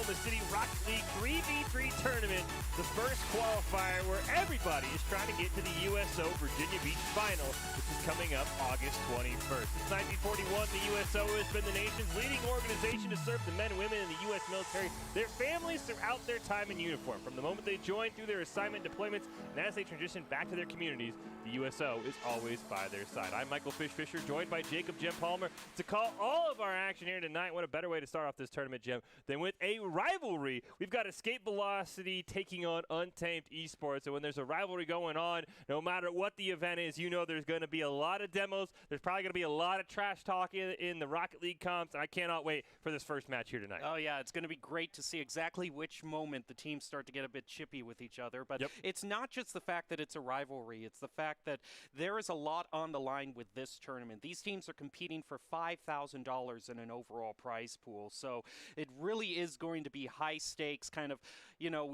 Oklahoma City Rocket League 3v3 tournament, the first qualifier where everybody is trying to get to the USO Virginia Beach final, which is coming up August 21st. Since 1941, the USO has been the nation's leading organization to serve the men and women in the U.S. military, their families throughout their time in uniform. From the moment they join through their assignment deployments and as they transition back to their communities, the USO is always by their side. I'm Michael Fisher, joined by Jacob Jim Palmer to call all of our action here tonight. What a better way to start off this tournament, Jim, than with a rivalry. We've got Escape Velocity taking on Untamed Esports, and when there's a rivalry going on, no matter what the event is, you know there's going to be a lot of demos. There's probably going to be a lot of trash talk in the Rocket League comps, and I cannot wait for this first match here tonight. Oh, yeah, it's going to be great to see exactly which moment the teams start to get a bit chippy with each other. But It's not just the fact that it's a rivalry. It's the fact that there is a lot on the line with this tournament. These teams are competing for $5,000 in an overall prize pool. So it really is going to be high stakes, kind of, you know,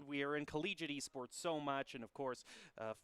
we are in collegiate esports so much, and of course,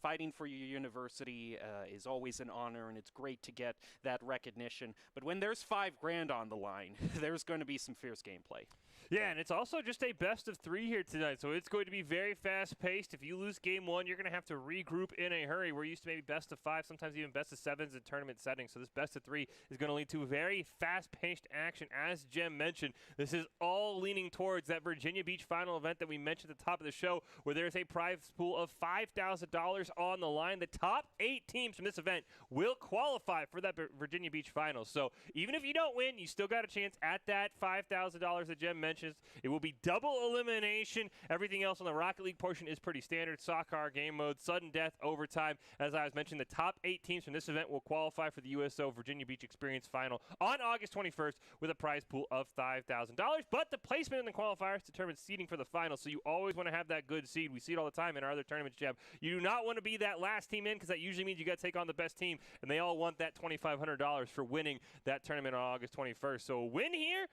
fighting for your university is always an honor, and it's great to get that recognition. But when there's $5,000 on the line, there's going to be some fierce gameplay. Yeah, and it's also just a best of 3 here tonight, so it's going to be very fast-paced. If you lose game 1, you're going to have to regroup in a hurry. We're used to maybe best of 5, sometimes even best of 7s in tournament settings, so this best of 3 is going to lead to very fast-paced action. As Jem mentioned, this is all leaning towards that Virginia Beach final event that we mentioned at the top of the show, where there's a prize pool of $5,000 on the line. The top 8 teams from this event will qualify for that Virginia Beach final. So even if you don't win, you still got a chance at that $5,000 that Jem mentions. It will be double elimination. Everything else on the Rocket League portion is pretty standard. Soccer, game mode, sudden death, overtime. As I was mentioning, the top 8 teams from this event will qualify for the USO Virginia Beach Experience Final on August 21st with a prize pool of $5,000. But the placement in the qualifiers determines seeding for the final, so you always want to have that good seed. We see it all the time in our other tournaments, Jeb. You do not want to be that last team in, because that usually means you got to take on the best team, and they all want that $2,500 for winning that tournament on August 21st. So a win here,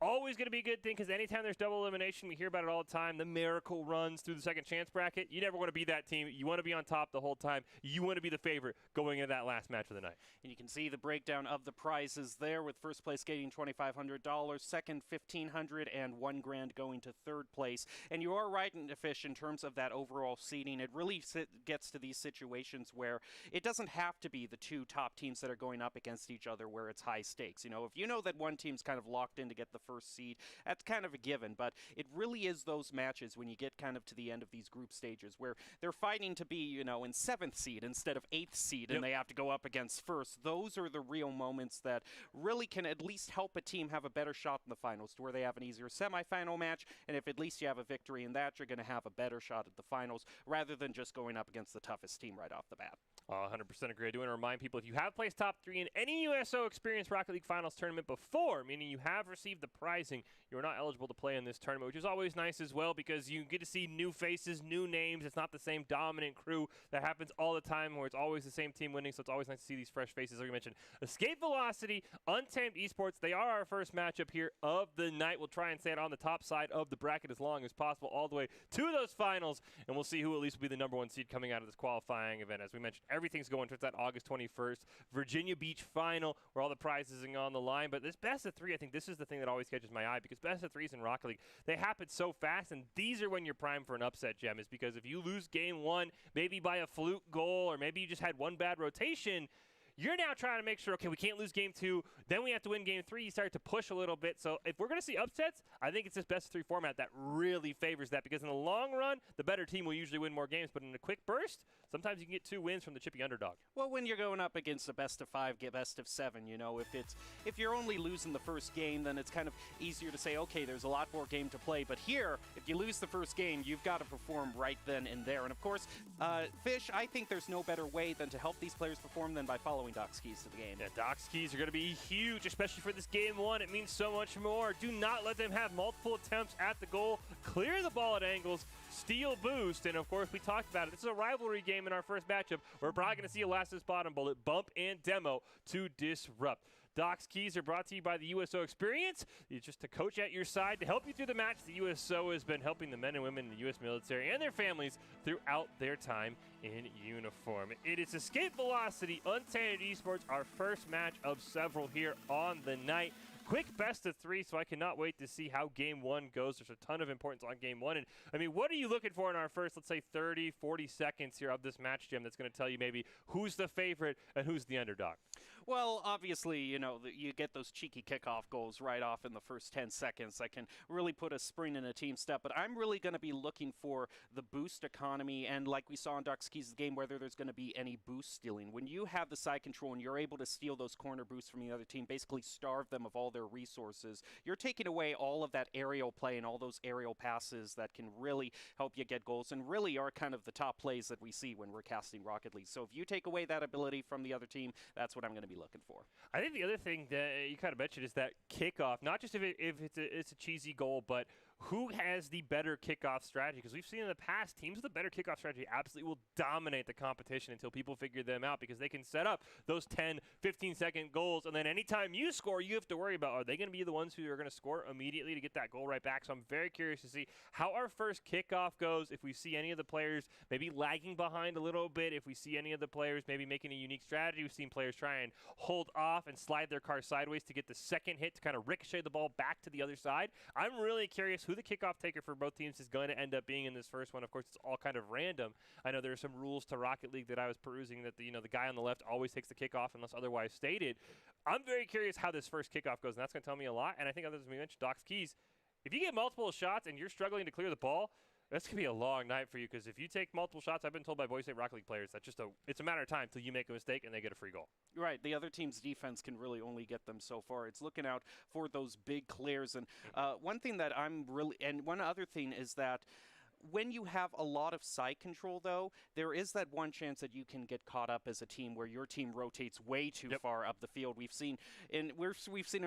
always going to be a good thing, because anytime there's double elimination, we hear about it all the time, the miracle runs through the second chance bracket. You never want to be that team. You want to be on top the whole time. You want to be the favorite going into that last match of the night. And you can see the breakdown of the prizes there, with first place getting $2,500, second $1,500, and $1,000 going to third place. And you are right, Fish, in terms of that overall seeding. It really gets to these situations where it doesn't have to be the 2 top teams that are going up against each other where it's high stakes. You know, if you know that one team's kind of locked in to get the first seed, that's kind of a given, but it really is those matches when you get kind of to the end of these group stages where they're fighting to be, you know, in 7th seed instead of 8th seed, and they have to go up against first. Those are the real moments that really can at least help a team have a better shot in the finals, to where they have an easier semifinal match, and if at least you have a victory in that, you're going to have a better shot at the finals, rather than just going up against the toughest team right off the bat. 100% agree. I do want to remind people, if you have placed top 3 in any USO Experience Rocket League Finals tournament before, meaning you have received the pricing, you're not eligible to play in this tournament, which is always nice as well, because you get to see new faces, new names. It's not the same dominant crew that happens all the time, where it's always the same team winning, so it's always nice to see these fresh faces. Like you mentioned, Escape Velocity, Untamed Esports, they are our first matchup here of the night. We'll try and stay on the top side of the bracket as long as possible, all the way to those finals, and we'll see who at least will be the number 1 seed coming out of this qualifying event. As we mentioned, everything's going towards that August 21st Virginia Beach final, where all the prizes are on the line. But this best of 3, I think this is the thing that always catches my eye, because best of 3s in Rocket League, they happen so fast, and these are when you're primed for an upset, Gem, is because if you lose game 1, maybe by a fluke goal, or maybe you just had one bad rotation, you're now trying to make sure, okay, we can't lose game 2, then we have to win game 3. You start to push a little bit. So if we're going to see upsets, I think it's this best of 3 format that really favors that, because in the long run, the better team will usually win more games. But in a quick burst, sometimes you can get 2 wins from the chippy underdog. Well, when you're going up against a best of 5, get best of 7, you know, if you're only losing the first game, then it's kind of easier to say, okay, there's a lot more game to play. But here, if you lose the first game, you've got to perform right then and there. And of course, Fish, I think there's no better way than to help these players perform than by following Doc's keys to the game. Yeah, Doc's keys are going to be huge, especially for this game 1. It means so much more. Do not let them have multiple attempts at the goal. Clear the ball at angles. Steal boost, and of course we talked about it. This is a rivalry game in our first matchup. We're probably going to see a last this bottom bullet, bump and demo to disrupt. Doc's keys are brought to you by the USO Experience. It's just a coach at your side to help you through the match. The USO has been helping the men and women in the U.S. military and their families throughout their time in uniform. It is Escape Velocity, Untamed Esports, our first match of several here on the night. quick best of 3, so I cannot wait to see how Game 1 goes. There's a ton of importance on Game 1. And, I mean, what are you looking for in our first, let's say, 30, 40 seconds here of this match, Jim, that's going to tell you maybe who's the favorite and who's the underdog? Well, obviously, you know, you get those cheeky kickoff goals right off in the first 10 seconds that can really put a spring in a team step. But I'm really going to be looking for the boost economy, and like we saw in Doc Haskell's game, whether there's going to be any boost stealing. When you have the side control and you're able to steal those corner boosts from the other team, basically starve them of all their resources, you're taking away all of that aerial play and all those aerial passes that can really help you get goals and really are kind of the top plays that we see when we're casting Rocket League. So if you take away that ability from the other team, that's what I'm going to be looking for. I think the other thing that you kind of mentioned is that kickoff, not just if it's a cheesy goal, but who has the better kickoff strategy? Because we've seen in the past, teams with a better kickoff strategy absolutely will dominate the competition until people figure them out, because they can set up those 10, 15-second goals, and then anytime you score, you have to worry about, are they going to be the ones who are going to score immediately to get that goal right back? So I'm very curious to see how our first kickoff goes, if we see any of the players maybe lagging behind a little bit, if we see any of the players maybe making a unique strategy. We've seen players try and hold off and slide their car sideways to get the second hit to kind of ricochet the ball back to the other side. I'm really curious who the kickoff taker for both teams is going to end up being in this first one. Of course, it's all kind of random. I know there are some rules to Rocket League that I was perusing that the guy on the left always takes the kickoff unless otherwise stated. I'm very curious how this first kickoff goes, and that's going to tell me a lot. And I think, others we mentioned, Doc's keys. If you get multiple shots and you're struggling to clear the ball, that's going to be a long night for you, because if you take multiple shots, I've been told by Boise State Rocket League players, that's just it's a matter of time till you make a mistake and they get a free goal. Right. The other team's defense can really only get them so far. It's looking out for those big clears. And one thing that one other thing is that when you have a lot of side control, though, there is that one chance that you can get caught up as a team where your team rotates way too far up the field. We've seen in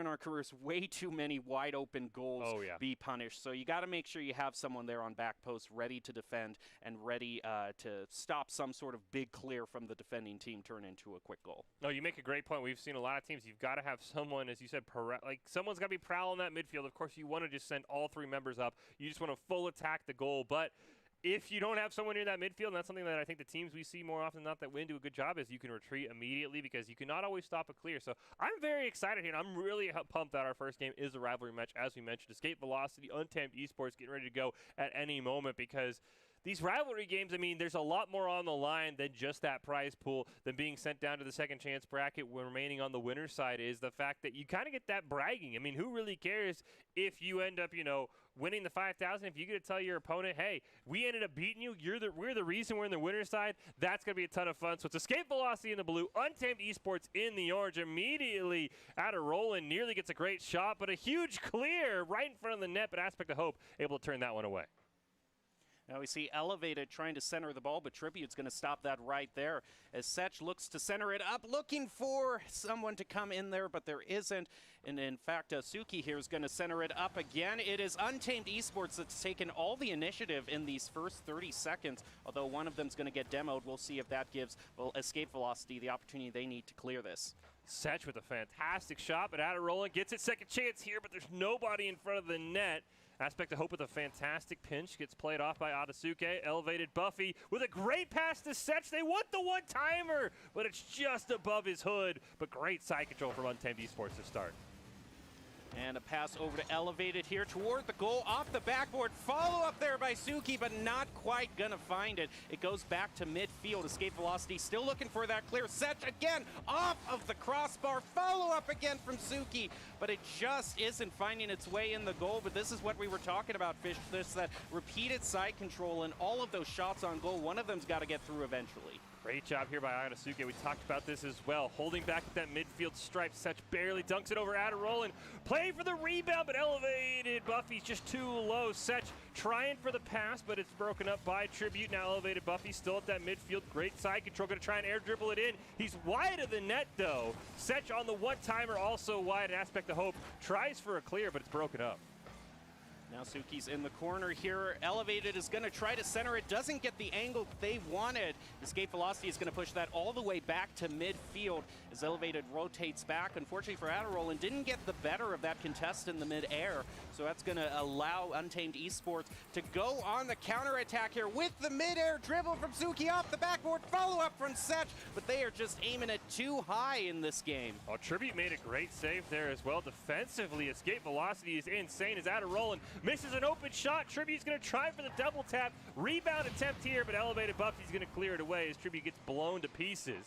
our careers way too many wide open goals be punished. So you got to make sure you have someone there on back post ready to defend and ready to stop some sort of big clear from the defending team turn into a quick goal. No, you make a great point. We've seen a lot of teams. You've got to have someone, as you said, someone's got to be prowling that midfield. Of course, you want to just send all 3 members up. You just want to full attack the goal, but if you don't have someone in that midfield, and that's something that I think the teams we see more often than not that win do a good job, is you can retreat immediately, because you cannot always stop a clear. So I'm very excited here, and I'm really pumped that our first game is a rivalry match, as we mentioned. Escape Velocity, Untamed Esports getting ready to go at any moment, because these rivalry games, I mean, there's a lot more on the line than just that prize pool, than being sent down to the second chance bracket. Remaining on the winner's side is the fact that you kind of get that bragging. I mean, who really cares if you end up, winning the 5,000? If you get to tell your opponent, hey, we ended up beating you, we're the reason we're in the winner's side, that's going to be a ton of fun. So it's Escape Velocity in the blue, Untamed Esports in the orange. Immediately out of Roland, nearly gets a great shot, but a huge clear right in front of the net, but Aspect of Hope able to turn that one away. Now we see Elevated trying to center the ball, but Tribute's going to stop that right there as Setch looks to center it up, looking for someone to come in there, but there isn't. And in fact, Suki here is going to center it up again. It is Untamed Esports that's taken all the initiative in these first 30 seconds, although one of them's going to get demoed. We'll see if that gives Escape Velocity the opportunity they need to clear this. Setch with a fantastic shot, but out of Roland gets its second chance here, but there's nobody in front of the net. Aspect of Hope with a fantastic pinch, gets played off by Adasuke. Elevated Buffy with a great pass to Setch. They want the one-timer, but it's just above his hood. But great side control from Untamed Esports to start. And a pass over to Elevated here toward the goal, off the backboard. Follow up there by Suki, but not quite gonna find it. It goes back to midfield. Escape Velocity still looking for that clear. Setch again off of the crossbar. Follow up again from Suki, but it just isn't finding its way in the goal. But this is what we were talking about, Fish. This that repeated side control and all of those shots on goal. One of them's got to get through eventually. Great job here by Adasuke. We talked about this as well. Holding back at that midfield stripe. Setch barely dunks it over Roland. Play for the rebound, but Elevated Buffy's just too low. Setch trying for the pass, but it's broken up by Tribute. Now Elevated Buffy still at that midfield. Great side control. Going to try and air dribble it in. He's wide of the net, though. Setch on the one-timer also wide. Aspect of Hope tries for a clear, but it's broken up. Now Suki's in the corner here. Elevated is going to try to center it. Doesn't get the angle they wanted. Escape Velocity is going to push that all the way back to midfield as Elevated rotates back. Unfortunately for Adderall, didn't get the better of that contest in the mid-air. So that's going to allow Untamed Esports to go on the counterattack here with the mid-air dribble from Suki off the backboard. Follow-up from Setch, but they are just aiming it too high in this game. Well, Tribute made a great save there as well. Defensively, Escape Velocity is insane as Adderall misses an open shot. Tribute's going to try for the double tap. Rebound attempt here, but Elevated Buffy's going to clear it away as Tribute gets blown to pieces.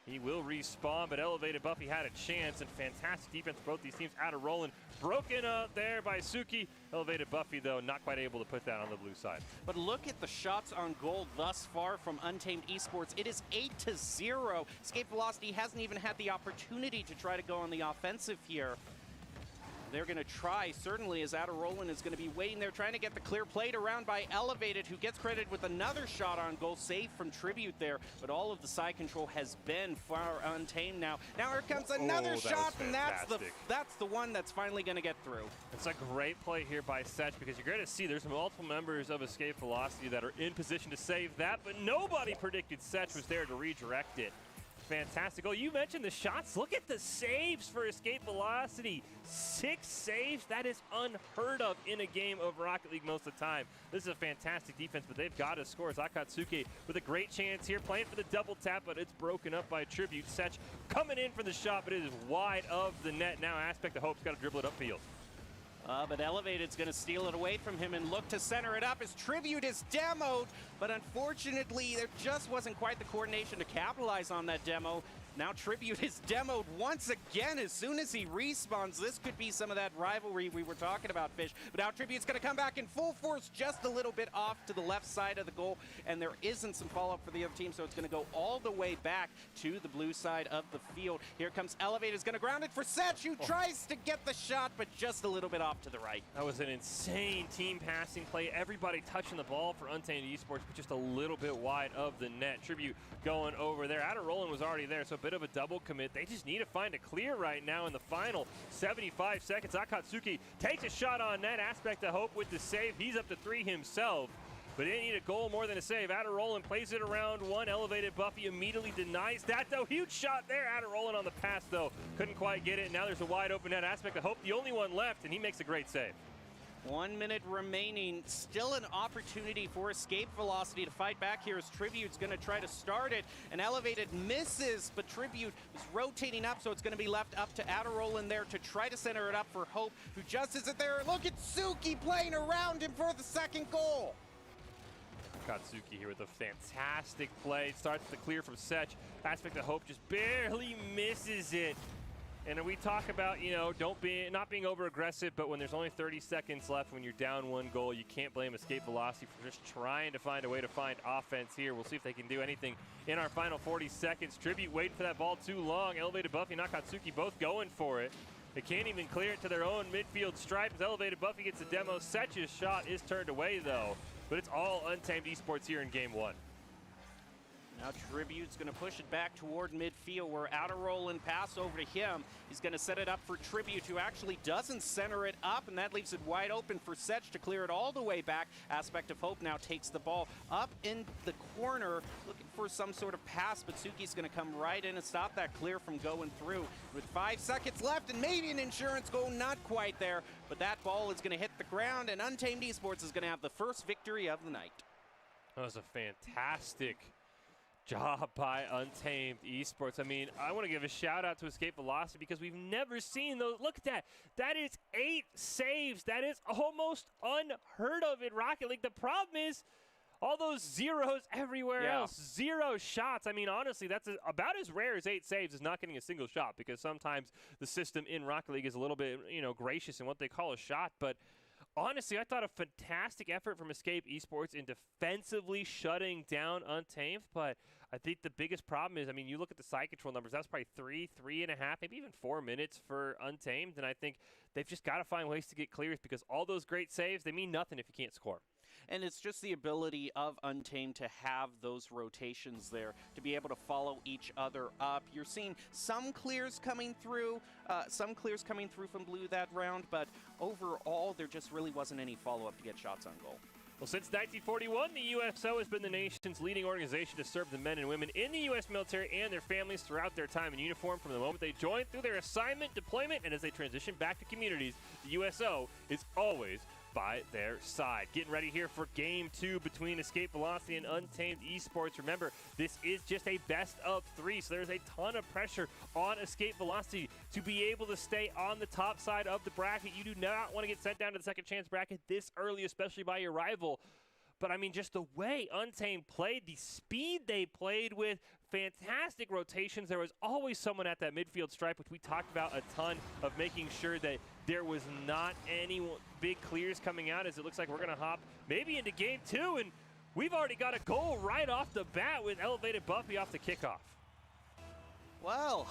He will respawn, but Elevated Buffy had a chance, and fantastic defense for both these teams. Adderall broken up there by Suki. Elevated Buffy, though, not quite able to put that on the blue side. But look at the shots on goal thus far from Untamed Esports. It is 8-0. Escape Velocity hasn't even had the opportunity to try to go on the offensive here. They're going to try, certainly, as Adderall is going to be waiting there, trying to get the clear played around by Elevated, who gets credited with another shot on goal, saved from Tribute there. But all of the side control has been far Untamed now. Now here comes another shot, and that's the one that's finally going to get through. It's a great play here by Setch, because you're going to see there's multiple members of Escape Velocity that are in position to save that, but nobody predicted Setch was there to redirect it. Fantastic. Oh, you mentioned the shots. Look at the saves for Escape Velocity. 6 saves. That is unheard of in a game of Rocket League most of the time. This is a fantastic defense, but they've got to score. Akatsuki with a great chance here, playing for the double tap, but it's broken up by Tribute. Setch coming in for the shot, but it is wide of the net. Now Aspect of Hope's got to dribble it upfield. But Elevated's going to steal it away from him and look to center it up as Tribute is demoed. But unfortunately, there just wasn't quite the coordination to capitalize on that demo. Now Tribute is demoed once again as soon as he respawns. This could be some of that rivalry we were talking about, Fish. But now Tribute's going to come back in full force, just a little bit off to the left side of the goal. And there isn't some follow-up for the other team, so it's going to go all the way back to the blue side of the field. Here comes Elevated, going to ground it for Setch, who tries to get the shot, but just a little bit off to the right. That was an insane team passing play. Everybody touching the ball for Untamed Esports, but just a little bit wide of the net. Tribute going over there. Adderall was already there, so a bit of a double commit. They just need to find a clear right now in the final 75 seconds. Akatsuki takes a shot on net. Aspect of Hope with the save. He's up to 3 himself, but they need a goal more than a save. Adderall plays it around one. Elevated Buffy immediately denies that, though. Huge shot there. Adderall on the pass, though. Couldn't quite get it. Now there's a wide open net. Aspect of Hope, the only one left, and he makes a great save. 1 minute remaining. Still an opportunity for Escape Velocity to fight back here as Tribute's going to try to start it. And Elevated misses, but Tribute is rotating up, so it's going to be left up to Adderall in there to try to center it up for Hope, who just isn't there. Look at Suki playing around him for the second goal. Akatsuki here with a fantastic play. Starts the clear from Setch. Aspect of Hope just barely misses it. And we talk about, you know, not being over-aggressive, but when there's only 30 seconds left, when you're down 1 goal, you can't blame Escape Velocity for just trying to find a way to find offense here. We'll see if they can do anything in our final 40 seconds. Tribute waiting for that ball too long. Elevated Buffy and Akatsuki both going for it. They can't even clear it to their own midfield stripe as Elevated Buffy gets the demo. Setch's shot is turned away, though. But it's all Untamed Esports here in Game 1. Now Tribute's going to push it back toward midfield where Adderall pass over to him. He's going to set it up for Tribute, who actually doesn't center it up, and that leaves it wide open for Setch to clear it all the way back. Aspect of Hope now takes the ball up in the corner, looking for some sort of pass, but Suki's going to come right in and stop that clear from going through. With 5 seconds left and maybe an insurance goal, not quite there, but that ball is going to hit the ground, and Untamed Esports is going to have the first victory of the night. That was a fantastic job by Untamed Esports. I mean, I want to give a shout out to Escape Velocity because we've never seen those. Look at that. That is 8 saves. That is almost unheard of in Rocket League. The problem is all those zeros everywhere else. 0 shots. I mean, honestly, that's about as rare as 8 saves is not getting a single shot, because sometimes the system in Rocket League is a little bit, you know, gracious in what they call a shot. But honestly, I thought a fantastic effort from Escape Esports in defensively shutting down Untamed, but I think the biggest problem is, I mean, you look at the side control numbers, that's probably 3.5, maybe even 4 minutes for Untamed, and I think they've just got to find ways to get clears, because all those great saves, they mean nothing if you can't score. and it's just the ability of Untamed to have those rotations there, to be able to follow each other up. You're seeing some clears coming through from Blue that round, but overall, there just really wasn't any follow-up to get shots on goal. Well, since 1941, the USO has been the nation's leading organization to serve the men and women in the U.S. military and their families throughout their time in uniform from the moment they joined through their assignment, deployment, and as they transition back to communities. The USO is always by their side. Getting ready here for Game 2 between Escape Velocity and Untamed Esports. Remember, this is just a best of 3, so there's a ton of pressure on Escape Velocity to be able to stay on the top side of the bracket. You do not want to get sent down to the second chance bracket this early, especially by your rival. But I mean, just the way Untamed played, the speed they played with, fantastic rotations. There was always someone at that midfield stripe, which we talked about a ton, of making sure that there was not any big clears coming out, as it looks like we're going to hop maybe into Game 2. And we've already got a goal right off the bat with Elevated Buffy off the kickoff. Well,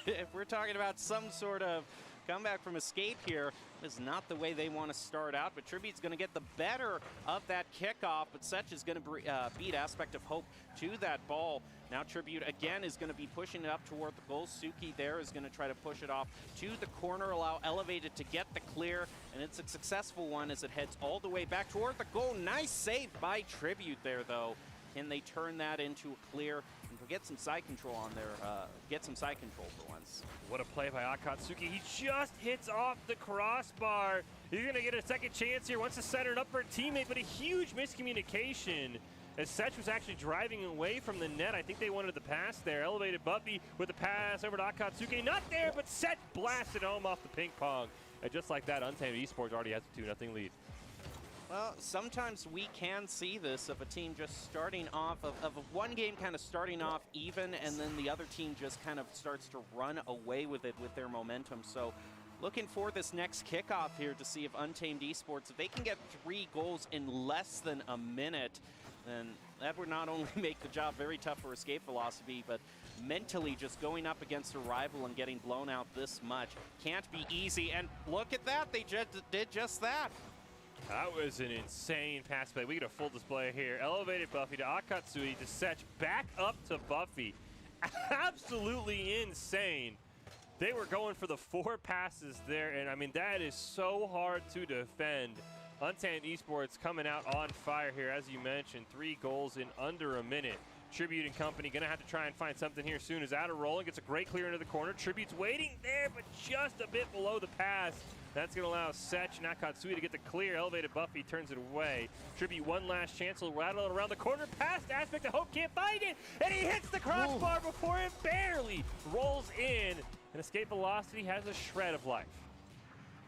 if we're talking about some sort of comeback from Escape here, is not the way they want to start out, but Tribute's going to get the better of that kickoff, but Setch is going to beat Aspect of Hope to that ball. Now Tribute again is going to be pushing it up toward the goal. Suki there is going to try to push it off to the corner, allow Elevated to get the clear, and it's a successful one as it heads all the way back toward the goal. Nice save by Tribute there, though. Can they turn that into a clear and get some side control on there? Get some side control for once. What a play by Akatsuki. He just hits off the crossbar. He's going to get a second chance here. Wants to center it up for a teammate, but a huge miscommunication as Setch was actually driving away from the net. I think they wanted the pass there. Elevated Buffy with the pass over to Akatsuki. Not there, but Setch blasted home off the ping pong. And just like that, Untamed Esports already has a 2-0 lead. Well, sometimes we can see this of a team just starting off, of one game kind of starting off even, and then the other team just kind of starts to run away with it with their momentum. So looking for this next kickoff here to see if Untamed Esports, if they can get 3 goals in less than a minute, then that would not only make the job very tough for Escape Velocity, but mentally just going up against a rival and getting blown out this much can't be easy. And look at that, they just did just that. That was an insane pass play. We get a full display here. Elevated Buffy to Akatsui to Setch, back up to Buffy. Absolutely insane. They were going for the 4 passes there, and I mean, that is so hard to defend. Untamed Esports coming out on fire here, as you mentioned. 3 goals in under a minute. Tribute and company gonna have to try and find something here soon. Is out of rolling, gets a great clear into the corner. Tribute's waiting there, but just a bit below the pass. That's gonna allow Setch and Akatsui to get the clear. Elevated Buffy turns it away. Tribute one last chance, will rattle it around the corner. Past Aspect of Hope, can't find it, and he hits the crossbar before it barely rolls in. And Escape Velocity has a shred of life.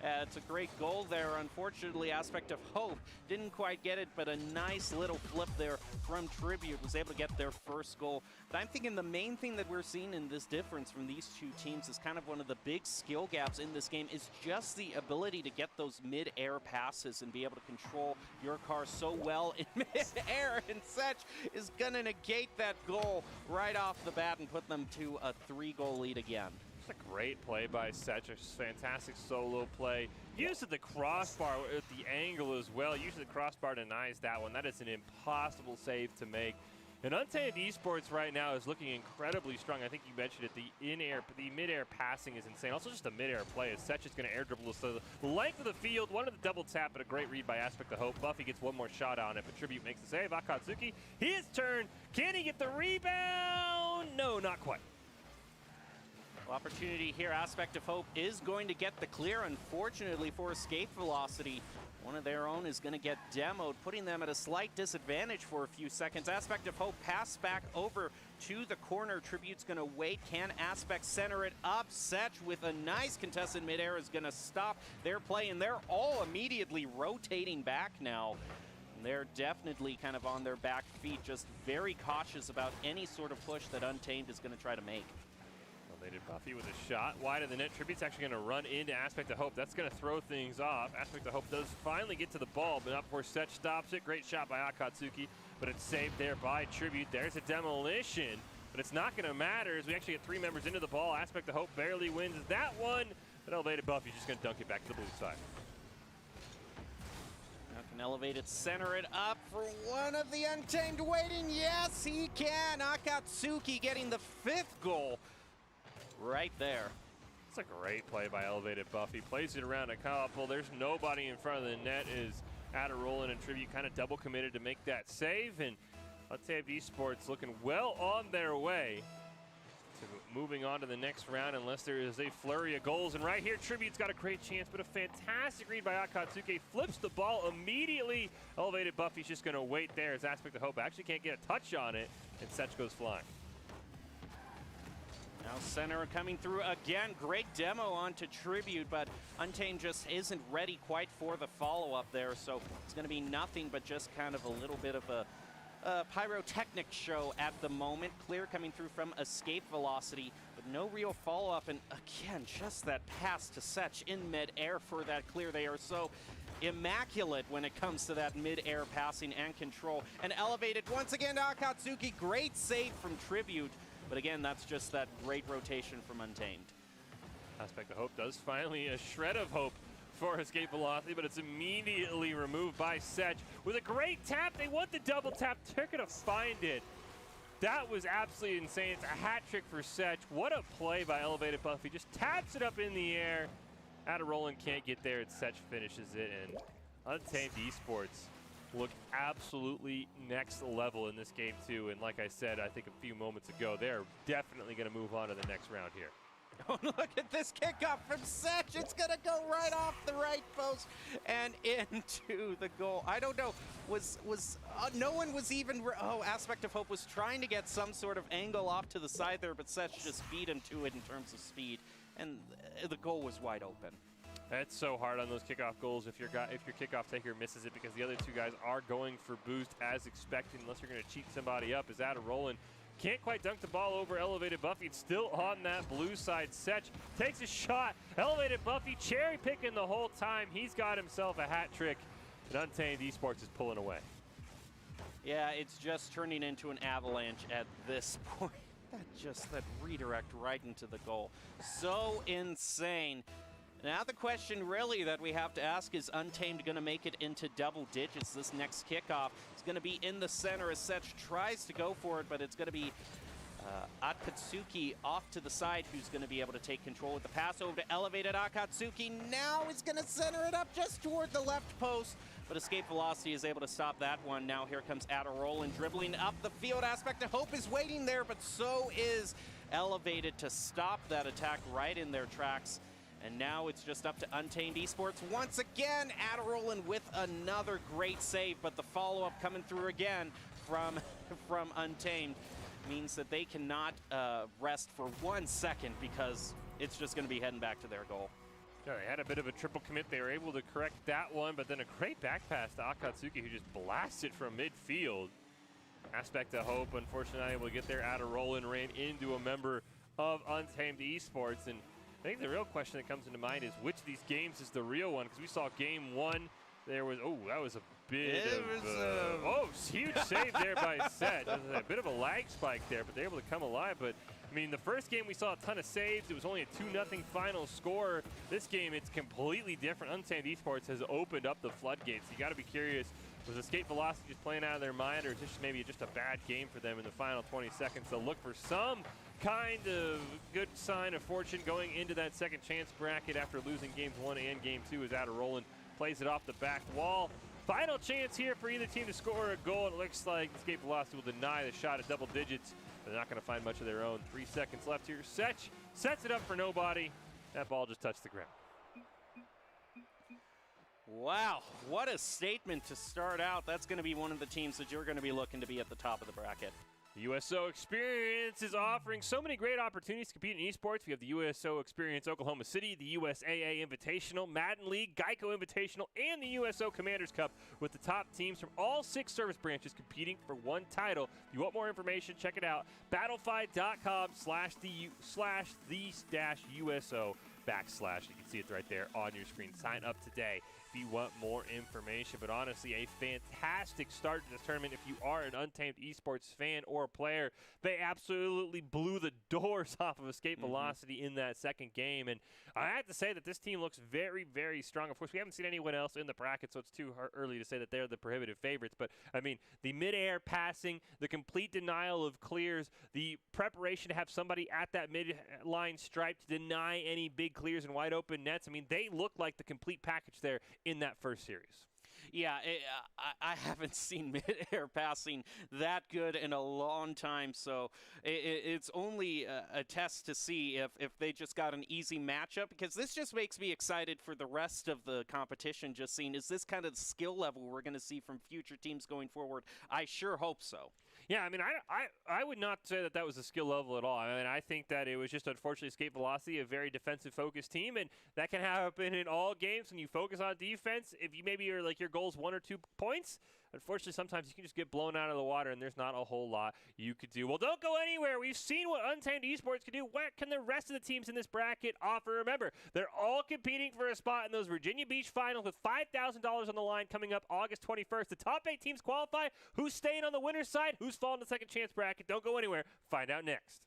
It's a great goal there. Unfortunately, Aspect of Hope didn't quite get it, but a nice little flip there from Tribute was able to get their first goal. But I'm thinking the main thing that we're seeing in this difference from these two teams is kind of one of the big skill gaps in this game is just the ability to get those mid-air passes and be able to control your car so well in mid-air. And Setch is going to negate that goal right off the bat and put them to a 3-goal lead again. A great play by Setch, a fantastic solo play. Uses the crossbar at the angle as well. Usually the crossbar denies that one. That is an impossible save to make. And Untamed Esports right now is looking incredibly strong. I think you mentioned it. The mid-air passing is insane. Also just a mid-air play as Setch is going to air dribble to the length of the field. Wanted the double tap, but a great read by Aspect of Hope. Buffy gets one more shot on it, but Tribute makes the save. Akatsuki, his turn. Can he get the rebound? No, not quite. Opportunity here. Aspect of Hope is going to get the clear. Unfortunately for Escape Velocity, one of their own is going to get demoed, putting them at a slight disadvantage for a few seconds. Aspect of Hope pass back over to the corner. Tribute's going to wait. Can Aspect center it up? Setch with a nice contested midair is going to stop their play, and they're all immediately rotating back now. And they're definitely kind of on their back feet, just very cautious about any sort of push that Untamed is going to try to make. Elevated Buffy with a shot wide of the net. Tribute's actually going to run into Aspect of Hope. That's going to throw things off. Aspect of Hope does finally get to the ball, but not before Setch stops it. Great shot by Akatsuki, but it's saved there by Tribute. There's a demolition, but it's not going to matter as we actually get 3 members into the ball. Aspect of Hope barely wins that one, but Elevated Buffy's just going to dunk it back to the blue side. Can Elevated center it up for one of the Untamed waiting? Yes, he can. Akatsuki getting the 5th goal right there. It's a great play by Elevated Buffy. Plays it around a couple. There's nobody in front of the net. Is Adirolin and Tribute kind of double committed to make that save. And Untamed Esports looking well on their way to moving on to the next round unless there is a flurry of goals. And right here, Tribute's got a great chance, but a fantastic read by Akatsuki. Flips the ball immediately. Elevated Buffy's just going to wait there as Aspect of Hope actually can't get a touch on it, and Setch goes flying. Now center coming through again. Great demo onto Tribute, but Untamed just isn't ready quite for the follow-up there, so it's going to be nothing but just kind of a little bit of a pyrotechnic show at the moment. Clear coming through from Escape Velocity, but no real follow-up. And again, just that pass to Setch in mid-air for that clear. They are so immaculate when it comes to that mid-air passing and control. And Elevated once again to Akatsuki. Great save from Tribute. But again, that's just that great rotation from Untamed. Aspect of Hope does finally a shred of hope for Escape Velocity, but it's immediately removed by Setch. With a great tap, they want the double tap. They're going to find it. That was absolutely insane. It's a hat trick for Setch. What a play by Elevated Buffy. Just taps it up in the air. Adirolin can't get there, and Setch finishes it. And Untamed Esports look absolutely next level in this game too. And like I said, I think a few moments ago, they're definitely going to move on to the next round here. Oh, look at this kickoff from Setch. It's going to go right off the right post and into the goal. I don't know, no one was even, Aspect of Hope was trying to get some sort of angle off to the side there, but Setch just beat him to it in terms of speed, and the goal was wide open. That's so hard on those kickoff goals if your kickoff taker misses it, because the other two guys are going for boost as expected, unless you're going to cheat somebody up. As Adirolin can't quite dunk the ball over Elevated Buffy. It's still on that blue side. Setch takes a shot. Elevated Buffy cherry picking the whole time. He's got himself a hat trick, and Untamed Esports is pulling away. Yeah, it's just turning into an avalanche at this point. That redirect right into the goal. So insane. Now the question really that we have to ask is Untamed going to make it into double digits this next kickoff? It's going to be in the center as Setch tries to go for it, but it's going to be Akatsuki off to the side who's going to be able to take control with the pass over to Elevated. Akatsuki now is going to center it up just toward the left post, but Escape Velocity is able to stop that one. Now here comes Adirolin dribbling up the field. Aspect of Hope is waiting there, but so is Elevated to stop that attack right in their tracks. And now it's just up to Untamed Esports once again. Adirolin with another great save, but the follow-up coming through again from Untamed means that they cannot rest for 1 second, because it's just going to be heading back to their goal. Yeah, they had a bit of a triple commit. They were able to correct that one, but then a great back pass to Akatsuki, who just blasted from midfield. Aspect of Hope, unfortunately, not able to get there. Adirolin ran into a member of Untamed Esports, and I think the real question that comes into mind is which of these games is the real one, because we saw game one. There was, that was a bit huge save there by Setch. A bit of a lag spike there, but they're able to come alive. But, I mean, the first game we saw a ton of saves. It was only a 2-0 final score. This game, it's completely different. Untamed Esports has opened up the floodgates. You got to be curious, was Escape Velocity just playing out of their mind, or is this maybe just a bad game for them in the final 20 seconds? They'll look for some kind of good sign of fortune going into that second chance bracket after losing games 1 and game 2 as Adirolin plays it off the back wall. Final chance here for either team to score a goal. It looks like Escape Velocity will deny the shot at double digits. They're not going to find much of their own. 3 seconds left here. Setch sets it up for nobody. That ball just touched the ground. Wow, what a statement to start out. That's going to be one of the teams that you're going to be looking to be at the top of the bracket. The USO Experience is offering so many great opportunities to compete in esports. We have the USO Experience Oklahoma City, the USAA Invitational, Madden League, GEICO Invitational, and the USO Commanders Cup, with the top teams from all 6 service branches competing for one title. If you want more information, check it out. Battlefied.com/the-USO/. You can see it right there on your screen. Sign up today. if you want more information. But honestly, a fantastic start to this tournament. If you are an Untamed Esports fan or player, they absolutely blew the doors off of Escape Velocity in that second game. And I have to say that this team looks very, very strong. Of course, we haven't seen anyone else in the bracket, so it's too early to say that they're the prohibitive favorites. But, I mean, the mid-air passing, the complete denial of clears, the preparation to have somebody at that mid-line stripe to deny any big clears and wide open nets. I mean, they look like the complete package there in that first series. Yeah, I haven't seen mid-air passing that good in a long time, so it's only a test to see if they just got an easy matchup, because this just makes me excited for the rest of the competition, just seeing, is this kind of the skill level we're going to see from future teams going forward? I sure hope so. Yeah, I mean, I would not say that was a skill level at all. I mean, I think that it was just, unfortunately, Escape Velocity, a very defensive-focused team, and that can happen in all games when you focus on defense. If you maybe are like your goal is 1 or 2 points, unfortunately, sometimes you can just get blown out of the water, and there's not a whole lot you could do. Well, don't go anywhere. We've seen what Untamed Esports can do. What can the rest of the teams in this bracket offer? Remember, they're all competing for a spot in those Virginia Beach finals with $5,000 on the line coming up August 21st. The top 8 teams qualify. Who's staying on the winner's side? Who's falling to second chance bracket? Don't go anywhere. Find out next.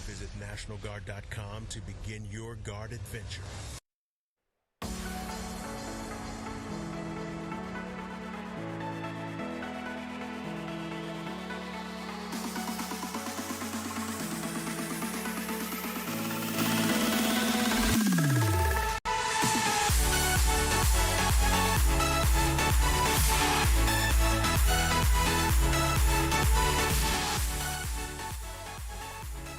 Visit NationalGuard.com to begin your Guard adventure.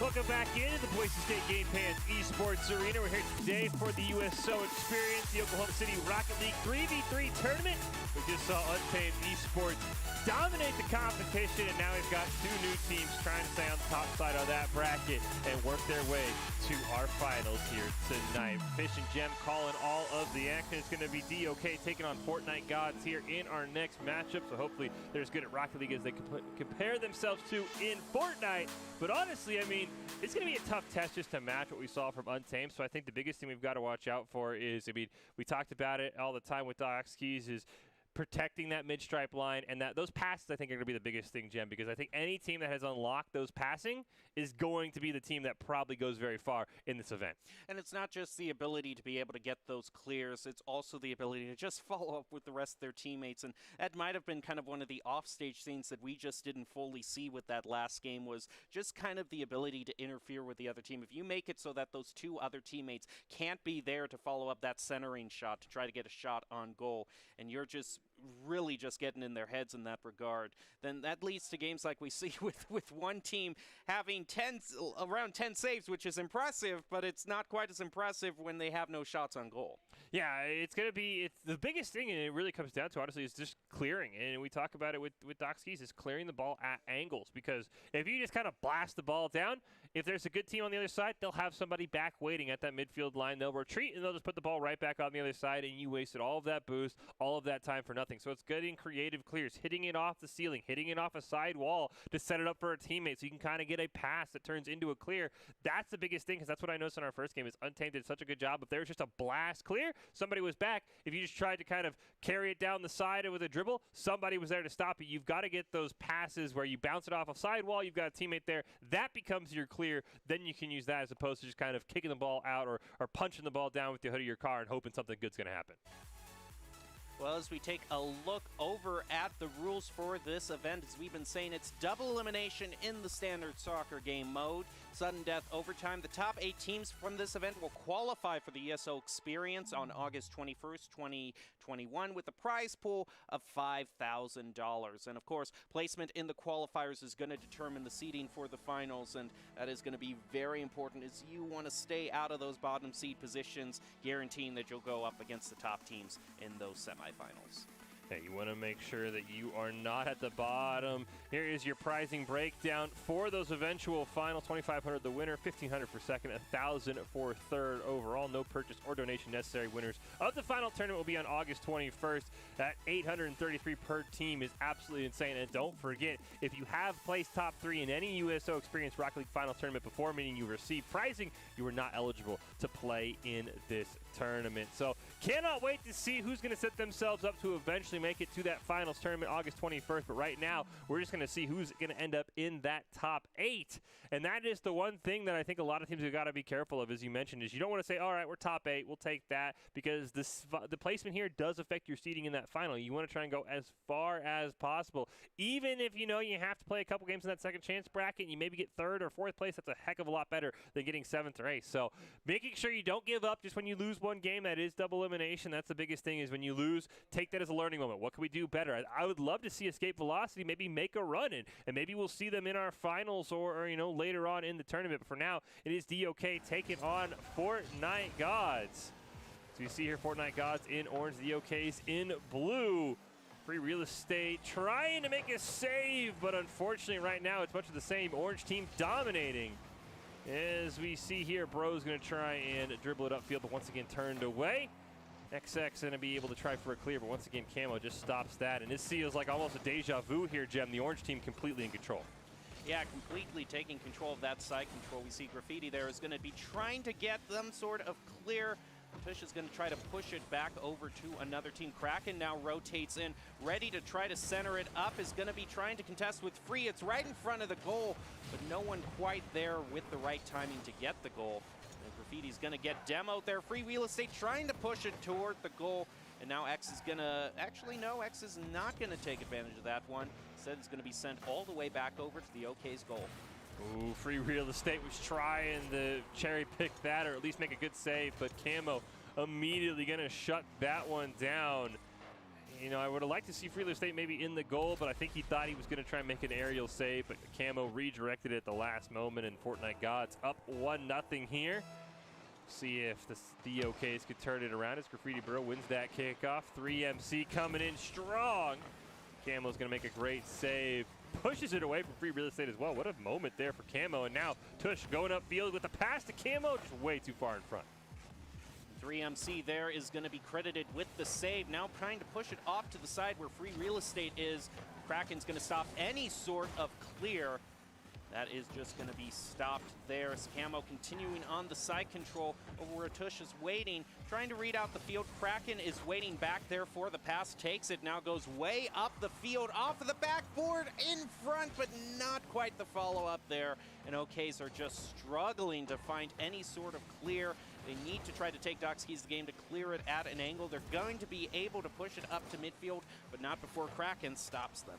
Welcome back into the Boise State Game Pants Esports Arena. We're here today for the USO Experience, the Oklahoma City Rocket League 3v3 tournament. We just saw Untamed Esports dominate the competition, and now we've got 2 new teams trying to stay on the top side of that bracket and work their way to our finals here tonight. Fish and Gem calling all of the action. It's going to be DOK taking on Fortnite Gods here in our next matchup, so hopefully they're as good at Rocket League as they compare themselves to in Fortnite. But honestly, I mean, it's going to be a tough test just to match what we saw from Untamed, so I think the biggest thing we've got to watch out for is, I mean, we talked about it all the time with Doc Haskell, is protecting that mid-stripe line, and that those passes I think are going to be the biggest thing, Jem, because I think any team that has unlocked those passing is going to be the team that probably goes very far in this event. And it's not just the ability to be able to get those clears, it's also the ability to just follow up with the rest of their teammates, and that might have been kind of one of the offstage things that we just didn't fully see with that last game, was just kind of the ability to interfere with the other team. If you make it so that those 2 other teammates can't be there to follow up that centering shot to try to get a shot on goal, and you're just really just getting in their heads in that regard, then that leads to games like we see with one team having around 10 saves, which is impressive, but it's not quite as impressive when they have no shots on goal. Yeah, it's going to be the biggest thing, and it really comes down to, honestly, is just clearing. And we talk about it with Doc Skis, is clearing the ball at angles. Because if you just kind of blast the ball down, if there's a good team on the other side, they'll have somebody back waiting at that midfield line. They'll retreat, and they'll just put the ball right back on the other side, and you wasted all of that boost, all of that time for nothing. So it's getting creative clears, hitting it off the ceiling, hitting it off a side wall to set it up for a teammate so you can kind of get a pass that turns into a clear. That's the biggest thing, because that's what I noticed in our first game, is Untamed did such a good job. If there was just a blast clear, somebody was back. If you just tried to kind of carry it down the side with a dribble, somebody was there to stop you. You've got to get those passes where you bounce it off a sidewall, you've got a teammate there, that becomes your clear. Then you can use that as opposed to just kind of kicking the ball out or punching the ball down with the hood of your car and hoping something good's going to happen. Well, as we take a look over at the rules for this event, as we've been saying, it's double elimination in the standard soccer game mode. Sudden death overtime. The top 8 teams from this event will qualify for the USO experience on August 21st, 2021 with a prize pool of $5,000. And of course, placement in the qualifiers is going to determine the seeding for the finals, and that is going to be very important as you want to stay out of those bottom seed positions, guaranteeing that you'll go up against the top teams in those semifinals. Hey, you want to make sure that you are not at the bottom. Here is your pricing breakdown for those eventual finals. $2,500 the winner, $1,500 for second, $1,000 for third overall. No purchase or donation necessary. Winners of the final tournament will be on August 21st. That $833 per team is absolutely insane. And don't forget, if you have placed top 3 in any USO Experience Rocket League final tournament before, meaning you received pricing, you are not eligible to play in this tournament. So cannot wait to see who's going to set themselves up to eventually make it to that finals tournament August 21st. But right now, we're just going to see who's going to end up in that top 8. And that is the one thing that I think a lot of teams have got to be careful of, as you mentioned, is you don't want to say, all right, we're top 8, we'll take that, because the placement here does affect your seeding in that final. You want to try and go as far as possible. Even if you know you have to play a couple games in that second chance bracket and you maybe get 3rd or 4th place, that's a heck of a lot better than getting 7th or 8th. So making sure you don't give up just when you lose one game. That is double elimination. That's the biggest thing, is when you lose, take that as a learning moment. What can we do better? I would love to see Escape Velocity maybe make a run in, and maybe we'll see them in our finals or you know, later on in the tournament. But for now, it is DOK taking on Fortnite Gods. So you see here Fortnite Gods in orange, DOK's in blue. Free Real Estate trying to make a save, but unfortunately right now it's much of the same. Orange team dominating. As we see here, Bro's going to try and dribble it upfield, but once again turned away. XX going to be able to try for a clear, but once again, Camo just stops that. And this feels like almost a deja vu here, Jem. The orange team completely in control. Yeah, completely taking control of that side control. We see Graffiti there is going to be trying to get them sort of clear. Tush is going to try to push it back over to another team. Kraken now rotates in, ready to try to center it up, is going to be trying to contest with Free. It's right in front of the goal, but no one quite there with the right timing to get the goal. And Graffiti's going to get demoed there. Free Real Estate trying to push it toward the goal. And now X is going to, actually no, X is not going to take advantage of that one. Instead, it's going to be sent all the way back over to the OK's goal. Ooh, Free Real Estate was trying to cherry pick that, or at least make a good save, but Camo immediately going to shut that one down. You know, I would have liked to see Free Real Estate maybe in the goal, but I think he thought he was going to try and make an aerial save, but Camo redirected it at the last moment, and Fortnite Gods up 1-0 here. See if the DOKs could turn it around as Graffiti Bro wins that kickoff. 3MC coming in strong. Camo's going to make a great save. Pushes it away from Free Real Estate as well. What a moment there for Camo. And now Tush going upfield with the pass to Camo, just way too far in front. 3MC there is going to be credited with the save. Now trying to push it off to the side where Free Real Estate is. Kraken's going to stop any sort of clear. That is just going to be stopped there. As Camo continuing on the side control over where Tush is waiting, trying to read out the field. Kraken is waiting back there for the pass, takes it, now goes way up the field, off of the backboard, in front, but not quite the follow-up there. And OKs are just struggling to find any sort of clear. They need to try to take Doc Skis the game to clear it at an angle. They're going to be able to push it up to midfield, but not before Kraken stops them.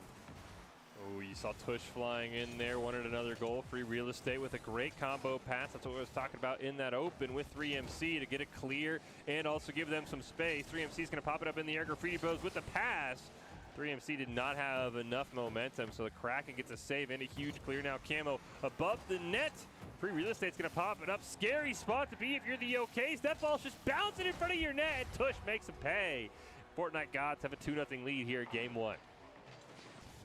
Oh, you saw Tush flying in there, wanted another goal. Free Real Estate with a great combo pass. That's what I was talking about in that open with 3MC to get it clear and also give them some space. 3MC is going to pop it up in the air. Graffiti Bros with the pass. 3MC did not have enough momentum, so the Kraken gets a save and a huge clear. Now Camo above the net. Free Real Estate's going to pop it up. Scary spot to be if you're the OKs. That ball's just bouncing in front of your net. Tush makes them pay. Fortnite Gods have a 2-0 lead here at game 1.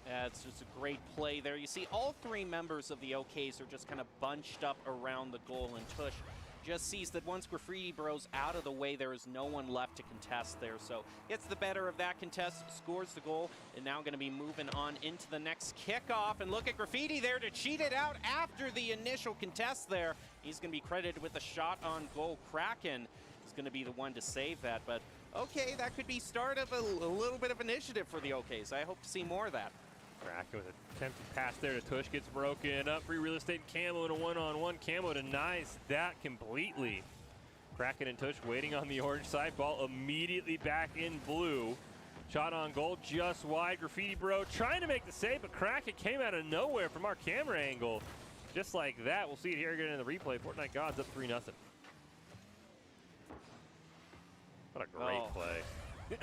Yeah, it's just a great play there. You see all 3 members of the OKs are just kind of bunched up around the goal, and Tush just sees that once Graffiti Bros out of the way, there is no one left to contest there. So gets the better of that contest, scores the goal, and now going to be moving on into the next kickoff. And look at Graffiti there to cheat it out after the initial contest there. He's going to be credited with a shot on goal. Kraken is going to be the one to save that. But okay, that could be start of a little bit of initiative for the OKs. I hope to see more of that. Kraken with an attempted pass there to Tush, gets broken up. Free real estate and Camo in a one-on-one. Camo denies that completely. Kraken and Tush waiting on the orange side. Ball immediately back in blue. Shot on goal just wide. Graffiti Bro trying to make the save, but Kraken came out of nowhere from our camera angle. Just like that. We'll see it here again in the replay. Fortnite Gods up 3-0. What a great play.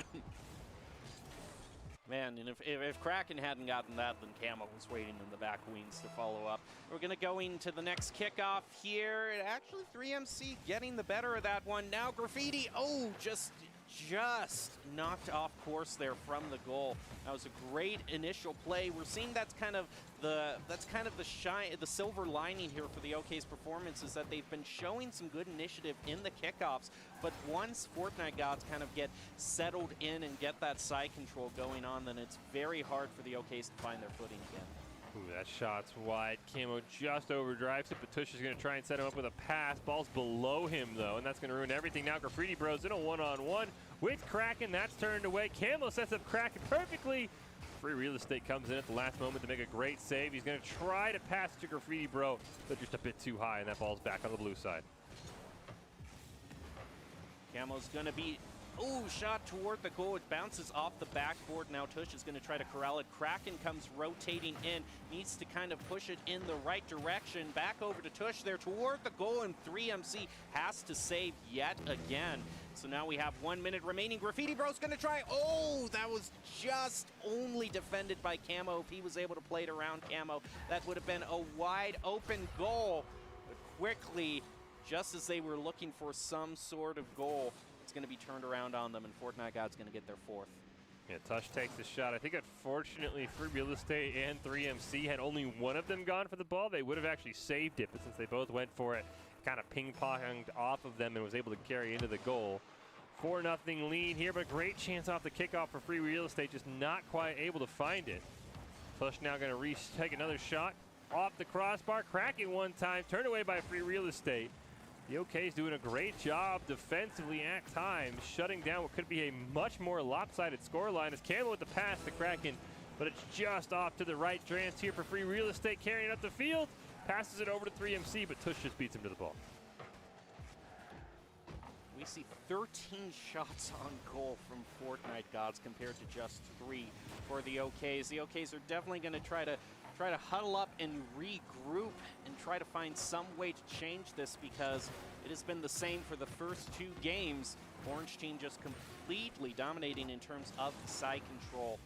Man, and if Kraken hadn't gotten that, then Camo was waiting in the back wings to follow up. We're going to go into the next kickoff here. Actually, 3MC getting the better of that one. Now Graffiti, oh, just knocked off course there from the goal. That was a great initial play. We're seeing that's kind of the silver lining here for the OK's performance, is that they've been showing some good initiative in the kickoffs, but once Fortnite Gods kind of get settled in and get that side control going on, then it's very hard for the OKs to find their footing again. Ooh, that shot's wide. Camo just overdrives it, but Tush is going to try and set him up with a pass. Ball's below him, though, and that's going to ruin everything. Now Graffiti Bros in a one-on-one with Kraken. That's turned away. Camo sets up Kraken perfectly. Free real estate comes in at the last moment to make a great save. He's going to try to pass to Graffiti Bro, but just a bit too high, and that ball's back on the blue side. Camo's going to be, ooh, shot toward the goal. It bounces off the backboard. Now Tush is going to try to corral it. Kraken comes rotating in, needs to kind of push it in the right direction. Back over to Tush there toward the goal, and 3MC has to save yet again. So now we have 1 minute remaining. Graffiti Bro's going to try. Oh, that was just only defended by Camo. If he was able to play it around Camo, that would have been a wide open goal. But quickly, just as they were looking for some sort of goal, it's going to be turned around on them, and Fortnite God's going to get their fourth. Yeah, Tush takes the shot. I think unfortunately Free Real Estate and 3MC had only one of them gone for the ball. They would have actually saved it, but since they both went for it, kind of ping-ponged off of them and was able to carry into the goal. 4-0 lead here, but great chance off the kickoff for Free Real Estate, just not quite able to find it. Tush now going to take another shot off the crossbar. Kraken one time, turned away by Free Real Estate. The OK's doing a great job defensively at times, shutting down what could be a much more lopsided scoreline. As Camo with the pass to Kraken, but it's just off to the right. Drance here for Free Real Estate, carrying up the field. Passes it over to 3MC, but Tush just beats him to the ball. We see 13 shots on goal from Fortnite Gods compared to just 3 for the OKs. The OKs are definitely going to try to huddle up and regroup and try to find some way to change this, because it has been the same for the first 2 games. Orange team just completely dominating in terms of the side control.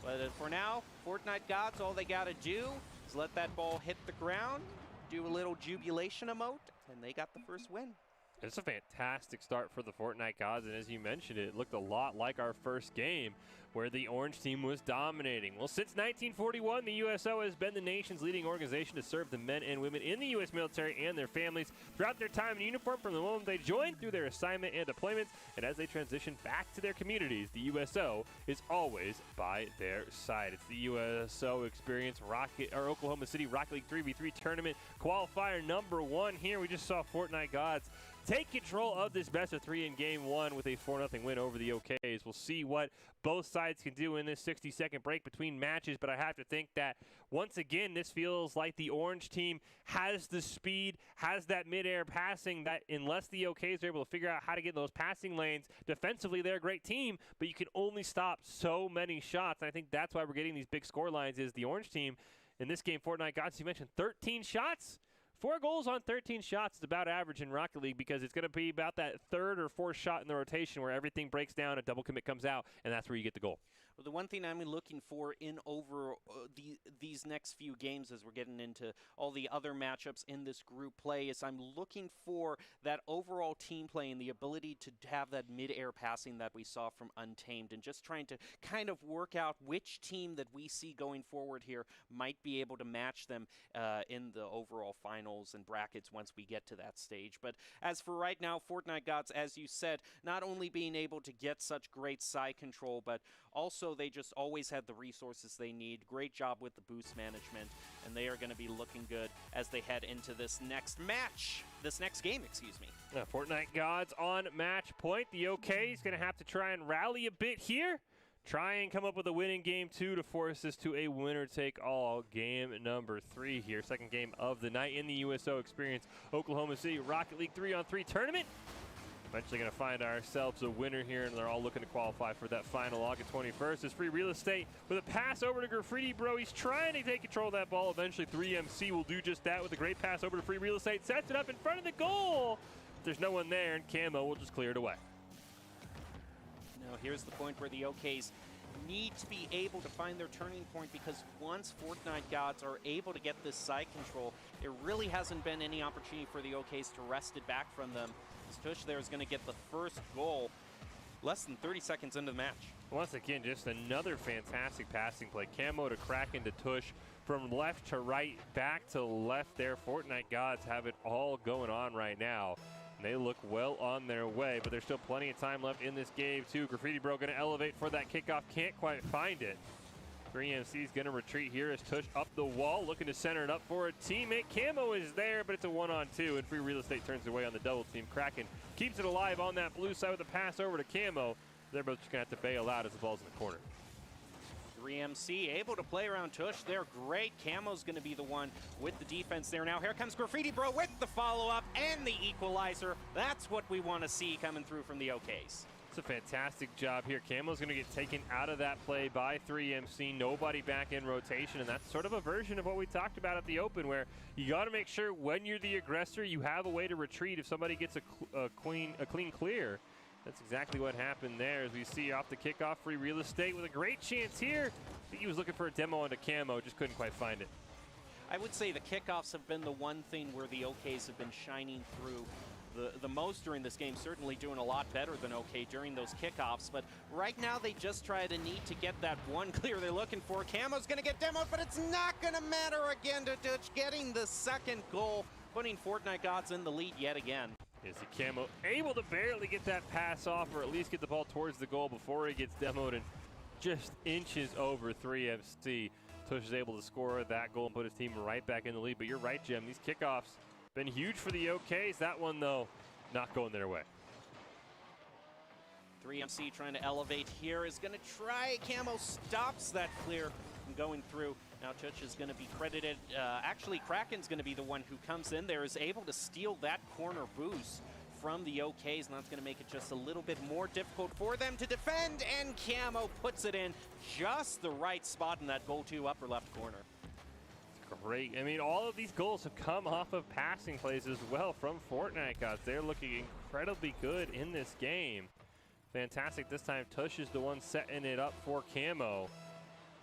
But for now, Fortnite Gods, all they got to do is let that ball hit the ground, do a little jubilation emote, and they got the first win. It's a fantastic start for the Fortnite Gods, and as you mentioned, it looked a lot like our first game where the orange team was dominating. Well, since 1941, the USO has been the nation's leading organization to serve the men and women in the U.S. military and their families throughout their time in uniform, from the moment they joined through their assignment and deployments, and as they transition back to their communities. The USO is always by their side. It's the USO Experience Oklahoma City Rocket League 3v3 tournament qualifier number 1 here. We just saw Fortnite Gods take control of this best of 3 in game 1 with a 4-0 win over the OKs. We'll see what both sides can do in this 60-second break between matches, but I have to think that once again, this feels like the orange team has the speed, has that mid-air passing, that unless the OKs are able to figure out how to get in those passing lanes, defensively they're a great team, but you can only stop so many shots. And I think that's why we're getting these big score lines, is the orange team in this game. Fortnite Gods, you mentioned 13 shots. 4 goals on 13 shots is about average in Rocket League, because it's going to be about that 3rd or 4th shot in the rotation where everything breaks down, a double commit comes out, and that's where you get the goal. Well, the one thing I'm looking for in these next few games, as we're getting into all the other matchups in this group play, is I'm looking for that overall team play and the ability to have that mid-air passing that we saw from Untamed, and just trying to kind of work out which team that we see going forward here might be able to match them in the overall finals and brackets once we get to that stage. But as for right now, Fortnite Gods, as you said, not only being able to get such great side control, but also USO, they just always had the resources they need. Great job with the boost management, and they are going to be looking good as they head into this next game, excuse me. Fortnite Gods on match point. The OK is going to have to try and rally a bit here. Try and come up with a win in game 2 to force this to a winner-take-all game number 3 here. Second game of the night in the USO Experience Oklahoma City Rocket League 3-on-3 tournament. Eventually going to find ourselves a winner here, and they're all looking to qualify for that final August 21st. It's Free Real Estate with a pass over to Graffiti Bro. He's trying to take control of that ball. Eventually 3MC will do just that with a great pass over to Free Real Estate. Sets it up in front of the goal. There's no one there, and Camo will just clear it away. Now here's the point where the OKs need to be able to find their turning point, because once Fortnite Gods are able to get this side control, there really hasn't been any opportunity for the OKs to wrest it back from them. Tush there is going to get the first goal less than 30 seconds into the match. Once again, just another fantastic passing play. Camo to crack into Tush from left to right, back to left there. Fortnite Gods have it all going on right now. And they look well on their way, but there's still plenty of time left in this game, too. Graffiti Bro going to elevate for that kickoff. Can't quite find it. 3MC is going to retreat here as Tush up the wall, looking to center it up for a teammate. Camo is there, but it's a 1-on-2, and Free Real Estate turns away on the double team. Kraken keeps it alive on that blue side with a pass over to Camo. They're both just going to have to bail out as the ball's in the corner. 3MC able to play around Tush. They're great. Camo's going to be the one with the defense there. Now here comes Graffiti Bro with the follow-up and the equalizer. That's what we want to see coming through from the OKs. It's a fantastic job here. Camo's going to get taken out of that play by 3MC. Nobody back in rotation, and that's sort of a version of what we talked about at the Open, where you got to make sure when you're the aggressor, you have a way to retreat if somebody gets a clean clear. That's exactly what happened there, as we see off the kickoff. Free Real Estate with a great chance here. I think he was looking for a demo onto Camo, just couldn't quite find it. I would say the kickoffs have been the one thing where the OKs have been shining through the most during this game, certainly doing a lot better than OK during those kickoffs. But right now they just try to need to get that one clear they're looking for. Camo's going to get demoed, but it's not going to matter again to Dutch getting the second goal, putting Fortnite Gods in the lead yet again. Is the Camo able to barely get that pass off, or at least get the ball towards the goal before he gets demoed, and just inches over 3MC. Tush is able to score that goal and put his team right back in the lead. But you're right, Jim. These kickoffs been huge for the OKs. That one, though, not going their way. 3MC trying to elevate here is going to try. Camo stops that clear from going through. Now Tuch is going to be credited. Actually, Kraken's going to be the one who comes in there, is able to steal that corner boost from the OKs, and that's going to make it just a little bit more difficult for them to defend, and Camo puts it in just the right spot in that goal to upper left corner. Great. I mean, all of these goals have come off of passing plays as well from Fortnite Gods. They're looking incredibly good in this game. Fantastic. This time, Tush is the one setting it up for Camo.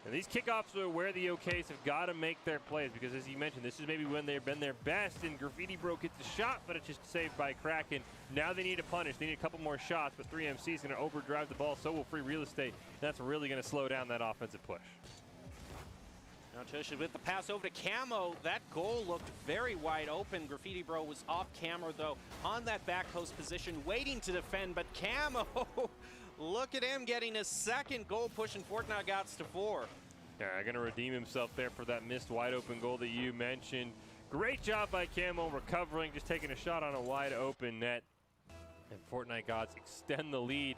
And these kickoffs are where the OKs have got to make their plays, because as you mentioned, this is maybe when they've been their best, and Graffiti Bro gets the shot, but it's just saved by Kraken. Now they need to punish. They need a couple more shots, but 3MC is going to overdrive the ball, so will Free Real Estate. That's really going to slow down that offensive push. Now Tush with the pass over to Camo. That goal looked very wide open. Graffiti Bro was off camera, though, on that back post position, waiting to defend, but Camo, look at him getting his second goal, pushing Fortnite Gods to 4. Yeah, going to redeem himself there for that missed wide open goal that you mentioned. Great job by Camo recovering, just taking a shot on a wide open net. And Fortnite Gods extend the lead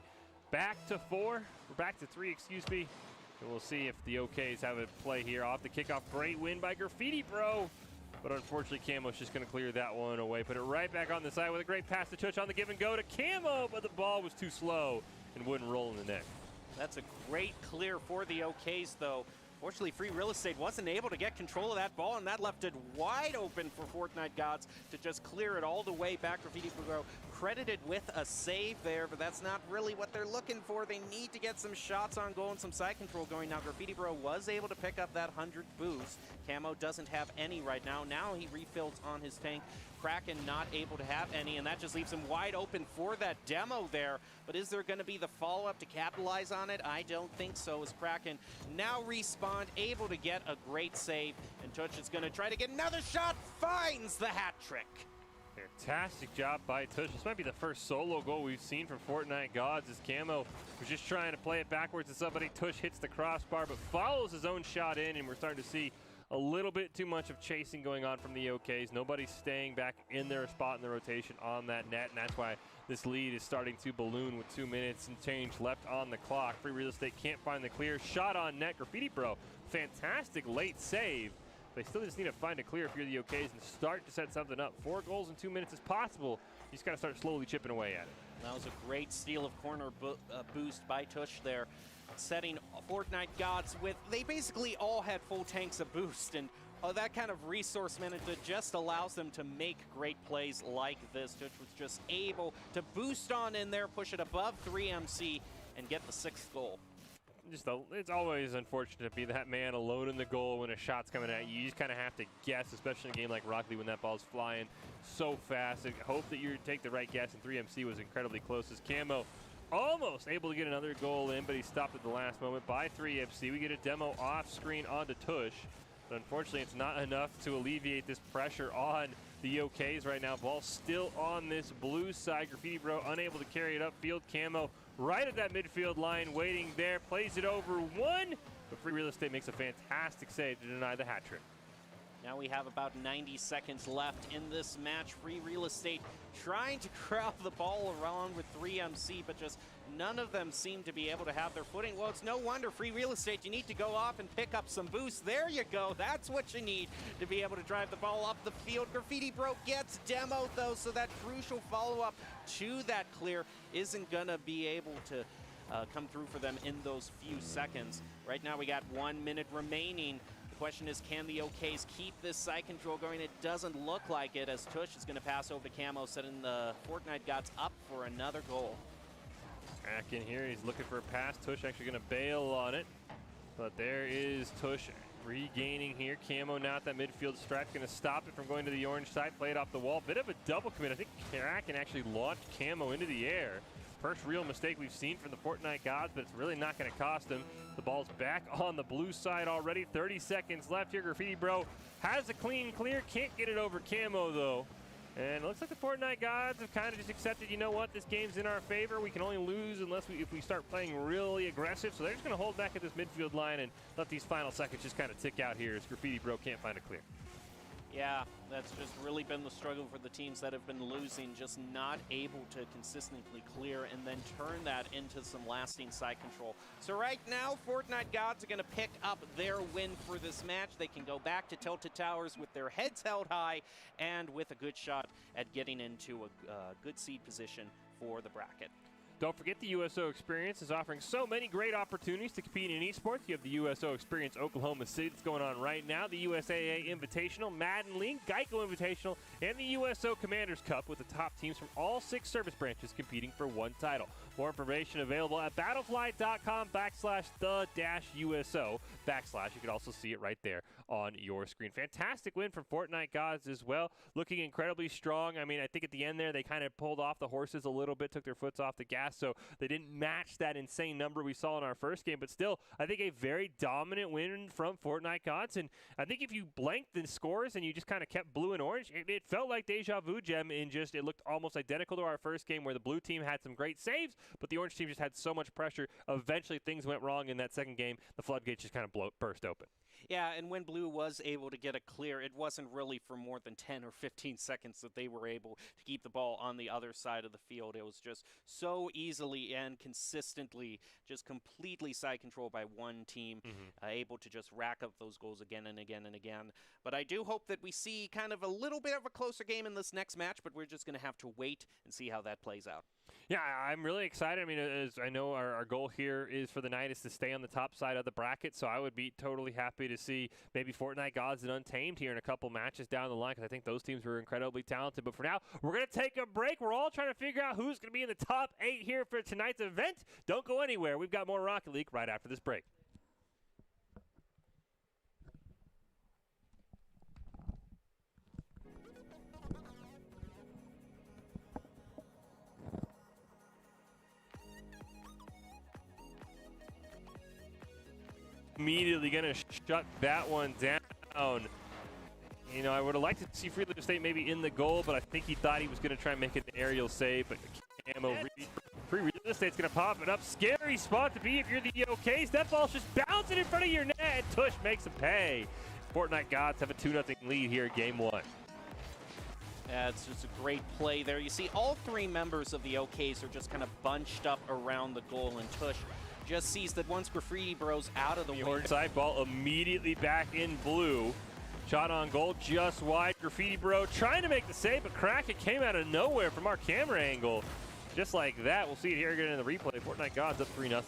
back to 4, or back to 3, excuse me. And we'll see if the OKs have a play here off the kickoff. Great win by Graffiti Bro. But unfortunately, Camo's just going to clear that one away. Put it right back on the side with a great pass to Tuch on the give and go to Camo, but the ball was too slow and wouldn't roll in the net. That's a great clear for the OKs, though. Fortunately, Free Real Estate wasn't able to get control of that ball, and that left it wide open for Fortnite Gods to just clear it all the way back. Graffiti Bro credited with a save there, but that's not really what they're looking for. They need to get some shots on goal and some side control going. Now, Graffiti Bro was able to pick up that 100 boost. Camo doesn't have any right now. Now he refills on his tank. Kraken not able to have any, and that just leaves him wide open for that demo there. But is there going to be the follow-up to capitalize on it? I don't think so, as Kraken now respawned, able to get a great save. And Tuch is going to try to get another shot, finds the hat trick. Fantastic job by Tush. This might be the first solo goal we've seen from Fortnite Gods as Camo was just trying to play it backwards to somebody. Tush hits the crossbar but follows his own shot in, and we're starting to see a little bit too much of chasing going on from the OKs. Nobody's staying back in their spot in the rotation on that net, and that's why this lead is starting to balloon with 2 minutes and change left on the clock. Free Real Estate can't find the clear. Shot on net. Graffiti Bro, fantastic late save. They still just need to find a clear if you're the OKs and start to set something up. 4 goals in 2 minutes is possible. You just got to start slowly chipping away at it. That was a great steal of corner boost by Tush there, setting Fortnite Gods with, they basically all had full tanks of boost, and that kind of resource management just allows them to make great plays like this. Tush was just able to boost on in there, push it above 3MC, and get the 6th goal. It's always unfortunate to be that man alone in the goal when a shot's coming at you. You just kind of have to guess, especially in a game like Rocket League when that ball's flying so fast. I hope that you take the right guess, and 3MC was incredibly close as Camo almost able to get another goal in, but he stopped at the last moment by 3MC. We get a demo off screen onto Tush, but unfortunately it's not enough to alleviate this pressure on the OKs right now. Ball still on this blue side. Graffiti Bro unable to carry it upfield. Camo right at that midfield line, waiting there, plays it over one, but Free Real Estate makes a fantastic save to deny the hat trick. Now we have about 90 seconds left in this match. Free Real Estate trying to crowd the ball around with 3MC, but just none of them seem to be able to have their footing. Well, it's no wonder, Free Real Estate, you need to go off and pick up some boost. There you go. That's what you need to be able to drive the ball up the field. Graffiti Bro gets demoed, though, so that crucial follow-up to that clear isn't going to be able to come through for them in those few seconds. Right now we got 1 minute remaining. The question is, can the OKs keep this side control going? It doesn't look like it, as Tush is going to pass over to Camo, setting the Fortnite Gods up for another goal. Back in here, he's looking for a pass. Tush actually going to bail on it, but there is Tush regaining here. Camo now at that midfield stripe, going to stop it from going to the orange side, play it off the wall. Bit of a double commit. I think Kraken actually launched Camo into the air. First real mistake we've seen from the Fortnite Gods, but it's really not going to cost him. The ball's back on the blue side already. 30 seconds left here. Graffiti Bro has a clean clear. Can't get it over Camo, though. And it looks like the Fortnite Gods have kind of just accepted, you know what, this game's in our favor. We can only lose if we start playing really aggressive. So they're just going to hold back at this midfield line and let these final seconds just kind of tick out here as Graffiti Bro can't find a clear. Yeah, that's just really been the struggle for the teams that have been losing, just not able to consistently clear and then turn that into some lasting side control. So right now, Fortnite Gods are going to pick up their win for this match. They can go back to Tilted Towers with their heads held high and with a good shot at getting into a good seed position for the bracket. Don't forget, the USO Experience is offering so many great opportunities to compete in esports. You have the USO Experience Oklahoma City that's going on right now, the USAA Invitational, Madden League, GEICO Invitational, and the USO Commanders Cup with the top teams from all 6 service branches competing for one title. More information available at battlefly.com/the-USO/. You can also see it right there on your screen. Fantastic win from Fortnite Gods as well. Looking incredibly strong. I mean, I think at the end there, they kind of pulled off the horses a little bit, took their foots off the gas, so they didn't match that insane number we saw in our first game. But still, I think a very dominant win from Fortnite Gods. And I think if you blanked the scores and you just kind of kept blue and orange, it felt like deja vu, Gem, in just it looked almost identical to our first game where the blue team had some great saves, but the orange team just had so much pressure. Eventually, things went wrong in that second game. The floodgates just kind of burst open. Yeah, and when blue was able to get a clear, it wasn't really for more than 10 or 15 seconds that they were able to keep the ball on the other side of the field. It was just so easily and consistently just completely side controlled by one team, able to just rack up those goals again and again and again. But I do hope that we see kind of a little bit of a closer game in this next match, but we're just going to have to wait and see how that plays out. Yeah, I'm really excited. I mean, as I know our goal here is for the night is to stay on the top side of the bracket, so I would be totally happy to see maybe Fortnite Gods and Untamed here in a couple matches down the line, because I think those teams were incredibly talented. But for now, we're going to take a break. We're all trying to figure out who's going to be in the top 8 here for tonight's event. Don't go anywhere. We've got more Rocket League right after this break. Immediately going to shut that one down. You know, I would have liked to see Free State maybe in the goal, but I think he thought he was going to try and make an aerial save, but Camo Free Real Estate's going to pop it up. Scary spot to be if you're the OKs. That ball's just bouncing in front of your net, and Tush makes a pay. Fortnite Gods have a 2-0 lead here, game one. Yeah, it's just a great play there. You see all three members of the OKs are just kind of bunched up around the goal, and Tush just sees that once Graffiti Bro's out of the way. Side ball immediately back in blue. Shot on goal just wide. Graffiti Bro trying to make the save, but Kraken came out of nowhere from our camera angle. Just like that. We'll see it here again in the replay. Fortnite Gods up 3-0.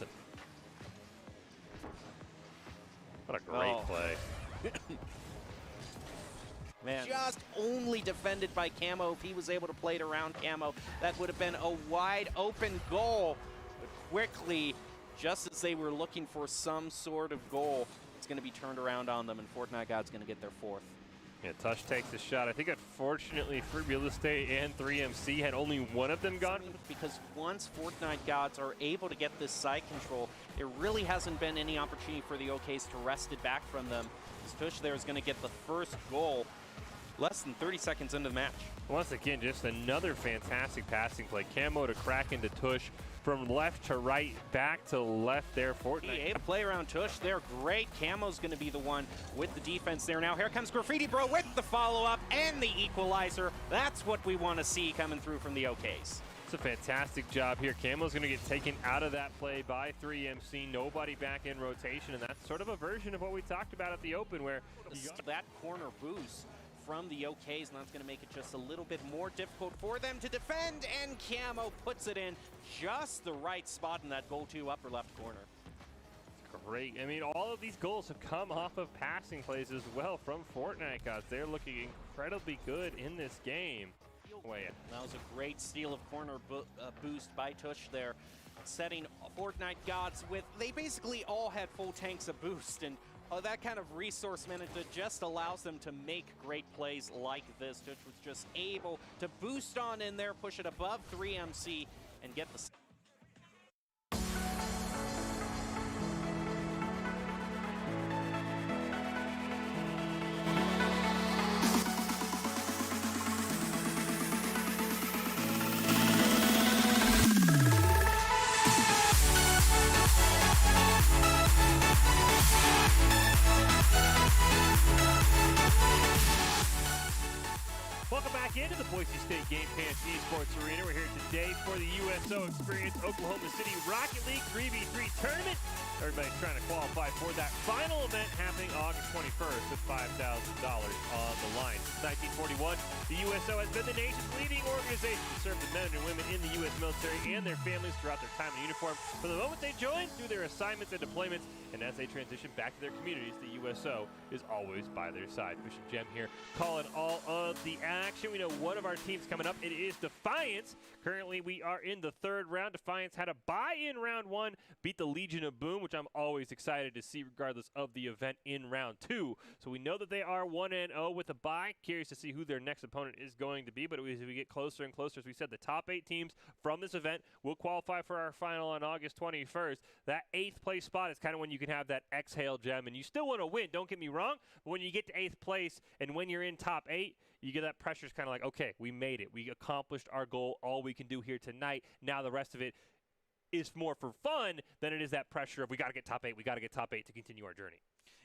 What a great play. Man. Just only defended by Camo. If he was able to play it around Camo, that would have been a wide open goal. But quickly, just as they were looking for some sort of goal, it's going to be turned around on them, and Fortnite God's going to get their fourth. Yeah, Tush takes the shot. I think unfortunately Free Real Estate and 3MC had only one of them gone. Because once Fortnite Gods are able to get this side control, there really hasn't been any opportunity for the OKs to wrest it back from them. Tush there is going to get the first goal less than 30 seconds into the match. Once again, just another fantastic passing play. Camo to Kraken to Tush. From left to right, back to left there, Fortnite. Able to play around Tush. They're great. Camo's going to be the one with the defense there. Now here comes Graffiti Bro with the follow-up and the equalizer. That's what we want to see coming through from the OKs. It's a fantastic job here. Camo's going to get taken out of that play by 3MC. Nobody back in rotation, and that's sort of a version of what we talked about at the Open, where that corner boost from the OKs, and that's going to make it just a little bit more difficult for them to defend, and Camo puts it in just the right spot in that goal to upper left corner. Great. I mean, all of these goals have come off of passing plays as well from Fortnite Gods. They're looking incredibly good in this game. That was a great steal of corner boost by Tush there, setting Fortnite Gods with, they basically all had full tanks of boost, and that kind of resource management just allows them to make great plays like this. Tush was just able to boost on in there, push it above 3MC, and get the... Welcome back into the Boise State Esports Arena. We're here today for the USO Experience Oklahoma City Rocket League 3v3 tournament. Everybody's trying to qualify for that final event happening August 21st with $5,000 on the line. Since 1941, the USO has been the nation's leading organization to serve the men and women in the U.S. military and their families throughout their time in uniform. From the moment they join, through their assignments and deployments, and as they transition back to their communities, the USO is always by their side. Fish and Gem here, calling all of the action. We know one of our teams coming up. It is Defiance. Currently, we are in the third round. Defiance had a bye in round one, beat the Legion of Boom, which I'm always excited to see regardless of the event in round two. So we know that they are 1-0 with a bye. Curious to see who their next opponent is going to be, but as we get closer and closer, as we said, the top 8 teams from this event will qualify for our final on August 21st. That 8th place spot is kind of when you can have that exhale, Gem, and you still want to win, don't get me wrong, but when you get to 8th place and when you're in top 8, you get that pressure. It's kind of like, okay, we made it. We accomplished our goal. All we can do here tonight. Now the rest of it is more for fun than it is that pressure of we got to get top 8. We got to get top 8 to continue our journey.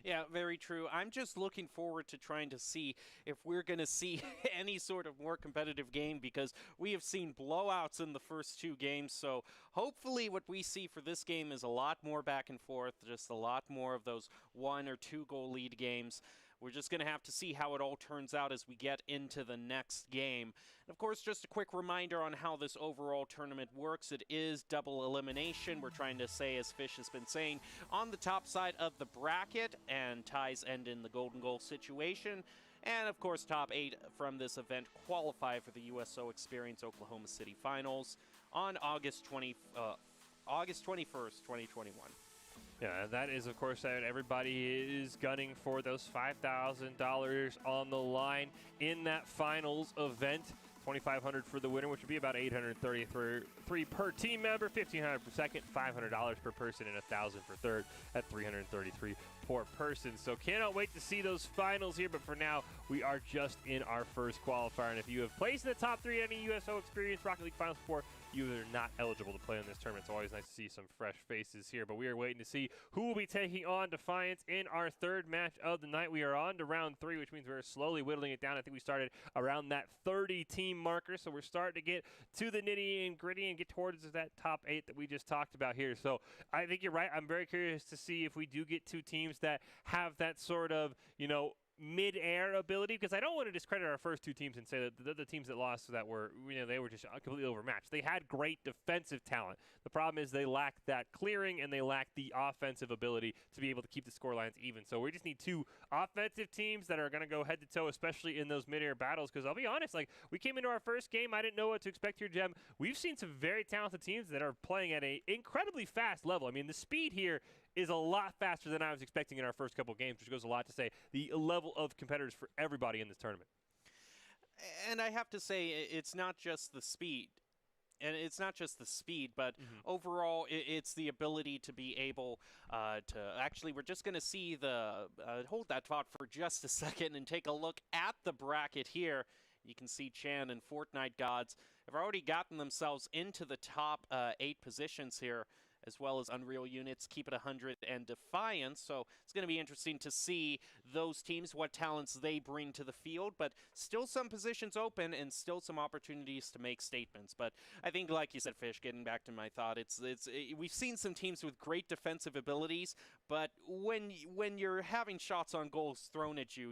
Yeah, very true. I'm just looking forward to trying to see if we're going to see any sort of more competitive game, because we have seen blowouts in the first 2 games. So hopefully what we see for this game is a lot more back and forth, just a lot more of those 1 or 2 goal lead games. We're just going to have to see how it all turns out as we get into the next game. And of course, just a quick reminder on how this overall tournament works. It is double elimination. We're trying to say, as Fish has been saying, on the top side of the bracket, and ties end in the golden goal situation. And of course, top 8 from this event qualify for the USO Experience Oklahoma City Finals on August 21st, 2021. Yeah, that is, of course, that everybody is gunning for those $5,000 on the line in that finals event $2,500 for the winner, which would be about $833 per team member, $1,500 per second, $500 per person, and $1,000 for third at $333 per person. So cannot wait to see those finals here, but for now, we are just in our first qualifier. And if you have placed in the top 3 at any USO Experience Rocket League Finals before, you are not eligible to play in this tournament. It's always nice to see some fresh faces here, but we are waiting to see who will be taking on Defiance in our third match of the night. We are on to round 3, which means we're slowly whittling it down. I think we started around that 30-team marker, so we're starting to get to the nitty and gritty and get towards that top 8 that we just talked about here. So I think you're right. I'm very curious to see if we do get 2 teams that have that sort of, mid-air ability, because I don't want to discredit our first 2 teams and say that the teams that lost that were, they were just completely overmatched. They had great defensive talent. The problem is they lack that clearing and they lack the offensive ability to be able to keep the score lines even. So we just need 2 offensive teams that are going to go head to toe, especially in those mid-air battles, because I'll be honest, we came into our first game, I didn't know what to expect here, Jem. We've seen some very talented teams that are playing at an incredibly fast level. I mean, the speed here is a lot faster than I was expecting in our first couple games, which goes a lot to say the level of competitors for everybody in this tournament. And I have to say, it's not just the speed. And it's not just the speed, but overall, it's the ability to be able to actually, we're just going to see the, hold that thought for just a second and take a look at the bracket here. You can see Chan and Fortnite Gods have already gotten themselves into the top 8 positions here, as well as Unreal Units, Keep It 100, and Defiance. So it's going to be interesting to see those teams, what talents they bring to the field, but still some positions open and still some opportunities to make statements. But I think, like you said, Fish, getting back to my thought, we've seen some teams with great defensive abilities, but when you're having shots on goals thrown at you,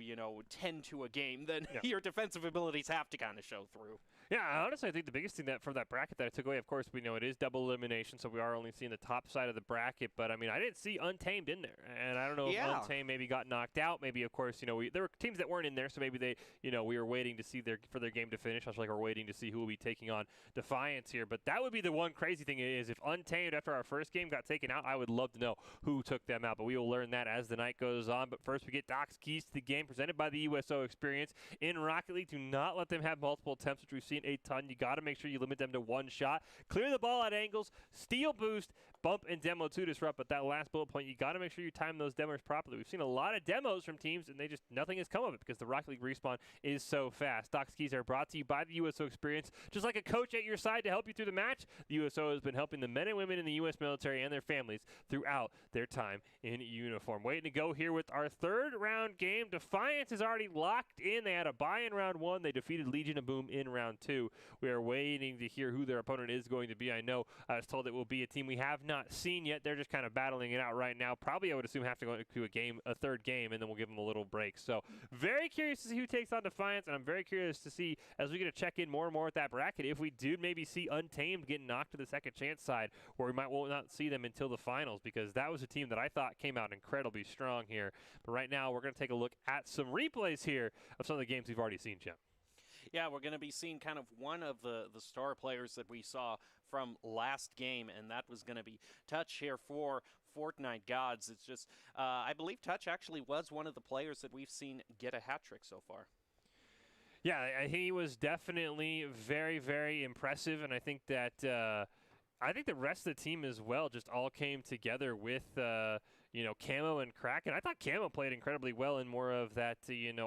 10 to a game, then your defensive abilities have to kind of show through. Yeah, honestly, I think the biggest thing from that bracket that I took away, of course, we know it is double elimination, so we are only seeing the top side of the bracket. But, I mean, I didn't see Untamed in there. And I don't know if Untamed maybe got knocked out. Maybe, of course, there were teams that weren't in there, so maybe they, we were waiting to see for their game to finish. I was like, we're waiting to see who will be taking on Defiance here. But that would be the one crazy thing is if Untamed, after our first game, got taken out, I would love to know who took them out. But we will learn that as the night goes on. But first, we get Doc's keys to the game presented by the USO Experience. In Rocket League, do not let them have multiple attempts, which we've seen a ton. You got to make sure you limit them to 1 shot. Clear the ball at angles, steal boost, bump, and demo to disrupt. But that last bullet point, you got to make sure you time those demos properly. We've seen a lot of demos from teams, and nothing has come of it because the Rocket League respawn is so fast. Doc's keys are brought to you by the USO Experience. Just like a coach at your side to help you through the match, the USO has been helping the men and women in the U.S. military and their families throughout their time in uniform. Waiting to go here with our third round game. Defiance is already locked in. They had a bye in round 1. They defeated Legion of Boom in round 2. We are waiting to hear who their opponent is going to be. I know I was told it will be a team we have not seen yet. They're just kind of battling it out right now. Probably, I would assume, have to go to a third game, and then we'll give them a little break. So very curious to see who takes on Defiance, and I'm very curious to see, as we get to check in more and more with that bracket, if we do maybe see Untamed getting knocked to the second chance side, where we will not see them until the finals, because that was a team that I thought came out incredibly strong here. But right now, we're going to take a look at some replays here of some of the games we've already seen, Jim. Yeah, we're going to be seeing kind of one of the star players that we saw from last game, and that was going to be Touch here for Fortnite Gods. It's just, I believe Touch actually was one of the players that we've seen get a hat trick so far. Yeah, he was definitely very, very impressive, and I think that the rest of the team as well just all came together with Camo and Kraken. I thought Camo played incredibly well in more of that,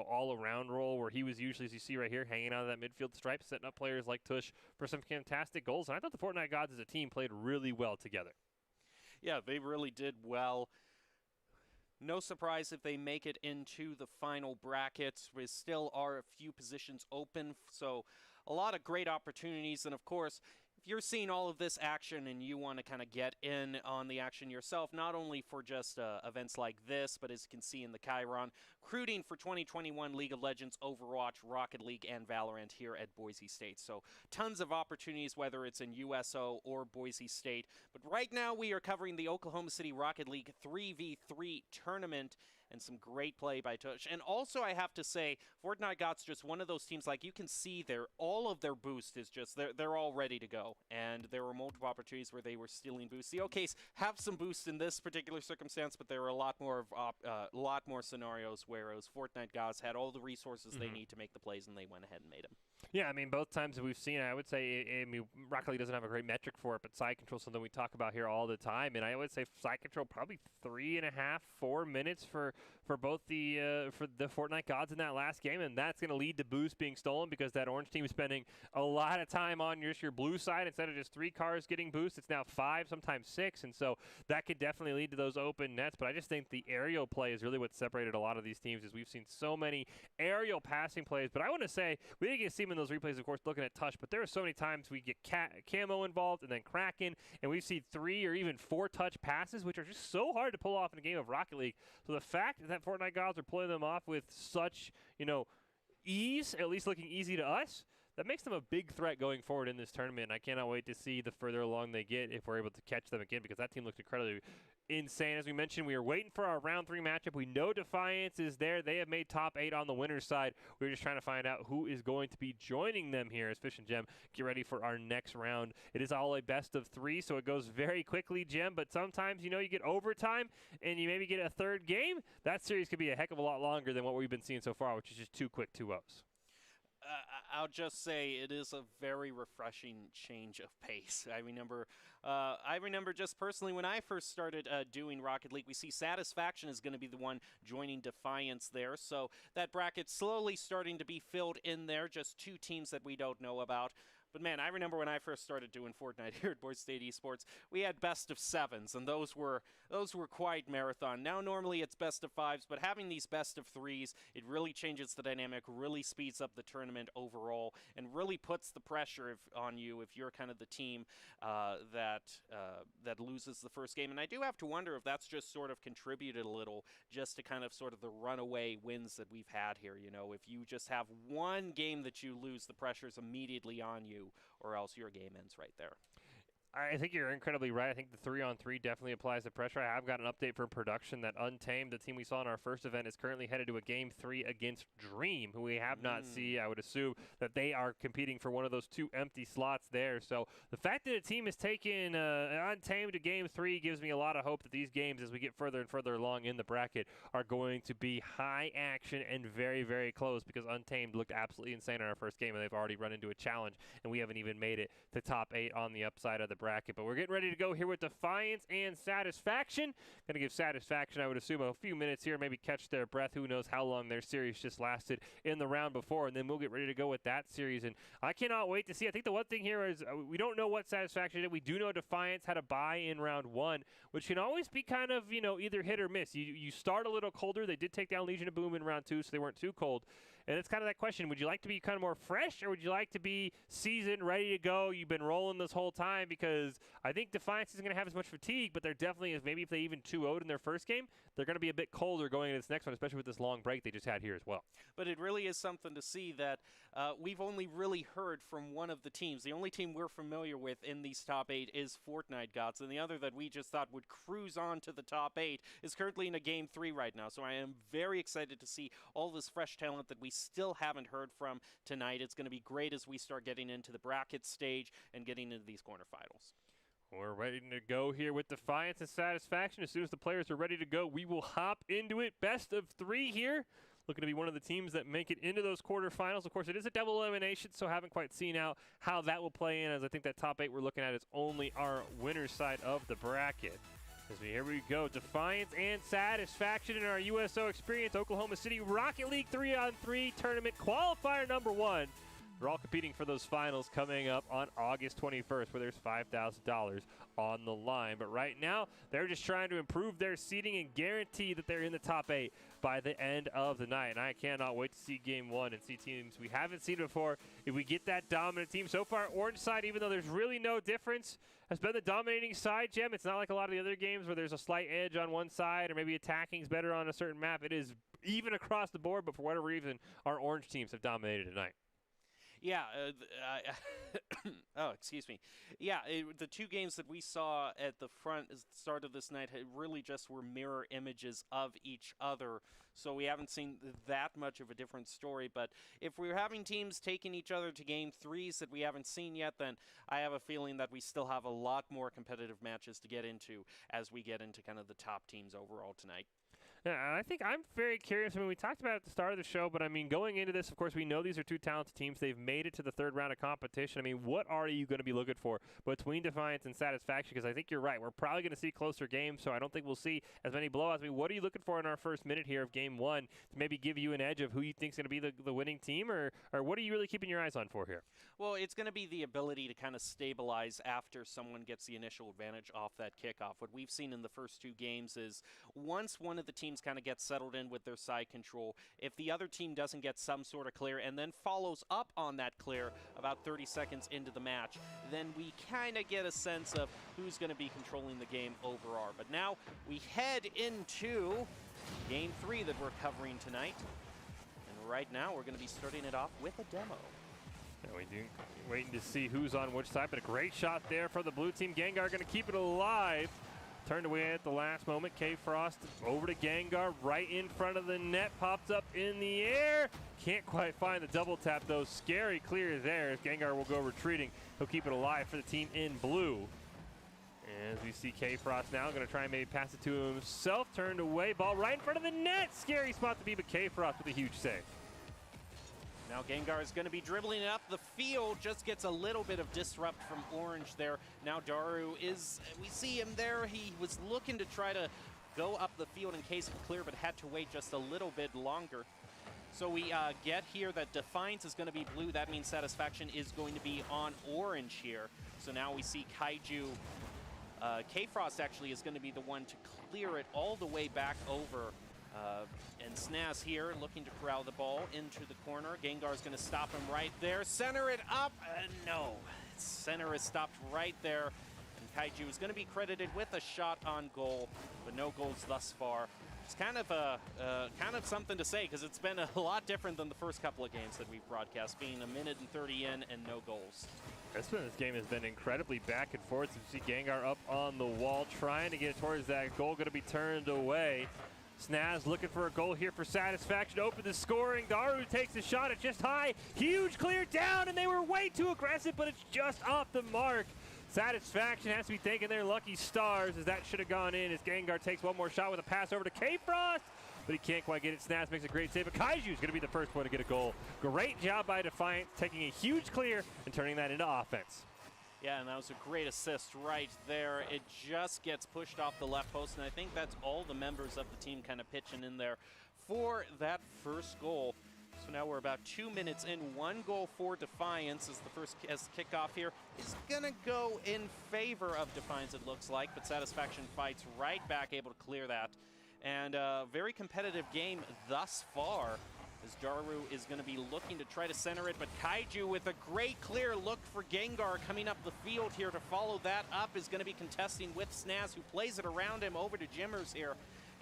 all-around role where he was usually, as you see right here, hanging out of that midfield stripe, setting up players like Tush for some fantastic goals. And I thought the Fortnite Gods as a team played really well together. Yeah, they really did well. No surprise if they make it into the final brackets. We still are a few positions open, so a lot of great opportunities. And, of course, if you're seeing all of this action and you want to kind of get in on the action yourself, not only for just events like this, but as you can see in the Chiron, recruiting for 2021 League of Legends, Overwatch, Rocket League, and Valorant here at Boise State. So tons of opportunities, whether it's in USO or Boise State. But right now we are covering the Oklahoma City Rocket League 3v3 tournament, and some great play by Tush. And also, I have to say, Fortnite Gods just one of those teams, like you can see all of their boost is just, they're all ready to go. And there were multiple opportunities where they were stealing boosts. The OKs have some boosts in this particular circumstance, but there were a lot more scenarios where Fortnite Gods had all the resources they need to make the plays, and they went ahead and made them. Yeah, I mean, both times that we've seen it, I would say, I mean, Rocket League doesn't have a great metric for it, but side control is something we talk about here all the time. And I would say side control probably 3.5, 4 minutes for both the Fortnite gods in that last game, and that's going to lead to boost being stolen because that orange team is spending a lot of time on your blue side. Instead of just 3 cars getting boost, it's now 5, sometimes 6, and so that could definitely lead to those open nets. But I just think the aerial play is really what separated a lot of these teams, is we've seen so many aerial passing plays. But I want to say, we didn't get to see them in those replays, of course, looking at touch, but there are so many times we get camo involved and then Kraken, and we've seen 3 or even 4 touch passes, which are just so hard to pull off in a game of Rocket League. So the fact that Fortnite gods are pulling them off with such, ease, at least looking easy to us, that makes them a big threat going forward in this tournament. I cannot wait to see the further along they get if we're able to catch them again, because that team looked incredibly insane. As we mentioned, we are waiting for our round 3 matchup. We know Defiance is there. They have made top 8 on the winner's side. We're just trying to find out who is going to be joining them here as Fish and Gem get ready for our next round. It is all a best of 3, so it goes very quickly, Gem, but sometimes, you get overtime and you maybe get a third game. That series could be a heck of a lot longer than what we've been seeing so far, which is just 2 quick 2-0s. I'll just say it is a very refreshing change of pace. I remember just personally when I first started doing Rocket League, we see Satisfaction is going to be the one joining Defiance there. So that bracket's slowly starting to be filled in there, just 2 teams that we don't know about. But man, I remember when I first started doing Fortnite here at Boise State Esports, we had best of 7s, and those were quite marathon. Now normally it's best of 5s, but having these best of 3s, it really changes the dynamic, really speeds up the tournament overall, and really puts the pressure on you if you're kind of the team that loses the first game. And I do have to wonder if that's just sort of contributed a little just to kind of sort of the runaway wins that we've had here. If you just have one game that you lose, the pressure's immediately on you, or else your game ends right there. I think you're incredibly right. I think the 3-on-3 definitely applies the pressure. I have got an update from production that Untamed, the team we saw in our first event, is currently headed to a Game 3 against Dream, who we have not seen. I would assume that they are competing for one of those 2 empty slots there. So the fact that a team is taking Untamed to Game 3 gives me a lot of hope that these games, as we get further and further along in the bracket, are going to be high action and very, very close, because Untamed looked absolutely insane in our first game, and they've already run into a challenge, and we haven't even made it to top 8 on the upside of the bracket. But we're getting ready to go here with Defiance and Satisfaction. Going to give Satisfaction, I would assume, a few minutes here, maybe catch their breath. Who knows how long their series just lasted in the round before, and then we'll get ready to go with that series. And I cannot wait to see. I think the one thing here is we don't know what Satisfaction did. We do know Defiance had a bye in round 1, which can always be kind of, either hit or miss. You start a little colder. They did take down Legion of Boom in round 2, so they weren't too cold. And it's kind of that question, would you like to be kind of more fresh, or would you like to be seasoned, ready to go? You've been rolling this whole time, because I think Defiance isn't going to have as much fatigue, but there definitely is. Maybe if they even 2-0'd in their first game, they're going to be a bit colder going into this next one, especially with this long break they just had here as well. But it really is something to see that we've only really heard from one of the teams. The only team we're familiar with in these top 8 is Fortnite Gods, and the other that we just thought would cruise on to the top 8 is currently in a Game 3 right now. So I am very excited to see all this fresh talent that we still haven't heard from tonight. It's going to be great as we start getting into the bracket stage and getting into these quarterfinals. We're ready to go here with Defiance and Satisfaction. As soon as the players are ready to go, we will hop into it. Best of 3 here. Looking to be one of the teams that make it into those quarterfinals. Of course, it is a double elimination, so haven't quite seen out how that will play in, as I think that top 8 we're looking at is only our winner's side of the bracket. Here we go, Defiance and Satisfaction in our USO Experience Oklahoma City Rocket League 3-on-3 tournament qualifier number 1. We're all competing for those finals coming up on August 21st, where there's $5,000 on the line. But right now, they're just trying to improve their seeding and guarantee that they're in the top 8 by the end of the night. And I cannot wait to see Game 1 and see teams we haven't seen before. If we get that dominant team, so far, Orange side, even though there's really no difference, has been the dominating side, Gem. It's not like a lot of the other games where there's a slight edge on one side, or maybe attacking's better on a certain map. It is even across the board, but for whatever reason, our Orange teams have dominated tonight. Yeah, oh, excuse me. Yeah, the 2 games that we saw at the start of this night really just were mirror images of each other. So we haven't seen that much of a different story. But if we're having teams taking each other to Game 3s that we haven't seen yet, then I have a feeling that we still have a lot more competitive matches to get into as we get into kind of the top teams overall tonight. Yeah, I think I'm very curious. I mean, we talked about it at the start of the show, but I mean, going into this, of course, we know these are two talented teams. They've made it to the third round of competition. I mean, what are you going to be looking for between Defiance and Satisfaction? Because I think you're right. We're probably going to see closer games, so I don't think we'll see as many blowouts. I mean, what are you looking for in our first minute here of game one to maybe give you an edge of who you think is going to be the winning team, or what are you really keeping your eyes on for here? Well, it's going to be the ability to kind of stabilize after someone gets the initial advantage off that kickoff. What we've seen in the first two games is once one of the teams kind of gets settled in with their side control, if the other team doesn't get some sort of clear and then follows up on that clear about 30 seconds into the match, then we kind of get a sense of who's going to be controlling the game overall. But now we head into game 3 that we're covering tonight. And right now we're going to be starting it off with a demo. Yeah, we do waiting to see who's on which side, but a great shot there for the blue team. Gengar going to keep it alive. Turned away at the last moment. K-Frost over to Gengar, right in front of the net, pops up in the air. Can't quite find the double tap though. Scary clear there as Gengar will go retreating. He'll keep it alive for the team in blue. As we see K-Frost now going to try and maybe pass it to himself. Turned away, ball right in front of the net. Scary spot to be, but K-Frost with a huge save. Now Gengar is going to be dribbling it up the field, just gets a little bit of disrupt from Orange there. Now Daru is, we see him there, he was looking to try to go up the field in case of clear, but had to wait just a little bit longer. So we get here that Defiance is going to be blue, that means Satisfaction is going to be on Orange here. So now we see Kaiju, K-Frost actually is going to be the one to clear it all the way back over. And Snaz here looking to corral the ball into the corner. Gengar is going to stop him right there. Center it up. No. Center is stopped right there. And Kaiju is going to be credited with a shot on goal, but no goals thus far. It's kind of something to say because it's been a lot different than the first couple of games that we've broadcast, being a minute and 30 in and no goals. This game has been incredibly back and forth. You see Gengar up on the wall trying to get towards that goal, going to be turned away. Snaz looking for a goal here for Satisfaction. Open the scoring. Daru takes the shot. It's just high. Huge clear down, and they were way too aggressive, but it's just off the mark. Satisfaction has to be thanking their lucky stars as that should have gone in as Gengar takes one more shot with a pass over to K-Frost, but he can't quite get it. Snaz makes a great save, but Kaiju is going to be the first one to get a goal. Great job by Defiance, taking a huge clear and turning that into offense. Yeah, and that was a great assist right there. It just gets pushed off the left post, and I think that's all the members of the team kind of pitching in there for that first goal. So now we're about 2 minutes in. 1 goal for Defiance as the first kickoff here is going to go in favor of Defiance, it looks like, but Satisfaction fights right back, able to clear that. And a very competitive game thus far, as Daru is going to be looking to try to center it, but Kaiju with a great clear look for Gengar coming up the field here to follow that up is going to be contesting with Snaz, who plays it around him over to Jimmers here.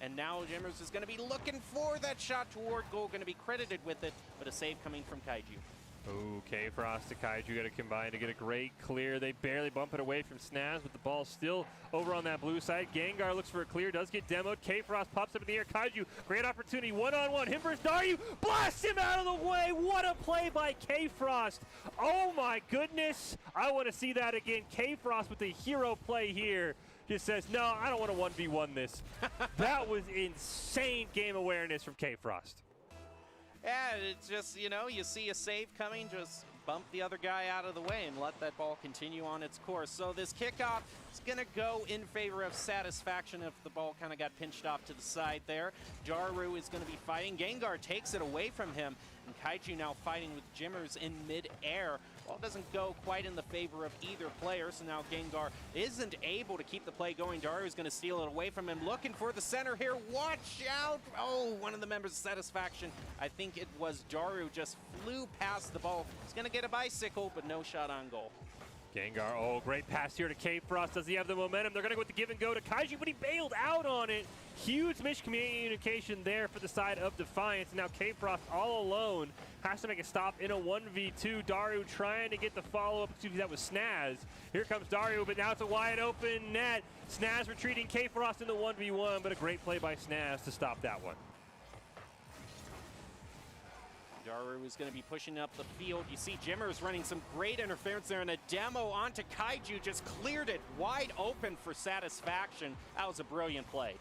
And now Jimmers is going to be looking for that shot toward goal, going to be credited with it, but a save coming from Kaiju. Okay, Frost and Kaiju got to combine to get a great clear. They barely bump it away from Snaz, but the ball's still over on that blue side. Gengar looks for a clear, does get demoed. K-Frost pops up in the air. Kaiju, great opportunity, one-on-one. Him versus Daru, blasts him out of the way. What a play by K-Frost. Oh my goodness, I want to see that again. K-Frost with the hero play here. Just says, no, I don't want to 1v1 this. That was insane game awareness from K-Frost. Yeah, it's just, you know, you see a save coming, just bump the other guy out of the way and let that ball continue on its course. So this kickoff is going to go in favor of Satisfaction if the ball kind of got pinched off to the side there. Daru is going to be fighting. Gengar takes it away from him. And Kaiju now fighting with Jimmers in mid-air. Ball doesn't go quite in the favor of either player, so now Gengar isn't able to keep the play going. Daru is going to steal it away from him, looking for the center here. Watch out! Oh, one of the members of Satisfaction, I think it was Daru, just flew past the ball. He's going to get a bicycle, but no shot on goal. Gengar, oh, great pass here to K-Frost. Does he have the momentum? They're going to go with the give and go to Kaiju, but he bailed out on it. Huge miscommunication there for the side of Defiance. Now K-Frost all alone has to make a stop in a 1v2. Daru trying to get the follow-up. Excuse me, that was Snaz. Here comes Daru, but now it's a wide open net. Snaz retreating K-Frost in the 1v1, but a great play by Snaz to stop that one. Daru is going to be pushing up the field. You see Jimmers running some great interference there, and a demo onto Kaiju just cleared it wide open for Satisfaction. That was a brilliant play.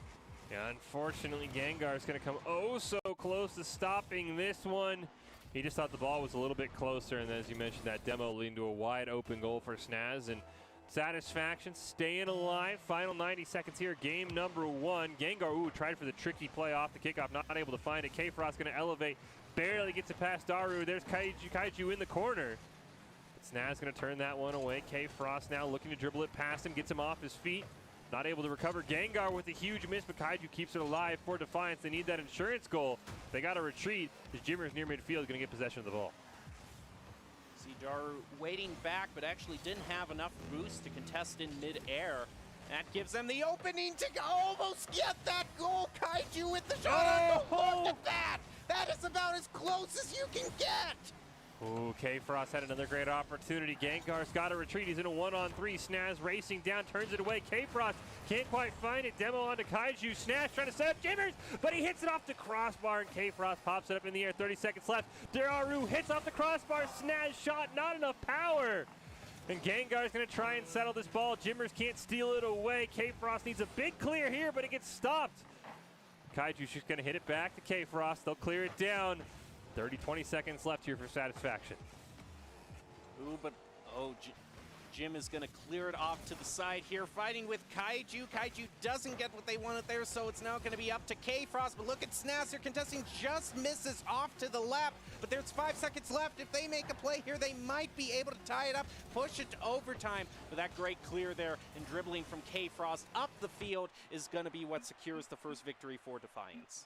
Yeah, unfortunately, Gengar's going to come oh so close to stopping this one. He just thought the ball was a little bit closer, and as you mentioned, that demo leading to a wide open goal for Snaz. And Satisfaction staying alive. Final 90 seconds here, game number 1. Gengar, tried for the tricky play off the kickoff, not able to find it. K-Frost going to elevate, barely gets it past Daru. There's Kaiju in the corner. But Snaz going to turn that one away. K-Frost now looking to dribble it past him, gets him off his feet. Not able to recover. Gengar with a huge miss, but Kaiju keeps it alive for Defiance. They need that insurance goal. They got to retreat. As Jimmer's near midfield, going to get possession of the ball. See Daru waiting back, but actually didn't have enough boost to contest in mid-air. That gives them the opening to almost get that goal. Kaiju with the shot on goal. Look at that! That is about as close as you can get. Ooh, K-Frost had another great opportunity. Gengar's got to retreat. He's in a 1-on-3. Snaz racing down, turns it away. K-Frost can't quite find it. Demo onto Kaiju. Snaz trying to set up Jimmers, but he hits it off the crossbar, and K-Frost pops it up in the air. 30 seconds left. Daru hits off the crossbar. Snaz shot, not enough power. And Gengar's going to try and settle this ball. Jimmers can't steal it away. K-Frost needs a big clear here, but it gets stopped. Kaiju's just going to hit it back to K-Frost. They'll clear it down. 20 seconds left here for Satisfaction. Ooh, but Jim is going to clear it off to the side here, fighting with Kaiju. Kaiju doesn't get what they wanted there, so it's now going to be up to K-Frost. But look at Snaz, they're contesting, just misses off to the left. But there's 5 seconds left. If they make a play here, they might be able to tie it up, push it to overtime. But that great clear there and dribbling from K-Frost up the field is going to be what secures the first victory for Defiance.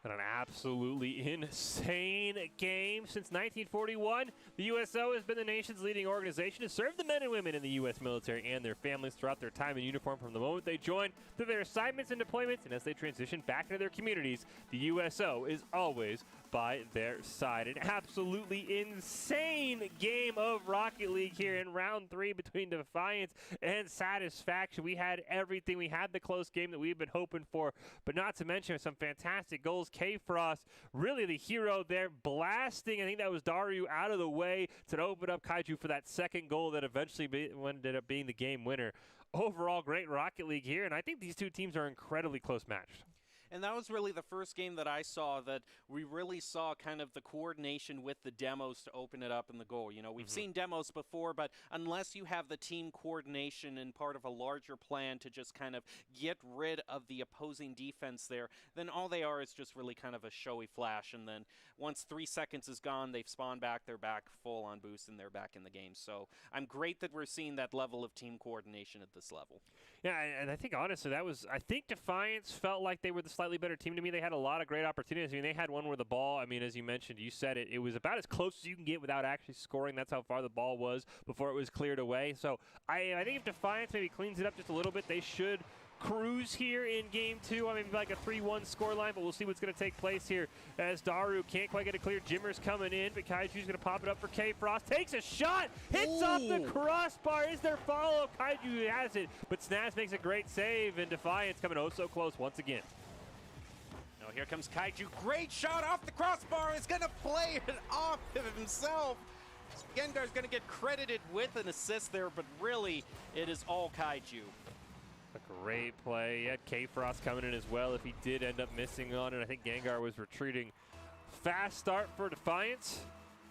And an absolutely insane game. Since 1941, the USO has been the nation's leading organization to serve the men and women in the U.S. military and their families throughout their time in uniform from the moment they join through their assignments and deployments, and as they transition back into their communities, the USO is always by their side. An absolutely insane game of Rocket League here in round 3 between Defiance and Satisfaction. We had everything. We had the close game that we've been hoping for, but not to mention some fantastic goals. K-Frost, really the hero there, blasting, I think that was Daru, out of the way to open up Kaiju for that second goal that eventually ended up being the game winner. Overall, great Rocket League here, and I think these two teams are incredibly close matched. And that was really the first game that I saw that we really saw kind of the coordination with the demos to open it up in the goal. You know, we've seen demos before, but unless you have the team coordination and part of a larger plan to just kind of get rid of the opposing defense there, then all they are is just really kind of a showy flash. And then once 3 seconds is gone, they've spawned back, they're back full on boost, and they're back in the game. So I'm great that we're seeing that level of team coordination at this level. Yeah, and I think honestly I think Defiance felt like they were the slightly better team to me. They had a lot of great opportunities. I mean, they had one where the ball, I mean, as you mentioned, you said it, it was about as close as you can get without actually scoring. That's how far the ball was before it was cleared away. So I think if Defiance maybe cleans it up just a little bit, they should cruise here in game 2. I mean, like a 3-1 scoreline, but we'll see what's going to take place here as Daru can't quite get it clear. Jimmer's coming in, but Kaiju's going to pop it up for K-Frost. Takes a shot, hits off the crossbar. Is there follow? Kaiju has it, but Snaz makes a great save, and Defiance coming oh so close once again. Now here comes Kaiju. Great shot off the crossbar. Is going to play it off of himself. Gengar's going to get credited with an assist there, but really it is all Kaiju. A great play. He had K-Frost coming in as well if he did end up missing on it. I think Gengar was retreating. Fast start for Defiance.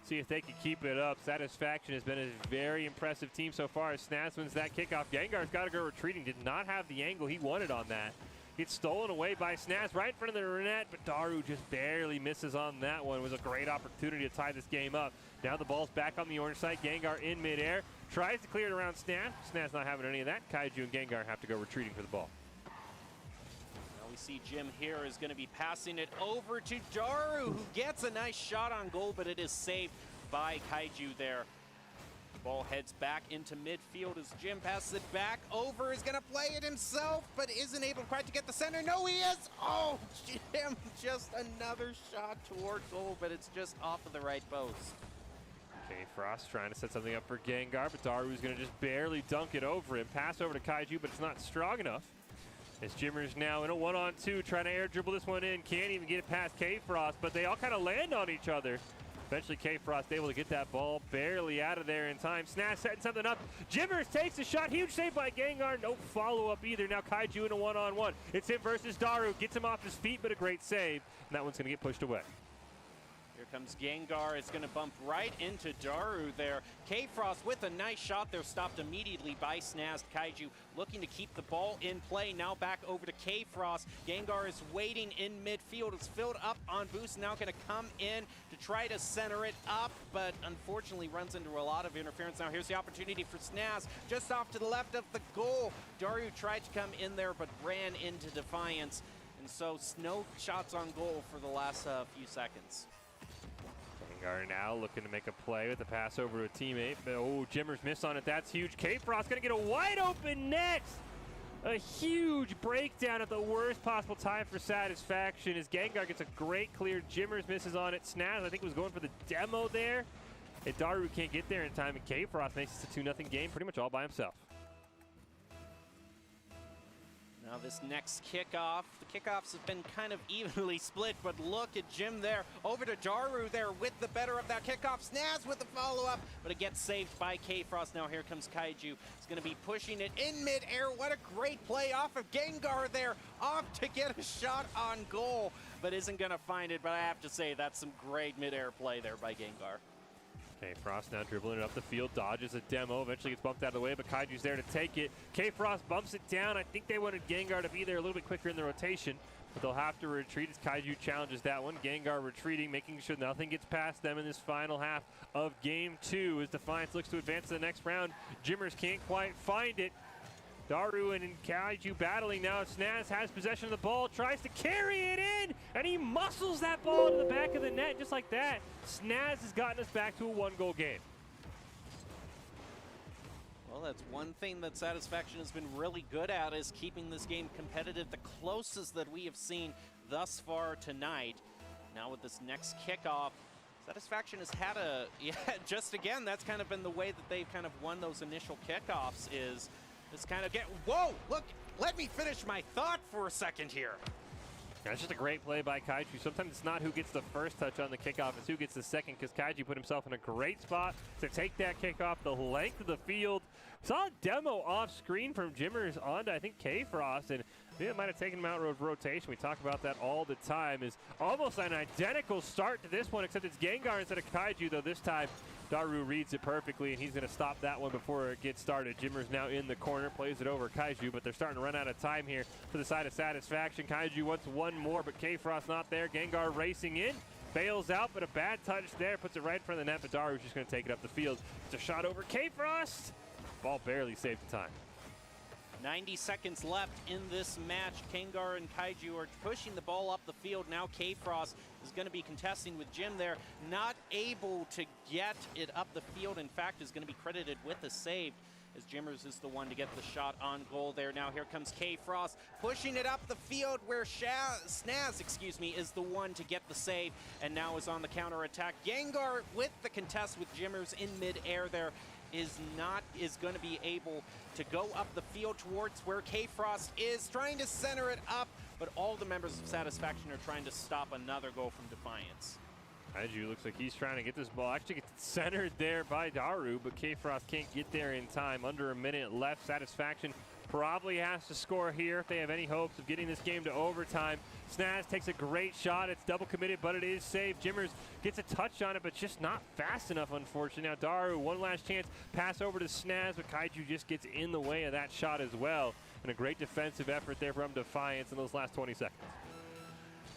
See if they can keep it up. Satisfaction has been a very impressive team so far as Snaz wins that kickoff. Gengar's got to go retreating. Did not have the angle he wanted on that. Gets stolen away by Snaz right in front of the net, but Daru just barely misses on that one. It was a great opportunity to tie this game up. Now the ball's back on the orange side. Gengar in midair. Tries to clear it around Snaz. Snaz not having any of that. Kaiju and Gengar have to go retreating for the ball. Now we see Jim here is going to be passing it over to Daru, who gets a nice shot on goal, but it is saved by Kaiju there. Ball heads back into midfield as Jim passes it back over, is going to play it himself, but isn't able quite to get the center. No, he is! Oh, Jim, just another shot toward goal, but it's just off of the right post. K-Frost trying to set something up for Gengar, but Daru's going to just barely dunk it over him. Pass over to Kaiju, but it's not strong enough. As Jimmer's now in a 1-on-2, trying to air dribble this one in. Can't even get it past K-Frost, but they all kind of land on each other. Eventually, K-Frost able to get that ball barely out of there in time. Snaz setting something up. Jimmers takes a shot. Huge save by Gengar. No follow-up either. Now Kaiju in a one-on-one. It's him versus Daru. Gets him off his feet, but a great save. And that one's going to get pushed away. Here comes Gengar. It's going to bump right into Daru there. K-Frost with a nice shot there, stopped immediately by Snaz. Kaiju looking to keep the ball in play. Now back over to K-Frost. Gengar is waiting in midfield. It's filled up on boost. Now going to come in to try to center it up, but unfortunately runs into a lot of interference. Now here's the opportunity for Snaz, just off to the left of the goal. Daru tried to come in there, but ran into Defiance. And so no shots on goal for the last few seconds. Gengar now looking to make a play with the pass over to a teammate. Oh, Jimmers missed on it. That's huge. K-Frost going to get a wide open net. A huge breakdown at the worst possible time for Satisfaction as Gengar gets a great clear. Jimmers misses on it. Snaz, I think, was going for the demo there. And Daru can't get there in time, and K-Frost makes this a 2-0 game pretty much all by himself. Now this next kickoff, the kickoffs have been kind of evenly split, but look at Jim there, over to Daru there with the better of that kickoff. Snaz with the follow-up, but it gets saved by K-Frost. Now here comes Kaiju. He's going to be pushing it in mid-air. What a great play off of Gengar there, off to get a shot on goal, but isn't going to find it. But I have to say, that's some great mid-air play there by Gengar. K-Frost now dribbling it up the field, dodges a demo, eventually gets bumped out of the way, but Kaiju's there to take it. K-Frost bumps it down. I think they wanted Gengar to be there a little bit quicker in the rotation, but they'll have to retreat as Kaiju challenges that one. Gengar retreating, making sure nothing gets past them in this final half of Game 2 as Defiance looks to advance to the next round. Jimmers can't quite find it. Daru and Kaiju battling now. Snaz has possession of the ball, tries to carry it in, and he muscles that ball to the back of the net just like that. Snaz has gotten us back to a one-goal game. Well, that's one thing that Satisfaction has been really good at, is keeping this game competitive, the closest that we have seen thus far tonight. Now with this next kickoff, Satisfaction has had a, just again, that's kind of been the way that they've kind of won those initial kickoffs, is this kind of whoa, look, let me finish my thought for a second here. That's just a great play by Kaiju. Sometimes it's not who gets the first touch on the kickoff, it's who gets the second, because Kaiju put himself in a great spot to take that kickoff the length of the field. Saw a demo off screen from Jimmers onto, I think, K-Frost, and maybe it might have taken him out of rotation. We talk about that all the time. Is almost an identical start to this one, except it's Gengar instead of Kaiju, though this time Daru reads it perfectly, and he's going to stop that one before it gets started. Jimmers now in the corner, plays it over Kaiju, but they're starting to run out of time here for the side of Satisfaction. Kaiju wants one more, but K-Frost not there. Gengar racing in, bails out, but a bad touch there, puts it right in front of the net, but Daru's just going to take it up the field. It's a shot over K-Frost. Ball barely saved the time. 90 seconds left in this match. Gengar and Kaiju are pushing the ball up the field. Now K-Frost is going to be contesting with Jim there, not able to get it up the field. In fact, is going to be credited with a save, as Jimmers is the one to get the shot on goal there. Now here comes K-Frost pushing it up the field, where Snaz, is the one to get the save, and now is on the counter attack. Gengar with the contest with Jimmers in mid-air there is going to be able to go up the field towards where K-Frost is, trying to center it up, but all the members of Satisfaction are trying to stop another goal from Defiance. Kaiju looks like he's trying to get this ball, actually gets centered there by Daru, but K-Frost can't get there in time. Under a minute left. Satisfaction probably has to score here if they have any hopes of getting this game to overtime. Snaz takes a great shot. It's double committed, but it is saved. Jimmers gets a touch on it, but just not fast enough, unfortunately. Now Daru, one last chance. Pass over to Snaz, but Kaiju just gets in the way of that shot as well. And a great defensive effort there from Defiance in those last 20 seconds.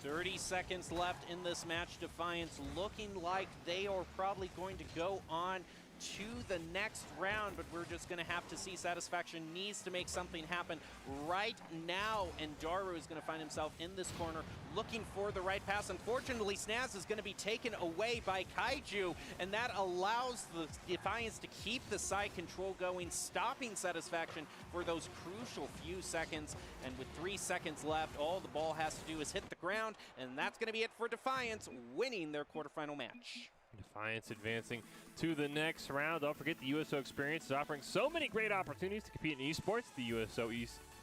30 seconds left in this match. Defiance looking like they are probably going to go on to the next round, but we're just going to have to see. Satisfaction needs to make something happen right now, and Daru is going to find himself in this corner looking for the right pass. Unfortunately, Snaz is going to be taken away by Kaiju, and that allows the Defiance to keep the side control going, stopping Satisfaction for those crucial few seconds. And with 3 seconds left, all the ball has to do is hit the ground, and that's going to be it for Defiance, winning their quarterfinal match. Defiance advancing to the next round. Don't forget, the USO experience is offering so many great opportunities to compete in esports. The USO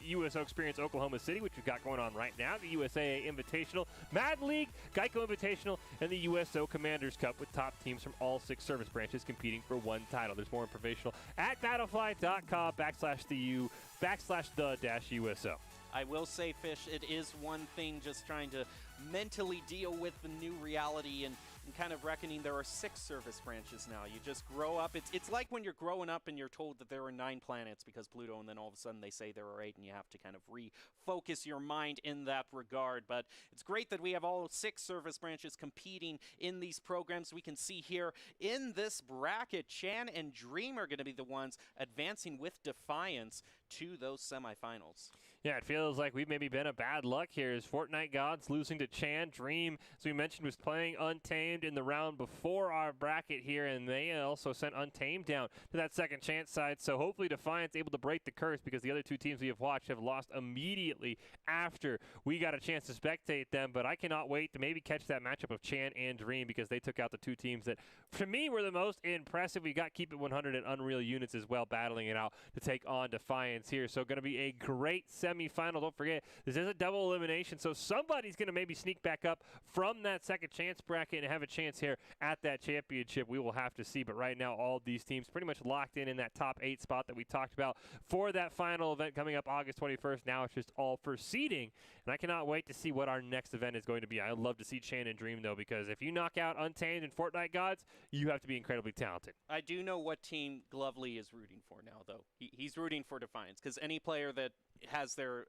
USO Experience Oklahoma City, which we've got going on right now, the USAA Invitational, Madden League, GEICO Invitational, and the USO Commanders Cup with top teams from all 6 service branches competing for one title. There's more information at battlefly.com/the-USO. I will say, Fish, it is one thing just trying to mentally deal with the new reality and kind of reckoning there are 6 service branches now. You just grow up. It's like when you're growing up and you're told that there are 9 planets because Pluto, and then all of a sudden they say there are 8, and you have to kind of refocus your mind in that regard. But it's great that we have all 6 service branches competing in these programs. We can see here in this bracket, Chan and Dream are going to be the ones advancing with Defiance to those semifinals. Yeah, it feels like we've maybe been a bad luck here as Fortnite Gods losing to Chan. Dream, as we mentioned, was playing Untamed in the round before our bracket here, and they also sent Untamed down to that second chance side. So hopefully Defiance able to break the curse, because the other 2 teams we have watched have lost immediately after we got a chance to spectate them. But I cannot wait to maybe catch that matchup of Chan and Dream, because they took out the 2 teams that, for me, were the most impressive. We got Keep It 100 and Unreal Units as well, battling it out to take on Defiance here. So going to be a great semifinal. Don't forget, this is a double elimination, so somebody's going to maybe sneak back up from that second chance bracket and have a chance here at that championship. We will have to see, but right now all of these teams pretty much locked in that top 8 spot that we talked about for that final event coming up August 21st. Now it's just all for seeding, and I cannot wait to see what our next event is going to be. I'd love to see Chan and Dream, though, because if you knock out Untamed and Fortnite Gods, you have to be incredibly talented. I do know what team Glovely is rooting for now, though. He's rooting for Defiance, because any player that has their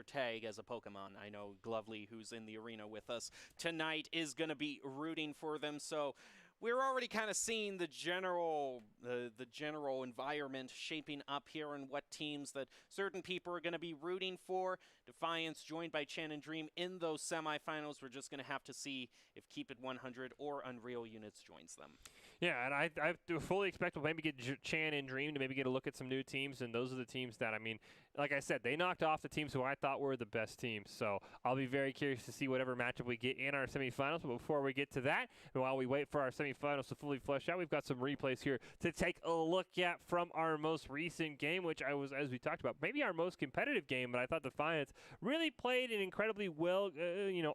tag as a Pokemon, I know Glovely, who's in the arena with us tonight, is going to be rooting for them. So we're already kind of seeing the general environment shaping up here, and what teams that certain people are going to be rooting for. Defiance joined by Chan and Dream in those semifinals. We're just going to have to see if Keep It 100 or Unreal Units joins them. Yeah, and I do fully expect we'll maybe get Chan and Dream to maybe get a look at some new teams, and those are the teams that, I mean, like I said, they knocked off the teams who I thought were the best teams. So I'll be very curious to see whatever matchup we get in our semifinals. But before we get to that, and while we wait for our semifinals to fully flesh out, we've got some replays here to take a look at from our most recent game, which as we talked about, maybe our most competitive game. But I thought Defiance really played an incredibly well,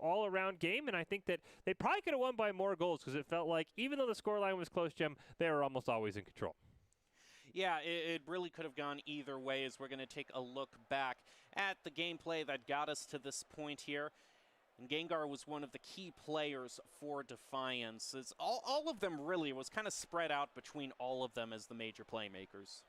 all-around game, and I think that they probably could have won by more goals, because it felt like even though the scoreline was close, Jim, they were almost always in control. Yeah, it really could have gone either way, as we're going to take a look back at the gameplay that got us to this point here. And Gengar was one of the key players for Defiance. As all of them really was kind of spread out between all of them as the major playmakers.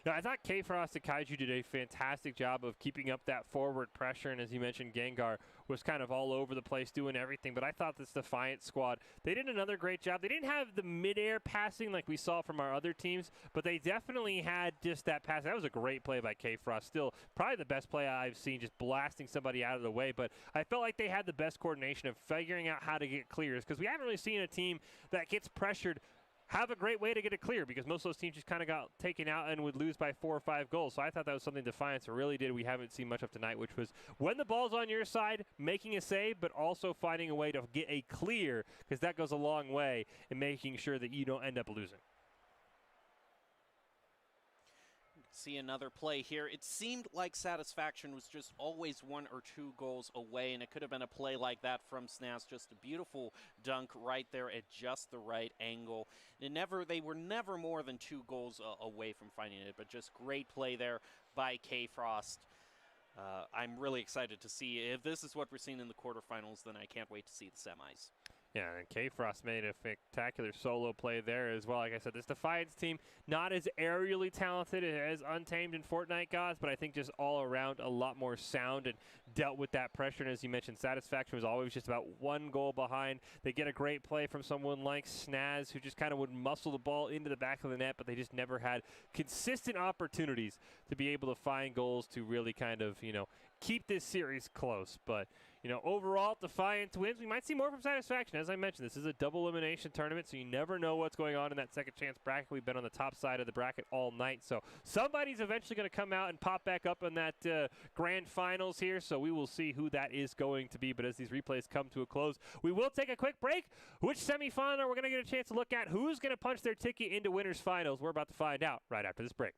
Yeah, I thought K-Frost and Kaiju did a fantastic job of keeping up that forward pressure, and as you mentioned, Gengar was kind of all over the place doing everything, but I thought this Defiance squad, they did another great job. They didn't have the mid-air passing like we saw from our other teams, but they definitely had just that pass. That was a great play by K-Frost. Still, probably the best play I've seen, just blasting somebody out of the way, but I felt like they had the best coordination of figuring out how to get clears, because we haven't really seen a team that gets pressured have a great way to get it clear, because most of those teams just kind of got taken out and would lose by 4 or 5 goals. So I thought that was something Defiance really did we haven't seen much of tonight, which was when the ball's on your side, making a save, but also finding a way to get a clear, because that goes a long way in making sure that you don't end up losing. See another play here. It seemed like Satisfaction was just always 1 or 2 goals away, and it could have been a play like that from Snaz. Just a beautiful dunk right there at just the right angle. They were never more than 2 goals away from finding it, but just great play there by K-Frost. I'm really excited to see if this is what we're seeing in the quarterfinals. Then I can't wait to see the semis. Yeah, and K-Frost made a spectacular solo play there as well. Like I said, this Defiance team, not as aerially talented as Untamed and Fortnite Gods, but I think just all around a lot more sound and dealt with that pressure. And as you mentioned, Satisfaction was always just about 1 goal behind. They get a great play from someone like Snaz, who just kind of would muscle the ball into the back of the net, but they just never had consistent opportunities to be able to find goals to really kind of, keep this series close. But, overall, Defiance wins. We might see more from Satisfaction. As I mentioned, this is a double elimination tournament, so you never know what's going on in that second chance bracket. We've been on the top side of the bracket all night, so somebody's eventually going to come out and pop back up in that grand finals here, so we will see who that is going to be. But as these replays come to a close, we will take a quick break. Which semifinal we're going to get a chance to look at? Who's going to punch their ticket into winners finals? We're about to find out right after this break.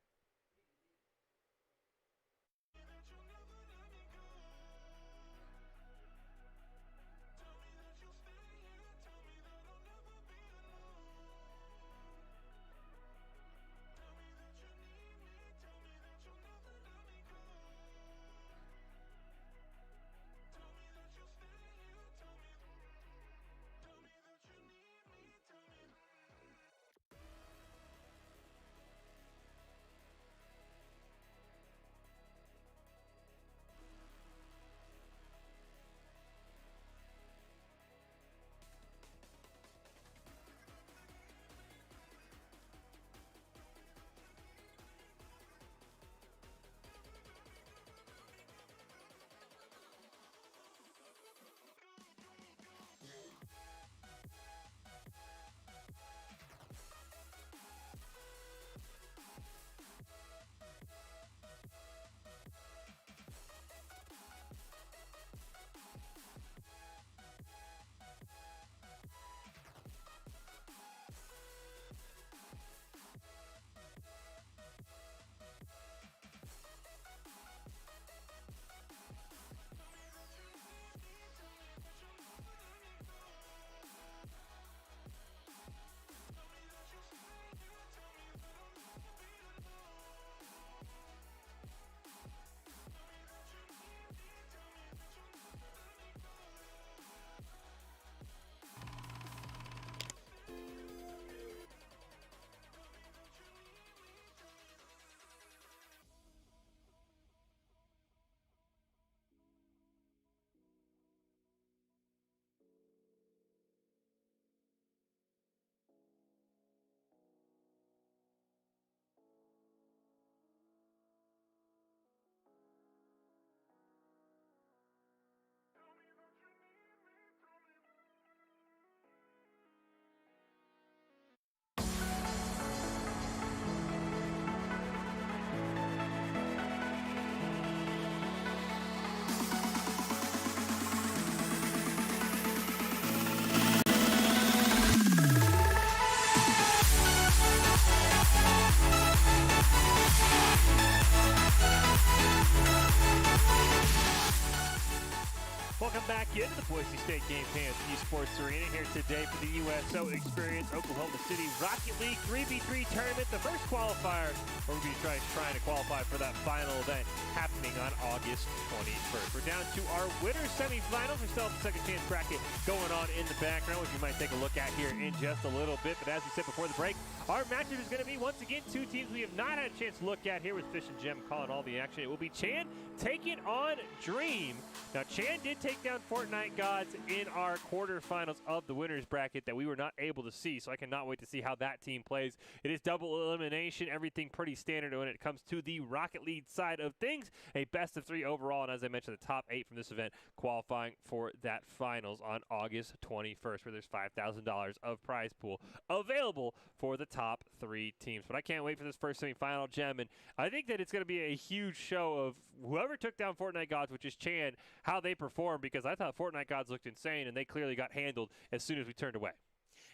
Welcome back into the Boise State Game Pants Esports Arena here today for the USO Experience Oklahoma City Rocket League 3v3 tournament, the first qualifier. We're going to be trying to qualify for that final event happening on August 21st. We're down to our winners semifinals. We still have the second chance bracket going on in the background, which you might take a look at here in just a little bit. But as we said before the break, our matchup is going to be, once again, two teams we have not had a chance to look at here, with Fish and Gem calling all the action. It will be Chan taking on Dream. Now, Chan did take down Fortnite Gods in our quarterfinals of the winners bracket that we were not able to see, so I cannot wait to see how that team plays. It is double elimination, everything pretty standard when it comes to the Rocket League side of things. A best of 3 overall, and as I mentioned, the top 8 from this event qualifying for that finals on August 21st, where there's $5,000 of prize pool available for the top 3 teams. But I can't wait for this first semifinal, Gem, and I think that it's going to be a huge show of whoever took down Fortnite Gods, which is Chan, how they perform, because I thought Fortnite Gods looked insane, and they clearly got handled as soon as we turned away.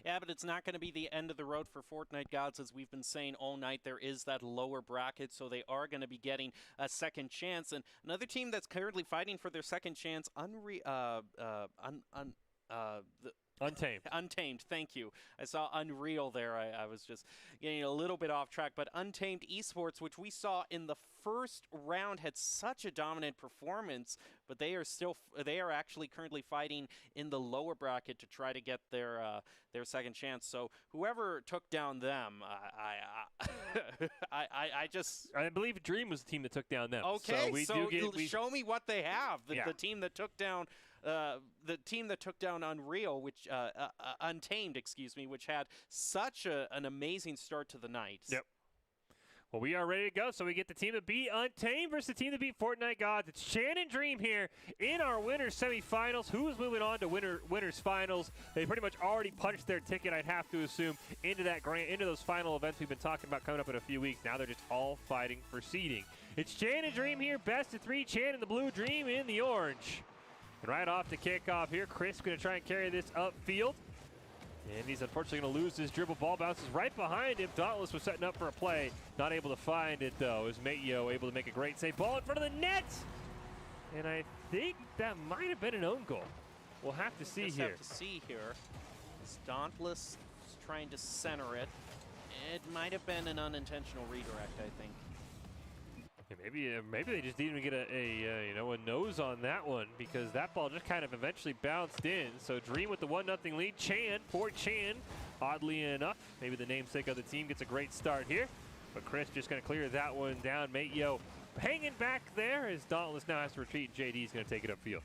Yeah, but it's not going to be the end of the road for Fortnite Gods. As we've been saying all night, there is that lower bracket, so they are going to be getting a second chance. And another team that's currently fighting for their second chance, Untamed. Untamed, thank you. I saw Unreal there. I was just getting a little bit off track. But Untamed Esports, which we saw in the first round, had such a dominant performance, but they are actually currently fighting in the lower bracket to try to get their second chance. So whoever took down them, I believe Dream was the team that took down them. Okay, so show me what they have. Yeah. The team that took down. The team that took down Unreal, which Untamed, excuse me, which had such an amazing start to the night. Yep. Well, we are ready to go. So we get the team that beat Untamed versus the team that beat Fortnite Gods. It's Chan and Dream here in our winners semifinals. Who is moving on to winners finals? They pretty much already punched their ticket, I'd have to assume, into those final events we've been talking about coming up in a few weeks. Now they're just all fighting for seeding. It's Chan and Dream here, best of 3. Chan in the blue, Dream in the orange. And right off the kickoff here, Chris going to try and carry this upfield. And he's unfortunately going to lose his dribble. Ball bounces right behind him. Dauntless was setting up for a play. Not able to find it, though. Is Mateo able to make a great save? Ball in front of the net! And I think that might have been an own goal. We'll have to see here. As Dauntless is trying to center it. It might have been an unintentional redirect, I think. Yeah, maybe they just didn't even get a nose on that one, because that ball just kind of eventually bounced in. So Dream with the 1-0 lead. Chan, oddly enough, maybe the namesake of the team, gets a great start here. But Chris just going to clear that one down. Mateo hanging back there as Dauntless now has to retreat. JD is going to take it upfield.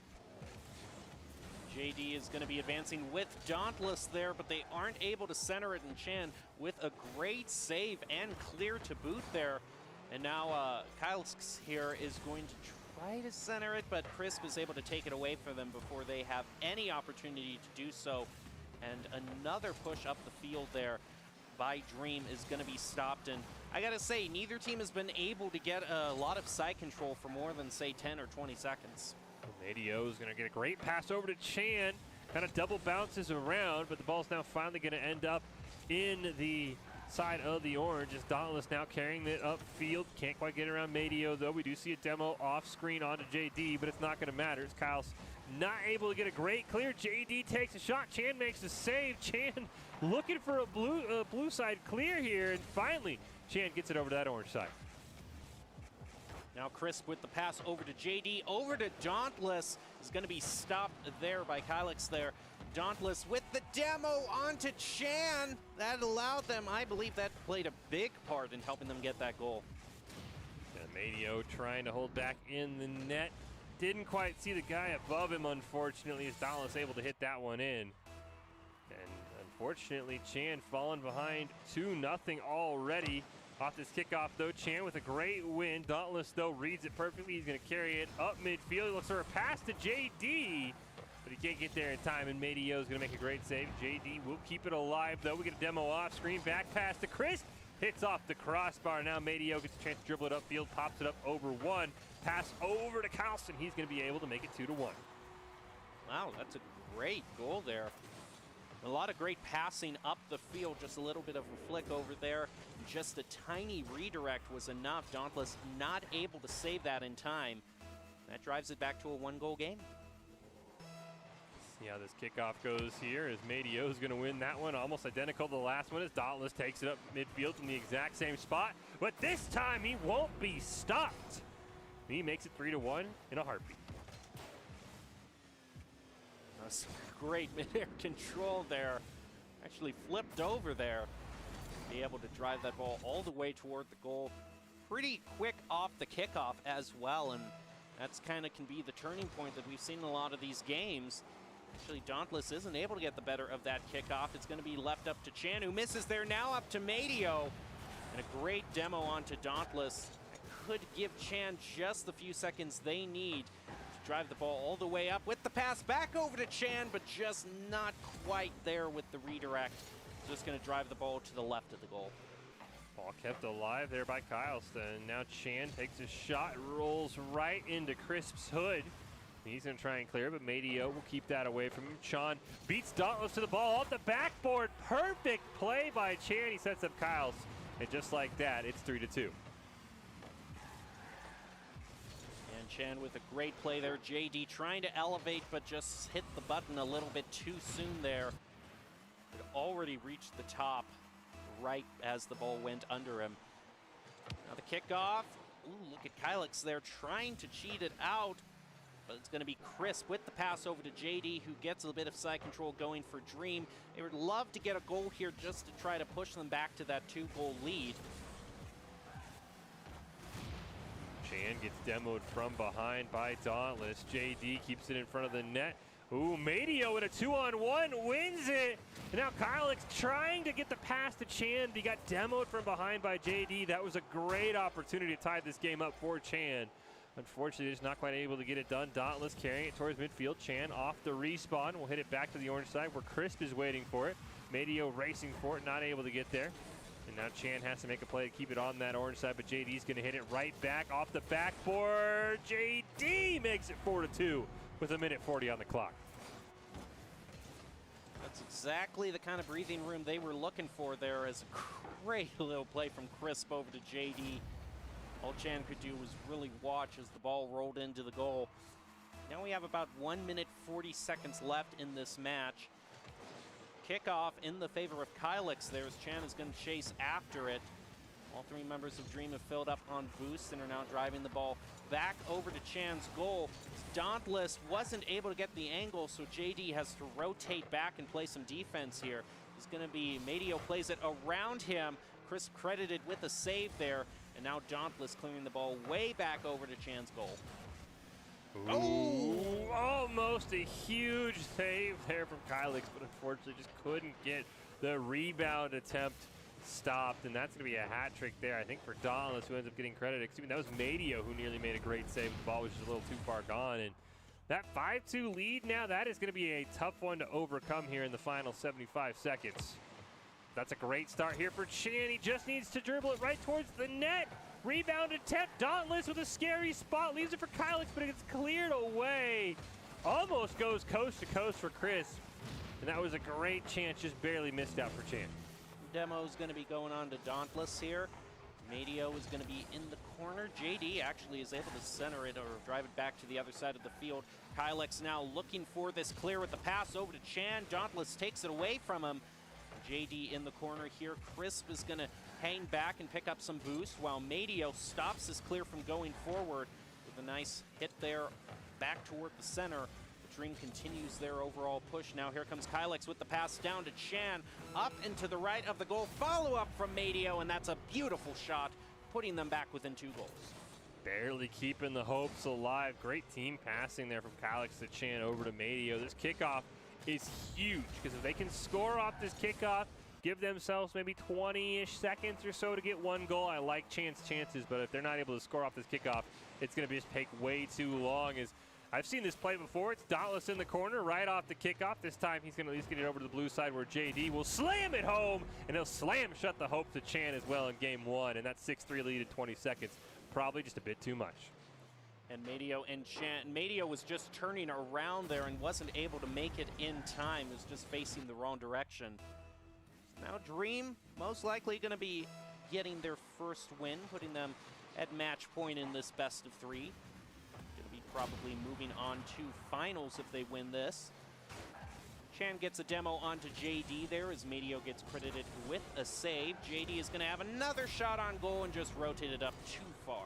JD is going to be advancing with Dauntless there, but they aren't able to center it, and Chan with a great save and clear to boot there. And now Kylsk here is going to try to center it, but Crisp is able to take it away from them before they have any opportunity to do so. And another push up the field there by Dream is going to be stopped. And I got to say, neither team has been able to get a lot of side control for more than, say, 10 or 20 seconds. Mateo is going to get a great pass over to Chan. Kind of double bounces around, but the ball's now finally going to end up in the side of the orange as Dauntless now carrying it upfield. Can't quite get around Mateo, though. We do see a demo off screen onto JD, but it's not going to matter. It's Kyle's not able to get a great clear. JD takes a shot. Chan makes the save. Chan looking for a blue side clear here, and finally Chan gets it over to that orange side. Now Crisp with the pass over to JD, over to Dauntless, is going to be stopped there by Kylix there. Dauntless with the demo onto Chan. That allowed them, I believe that played a big part in helping them get that goal. And Mateo trying to hold back in the net. Didn't quite see the guy above him, unfortunately, as Dauntless able to hit that one in. And unfortunately, Chan falling behind 2-0 already. Off this kickoff, though, Chan with a great win. Dauntless, though, reads it perfectly. He's going to carry it up midfield. He looks for a pass to JD, but he can't get there in time, and Mateo is going to make a great save. JD will keep it alive, though. We get a demo off screen. Back pass to Chris. Hits off the crossbar. Now Mateo gets a chance to dribble it upfield, pops it up over one. Pass over to Carlson. He's going to be able to make it 2-1. Wow, that's a great goal there. A lot of great passing up the field, just a little bit of a flick over there. Just a tiny redirect was enough. Dauntless not able to save that in time. That drives it back to a 1-goal game. See how this kickoff goes here as Madio is going to win that one. Almost identical to the last one as Dauntless takes it up midfield from the exact same spot. But this time he won't be stopped. He makes it 3-1 in a heartbeat. That's great mid-air control there. Actually flipped over there. Be able to drive that ball all the way toward the goal. Pretty quick off the kickoff as well, and that's kind of can be the turning point that we've seen in a lot of these games. Actually, Dauntless isn't able to get the better of that kickoff. It's going to be left up to Chan, who misses there. Now up to Madio. And a great demo onto Dauntless. Could give Chan just the few seconds they need to drive the ball all the way up with the pass back over to Chan, but just not quite there with the redirect. Just going to drive the ball to the left of the goal. Ball kept alive there by Kyleston. Now Chan takes a shot, rolls right into Crisp's hood. He's going to try and clear, but Madio will keep that away from him. Chan beats Dauntless to the ball off the backboard. Perfect play by Chan. He sets up Kyles, and just like that, it's 3-2. And Chan with a great play there. JD trying to elevate, but just hit the button a little bit too soon there. It already reached the top right as the ball went under him. Now the kickoff. Ooh, look at Kylix there trying to cheat it out. But it's going to be Crisp with the pass over to JD, who gets a bit of side control going for Dream. They would love to get a goal here just to try to push them back to that 2-goal lead. Chan gets demoed from behind by Dauntless. JD keeps it in front of the net. Ooh, Madio with a 2-on-1 wins it. And now Kylix trying to get the pass to Chan. He got demoed from behind by JD. That was a great opportunity to tie this game up for Chan. Unfortunately, just not quite able to get it done. Dauntless carrying it towards midfield. Chan off the respawn. Will hit it back to the orange side where Crisp is waiting for it. Madio racing for it, not able to get there. And now Chan has to make a play to keep it on that orange side, but JD's going to hit it right back off the backboard. JD makes it 4-2 with 1:40 on the clock. That's exactly the kind of breathing room they were looking for there, as a great little play from Crisp over to JD. All Chan could do was really watch as the ball rolled into the goal. Now we have about 1:40 left in this match. Kickoff in the favor of Kylix there as Chan is going to chase after it. All three members of Dream have filled up on boosts and are now driving the ball back over to Chan's goal. Dauntless wasn't able to get the angle, so JD has to rotate back and play some defense here. It's going to be Madio plays it around him. Chris credited with a save there. And now Dauntless clearing the ball way back over to Chan's goal. Ooh, almost a huge save there from Kylix, but unfortunately just couldn't get the rebound attempt stopped. And that's going to be a hat trick there, I think, for Dauntless, who ends up getting credit. Excuse me, that was Madio who nearly made a great save. The ball was just a little too far gone. And that 5-2 lead now, that is going to be a tough one to overcome here in the final 75 seconds. That's a great start here for Chan. He just needs to dribble it right towards the net. Rebound attempt. Dauntless with a scary spot. Leaves it for Kylix, but it gets cleared away. Almost goes coast to coast for Chris. And that was a great chance. Just barely missed out for Chan. Demo is going to be going on to Dauntless here. Madio is going to be in the corner. JD actually is able to center it or drive it back to the other side of the field. Kylix now looking for this clear with the pass over to Chan. Dauntless takes it away from him. JD in the corner here. Crisp is going to hang back and pick up some boost while Madio stops this clear from going forward with a nice hit there back toward the center. The Dream continues their overall push. Now here comes Kylix with the pass down to Chan, up and to the right of the goal. Follow up from Madio, and that's a beautiful shot, putting them back within 2 goals. Barely keeping the hopes alive. Great team passing there from Kylix to Chan over to Madio. This kickoff is huge, because if they can score off this kickoff, give themselves maybe 20-ish seconds or so to get 1 goal. I like Chan's chances, but if they're not able to score off this kickoff, it's going to just take way too long. As I've seen this play before. It's Dauntless in the corner right off the kickoff. This time he's going to at least get it over to the blue side where JD will slam it home, and he'll slam shut the hopes of Chan as well in game 1, and that 6-3 lead in 20 seconds. Probably just a bit too much. And Madio and Chan. Madio was just turning around there and wasn't able to make it in time. He was just facing the wrong direction. Now Dream most likely going to be getting their first win, putting them at match point in this best of 3. Going to be probably moving on to finals if they win this. Chan gets a demo onto JD there as Medio gets credited with a save. JD is going to have another shot on goal and just rotate it up too far.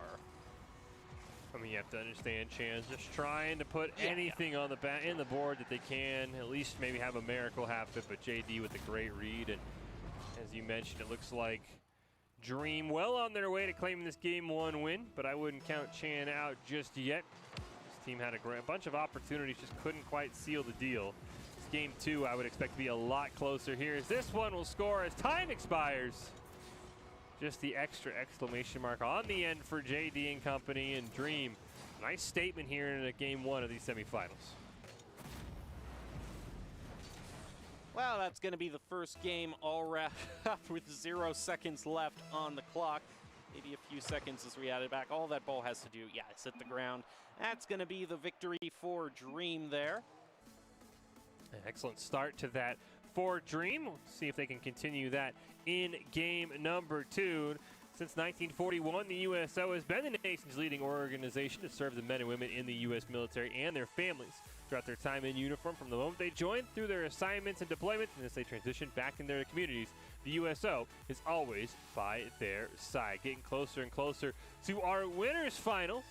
I mean, you have to understand, Chan's just trying to put anything on the in the board that they can. At least maybe have a miracle happen, but JD with a great read. And as you mentioned, it looks like Dream well on their way to claiming this Game 1 win, but I wouldn't count Chan out just yet. This team had a bunch of opportunities, just couldn't quite seal the deal. This Game 2, I would expect to be a lot closer here, as this one will score as time expires. Just the extra exclamation mark on the end for JD and company and Dream. Nice statement here in a Game 1 of these semifinals. Well, that's going to be the first game all wrapped up with 0 seconds left on the clock. Maybe a few seconds as we added back. All that ball has to do, it's hit the ground. That's going to be the victory for Dream there. An excellent start to that for Dream. We'll see if they can continue that in game number 2. Since 1941, the USO has been the nation's leading organization to serve the men and women in the U.S. military and their families throughout their time in uniform from the moment they joined through their assignments and deployments, and as they transition back in their communities. The USO is always by their side. Getting closer and closer to our winners finals.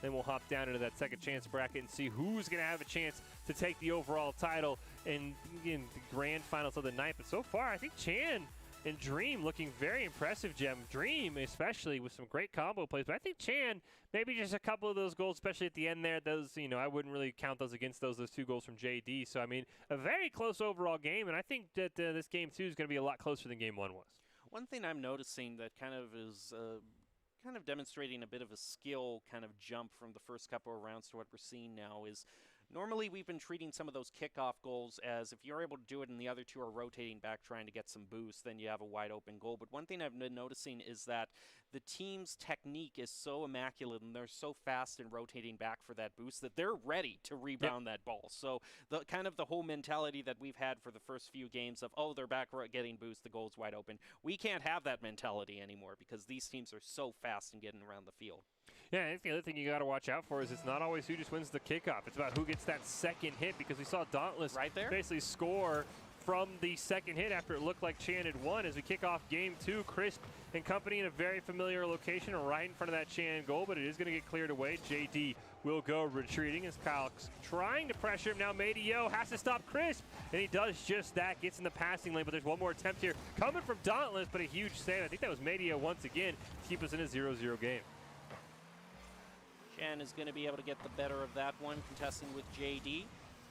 Then we'll hop down into that second chance bracket and see who's going to have a chance to take the overall title in the grand finals of the night. But so far, I think Chan and Dream looking very impressive, Gem. Dream especially with some great combo plays, but I think Chan, maybe just a couple of those goals, especially at the end there, those, I wouldn't really count those against those 2 goals from JD. So, I mean, a very close overall game, and I think that this Game 2 is going to be a lot closer than Game 1 was. One thing I'm noticing that kind of is kind of demonstrating a bit of a skill kind of jump from the first couple of rounds to what we're seeing now is normally we've been treating some of those kickoff goals as if you're able to do it and the other 2 are rotating back trying to get some boost, then you have a wide open goal. But one thing I've been noticing is that the team's technique is so immaculate and they're so fast in rotating back for that boost that they're ready to rebound that ball. So the kind of the whole mentality that we've had for the first few games of, oh, they're back getting boost, the goal's wide open. We can't have that mentality anymore because these teams are so fast in getting around the field. Yeah, I think the other thing you got to watch out for is it's not always who just wins the kickoff. It's about who gets that second hit, because we saw Dauntless right there basically score from the second hit after it looked like Chan had won. As we kick off Game 2, Crisp and company in a very familiar location right in front of that Chan goal, but it is going to get cleared away. JD will go retreating as Kyle's trying to pressure him. Now Medio has to stop Crisp, and he does just that. Gets in the passing lane, but there's one more attempt here coming from Dauntless, but a huge save. I think that was Medio once again to keep us in a 0-0 game. Chan is going to be able to get the better of that one, contesting with JD.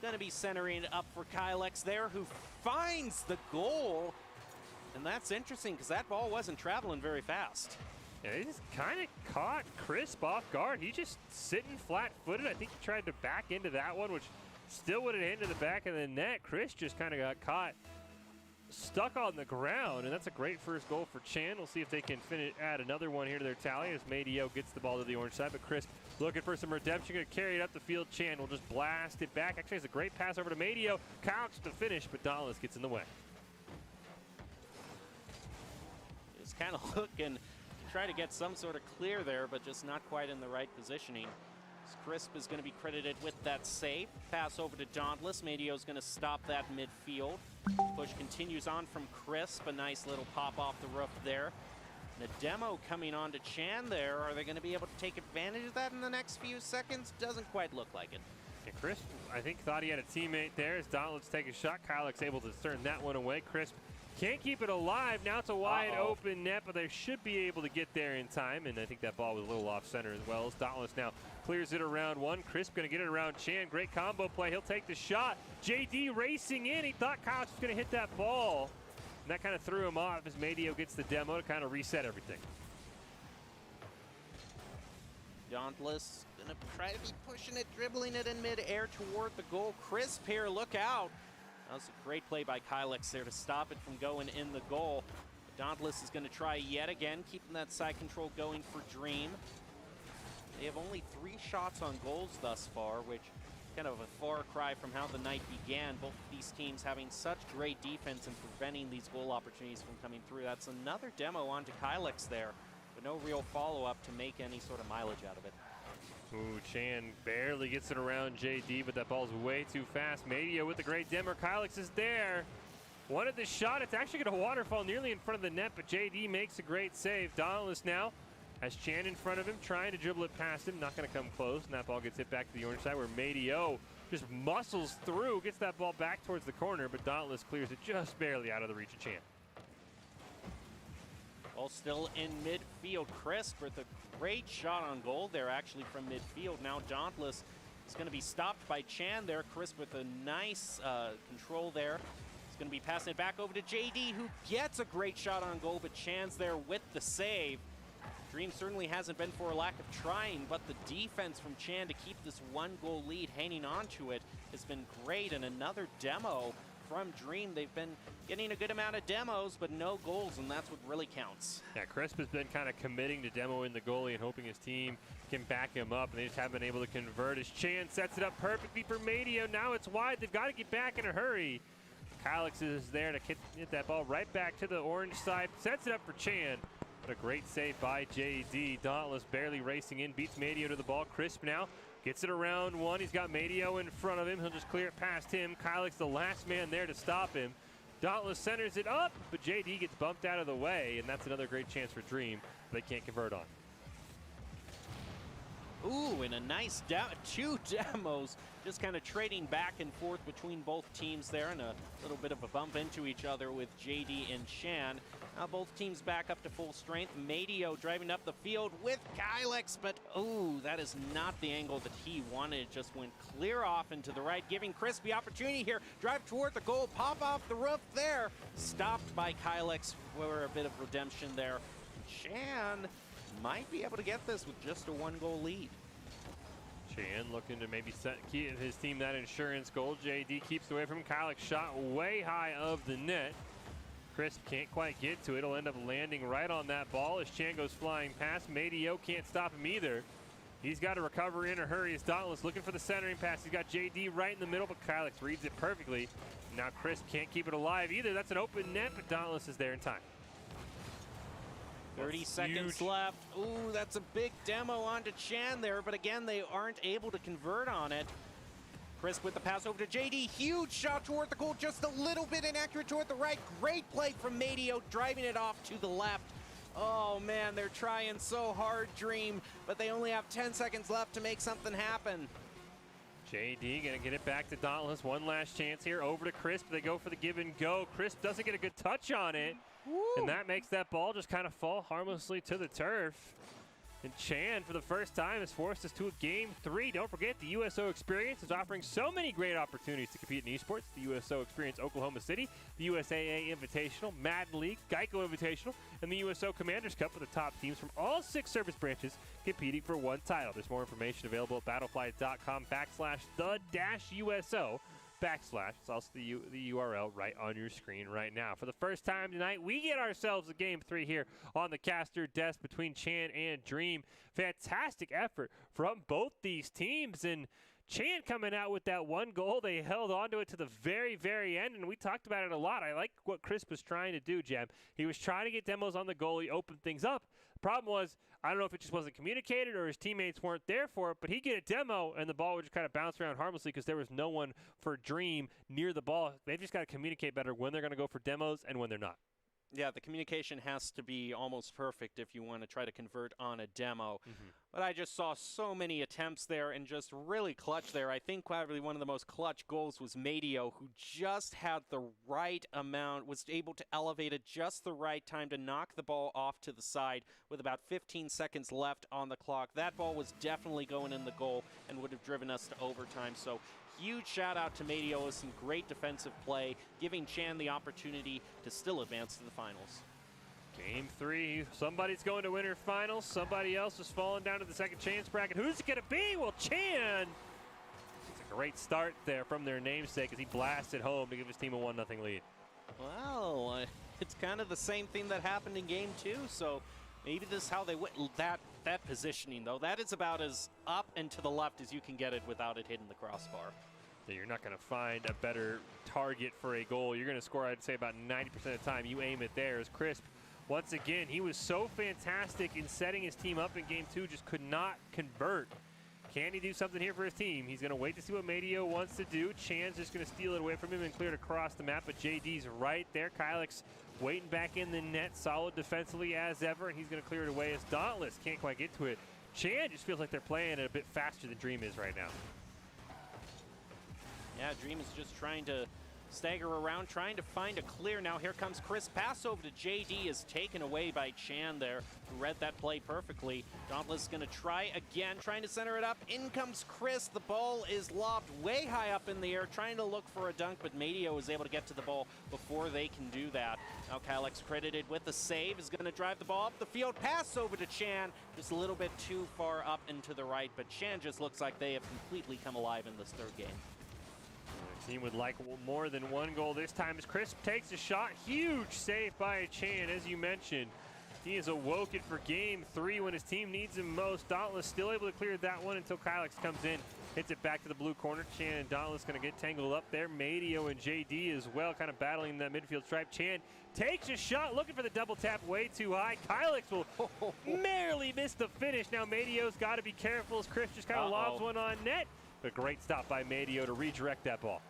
Going to be centering it up for Kylex there, who finds the goal. And that's interesting because that ball wasn't traveling very fast. Yeah, he just kind of caught Crisp off guard. He just sitting flat-footed. I think he tried to back into that one, which still would have hit into the back of the net. Chris just kind of got caught stuck on the ground, and that's a great first goal for Chan. We'll see if they can add another one here to their tally as Medio gets the ball to the orange side, but Crisp looking for some redemption, going to carry it up the field. Chan will just blast it back. Actually, it's a great pass over to Medio. Counts to finish, but Dauntless gets in the way. Just kind of looking to try to get some sort of clear there, but just not quite in the right positioning. Crisp is going to be credited with that save. Pass over to Dauntless. Medio's going to stop that midfield. Push continues on from Crisp. A nice little pop off the roof there. And a demo coming on to Chan there. Are they going to be able to take advantage of that in the next few seconds? Doesn't quite look like it. And Crisp, I think, thought he had a teammate there as Dauntless take a shot. Kylex able to turn that one away. Crisp can't keep it alive. Now it's a wide open net, but they should be able to get there in time. And I think that ball was a little off center as well. As Dauntless now clears it around one. Crisp going to get it around Chan. Great combo play. He'll take the shot. JD racing in. He thought Kylex was going to hit that ball. And that kind of threw him off as Medio gets the demo to kind of reset everything. Dauntless going to try to be pushing it, dribbling it in midair toward the goal. Crisp here, look out. That was a great play by Kylex there to stop it from going in the goal. Dauntless is going to try yet again, keeping that side control going for Dream. They have only 3 shots on goals thus far, which is kind of a far cry from how the night began. Both of these teams having such great defense and preventing these goal opportunities from coming through. That's another demo onto Kylex there, but no real follow-up to make any sort of mileage out of it. Ooh, Chan barely gets it around JD, but that ball's way too fast. Madio with the great dimmer. Kylix is there. Wanted the shot. It's actually going to waterfall nearly in front of the net, but JD makes a great save. Dauntless now has Chan in front of him, trying to dribble it past him. Not going to come close, and that ball gets hit back to the orange side where Madio just muscles through, gets that ball back towards the corner, but Dauntless clears it just barely out of the reach of Chan. Ball still in midfield. Crisp with a great shot on goal there, actually from midfield. Now Dauntless is going to be stopped by Chan there. Crisp with a nice control there. He's going to be passing it back over to JD, who gets a great shot on goal, but Chan's there with the save. Dream certainly hasn't been for a lack of trying, but the defense from Chan to keep this 1-goal lead hanging on to it has been great. And another demo from Dream. They've been getting a good amount of demos, but no goals, and that's what really counts. Yeah, Crisp has been kind of committing to demoing the goalie and hoping his team can back him up, and they just haven't been able to convert as Chan sets it up perfectly for Madio. Now it's wide. They've got to get back in a hurry. Kylix is there to hit that ball right back to the orange side. Sets it up for Chan. But a great save by JD. Dauntless barely racing in, beats Madio to the ball. Crisp now gets it around one. He's got Madio in front of him. He'll just clear it past him. Kylix the last man there to stop him. Dauntless centers it up, but JD gets bumped out of the way, and that's another great chance for Dream they can't convert on. Ooh, and a nice two demos, just kind of trading back and forth between both teams there, and a little bit of a bump into each other with JD and Chan. Now both teams back up to full strength. Madio driving up the field with Kylix, but ooh, that is not the angle that he wanted. It just went clear off into the right, giving Crisp the opportunity here. Drive toward the goal, pop off the roof there. Stopped by Kylix for a bit of redemption there. Chan might be able to get this with just a 1-goal lead. Chan looking to maybe keep his team that insurance goal. JD keeps away from him. Kylix shot way high of the net. Crisp can't quite get to it. It'll end up landing right on that ball as Chan goes flying past. Madio can't stop him either. He's got to recover in a hurry as Dauntless looking for the centering pass. He's got JD right in the middle, but Kylix reads it perfectly. Now Crisp can't keep it alive either. That's an open net, but Dauntless is there in time. 30 seconds left. Ooh, that's a big demo onto Chan there, but again, they aren't able to convert on it. Crisp with the pass over to JD. Huge shot toward the goal, just a little bit inaccurate toward the right. Great play from Madio, driving it off to the left. Oh man, they're trying so hard, Dream, but they only have 10 seconds left to make something happen. JD gonna get it back to Dauntless. One last chance here, over to Crisp. They go for the give and go. Crisp doesn't get a good touch on it. Woo. And that makes that ball just kind of fall harmlessly to the turf. And Chan, for the first time, has forced us to a Game 3. Don't forget, the USO Experience is offering so many great opportunities to compete in esports. The USO Experience Oklahoma City, the USAA Invitational, Madden League, GEICO Invitational, and the USO Commanders Cup with the top teams from all 6 service branches competing for one title. There's more information available at battleflight.com/the-USO. It's also the URL right on your screen right now. For the first time tonight, we get ourselves a Game 3 here on the caster desk between Chan and Dream. Fantastic effort from both these teams, and Chan coming out with that 1 goal. They held on to it to the very, very end, and we talked about it a lot. I like what Crisp was trying to do, Jeb. He was trying to get demos on the goalie, open things up. The problem was, I don't know if it just wasn't communicated or his teammates weren't there for it, but he'd get a demo and the ball would just kind of bounce around harmlessly because there was no one for Dream near the ball. They've just got to communicate better when they're going to go for demos and when they're not. Yeah, the communication has to be almost perfect if you want to try to convert on a demo. But I just saw so many attempts there and just really clutch there. I think probably one of the most clutch goals was Madio, who just had the right amount, was able to elevate at just the right time to knock the ball off to the side with about 15 seconds left on the clock. That ball was definitely going in the goal and would have driven us to overtime. So huge shout out to Madio with some great defensive play, giving Chan the opportunity to still advance to the finals. Game 3, somebody's going to winter finals, somebody else is falling down to the second chance bracket. Who's it going to be? Well, Chan! It's a great start there from their namesake as he blasted home to give his team a 1-0 lead. Well, it's kind of the same thing that happened in Game 2, so maybe this is how they went. That positioning, though, that is about as up and to the left as you can get it without it hitting the crossbar. Yeah, you're not going to find a better target for a goal. You're going to score, I'd say, about 90% of the time you aim it there. As Crisp, once again, he was so fantastic in setting his team up in Game 2, just could not convert. Can he do something here for his team? He's going to wait to see what Madio wants to do. Chan's just going to steal it away from him and clear it across the map, but JD's right there. Kylix waiting back in the net, solid defensively as ever, and he's going to clear it away as Dauntless can't quite get to it. Chan just feels like they're playing it a bit faster than Dream is right now. Yeah, Dream is just trying to stagger around, trying to find a clear. Now here comes Chris. Pass over to JD is taken away by Chan there, who read that play perfectly. Dauntless is going to try again, trying to center it up. In comes Chris. The ball is lobbed way high up in the air, trying to look for a dunk, but Madio is able to get to the ball before they can do that. Now Kylix credited with the save, is going to drive the ball up the field. Pass over to Chan, just a little bit too far up and to the right, but Chan just looks like they have completely come alive in this third game. The team would like more than one goal this time as Crisp takes a shot. Huge save by Chan, as you mentioned. He is awoken for game 3 when his team needs him most. Dauntless still able to clear that one until Kylix comes in, hits it back to the blue corner. Chan and Dauntless going to get tangled up there. Madio and JD as well, kind of battling that midfield stripe. Chan takes a shot, looking for the double tap way too high. Kylix will merely miss the finish. Now Madio's got to be careful as Chris just kind of lobs one on net. But great stop by Madio to redirect that ball.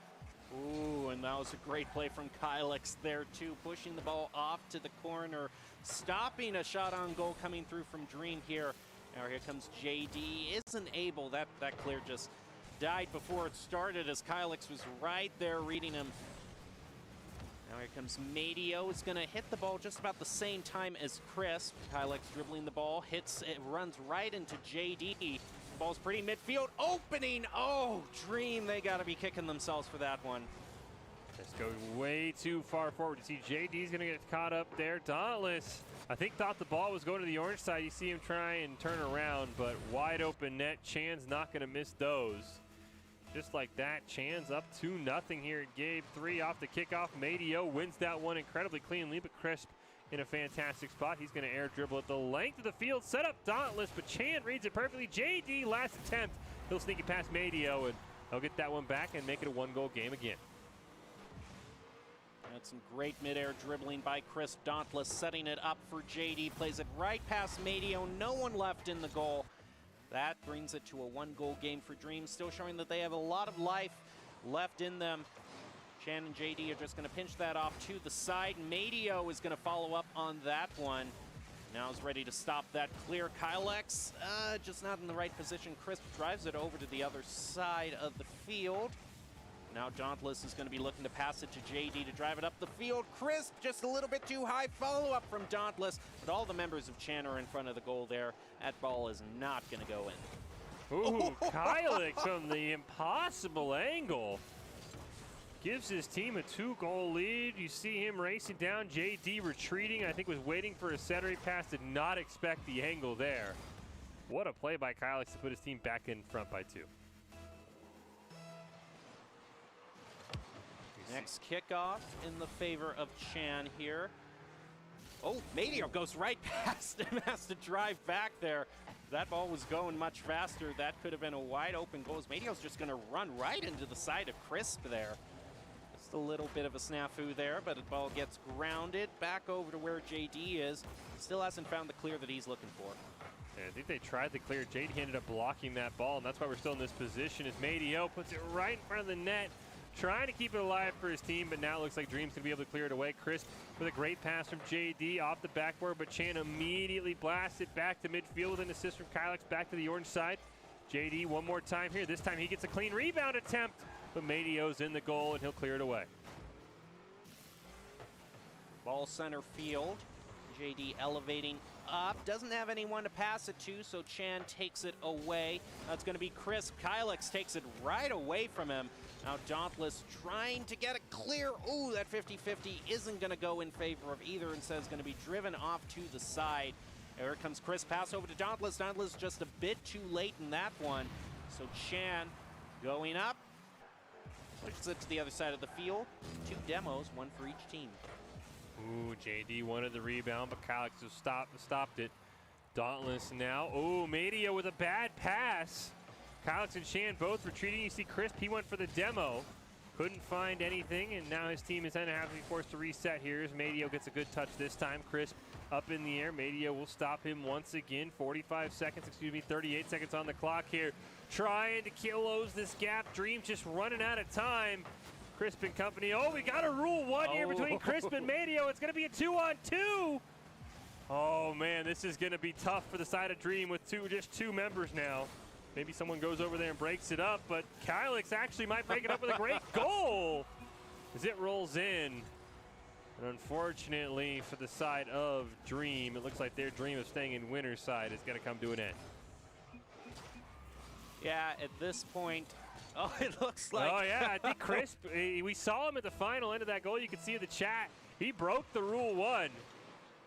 Ooh, and that was a great play from Kylix there too, pushing the ball off to the corner, stopping a shot on goal coming through from Dream here. Now here comes JD, isn't able, that clear just died before it started as Kylix was right there reading him. Now here comes Madio, is gonna hit the ball just about the same time as Chris. Kylix dribbling the ball, hits it, runs right into JD. Ball's pretty midfield, opening, oh, Dream, they gotta be kicking themselves for that one. Just going way too far forward. You see JD's gonna get caught up there. Dauntless, I think, thought the ball was going to the orange side. You see him try and turn around, but wide open net. Chan's not gonna miss those. Just like that, Chan's up 2-0 here at game 3 off the kickoff. Madio wins that one incredibly cleanly, but Crisp in a fantastic spot. He's going to air dribble at the length of the field, set up Dauntless, but Chan reads it perfectly. JD, last attempt. He'll sneak it past Madio, and he'll get that one back and make it a one-goal game again. That's some great mid-air dribbling by Chris. Dauntless setting it up for JD, plays it right past Madio. No one left in the goal. That brings it to a one-goal game for Dream, still showing that they have a lot of life left in them. Chan and JD are just going to pinch that off to the side. Madio is going to follow up on that one. Now is ready to stop that clear. Kylix just not in the right position. Crisp drives it over to the other side of the field. Now Dauntless is going to be looking to pass it to JD to drive it up the field. Crisp just a little bit too high. Follow-up from Dauntless, but all the members of Chan are in front of the goal there. That ball is not going to go in. Ooh, Kylix from the impossible angle. Gives his team a 2-goal lead. You see him racing down. JD retreating. I think was waiting for a setter. He pass. Did not expect the angle there. What a play by Kylix to put his team back in front by 2. Next kickoff in the favor of Chan here. Oh, Madio goes right past him, has to drive back there. That ball was going much faster. That could have been a wide open goal. Madio's just going to run right into the side of Crisp there. Just a little bit of a snafu there, but the ball gets grounded back over to where JD is. Still hasn't found the clear that he's looking for. Yeah, I think they tried the clear. JD ended up blocking that ball, and that's why we're still in this position as Madio puts it right in front of the net. Trying to keep it alive for his team, but now it looks like Dream's going to be able to clear it away. Crisp with a great pass from JD off the backboard, but Chan immediately blasts it back to midfield with an assist from Kylix back to the orange side. JD one more time here. This time he gets a clean rebound attempt, but Madio's in the goal, and he'll clear it away. Ball center field. JD elevating up. Doesn't have anyone to pass it to, so Chan takes it away. That's going to be Crisp. Kylix takes it right away from him. Now Dauntless trying to get it clear. Ooh, that 50-50 isn't going to go in favor of either. Instead, it's going to be driven off to the side. There comes Chris. Pass over to Dauntless. Dauntless just a bit too late in that one. So Chan going up. Pushes it to the other side of the field. 2 demos, 1 for each team. Ooh, JD wanted the rebound, but Kylix just stopped it. Dauntless now. Ooh, Madio with a bad pass. Kylix and Chan both retreating. You see Crisp, he went for the demo. Couldn't find anything, and now his team is going to have to be forced to reset here as Madio gets a good touch this time. Crisp up in the air. Madio will stop him once again. 38 seconds on the clock here. Trying to close this gap. Dream's just running out of time. Crisp and company. Oh, we got a rule one here between Crisp and Madio. It's going to be a 2-on-2. Oh, man, this is going to be tough for the side of Dream with just two members now. Maybe someone goes over there and breaks it up, but Kylix actually might break it up with a great goal as it rolls in. And unfortunately for the side of Dream, it looks like their dream of staying in winner's side is going to come to an end. Yeah, at this point, it looks like... Oh, yeah, I think Crisp, we saw him at the final end of that goal. You can see in the chat, he broke the rule one,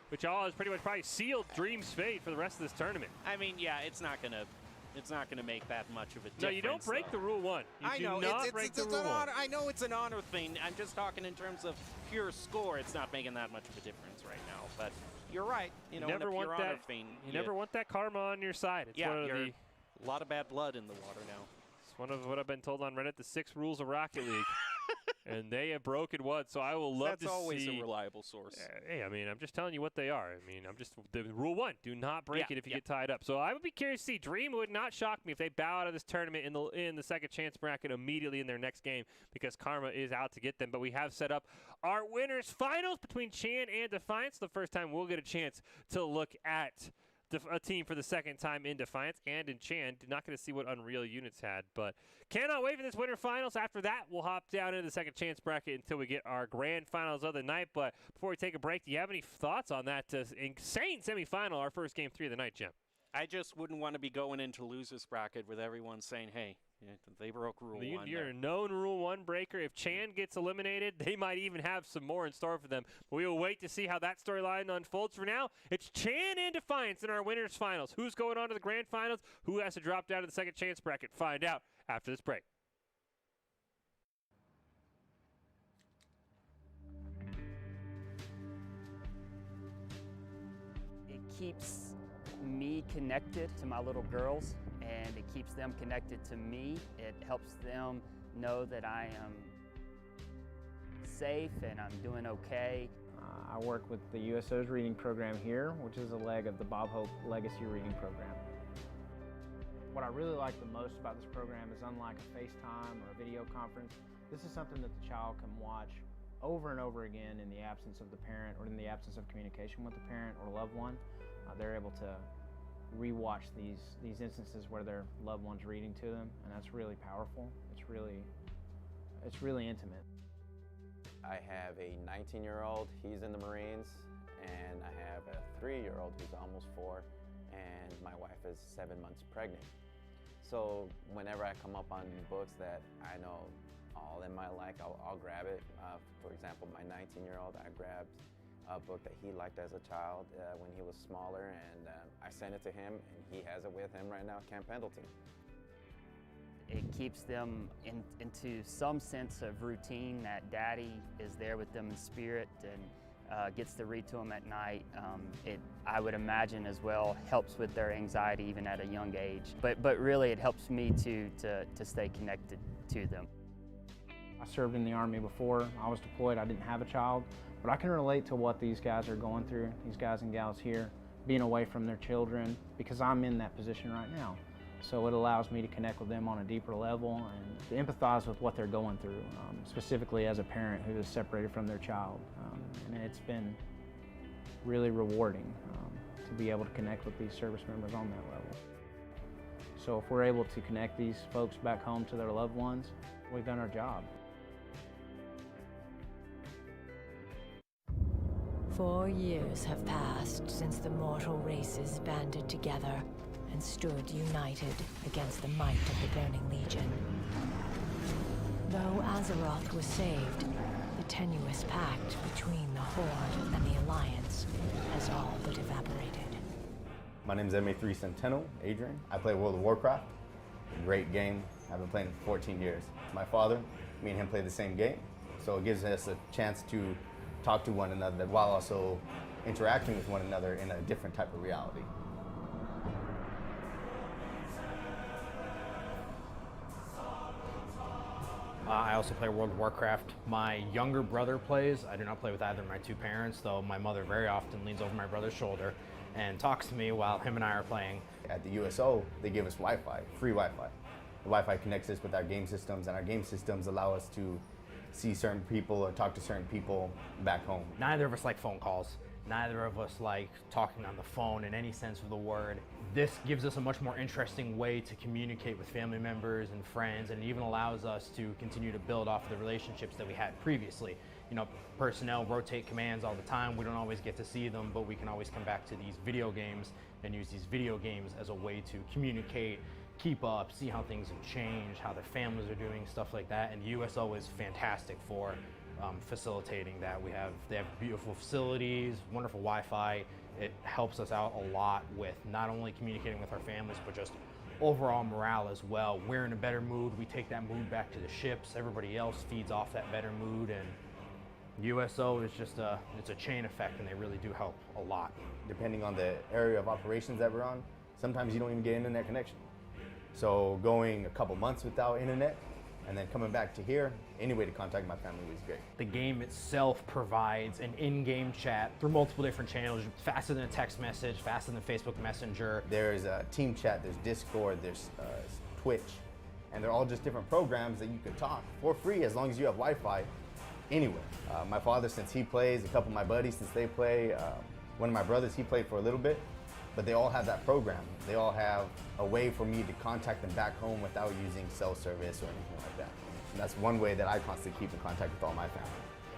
which all has pretty much probably sealed Dream's fate for the rest of this tournament. I mean, yeah, it's not going to make that much of a difference. No, you don't break the rule one. I know. It's an honor. I know it's an honor thing. I'm just talking in terms of pure score. It's not making that much of a difference right now. But you're right. You know, never want that. Never want that karma on your side. It's one of a lot of bad blood in the water now. It's one of what I've been told on Reddit, the 6 rules of Rocket League. And they have broken one, so I will love to see. That's always a reliable source. Hey, I mean, I'm just telling you what they are. I mean, the rule one, do not break it if you get tied up. So I would be curious to see. Dream would not shock me if they bow out of this tournament in the second chance bracket immediately in their next game because karma is out to get them. But we have set up our winners finals between Chan and Defiance. The first time we'll get a chance to look at a team for the second time in Defiance and in Chan. Not going to see what Unreal Units had, but cannot wait for this winter finals. After that, we'll hop down into the second chance bracket until we get our grand finals of the night. But before we take a break, do you have any thoughts on that insane semifinal, our first game 3 of the night, Jim? I just wouldn't want to be going into losers bracket with everyone saying, hey, they broke rule one. You're a known rule one breaker. If Chan gets eliminated, they might even have some more in store for them. But we will wait to see how that storyline unfolds. For now, it's Chan and Defiance in our winners finals. Who's going on to the grand finals? Who has to drop down to the second chance bracket? Find out after this break. It keeps me connected to my little girls, and it keeps them connected to me. It helps them know that I am safe and I'm doing okay. I work with the USO's reading program here, which is a leg of the Bob Hope Legacy Reading Program. What I really like the most about this program is, unlike a FaceTime or a video conference, this is something that the child can watch over and over again in the absence of the parent or in the absence of communication with the parent or loved one. They're able to rewatch these instances where their loved one's reading to them, and that's really powerful. It's really intimate. I have a 19-year-old, he's in the Marines, and I have a 3-year-old who's almost 4, and my wife is 7 months pregnant. So whenever I come up on books that I know all in my like, I'll grab it. For example, my 19-year-old, I grabbed a book that he liked as a child when he was smaller, and I sent it to him, and he has it with him right now, Camp Pendleton. It keeps them into some sense of routine, that Daddy is there with them in spirit and gets to read to them at night. I would imagine as well helps with their anxiety even at a young age. But really it helps me to stay connected to them. I served in the Army before I was deployed. I didn't have a child, but I can relate to what these guys are going through, these guys and gals here, being away from their children, because I'm in that position right now. So it allows me to connect with them on a deeper level and to empathize with what they're going through, specifically as a parent who is separated from their child. And it's been really rewarding to be able to connect with these service members on that level. So if we're able to connect these folks back home to their loved ones, we've done our job. 4 years have passed since the mortal races banded together and stood united against the might of the Burning Legion. Though Azeroth was saved, the tenuous pact between the Horde and the Alliance has all but evaporated. My name is MA3 Centennial, Adrian. I play World of Warcraft. A great game. I've been playing for 14 years. My father, me and him play the same game, so it gives us a chance to talk to one another while also interacting with one another in a different type of reality. I also play World of Warcraft. My younger brother plays. I do not play with either of my two parents, though my mother very often leans over my brother's shoulder and talks to me while him and I are playing. At the USO, they give us Wi-Fi, free Wi-Fi. The Wi-Fi connects us with our game systems, and our game systems allow us to see certain people or talk to certain people back home. Neither of us like phone calls. Neither of us like talking on the phone in any sense of the word. This gives us a much more interesting way to communicate with family members and friends, and it even allows us to continue to build off of the relationships that we had previously. You know, personnel rotate commands all the time. We don't always get to see them, but we can always come back to these video games and use these video games as a way to communicate, keep up, see how things have changed, how their families are doing, stuff like that. And the USO is fantastic for facilitating that. They have beautiful facilities, wonderful Wi-Fi. It helps us out a lot with not only communicating with our families, but just overall morale as well. We're in a better mood. We take that mood back to the ships. Everybody else feeds off that better mood, and USO is just it's a chain effect, and they really do help a lot. Depending on the area of operations that we're on, sometimes you don't even get internet connection. So going a couple months without internet and then coming back to here, any way to contact my family was great. The game itself provides an in-game chat through multiple different channels, faster than a text message, faster than Facebook Messenger. There's a team chat, there's Discord, there's Twitch, and they're all just different programs that you can talk for free as long as you have Wi-Fi anywhere. My father, since he plays, a couple of my buddies, since they play, one of my brothers, he played for a little bit, but they all have that program. They all have a way for me to contact them back home without using cell service or anything like that. And that's one way that I constantly keep in contact with all my family.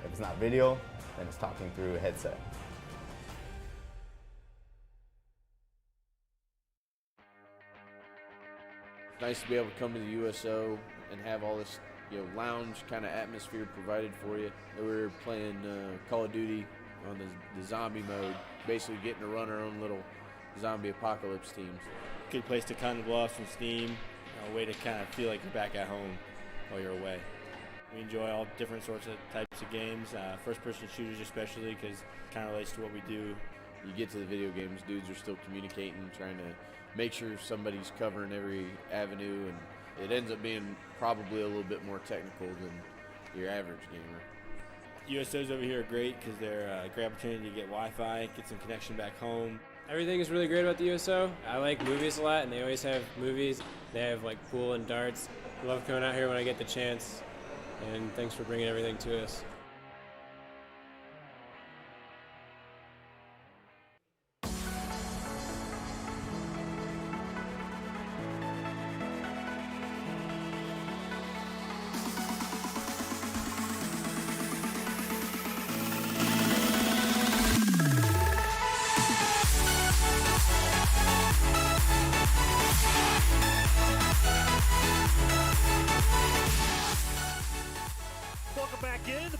If it's not video, then it's talking through a headset. It's nice to be able to come to the USO and have all this, lounge kind of atmosphere provided for you. We were playing Call of Duty on the zombie mode, basically getting to run our own little zombie apocalypse teams. Good place to kind of blow off some steam, a way to kind of feel like you're back at home while you're away. We enjoy all different sorts of types of games, first-person shooters especially, because it kind of relates to what we do. You get to the video games, dudes are still communicating, trying to make sure somebody's covering every avenue, and it ends up being probably a little bit more technical than your average gamer. USOs over here are great because they're a great opportunity to get Wi-Fi, get some connection back home. Everything is really great about the USO. I like movies a lot, and they always have movies. They have like pool and darts. I love coming out here when I get the chance, and thanks for bringing everything to us.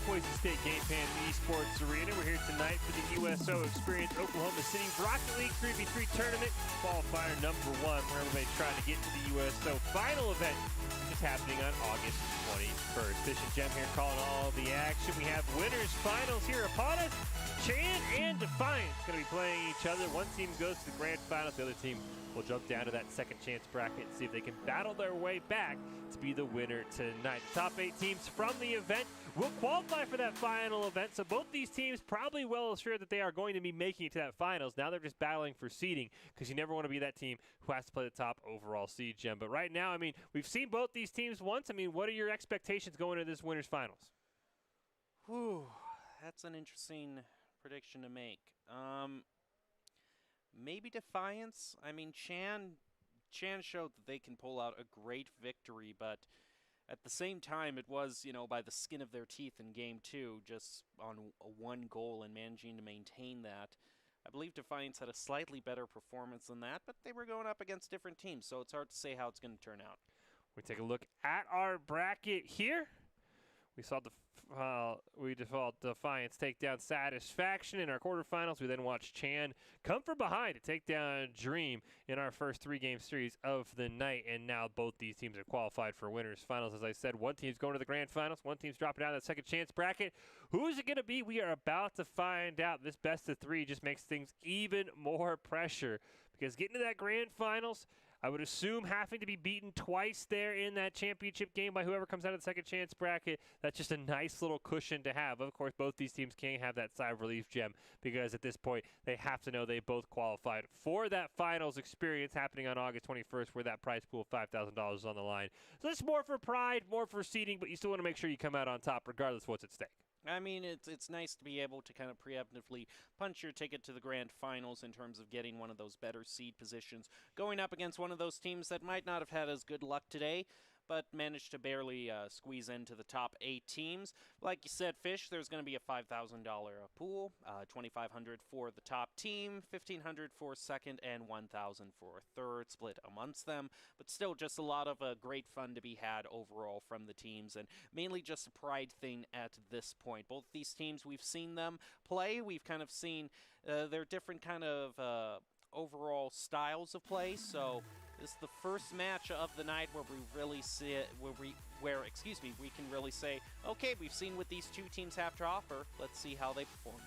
Boise State Esports Arena. We're here tonight for the USO Experience Oklahoma City Rocket League 3v3 tournament. Qualifier number 1, where everybody's trying to get to the USO final event, which is happening on August 21st. Fish and Jem here calling all the action. We have winners finals here upon us. Chan and Defiance going to be playing each other. One team goes to the grand finals. The other team will jump down to that second chance bracket and see if they can battle their way back to be the winner tonight. The top 8 teams from the event will qualify for that final event. So both these teams probably well assured that they are going to be making it to that finals. Now they're just battling for seeding, because you never want to be that team who has to play the top overall seed, Jem. But right now, I mean, we've seen both these teams once. I mean, what are your expectations going into this winners finals? Whew, that's an interesting prediction to make. Maybe Defiance. I mean, Chan showed that they can pull out a great victory, but at the same time, it was, by the skin of their teeth in Game 2, just on one goal and managing to maintain that. I believe Defiance had a slightly better performance than that, but they were going up against different teams, so it's hard to say how it's going to turn out. We take a look at our bracket here. We saw Defiance take down Satisfaction in our quarterfinals. We then watched Chan come from behind to take down Dream in our first 3-game series of the night. And now both these teams are qualified for winners finals. As I said, one team's going to the grand finals. One team's dropping out of that second chance bracket. Who is it going to be? We are about to find out. This best of 3 just makes things even more pressure, because getting to that grand finals, I would assume having to be beaten twice there in that championship game by whoever comes out of the second chance bracket, that's just a nice little cushion to have. Of course, both these teams can't have that sigh of relief gem because at this point, they have to know they both qualified for that finals experience happening on August 21st where that prize pool of $5,000 is on the line. So it's more for pride, more for seeding, but you still want to make sure you come out on top regardless of what's at stake. I mean, it's nice to be able to kind of preemptively punch your ticket to the grand finals in terms of getting one of those better seed positions, going up against one of those teams that might not have had as good luck today, but managed to barely squeeze into the top 8 teams. Like you said, Fish, there's going to be a $5,000 pool, $2,500 for the top team, $1,500 for second, and $1,000 for third, split amongst them. But still, just a lot of great fun to be had overall from the teams, and mainly just a pride thing at this point. Both these teams, we've seen them play. We've kind of seen their different kind of overall styles of play. So this is the first match of the night where we really see it, we can really say, okay, we've seen what these two teams have to offer. Let's see how they perform.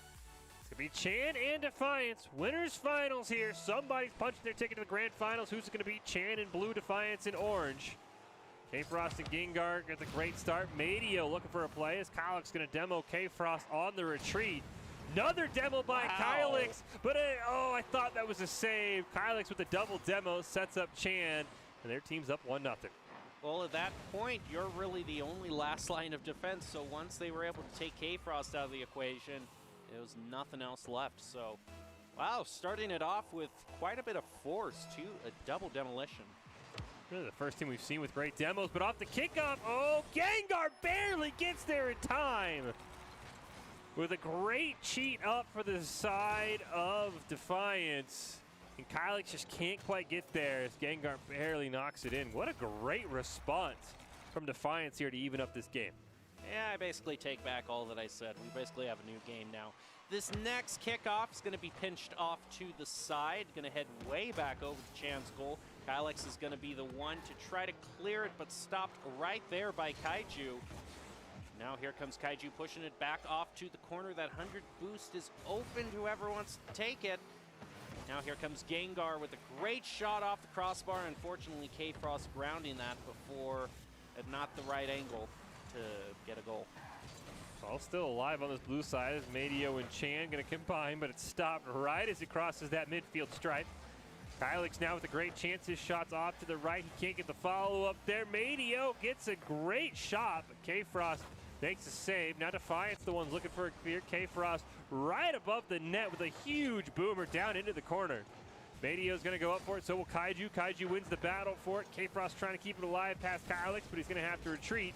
It's going to be Chan and Defiance. Winners finals here. Somebody's punching their ticket to the grand finals. Who's it going to be? Chan in blue, Defiance in orange. K-Frost and Gengar get the great start. Madio looking for a play as Kylix going to demo K-Frost on the retreat. Another demo by Kylix, but I thought that was a save. Kylix with the double demo sets up Chan, and their team's up 1-0. Well, at that point, you're really the only last line of defense, so once they were able to take K-Frost out of the equation, there was nothing else left. So, wow, starting it off with quite a bit of force, too, a double demolition. Really the first team we've seen with great demos, but off the kickoff, Gengar barely gets there in time. With a great cheat up for the side of Defiance. And Kylix just can't quite get there as Gengar barely knocks it in. What a great response from Defiance here to even up this game. Yeah, I basically take back all that I said. We basically have a new game now. This next kickoff is going to be pinched off to the side. Going to head way back over to Chan's goal. Kylix is going to be the one to try to clear it, but stopped right there by Kaiju. Now here comes Kaiju pushing it back off to the corner. That 100 boost is open to whoever wants to take it. Now here comes Gengar with a great shot off the crossbar. Unfortunately, K-Frost grounding that before at not the right angle to get a goal. All still alive on this blue side as Madio and Chan going to combine, but it's stopped right as he crosses that midfield stripe. Kylix now with a great chance. His shot's off to the right. He can't get the follow-up there. Madio gets a great shot, but K-Frost makes a save. Now Defiance the one's looking for a clear. K-Frost right above the net with a huge boomer down into the corner. Madio's going to go up for it, so will Kaiju. Kaiju wins the battle for it. K-Frost trying to keep it alive past Kylix, but he's going to have to retreat.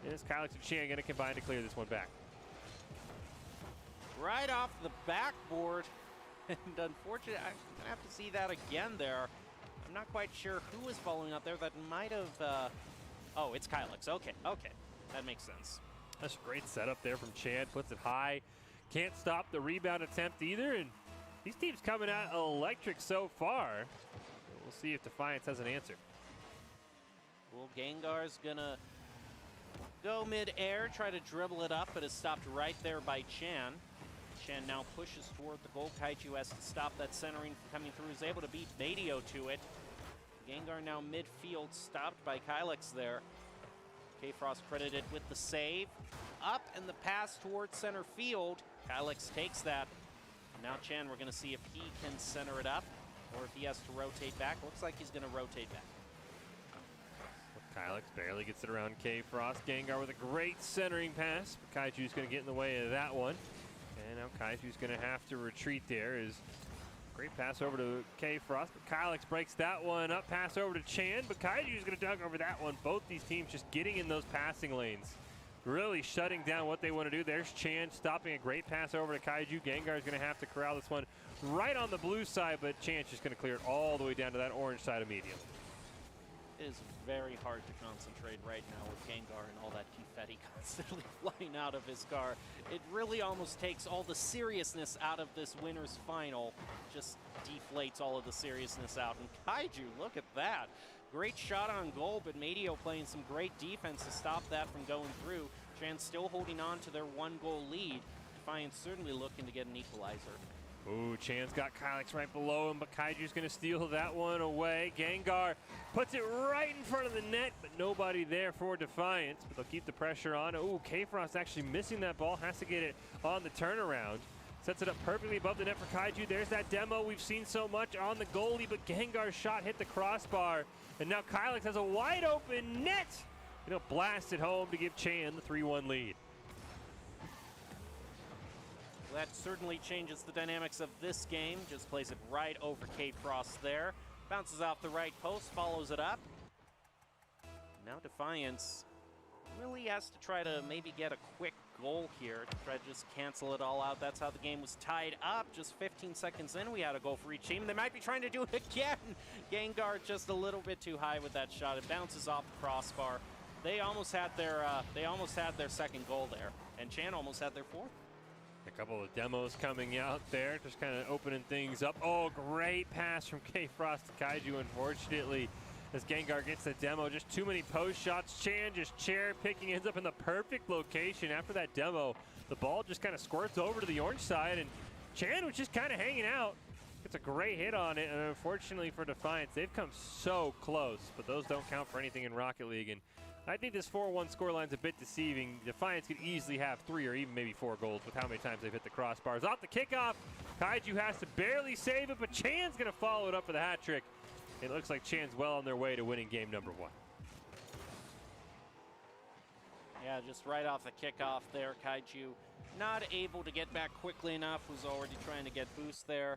And it's Kylix and Chan going to combine to clear this one back. Right off the backboard. And unfortunately, I'm going to have to see that again there. I'm not quite sure who was following up there. That might have... oh, it's Kylix. Okay. That makes sense. That's a great setup there from Chan. Puts it high. Can't stop the rebound attempt either. And these teams coming out electric so far. We'll see if Defiance has an answer. Well, Gengar's going to go mid-air, try to dribble it up, but is stopped right there by Chan. Chan now pushes toward the goal. Kaiju has to stop that centering from coming through. Is able to beat Madio to it. Gengar now midfield, stopped by Kylix there. K-Frost credited with the save. Up and the pass towards center field. Kylix takes that. Now Chan, we're going to see if he can center it up or if he has to rotate back. Looks like he's going to rotate back. Kylix barely gets it around K-Frost. Gengar with a great centering pass. But Kaiju's going to get in the way of that one. And now Kaiju's going to have to retreat there. Great pass over to K-Frost, but Kylix breaks that one up. Pass over to Chan, but Kaiju's going to dunk over that one. Both these teams just getting in those passing lanes. Really shutting down what they want to do. There's Chan stopping a great pass over to Kaiju. Gengar's going to have to corral this one right on the blue side, but Chan's just going to clear it all the way down to that orange side immediately. It is very hard to concentrate right now with Gengar and all that confetti constantly flying out of his car. It really almost takes all the seriousness out of this winner's final. Just deflates all of the seriousness out. And Kaiju, look at that. Great shot on goal, but Madio playing some great defense to stop that from going through. Chan still holding on to their 1-goal lead. Defiance certainly looking to get an equalizer. Ooh, Chan's got Kylix right below him, but Kaiju's going to steal that one away. Gengar puts it right in front of the net, but nobody there for Defiance. But they'll keep the pressure on. Ooh, K-Frost actually missing that ball. Has to get it on the turnaround. Sets it up perfectly above the net for Kaiju. There's that demo we've seen so much on the goalie, but Gengar's shot hit the crossbar. And now Kylix has a wide open net. And he'll blast it home to give Chan the 3-1 lead. That certainly changes the dynamics of this game. Just plays it right over K-Frost there. Bounces off the right post, follows it up. Now Defiance really has to try to maybe get a quick goal here to try to just cancel it all out. That's how the game was tied up. Just 15 seconds in, we had a goal for each team. They might be trying to do it again. Gengar just a little bit too high with that shot. It bounces off the crossbar. They almost had their second goal there, and Chan almost had their fourth. A couple of demos coming out there, just kind of opening things up. Oh, great pass from K-Frost to Kaiju, unfortunately, as Gengar gets the demo. Just too many post shots. Chan just chair picking, ends up in the perfect location. After that demo, the ball just kind of squirts over to the orange side, and Chan was just kind of hanging out. Gets a great hit on it, and unfortunately for Defiance, they've come so close, but those don't count for anything in Rocket League. And I think this 4-1 scoreline's a bit deceiving. Defiance could easily have 3 or even maybe 4 goals with how many times they've hit the crossbars. Off the kickoff, Kaiju has to barely save it, but Chan's going to follow it up with a hat trick. It looks like Chan's well on their way to winning game number 1. Yeah, just right off the kickoff there, Kaiju not able to get back quickly enough, was already trying to get boost there.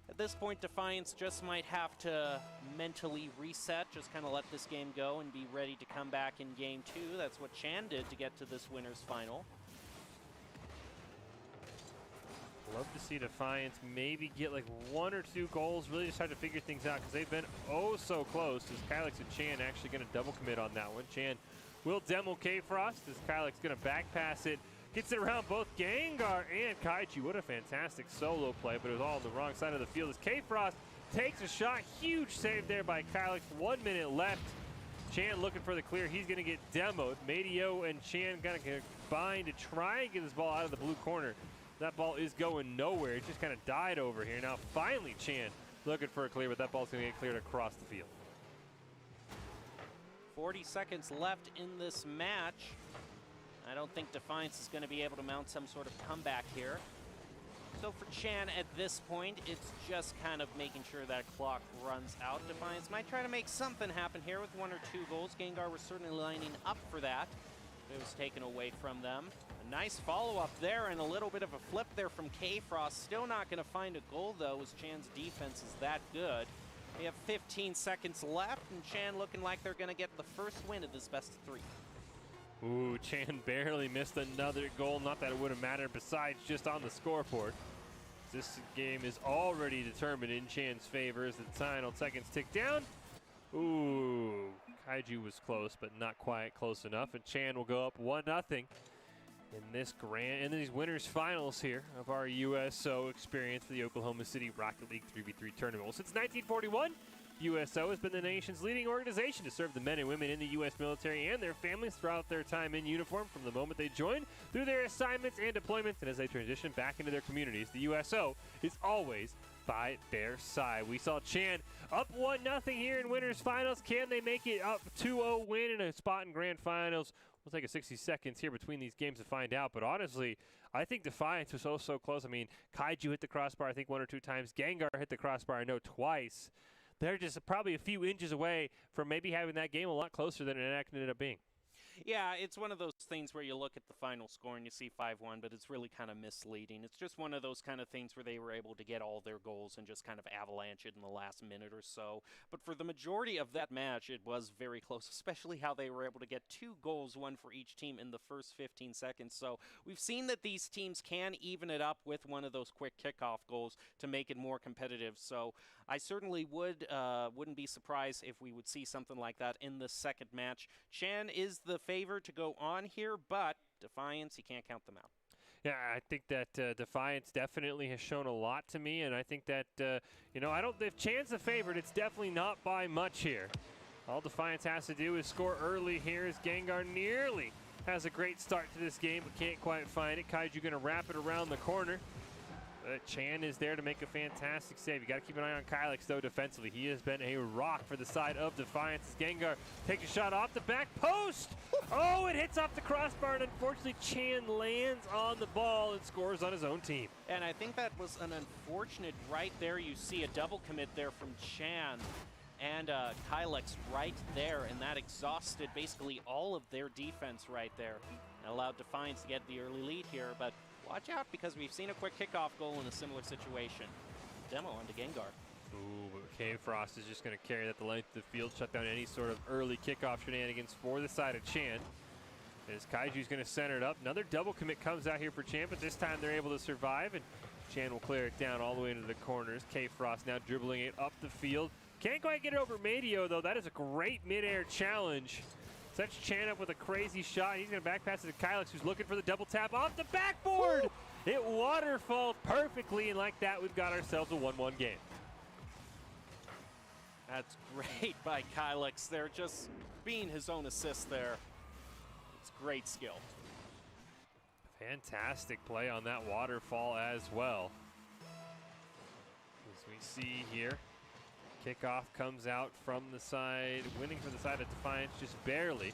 At this point, Defiance just might have to mentally reset, just kind of let this game go and be ready to come back in game 2. That's what Chan did to get to this winner's final. Love to see Defiance maybe get like 1 or 2 goals, really just have to figure things out because they've been oh so close. As Kylix and Chan actually going to double commit on that one. Chan will demo K-Frost as Kylix going to back pass it. Gets it around both Gengar and Kaiju. What a fantastic solo play, but it was all on the wrong side of the field as K-Frost takes a shot. Huge save there by Kylix. 1 minute left. Chan looking for the clear. He's going to get demoed. Madio and Chan going to combine to try and get this ball out of the blue corner. That ball is going nowhere. It just kind of died over here. Now finally Chan looking for a clear, but that ball's going to get cleared across the field. 40 seconds left in this match. I don't think Defiance is going to be able to mount some sort of comeback here. So for Chan at this point, it's just kind of making sure that clock runs out. Defiance might try to make something happen here with 1 or 2 goals. Gengar was certainly lining up for that. It was taken away from them. A nice follow-up there and a little bit of a flip there from K-Frost. Still not going to find a goal, though, as Chan's defense is that good. We have 15 seconds left, and Chan looking like they're going to get the first win of this best-of-3. Ooh, Chan barely missed another goal. Not that it would have mattered besides just on the scoreboard. This game is already determined in Chan's favor as the final seconds tick down. Ooh, Kaiju was close, but not quite close enough. And Chan will go up 1-0 in these winners finals here of our USO experience for the Oklahoma City Rocket League 3v3 tournament. Well, since 1941, USO has been the nation's leading organization to serve the men and women in the U.S. military and their families throughout their time in uniform from the moment they join through their assignments and deployments and as they transition back into their communities. The USO is always by their side. We saw Chan up 1-0 here in winners finals. Can they make it up 2-0 win in a spot in grand finals? We'll take a 60 seconds here between these games to find out. But honestly, I think Defiance was so close. I mean, Kaiju hit the crossbar, I think 1 or 2 times. Gengar hit the crossbar, I know, twice. They're just probably a few inches away from maybe having that game a lot closer than it ended up being. Yeah, it's one of those things where you look at the final score and you see 5-1, but it's really kind of misleading. It's just one of those kind of things where they were able to get all their goals and just kind of avalanche it in the last minute or so. But for the majority of that match, it was very close, especially how they were able to get 2 goals, 1 for each team in the first 15 seconds. So we've seen that these teams can even it up with one of those quick kickoff goals to make it more competitive. So I certainly wouldn't be surprised if we would see something like that in the second match. Chan is the favorite to go on here, but Defiance, you can't count them out. Yeah, I think that Defiance definitely has shown a lot to me, and I think that, if Chan's the favorite, it's definitely not by much here. All Defiance has to do is score early here as Gengar nearly has a great start to this game, but can't quite find it. Kaiju going to wrap it around the corner. Chan is there to make a fantastic save. You got to keep an eye on Kylix, though, defensively. He has been a rock for the side of Defiance as Gengar takes a shot off the back post. Oh, it hits off the crossbar, and unfortunately Chan lands on the ball and scores on his own team. And I think that was an unfortunate right there. You see a double commit there from Chan and Kylix right there, and that exhausted basically all of their defense right there and allowed Defiance to get the early lead here. But watch out, because we've seen a quick kickoff goal in a similar situation. Demo onto Gengar. Ooh, but K-Frost is just going to carry that the length of the field, shut down any sort of early kickoff shenanigans for the side of Chan. As Kaiju's going to center it up. Another double commit comes out here for Chan, but this time they're able to survive, and Chan will clear it down all the way into the corners. K-Frost now dribbling it up the field. Can't quite get it over Madio, though. That is a great mid-air challenge. Sets Chan up with a crazy shot. He's going to back pass it to Kylix, who's looking for the double tap off the backboard. Woo! It waterfalled perfectly, and like that, we've got ourselves a 1-1 game. That's great by Kylix there, just being his own assist there. It's great skill. Fantastic play on that waterfall as well. As we see here, kickoff comes out from the side, winning for the side of Defiance just barely.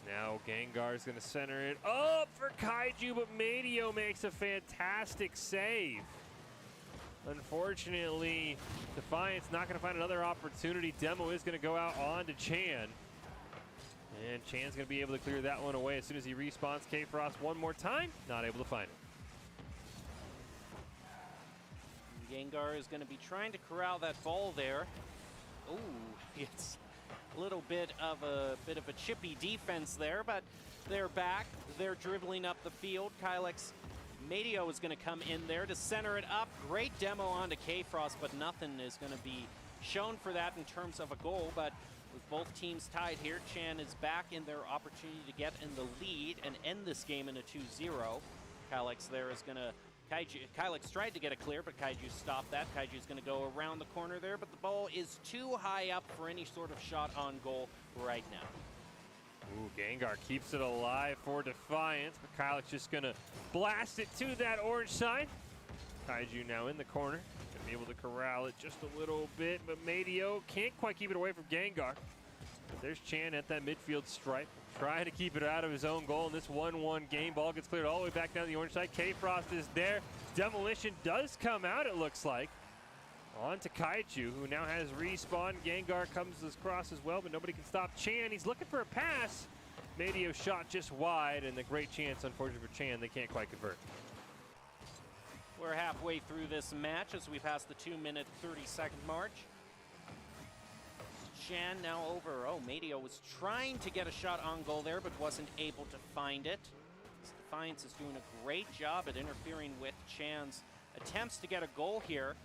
Now Gengar's going to center it up for Kaiju, but Madio makes a fantastic save. Unfortunately, Defiance not going to find another opportunity. Demo is going to go out on to Chan. And Chan's going to be able to clear that one away as soon as he respawns. K-Frost one more time, not able to find it. Gengar is going to be trying to corral that ball there. Ooh, it's a little bit of a chippy defense there, but they're back. They're dribbling up the field. Kylix Madio is going to come in there to center it up. Great demo onto K-Frost, but nothing is going to be shown for that in terms of a goal. But with both teams tied here, Chan is back in their opportunity to get in the lead and end this game in a 2-0. Kylix there is going to Kylix tried to get a clear, but Kaiju stopped that. Kaiju's going to go around the corner there, but the ball is too high up for any sort of shot on goal right now. Ooh, Gengar keeps it alive for Defiance, but Kylix just going to blast it to that orange side. Kaiju now in the corner. Going to be able to corral it just a little bit, but Madio can't quite keep it away from Gengar. But there's Chan at that midfield stripe, trying to keep it out of his own goal in this 1-1 game. Ball gets cleared all the way back down the orange side. K-Frost is there. Demolition does come out, it looks like. On to Kaiju, who now has respawn. Gengar comes across as well, but nobody can stop Chan. He's looking for a pass. Madio shot just wide, and the great chance, unfortunately for Chan, they can't quite convert. We're halfway through this match as we pass the 2-minute, 30-second mark. Chan now over. Oh, Madio was trying to get a shot on goal there, but wasn't able to find it. Defiance is doing a great job at interfering with Chan's attempts to get a goal here.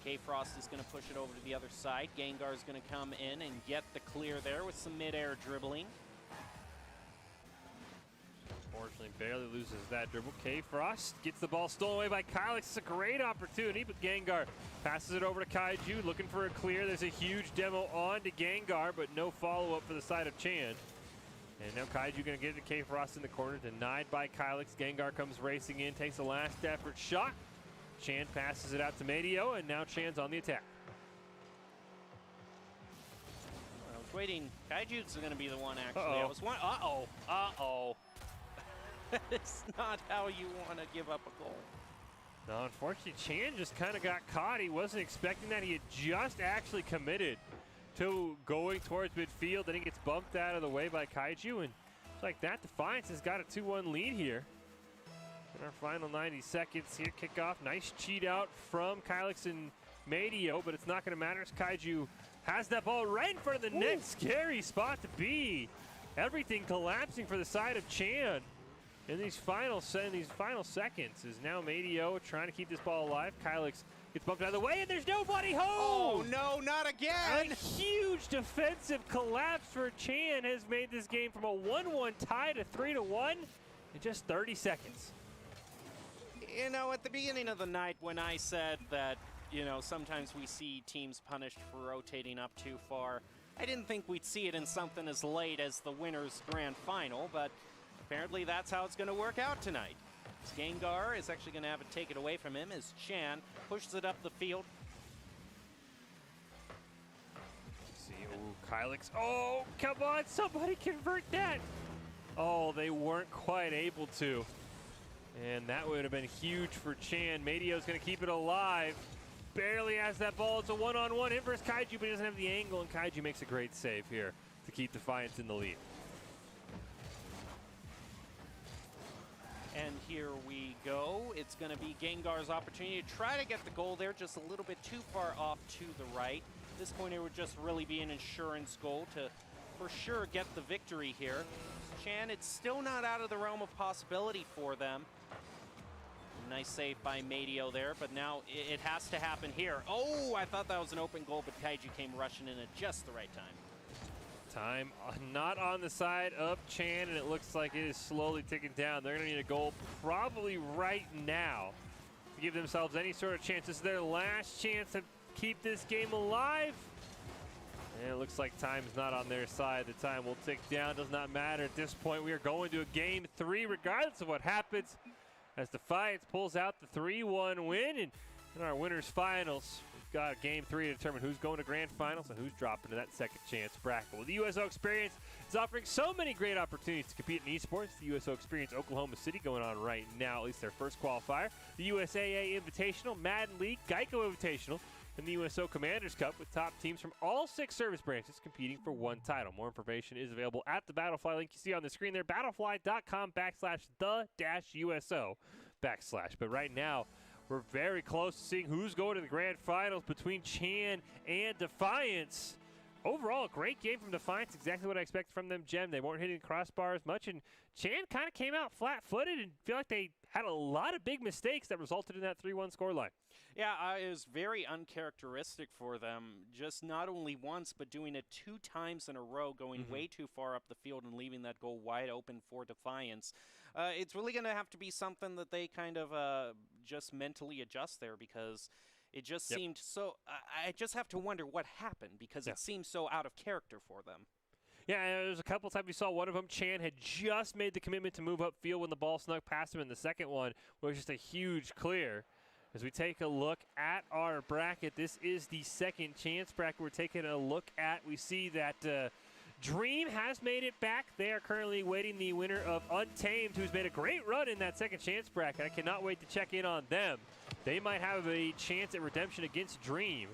K-Frost is going to push it over to the other side. Gengar is going to come in and get the clear there with some mid-air dribbling. Unfortunately, barely loses that dribble. K-Frost gets the ball stolen away by Kylix. It's a great opportunity, but Gengar passes it over to Kaiju, looking for a clear. There's a huge demo on to Gengar, but no follow-up for the side of Chan. And now Kaiju going to get it to K-Frost in the corner, denied by Kylix. Gengar comes racing in, takes a last-effort shot. Chan passes it out to Madio, and now Chan's on the attack. I was waiting. Kaiju's going to be the one, actually. Uh-oh. I was one. Uh-oh. Uh-oh. That is not how you want to give up a goal. No, unfortunately, Chan just kind of got caught. He wasn't expecting that. He had just actually committed to going towards midfield. Then he gets bumped out of the way by Kaiju, and just like that, Defiance has got a 2-1 lead here. In our final 90 seconds here, kickoff. Nice cheat out from Kylix and Madio, but it's not going to matter as Kaiju has that ball right in front of the net. Scary spot to be. Everything collapsing for the side of Chan. In these final seconds is now Madio trying to keep this ball alive. Kylix gets bumped out of the way, and there's nobody home! Oh, no, not again! A huge defensive collapse for Chan has made this game from a 1-1 tie to 3-1 in just 30 seconds. You know, at the beginning of the night when I said that, you know, sometimes we see teams punished for rotating up too far, I didn't think we'd see it in something as late as the winner's grand final, but apparently that's how it's going to work out tonight. Gengar is actually going to have it taken away from him as Chan pushes it up the field. See, Kylix. Oh, come on, somebody convert that. Oh, they weren't quite able to. And that would have been huge for Chan. Madio's going to keep it alive. Barely has that ball. It's a one-on-one hit versus Kaiju, but he doesn't have the angle, and Kaiju makes a great save here to keep Defiance in the lead. And here we go. It's going to be Gengar's opportunity to try to get the goal there, just a little bit too far off to the right. At this point, it would just really be an insurance goal to, for sure, get the victory here. Chan, it's still not out of the realm of possibility for them. Nice save by Madio there, but now it has to happen here. Oh, I thought that was an open goal, but Kaiju came rushing in at just the right time. Time not on the side of Chan, and it looks like it is slowly ticking down. They're going to need a goal probably right now to give themselves any sort of chance. This is their last chance to keep this game alive. And it looks like time is not on their side. The time will tick down. Does not matter at this point. We are going to a game 3 regardless of what happens, as Defiance pulls out the 3-1 win. And in our winners finals, we've got game 3 to determine who's going to grand finals and who's dropping to that second chance bracket. Well, the USO Experience is offering so many great opportunities to compete in esports. The USO Experience Oklahoma City going on right now, at least their first qualifier. The USAA Invitational, Madden League, GEICO Invitational, and the USO Commanders Cup with top teams from all 6 service branches competing for one title. More information is available at the Battlefly link you see on the screen there, battlefly.com/the-USO/. But right now, we're very close to seeing who's going to the grand finals between Chan and Defiance. Overall, a great game from Defiance, exactly what I expected from them, Jem. They weren't hitting the crossbars much, and Chan kind of came out flat-footed and feel like they had a lot of big mistakes that resulted in that 3-1 scoreline. Yeah, it was very uncharacteristic for them, just not only once, but doing it 2 times in a row, going way too far up the field and leaving that goal wide open for Defiance. It's really going to have to be something that they kind of just mentally adjust there, because it just seemed so. I just have to wonder what happened, because it seemed so out of character for them. Yeah, there was a couple times we saw one of them. Chan had just made the commitment to move upfield when the ball snuck past him, and the second one was just a huge clear. As we take a look at our bracket, this is the second chance bracket we're taking a look at. We see that Dream has made it back. They are currently waiting the winner of Untamed, who's made a great run in that second chance bracket. I cannot wait to check in on them. They might have a chance at redemption against Dream.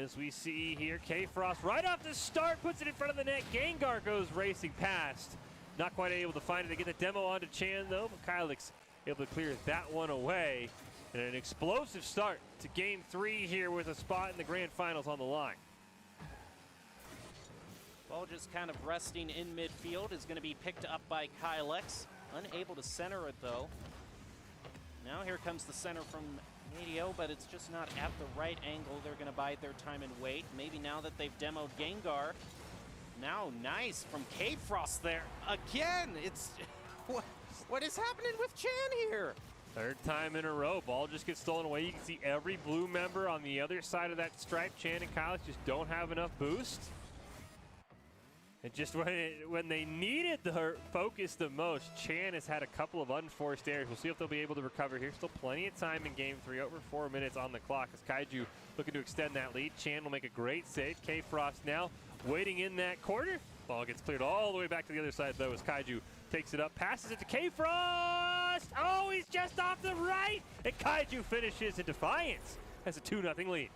As we see here, K-Frost right off the start puts it in front of the net. Gengar goes racing past. Not quite able to find it to get the demo onto Chan, though, but Kylix able to clear that one away. And an explosive start to game 3 here with a spot in the grand finals on the line. Ball just kind of resting in midfield is going to be picked up by Kylix. Unable to center it, though. Now here comes the center from Madio, but it's just not at the right angle. They're going to bide their time and wait. Maybe now that they've demoed Gengar. Now nice from K-Frost there. Again, it's... what is happening with Chan here? Third time in a row, ball just gets stolen away. You can see every blue member on the other side of that stripe. Chan and Kylix just don't have enough boost. And just when they needed the focus the most, Chan has had a couple of unforced errors. We'll see if they'll be able to recover here. Still plenty of time in game 3, over 4 minutes on the clock as Kaiju looking to extend that lead. Chan will make a great save. K-Frost now waiting in that corner. Ball gets cleared all the way back to the other side, though, as Kaiju takes it up, passes it to K-Frost. Oh, he's just off the right, and Kaiju finishes in Defiance. Has a 2-0 lead.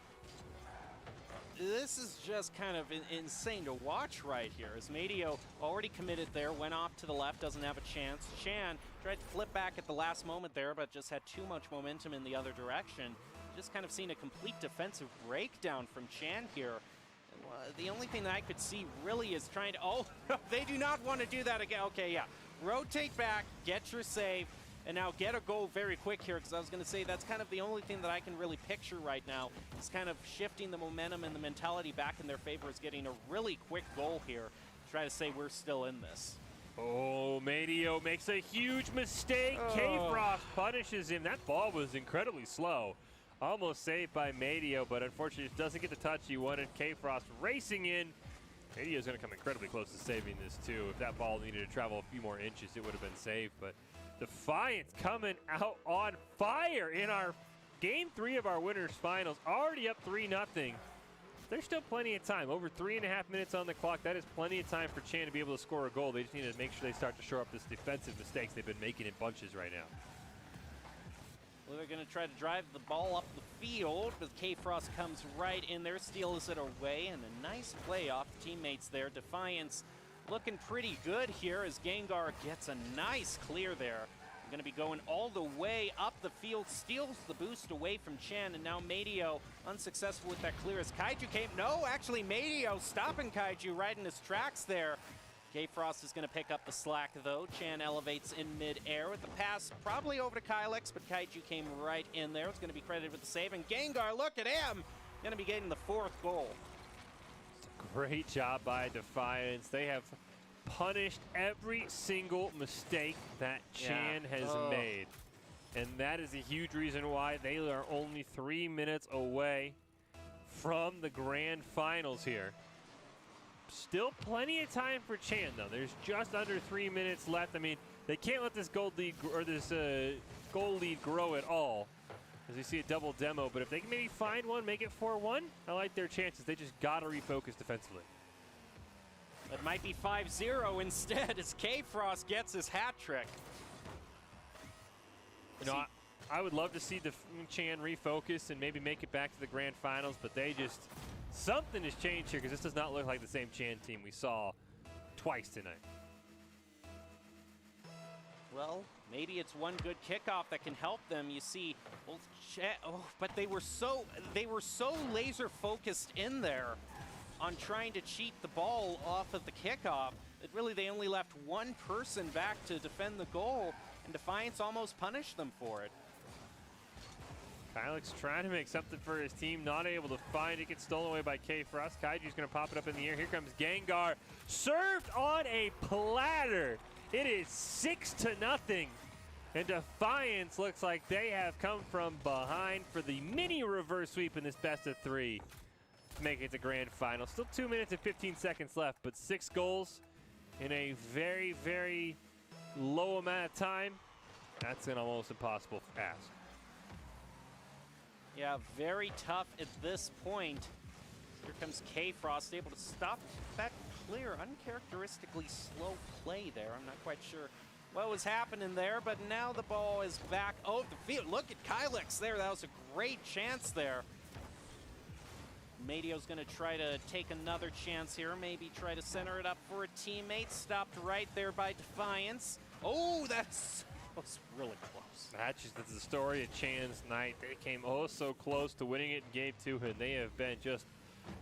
This is just kind of insane to watch right here, as Madio already committed there, went off to the left, doesn't have a chance. Chan tried to flip back at the last moment there, but just had too much momentum in the other direction. Just kind of seen a complete defensive breakdown from Chan here. The only thing that I could see really is trying to, oh, they do not want to do that again. Okay, yeah, rotate back, get your save, and now get a goal very quick here, because I was going to say that's kind of the only thing that I can really picture right now is kind of shifting the momentum and the mentality back in their favor, is getting a really quick goal here to try to say we're still in this. Oh, Madio makes a huge mistake. K-Frost punishes him. That ball was incredibly slow. Almost saved by Madio, but unfortunately it doesn't get the touch he wanted. K-Frost racing in Radio's going to come incredibly close to saving this, too. If that ball needed to travel a few more inches, it would have been saved. But Defiance coming out on fire in our Game 3 of our winners finals. Already up 3-0. There's still plenty of time. Over 3.5 minutes on the clock. That is plenty of time for Chan to be able to score a goal. They just need to make sure they start to shore up this defensive mistakes they've been making in bunches right now. Well, they're going to try to drive the ball up the field, but K-Frost comes right in there, steals it away, and a nice play off the teammates there. Defiance looking pretty good here as Gengar gets a nice clear there. Going to be going all the way up the field, steals the boost away from Chan, and now Madio unsuccessful with that clear as Kaiju came. No, actually Madio stopping Kaiju right in his tracks there. K-Frost is going to pick up the slack, though. Chan elevates in mid-air with the pass, probably over to Kylix, but Kaiju came right in there. It's going to be credited with the save, and Gengar, look at him! Going to be getting the 4th goal. Great job by Defiance. They have punished every single mistake that Chan has made. And that is a huge reason why they are only 3 minutes away from the grand finals here. Still plenty of time for Chan, though. There's just under 3 minutes left. I mean, they can't let this goal lead grow at all, as we see a double demo. But if they can maybe find one, make it 4-1, I like their chances. They just got to refocus defensively. It might be 5-0 instead as K-Frost gets his hat trick. You know, I would love to see the Chan refocus and maybe make it back to the grand finals, but they just, something has changed here because this does not look like the same Chan team we saw twice tonight. Well, maybe it's one good kickoff that can help them. You see, well, but they were so laser focused in there on trying to cheat the ball off of the kickoff that really they only left one person back to defend the goal, and Defiance almost punished them for it. Kylix trying to make something for his team, not able to find it, gets stolen away by K-Frost. Kaiju's going to pop it up in the air. Here comes Gengar, served on a platter. It is 6-0, and Defiance looks like they have come from behind for the mini reverse sweep in this best of 3. Make it to grand final. Still 2 minutes and 15 seconds left, but 6 goals in a very, very low amount of time. That's an almost impossible ask. Yeah, very tough at this point. Here comes K-Frost, able to stop that clear, uncharacteristically slow play there. I'm not quite sure what was happening there, but now the ball is back over the field. Look at Kylix there. That was a great chance there. Madio's going to try to take another chance here, maybe try to center it up for a teammate. Stopped right there by Defiance. Oh, that was really close. That's the story of Chan's night. They came oh so close to winning it in Game 2, and they have been just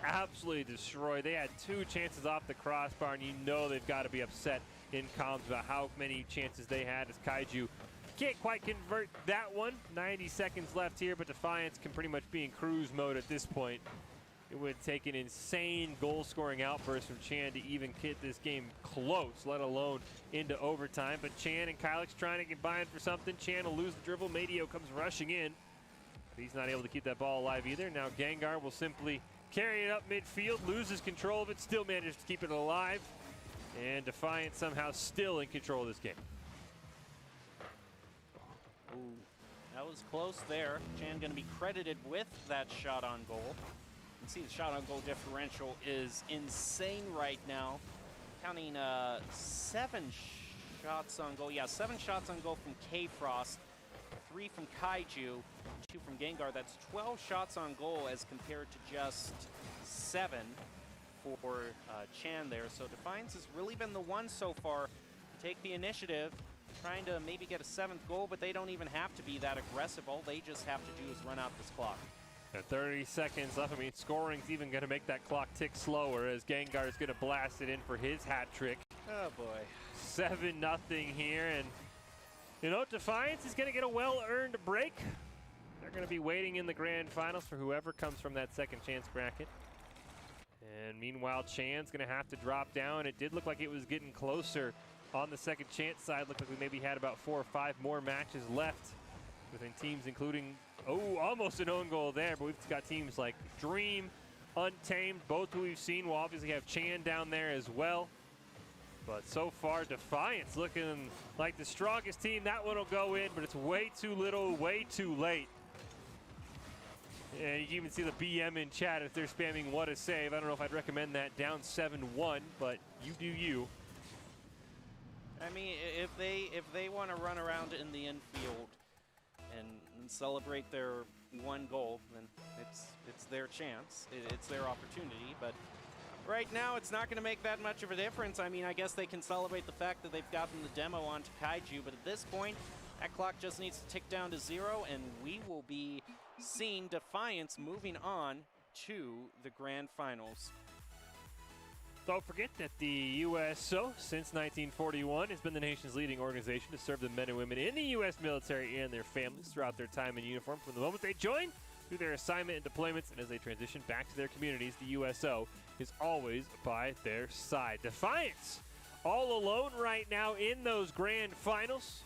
absolutely destroyed. They had 2 chances off the crossbar, and you know they've got to be upset in comms about how many chances they had as Kaiju can't quite convert that one. 90 seconds left here, but Defiance can pretty much be in cruise mode at this point. It would take an insane goal-scoring outburst from Chan to even get this game close, let alone into overtime. But Chan and Kylix trying to combine for something. Chan will lose the dribble. Madio comes rushing in. But he's not able to keep that ball alive either. Now Gengar will simply carry it up midfield, loses control of it, still manages to keep it alive. And Defiance somehow still in control of this game. Ooh, that was close there. Chan going to be credited with that shot on goal. You can see the shot on goal differential is insane right now. Counting 7 shots on goal. Yeah, 7 shots on goal from K-Frost, 3 from Kaiju, 2 from Gengar. That's 12 shots on goal as compared to just 7 for Chan there. So Defiance has really been the one so far to take the initiative, trying to maybe get a 7th goal, but they don't even have to be that aggressive. All they just have to do is run out this clock. 30 seconds left. I mean, scoring's even going to make that clock tick slower as Gengar is going to blast it in for his hat trick. Oh, boy. 7-0 here, and, you know, Defiance is going to get a well-earned break. They're going to be waiting in the grand finals for whoever comes from that second chance bracket. And meanwhile, Chan's going to have to drop down. It did look like it was getting closer on the second chance side. Looked like we maybe had about 4 or 5 more matches left within teams including, oh, almost an own goal there, but we've got teams like Dream, Untamed, both who we've seen. We'll obviously have Chan down there as well. But so far, Defiance looking like the strongest team. That one will go in, but it's way too little, way too late. And you can even see the BM in chat if they're spamming what a save. I don't know if I'd recommend that down 7-1, but you do you. I mean, if they want to run around in the infield and celebrate their one goal, then it's their chance. It's their opportunity. But right now, it's not going to make that much of a difference. I mean, I guess they can celebrate the fact that they've gotten the demo onto Kaiju, but at this point, that clock just needs to tick down to 0, and we will be seeing Defiance moving on to the grand finals. Don't forget that the USO, since 1941, has been the nation's leading organization to serve the men and women in the U.S. military and their families throughout their time in uniform. From the moment they join, through their assignment and deployments, and as they transition back to their communities, the USO is always by their side. Defiance, all alone right now in those grand finals,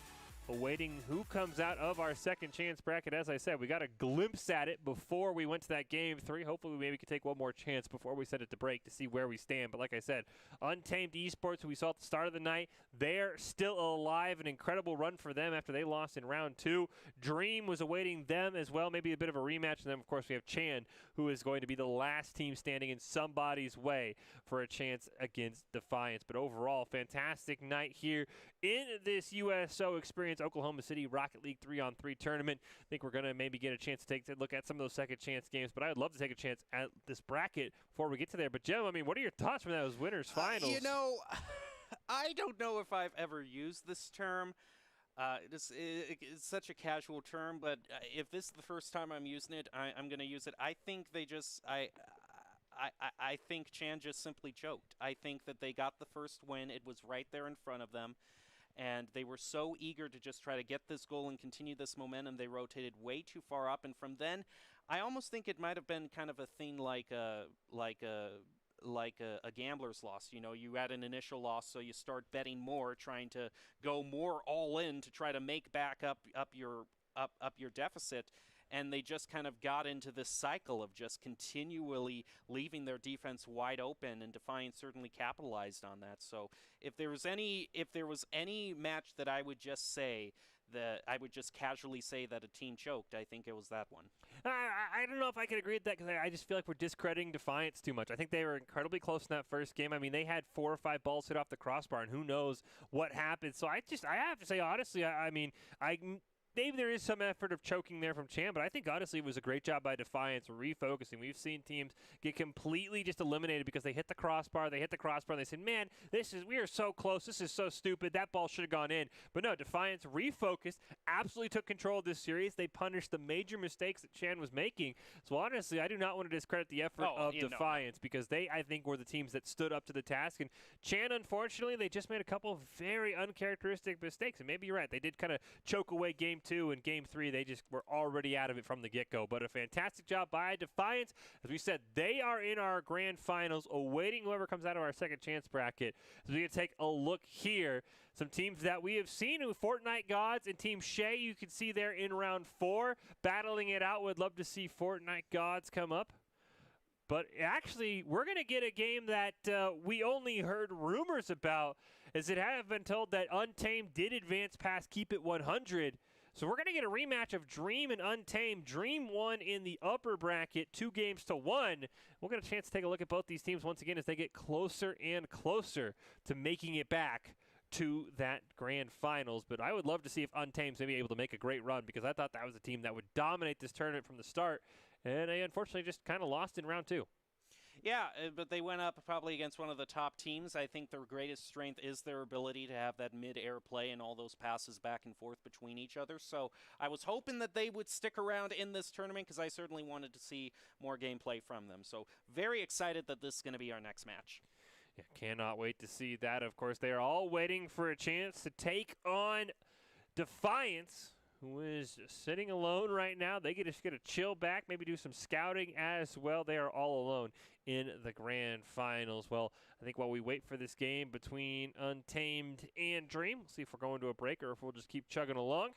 awaiting who comes out of our second chance bracket. As I said, we got a glimpse at it before we went to that game 3. Hopefully we maybe could take one more chance before we send it to break to see where we stand. But like I said, Untamed Esports, who we saw at the start of the night, they're still alive. An incredible run for them after they lost in round 2. Dream was awaiting them as well, maybe a bit of a rematch. And then, of course, we have Chan, who is going to be the last team standing in somebody's way for a chance against Defiance. But overall, fantastic night here in this USO Experience Oklahoma City Rocket League 3-on-3 tournament. I think we're going to maybe get a chance to take a look at some of those second chance games, but I would love to take a chance at this bracket before we get to there. But Jim, I mean, what are your thoughts from those winners finals? You know, I don't know if I've ever used this term. It's such a casual term, but if this is the first time I'm using it, I'm going to use it. I think I think Chan just simply choked. I think that they got the first win. It was right there in front of them. And they were so eager to just try to get this goal and continue this momentum, they rotated way too far up. And from then, I almost think it might have been kind of a thing like a gambler's loss. You know, you had an initial loss, so you start betting more, trying to go more all in to try to make back up your deficit. And they just kind of got into this cycle of just continually leaving their defense wide open, and Defiance certainly capitalized on that. So if there was any match that I would just say that I would just casually say that a team choked, I think it was that one. I don't know if I can agree with that, because I just feel like we're discrediting Defiance too much. I think they were incredibly close in that first game. I mean, they had 4 or 5 balls hit off the crossbar, and who knows what happened. So I have to say, honestly, maybe there is some effort of choking there from Chan, but I think, honestly, it was a great job by Defiance refocusing. We've seen teams get completely just eliminated because they hit the crossbar, and they said, man, we are so close. This is so stupid. That ball should have gone in. But no, Defiance refocused, absolutely took control of this series. They punished the major mistakes that Chan was making. So, honestly, I do not want to discredit the effort of Defiance, because they, I think, were the teams that stood up to the task. And Chan, unfortunately, they just made a couple of very uncharacteristic mistakes. And maybe you're right. They did kind of choke away Game 2, and Game 3, they just were already out of it from the get-go. But a fantastic job by Defiance. As we said, they are in our grand finals, awaiting whoever comes out of our second chance bracket. So we're going to take a look here. Some teams that we have seen, Fortnite Gods and Team Shea, you can see there in round 4, battling it out. Would love to see Fortnite Gods come up. But actually, we're going to get a game that we only heard rumors about, as it has been told that Untamed did advance past Keep It 100. So we're going to get a rematch of Dream and Untamed. Dream won in the upper bracket 2-1. We'll get a chance to take a look at both these teams once again as they get closer and closer to making it back to that grand finals. But I would love to see if Untamed's maybe able to make a great run, because I thought that was a team that would dominate this tournament from the start. And they unfortunately just kind of lost in round 2. Yeah, but they went up probably against one of the top teams. I think their greatest strength is their ability to have that mid-air play and all those passes back and forth between each other. So I was hoping that they would stick around in this tournament, because I certainly wanted to see more gameplay from them. So very excited that this is going to be our next match. Yeah, cannot wait to see that. Of course, they are all waiting for a chance to take on Defiance, who is sitting alone right now. They just get to chill back, maybe do some scouting as well. They are all alone in the grand finals. Well, I think while we wait for this game between Untamed and Dream, we'll see if we're going to a break or if we'll just keep chugging along.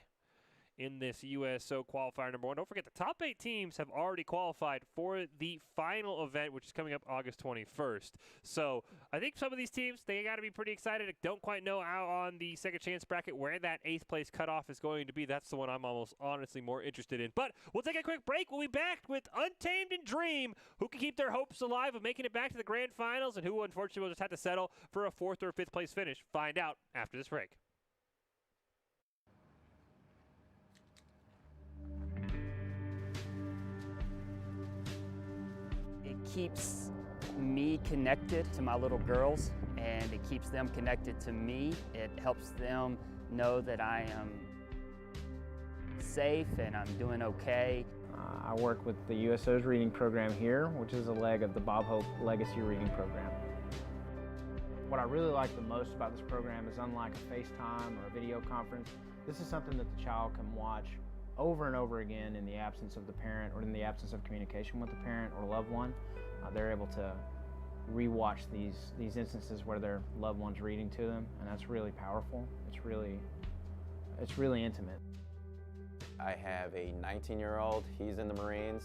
in this USO qualifier number 1. Don't forget, the top 8 teams have already qualified for the final event, which is coming up August 21st. So I think some of these teams, they got to be pretty excited. Don't quite know out on the second chance bracket where that 8th place cutoff is going to be. That's the one I'm almost honestly more interested in. But we'll take a quick break. We'll be back with Untamed and Dream, who can keep their hopes alive of making it back to the grand finals and who unfortunately will just have to settle for a 4th or 5th place finish. Find out after this break. It keeps me connected to my little girls, and it keeps them connected to me. It helps them know that I am safe and I'm doing okay. I work with the USO's reading program here, which is a leg of the Bob Hope Legacy Reading Program. What I really like the most about this program is, unlike a FaceTime or a video conference, this is something that the child can watch over and over again in the absence of the parent or in the absence of communication with the parent or loved one. They're able to rewatch these instances where their loved one's reading to them, and that's really powerful. It's really intimate. I have a 19-year-old, he's in the Marines,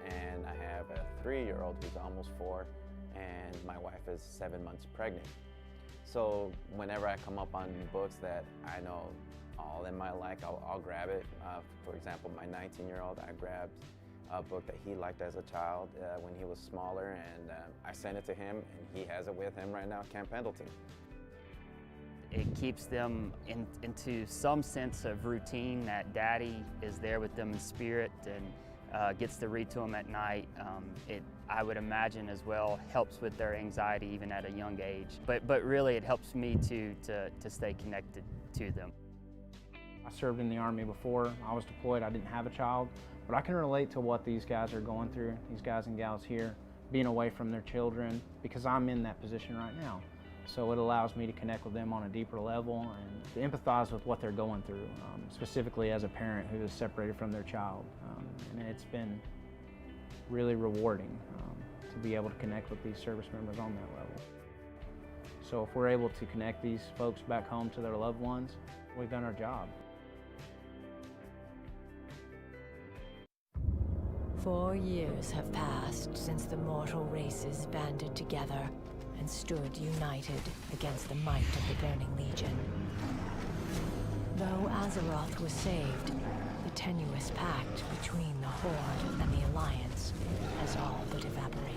and I have a 3-year-old who's almost 4, and my wife is 7 months pregnant. So whenever I come up on books that I know all in my like, I'll grab it. For example, my 19-year-old, I grabbed a book that he liked as a child when he was smaller, and I sent it to him, and he has it with him right now at Camp Pendleton. It keeps them into some sense of routine, that Daddy is there with them in spirit and gets to read to them at night. I would imagine as well helps with their anxiety even at a young age. But really it helps me to stay connected to them. I served in the Army before. I was deployed. I didn't have a child, but I can relate to what these guys are going through, these guys and gals here, being away from their children, because I'm in that position right now. So it allows me to connect with them on a deeper level and to empathize with what they're going through, specifically as a parent who is separated from their child. And it's been really rewarding to be able to connect with these service members on that level. So if we're able to connect these folks back home to their loved ones, we've done our job. 4 years have passed since the mortal races banded together and stood united against the might of the Burning Legion. Though Azeroth was saved, the tenuous pact between the Horde and the Alliance has all but evaporated.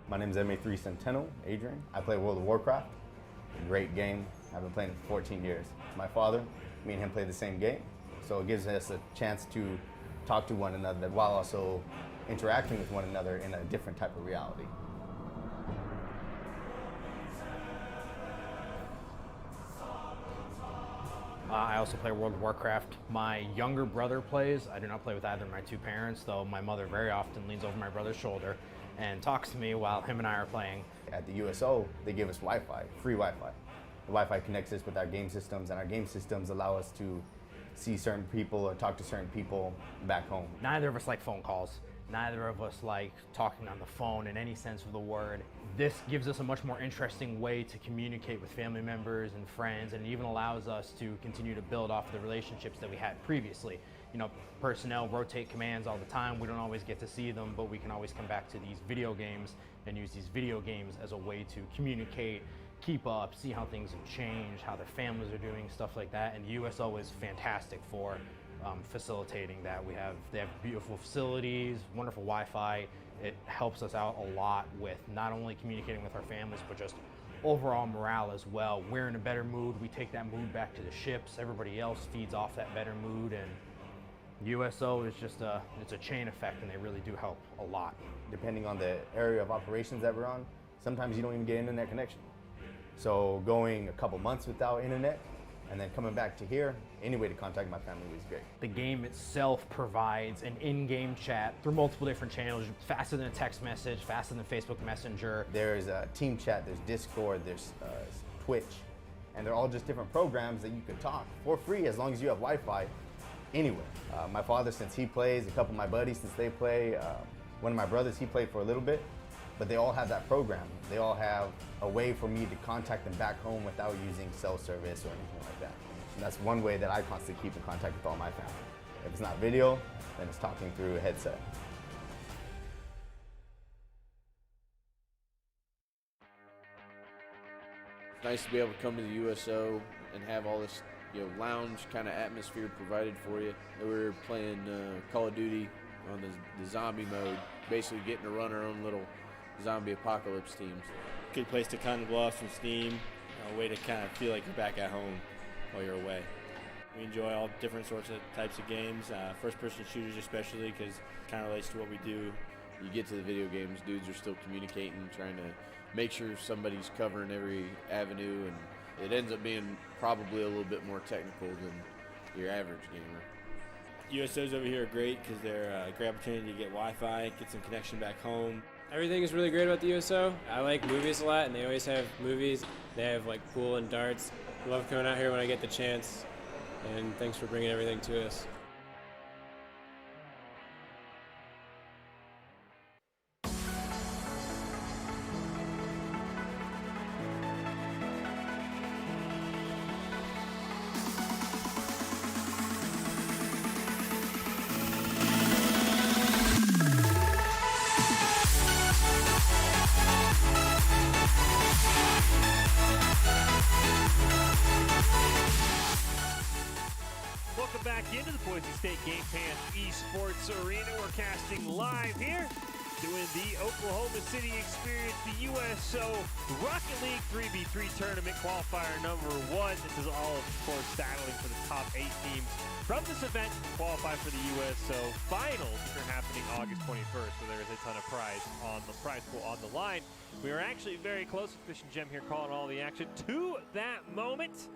My name is MA3 Centennial, Adrian. I play World of Warcraft. Great game. I've been playing it for 14 years. My father, me and him play the same game, so it gives us a chance to talk to one another while also interacting with one another in a different type of reality. I also play World of Warcraft. My younger brother plays. I do not play with either of my two parents, though my mother very often leans over my brother's shoulder and talks to me while him and I are playing. At the USO, they give us Wi-Fi, free Wi-Fi. The Wi-Fi connects us with our game systems, and our game systems allow us to see certain people or talk to certain people back home. Neither of us like phone calls. Neither of us like talking on the phone in any sense of the word. This gives us a much more interesting way to communicate with family members and friends, and it even allows us to continue to build off the relationships that we had previously. You know, personnel rotate commands all the time. We don't always get to see them, but we can always come back to these video games and use these video games as a way to communicate, keep up, see how things have changed, how their families are doing, stuff like that. And USO is fantastic for facilitating that. They have beautiful facilities, wonderful Wi-Fi. It helps us out a lot with not only communicating with our families, but just overall morale as well. We're in a better mood. We take that mood back to the ships. Everybody else feeds off that better mood, and USO is just it's a chain effect, and they really do help a lot. Depending on the area of operations that we're on, sometimes you don't even get internet connection. So going a couple months without internet and then coming back to here, any way to contact my family was great. The game itself provides an in-game chat through multiple different channels, faster than a text message, faster than Facebook Messenger. There's a team chat, there's Discord, there's Twitch, and they're all just different programs that you can talk for free as long as you have Wi-Fi anywhere. My father, since he plays, a couple of my buddies, since they play, one of my brothers, he played for a little bit, but they all have that program. They all have a way for me to contact them back home without using cell service or anything like that. And that's one way that I constantly keep in contact with all my family. If it's not video, then it's talking through a headset. It's nice to be able to come to the USO and have all this, lounge kind of atmosphere provided for you. We were playing Call of Duty on the zombie mode, basically getting to run our own little zombie apocalypse teams. Good place to kind of blow off some steam, a way to kind of feel like you're back at home while you're away. We enjoy all different sorts of types of games, first-person shooters especially, because it kind of relates to what we do. You get to the video games, dudes are still communicating, trying to make sure somebody's covering every avenue, and it ends up being probably a little bit more technical than your average gamer. USOs over here are great because they're a great opportunity to get Wi-Fi, get some connection back home. Everything is really great about the USO. I like movies a lot, and they always have movies. They have like pool and darts. I love coming out here when I get the chance, and thanks for bringing everything to us. Welcome back into the Boise State Esports Arena. We're casting live here, doing the Oklahoma City Experience, the USO Rocket League 3v3 tournament qualifier number 1. This is all, of course, battling for the top 8 teams from this event to qualify for the USO Finals, which are happening August 21st, so there is a ton of prize pool on the line. We are actually very close with Fish and Gem here calling all the action to that moment.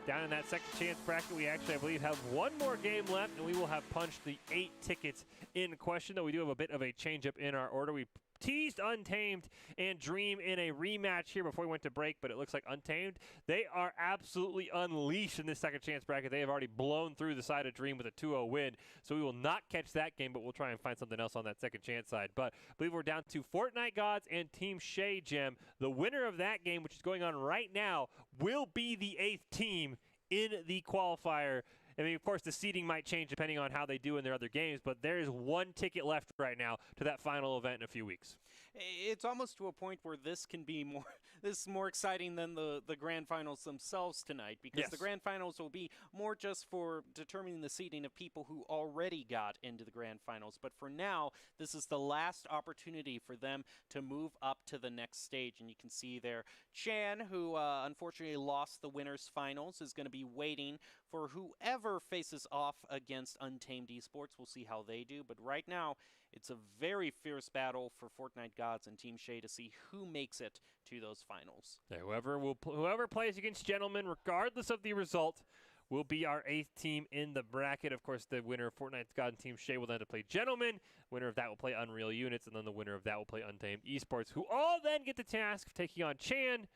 Down in that second chance bracket, we actually, I believe, have one more game left, and we will have punched the 8 tickets in question, though we do have a bit of a change-up in our order. We teased Untamed and Dream in a rematch here before we went to break, but it looks like Untamed, they are absolutely unleashed in this second chance bracket. They have already blown through the side of Dream with a 2-0 win, so we will not catch that game, but we'll try and find something else on that second chance side. But I believe we're down to Fortnite Gods and Team Shea Gem. The winner of that game, which is going on right now, will be the 8th team in the qualifier. I mean, of course, the seeding might change depending on how they do in their other games, but there is one ticket left right now to that final event in a few weeks. It's almost to a point where this can be more this is more exciting than the grand finals themselves tonight, because Yes. the grand finals will be more just for determining the seeding of people who already got into the grand finals. But for now, this is the last opportunity for them to move up to the next stage. And you can see there, Chan, who unfortunately lost the winners finals, is going to be waiting for whoever faces off against Untamed Esports. We'll see how they do. But right now, it's a very fierce battle for Fortnite Gods and Team Shea to see who makes it to those finals. Yeah, whoever plays against Gentlemen, regardless of the result, will be our 8th team in the bracket. Of course, the winner of Fortnite God and Team Shea will then have to play Gentlemen. Winner of that will play Unreal Units, and then the winner of that will play Untamed Esports, who all then get the task of taking on Chan.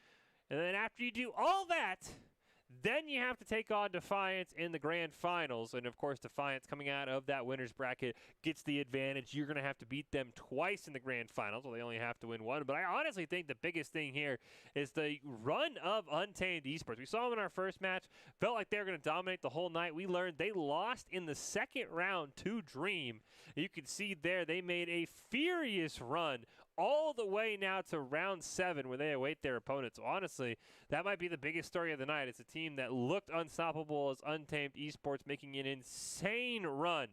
And then after you do all that, then you have to take on Defiance in the grand finals. And, of course, Defiance coming out of that winner's bracket gets the advantage. You're going to have to beat them twice in the grand finals. Well, they only have to win one. But I honestly think the biggest thing here is the run of Untamed Esports. We saw them in our first match. Felt like they were going to dominate the whole night. We learned they lost in the second round to Dream. You can see there they made a furious run all the way now to round 7 where they await their opponents. So honestly, that might be the biggest story of the night. It's a team that looked unstoppable as Untamed Esports, making an insane run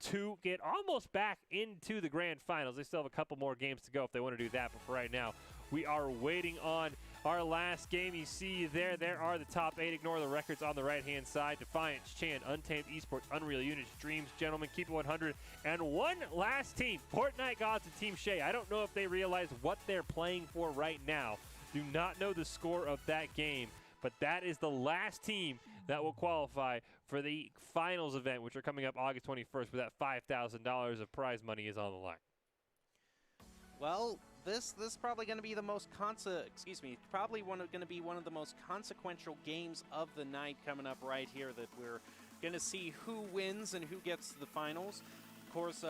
to get almost back into the grand finals. They still have a couple more games to go if they want to do that, but for right now, we are waiting on our last game. You see there are the top 8. Ignore the records on the right-hand side. Defiance, Chan, Untamed Esports, Unreal Units, Dreams, Gentlemen, Keep It 100, and one last team, Fortnite Gods and Team Shea. I don't know if they realize what they're playing for right now. Do not know the score of that game, but that is the last team that will qualify for the finals event, which are coming up August 21st, where that $5,000 of prize money is on the line. Well, this is probably going to be the most probably going to be one of the most consequential games of the night coming up right here, that we're going to see who wins and who gets to the finals. Of course,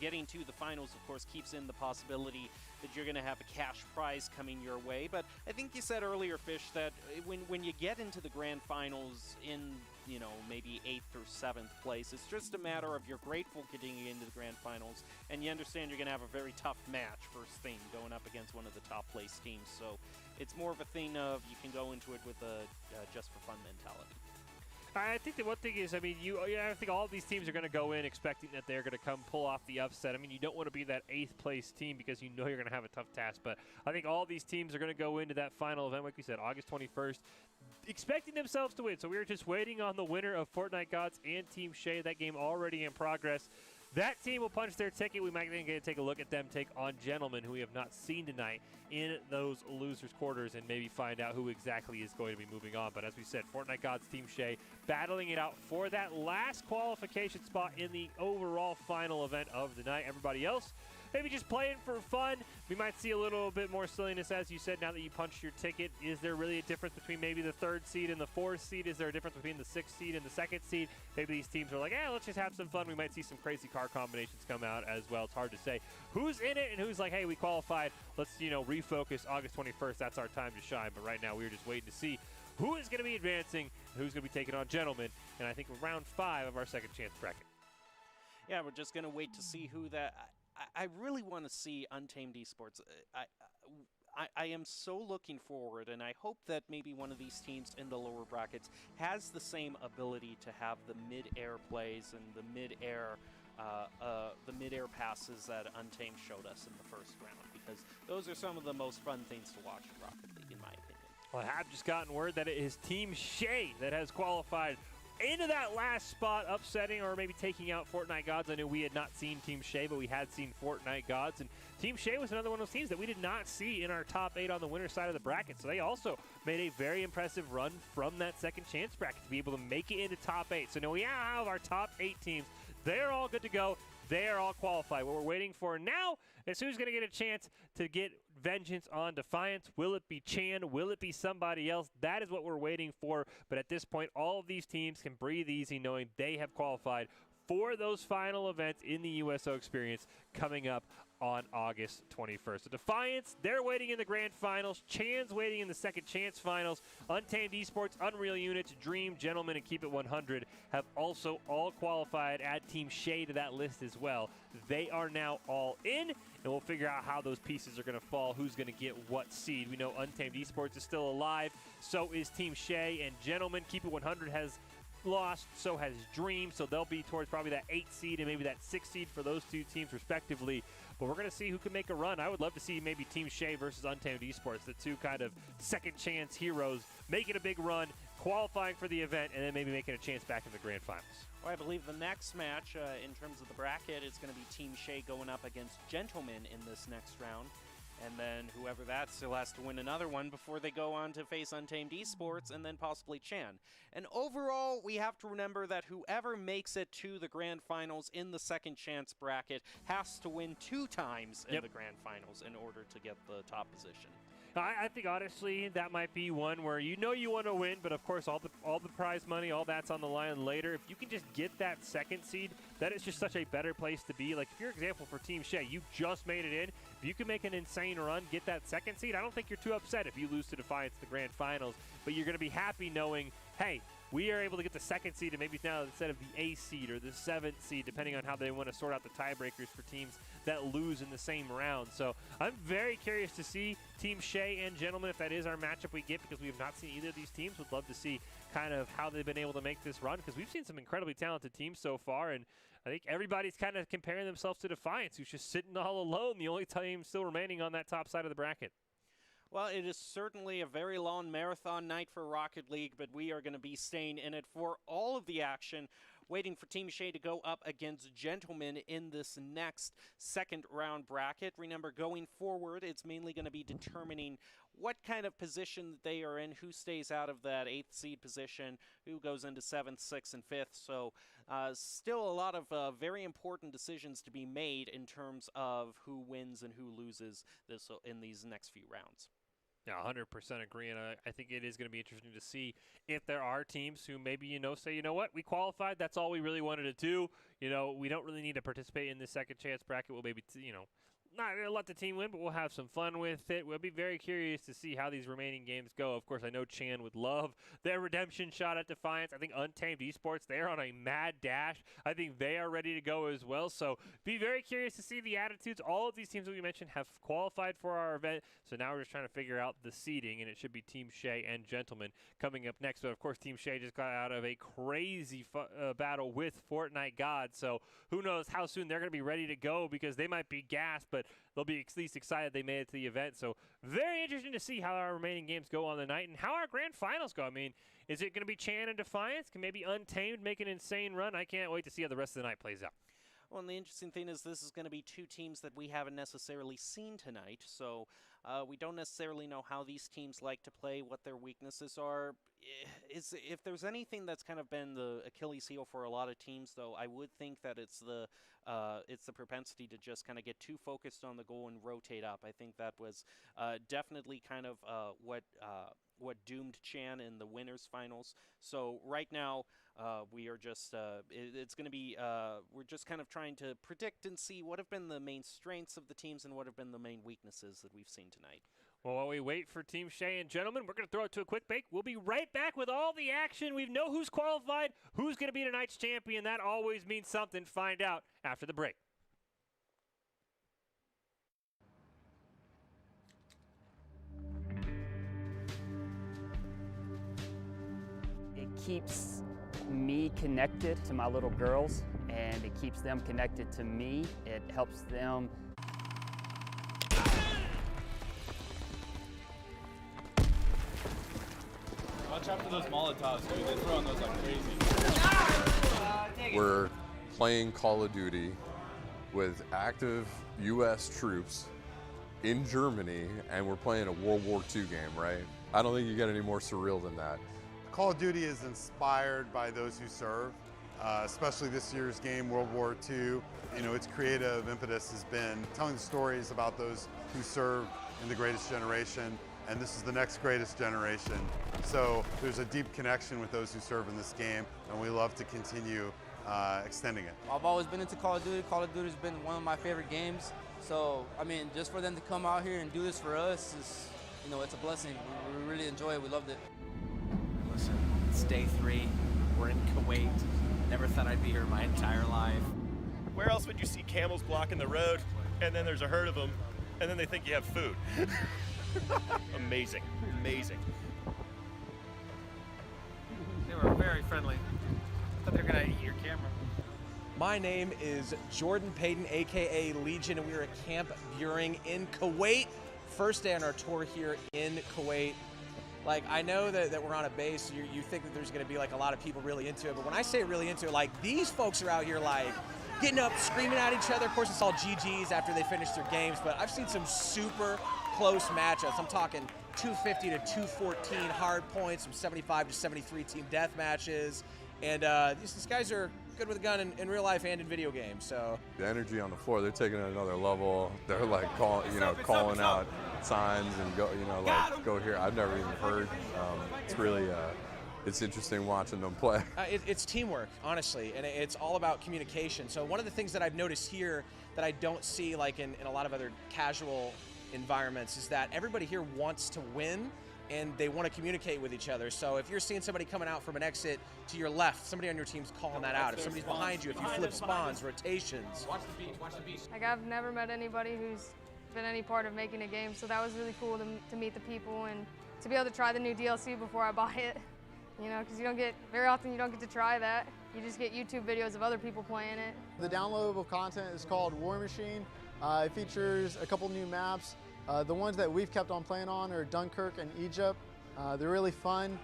getting to the finals, of course, keeps in the possibility that you're going to have a cash prize coming your way. But I think you said earlier, Fish, that when you get into the grand finals in, maybe 8th or 7th place, it's just a matter of you're grateful getting into the grand finals, and you understand you're going to have a very tough match first thing going up against one of the top place teams. So it's more of a thing of you can go into it with a just for fun mentality. I think the one thing is, I think all of these teams are going to go in expecting that they're going to come pull off the upset. I mean, you don't want to be that 8th place team because you know you're going to have a tough task. But I think all these teams are going to go into that final event, like we said, August 21st, expecting themselves to win. So we're just waiting on the winner of Fortnite Gods and Team Shea. That game already in progress. That team will punch their ticket. We might then get to take a look at them take on Gentlemen, who we have not seen tonight in those losers' quarters, and maybe find out who exactly is going to be moving on. But as we said, Fortnite Gods Team Shea battling it out for that last qualification spot in the overall final event of the night. Everybody else maybe just playing for fun. We might see a little bit more silliness, as you said, now that you punched your ticket. Is there really a difference between maybe the 3rd seed and the 4th seed? Is there a difference between the 6th seed and the 2nd seed? Maybe these teams are like, let's just have some fun. We might see some crazy car combinations come out as well. It's hard to say who's in it and who's like, hey, we qualified. Let's, refocus August 21st. That's our time to shine. But right now, we're just waiting to see who is going to be advancing and who's going to be taking on Gentlemen. And I think we're round 5 of our second chance bracket. Yeah, we're just going to wait to see who that... I really want to see Untamed Esports. I am so looking forward, and I hope that maybe one of these teams in the lower brackets has the same ability to have the mid-air plays and the mid-air passes that Untamed showed us in the first round, because those are some of the most fun things to watch in Rocket League, in my opinion. Well, I have just gotten word that it is Team Shea that has qualified into that last spot, upsetting or maybe taking out Fortnite Gods. I knew we had not seen Team Shea, but we had seen Fortnite Gods. And Team Shea was another one of those teams that we did not see in our top 8 on the winner's side of the bracket. So they also made a very impressive run from that second chance bracket to be able to make it into top 8. So now we have our top 8 teams. They're all good to go. They are all qualified. What we're waiting for now is who's going to get a chance to get vengeance on Defiance. Will it be Chan? Will it be somebody else? That is what we're waiting for. But at this point, all of these teams can breathe easy knowing they have qualified for those final events in the USO experience coming up on August 21st. So Defiance, they're waiting in the grand finals. Chan's waiting in the second chance finals. Untamed Esports, Unreal Units, Dream, Gentlemen, and Keep It 100 have also all qualified. Add Team Shea to that list as well. They are now all in, and we'll figure out how those pieces are going to fall, who's going to get what seed. We know Untamed Esports is still alive. So is Team Shea, and Gentlemen, Keep It 100 has lost, so has Dream, so they'll be towards probably that 8th seed and maybe that 6th seed for those two teams respectively. But we're going to see who can make a run. I would love to see maybe Team Shea versus Untamed Esports, the two kind of second chance heroes, making a big run, qualifying for the event, and then maybe making a chance back in the grand finals. Well, I believe the next match in terms of the bracket is going to be Team Shea going up against Gentlemen in this next round. And then whoever that still has to win another one before they go on to face Untamed Esports and then possibly Chan. And overall, we have to remember that whoever makes it to the grand finals in the second chance bracket has to win 2 times in the grand finals in order to get the top position. I think, honestly, that might be one where you know you want to win, but, of course, all the prize money, all that's on the line later. If you can just get that second seed, that is just such a better place to be. Like, if you're example for Team Shea, you just made it in. If you can make an insane run, get that second seed, I don't think you're too upset if you lose to Defiance in the grand finals. But you're going to be happy knowing, hey, we are able to get the second seed, and maybe now instead of the 8th seed or the 7th seed, depending on how they want to sort out the tiebreakers for teams that lose in the same round. So I'm very curious to see Team Shea and Gentlemen, if that is our matchup we get, because we have not seen either of these teams. Would love to see kind of how they've been able to make this run, because we've seen some incredibly talented teams so far, and I think everybody's kind of comparing themselves to Defiance, who's just sitting all alone, the only team still remaining on that top side of the bracket. Well, it is certainly a very long marathon night for Rocket League, but we are going to be staying in it for all of the action, waiting for Team Shea to go up against Gentlemen in this next second round bracket. Remember, going forward, it's mainly going to be determining what kind of position they are in, who stays out of that 8th seed position, who goes into 7th, 6th, and 5th. So still a lot of very important decisions to be made in terms of who wins and who loses this in these next few rounds. Yeah, 100% agree, and I think it is going to be interesting to see if there are teams who maybe, say, you know what, we qualified, that's all we really wanted to do. We don't really need to participate in this second chance bracket. We'll maybe, not going to let the team win, but we'll have some fun with it. We'll be very curious to see how these remaining games go. Of course, I know Chan would love their redemption shot at Defiance. I think Untamed Esports, they're on a mad dash. I think they are ready to go as well. So be very curious to see the attitudes. All of these teams that we mentioned have qualified for our event. So now we're just trying to figure out the seeding, and it should be Team Shea and Gentlemen coming up next. But of course, Team Shea just got out of a crazy battle with Fortnite God. So who knows how soon they're going to be ready to go, because they might be gassed, but they'll be at least excited they made it to the event. So very interesting to see how our remaining games go on the night and how our grand finals go. I mean, is it going to be Chan and Defiance? Can maybe Untamed make an insane run? I can't wait to see how the rest of the night plays out. Well, and the interesting thing is this is going to be two teams that we haven't necessarily seen tonight, so we don't necessarily know how these teams like to play, what their weaknesses are. If there's anything that's kind of been the Achilles heel for a lot of teams, though, I would think that it's the propensity to just kind of get too focused on the goal and rotate up. I think that was definitely kind of what doomed Chan in the winners finals. So right now we are just it's going to be we're just kind of trying to predict and see what have been the main strengths of the teams and what have been the main weaknesses that we've seen tonight. Well, while we wait for Team Shea and Gentlemen, we're going to throw it to a quick break. We'll be right back with all the action. We know who's qualified, who's going to be tonight's champion. That always means something. Find out after the break. It keeps me connected to my little girls, and it keeps them connected to me. It helps them. Watch out for those Molotovs, dude. They're throwing those like crazy. We're playing Call of Duty with active U.S. troops in Germany, and we're playing a World War II game, right? I don't think you get any more surreal than that. Call of Duty is inspired by those who serve, especially this year's game, World War II. You know, its creative impetus has been telling stories about those who served in the greatest generation, and this is the next greatest generation. So there's a deep connection with those who serve in this game, and we love to continue extending it. I've always been into Call of Duty. Call of Duty's been one of my favorite games. So, I mean, just for them to come out here and do this for us is, you know, it's a blessing. We really enjoy it. We loved it. Listen, it's day 3. We're in Kuwait. Never thought I'd be here my entire life. Where else would you see camels blocking the road, and then there's a herd of them, and then they think you have food? Amazing, amazing. They were very friendly. I thought they were gonna eat your camera. My name is Jordan Payton, AKA Legion, and we are at Camp Buring in Kuwait. First day on our tour here in Kuwait. Like, I know that we're on a base, you think that there's gonna be like a lot of people really into it, but when I say really into it, like these folks are out here like getting up, screaming at each other. Of course, it's all GGs after they finish their games, but I've seen some super close matchups. I'm talking 250 to 214 hard points, some 75 to 73 team death matches. And these guys are good with a gun in real life and in video games. So The energy on the floor, they're taking it another level. They're like calling out signs and go here. I've never even heard. It's really it's interesting watching them play. It's teamwork, honestly, and it's all about communication. So one of the things that I've noticed here that I don't see like in a lot of other casual environments is that everybody here wants to win and they want to communicate with each other. So if you're seeing somebody coming out from an exit to your left, somebody on your team's calling that out. If somebody's behind you, if you flip spawns, rotations. Watch the beach. Like, I've never met anybody who's been any part of making a game, so that was really cool to meet the people and to be able to try the new DLC before I buy it. You know, because very often you don't get to try that. You just get YouTube videos of other people playing it. The downloadable content is called War Machine. It features a couple new maps. The ones that we've kept on playing on are Dunkirk and Egypt. They're really fun.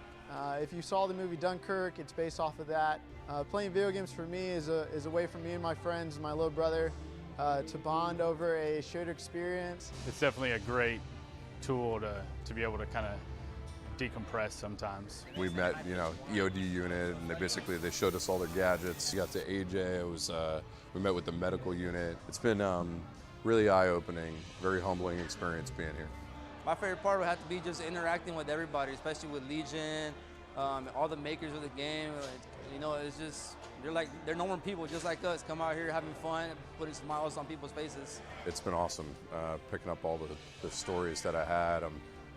If you saw the movie Dunkirk, it's based off of that. Playing video games for me is a way for me and my friends and my little brother to bond over a shared experience. It's definitely a great tool to be able to kind of decompress sometimes. We met, EOD unit, and they showed us all their gadgets. We got to AJ. We met with the medical unit. It's been really eye-opening, very humbling experience being here. My favorite part would have to be just interacting with everybody, especially with Legion, all the makers of the game. You know, it's just they're normal people just like us, come out here having fun, putting smiles on people's faces. It's been awesome picking up all the stories that I had.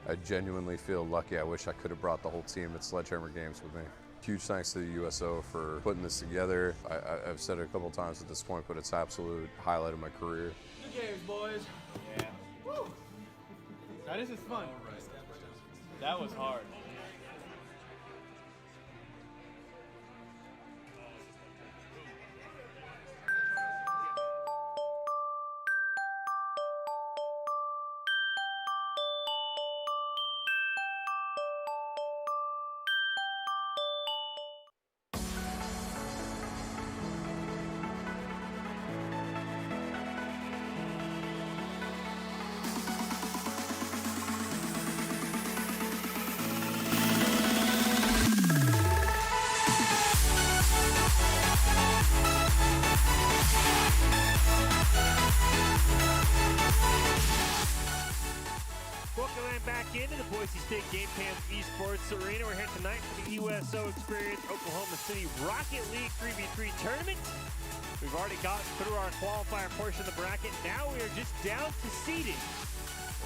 I genuinely feel lucky. I wish I could have brought the whole team at Sledgehammer Games with me. Huge thanks to the USO for putting this together. I've said it a couple times at this point, but it's absolute highlight of my career. Good games, boys. Yeah. Woo. Now this is fun. That was hard. Welcome back into the Boise State Esports Arena. We're here tonight for the USO Experience Oklahoma City Rocket League 3v3 tournament. We've already gotten through our qualifier portion of the bracket. Now we are just down to seeding.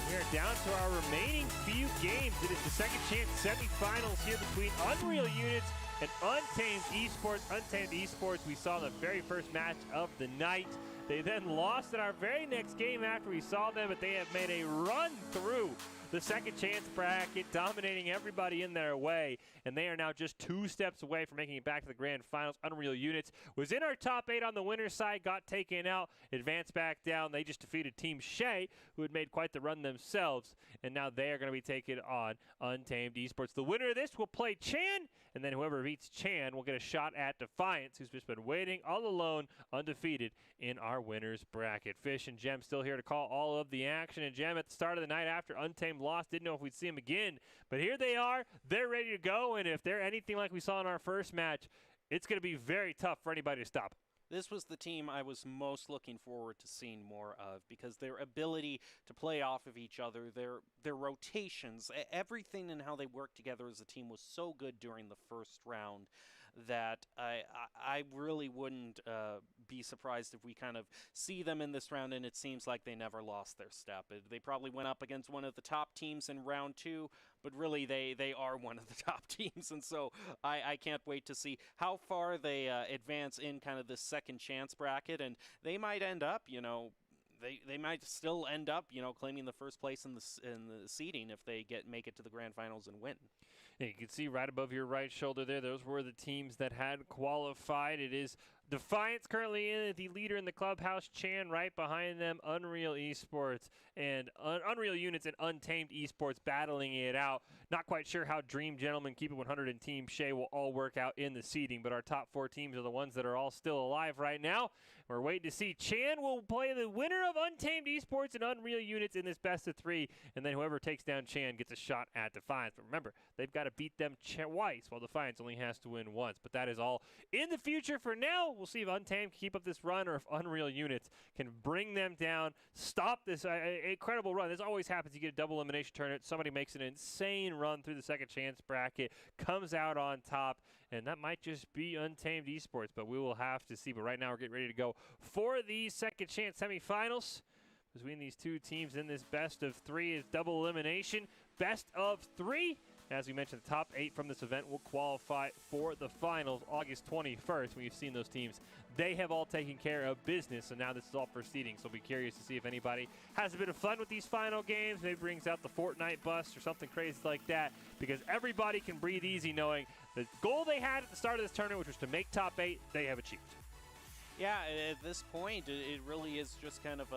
We are down to our remaining few games. It is the second chance semifinals here between Unreal Units and Untamed Esports. Untamed Esports, we saw the very first match of the night. They then lost in our very next game after we saw them, but they have made a run through the second chance bracket, dominating everybody in their way, and they are now just 2 steps away from making it back to the grand finals. Unreal Units was in our top 8 on the winner's side, got taken out, advanced back down. They just defeated Team Shea, who had made quite the run themselves, and now they are going to be taking on Untamed Esports. The winner of this will play Chan, and then whoever beats Chan will get a shot at Defiance, who's just been waiting all alone, undefeated, in our winner's bracket. Fish and Jem still here to call all of the action, and Jem at the start of the night after Untamed lost, didn't know if we'd see him again, but here they are. They're ready to go, and if they're anything like we saw in our first match, it's going to be very tough for anybody to stop. This was the team I was most looking forward to seeing more of, because their ability to play off of each other, their rotations, everything and how they worked together as a team was so good during the first round that I really wouldn't be surprised if we kind of see them in this round, and it seems like they never lost their step. They probably went up against one of the top teams in round 2, but really they are one of the top teams, and so I can't wait to see how far they advance in kind of this second chance bracket, and they might end up, you know, they might still end up, you know, claiming the first place in the seeding if they make it to the grand finals and win. Yeah, you can see right above your right shoulder there, those were the teams that had qualified. It is Defiance currently in the leader in the clubhouse, Chan right behind them, Unreal Esports and Unreal Units and Untamed Esports battling it out. Not quite sure how Dream Gentlemen, Keep It 100, and Team Shea will all work out in the seeding, but our top 4 teams are the ones that are all still alive right now. We're waiting to see. Chan will play the winner of Untamed Esports and Unreal Units in this best of 3, and then whoever takes down Chan gets a shot at Defiance. But remember, they've got to beat them twice, while Defiance only has to win once. But that is all in the future for now. We'll see if Untamed can keep up this run or if Unreal Units can bring them down, stop this incredible run. This always happens. You get a double elimination tournament. Somebody makes an insane run through the second chance bracket, comes out on top, and that might just be Untamed Esports, but we will have to see. But right now we're getting ready to go for the second chance semifinals between these two teams in this best of 3 is double elimination. Best of 3. As we mentioned, the top 8 from this event will qualify for the finals August 21st. We've seen those teams. They have all taken care of business, so now this is all for seeding. So we'll be curious to see if anybody has a bit of fun with these final games, maybe brings out the Fortnite bust or something crazy like that, because everybody can breathe easy knowing the goal they had at the start of this tournament, which was to make top 8, they have achieved. Yeah, at this point, it really is just kind of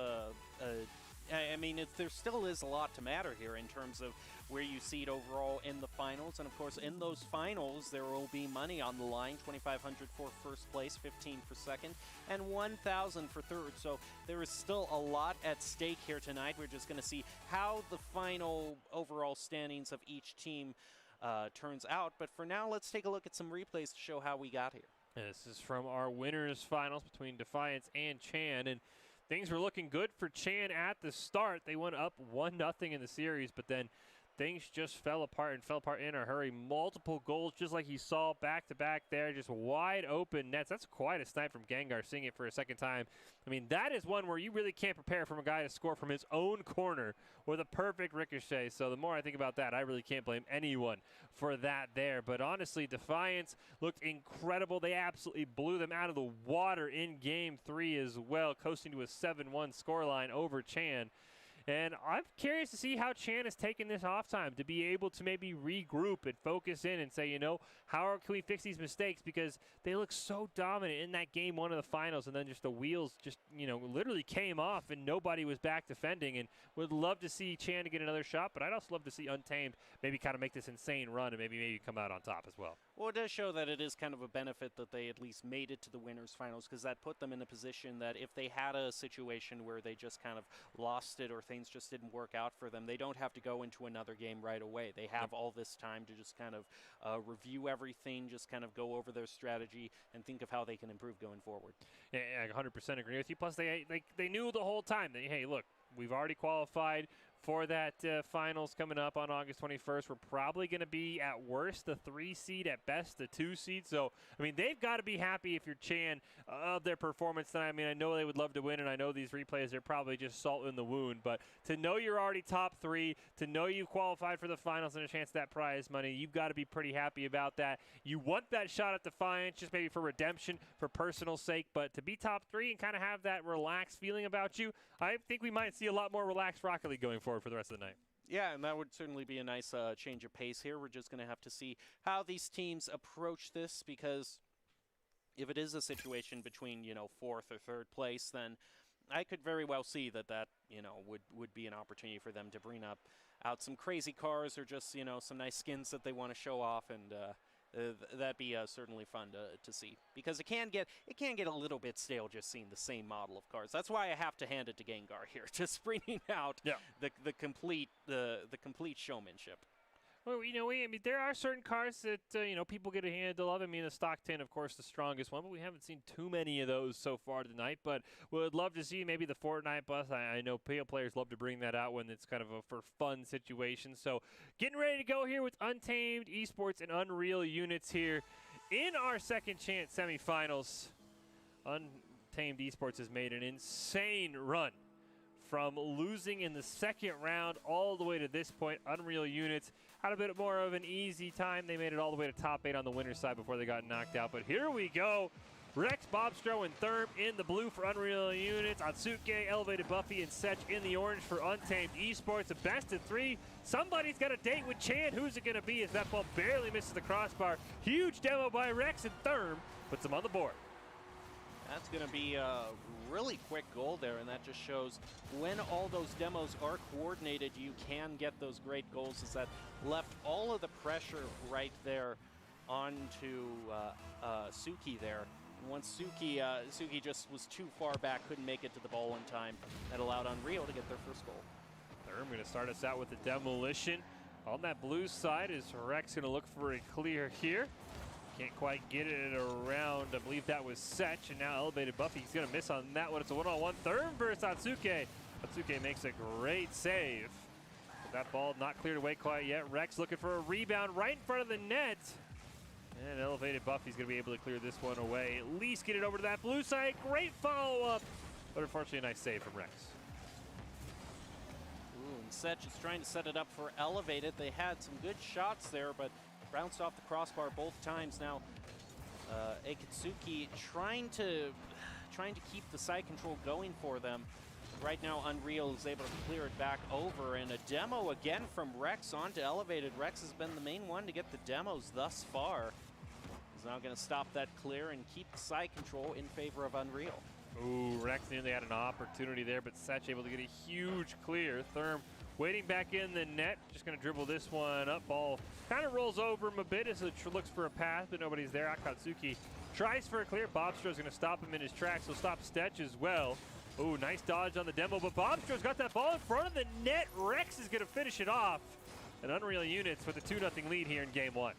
I mean, there still is a lot to matter here in terms of where you seed overall in the finals. And, of course, in those finals, there will be money on the line, $2,500 for first place, $15 for second, and $1,000 for third. So there is still a lot at stake here tonight. We're just going to see how the final overall standings of each team turns out. But for now, let's take a look at some replays to show how we got here. This is from our winners finals between Defiance and Chan, and things were looking good for Chan at the start. They went up 1-0 in the series, but then things just fell apart in a hurry. Multiple goals, just like you saw back-to-back there, just wide open nets. That's quite a snipe from Gengar, seeing it for a second time. I mean, that is one where you really can't prepare from a guy to score from his own corner with a perfect ricochet. So the more I think about that, I really can't blame anyone for that there. But honestly, Defiance looked incredible. They absolutely blew them out of the water in Game 3 as well, coasting to a 7-1 scoreline over Chan. And I'm curious to see how Chan has taken this off time to be able to maybe regroup and focus in and say, you know, how can we fix these mistakes? Because they look so dominant in that Game 1 of the finals, and then just the wheels just, you know, literally came off and nobody was back defending. And would love to see Chan to get another shot, but I'd also love to see Untamed maybe kind of make this insane run and maybe come out on top as well. Well, it does show that it is kind of a benefit that they at least made it to the winners finals, because that put them in a position that if they had a situation where they just kind of lost it or things just didn't work out for them, they don't have to go into another game right away. They have all this time to just kind of review everything, just kind of go over their strategy and think of how they can improve going forward. Yeah, I 100% agree with you. Plus, they knew the whole time that, hey, look, we've already qualified for that finals coming up on August 21st. We're probably going to be at worst the 3 seed, at best the 2 seed. So, I mean, they've got to be happy if you're Chan of their performance tonight. I mean, I know they would love to win, and I know these replays are probably just salt in the wound. But to know you're already top 3, to know you've qualified for the finals and a chance at that prize money, you've got to be pretty happy about that. You want that shot at Defiance, just maybe for redemption, for personal sake. But to be top 3 and kind of have that relaxed feeling about you, I think we might see a lot more relaxed Rocket League going forward for the rest of the night. Yeah, and that would certainly be a nice change of pace here. We're just going to have to see how these teams approach this, because if it is a situation between, you know, 4th or 3rd place, then I could very well see that you know, would be an opportunity for them to bring out some crazy cars or just, you know, some nice skins that they want to show off, and that'd be certainly fun to see, because it can get a little bit stale just seeing the same model of cars. That's why I have to hand it to Gengar here, just bringing out the complete showmanship. Well, you know, I mean, there are certain cars that, you know, people get a handle of. I mean, the Stock 10, of course, the strongest one, but we haven't seen too many of those so far tonight. But would love to see maybe the Fortnite bus. I know PL players love to bring that out when it's kind of a for fun situation. So getting ready to go here with Untamed Esports and Unreal Units here in our second chance semifinals. Untamed Esports has made an insane run from losing in the second round all the way to this point. Unreal Units had a bit more of an easy time. They made it all the way to top 8 on the winner's side before they got knocked out. But here we go. Rex, Bobstro, and Therm in the blue for Unreal Units. Atsuke, Elevated Buffy, and Setch in the orange for Untamed Esports. A best of 3. Somebody's got a date with Chan. Who's it going to be as that ball barely misses the crossbar? Huge demo by Rex, and Therm puts them on the board. That's going to be a really quick goal there, and that just shows when all those demos are coordinated, you can get those great goals, as that left all of the pressure right there onto Suki there. And once Suki just was too far back, couldn't make it to the ball in time, that allowed Unreal to get their first goal. Therm going to start us out with the demolition. On that blue side is Rex going to look for a clear here. Can't quite get it around. I believe that was Setch, and now Elevated Buffy. He's going to miss on that one. It's a one-on-one. Therm versus Atsuke. Atsuke makes a great save. But that ball not cleared away quite yet. Rex looking for a rebound right in front of the net. And Elevated Buffy's going to be able to clear this one away. At least get it over to that blue side. Great follow-up. But unfortunately, a nice save from Rex. Ooh, and Setch is trying to set it up for Elevated. They had some good shots there, but bounced off the crossbar both times. Now, Akatsuki trying to keep the side control going for them. Right now, Unreal is able to clear it back over, and a demo again from Rex onto Elevated. Rex has been the main one to get the demos thus far. He's now going to stop that clear and keep the side control in favor of Unreal. Ooh, Rex nearly had an opportunity there, but Setch able to get a huge clear. Therm waiting back in the net, just going to dribble this one up. Ball kind of rolls over him a bit as it looks for a pass, but nobody's there. Akatsuki tries for a clear. Bobstro's going to stop him in his tracks. He'll stop Setch as well. Ooh, nice dodge on the demo, but Bobstro's got that ball in front of the net. Rex is going to finish it off. And Unreal Units with a 2-0 lead here in Game 1.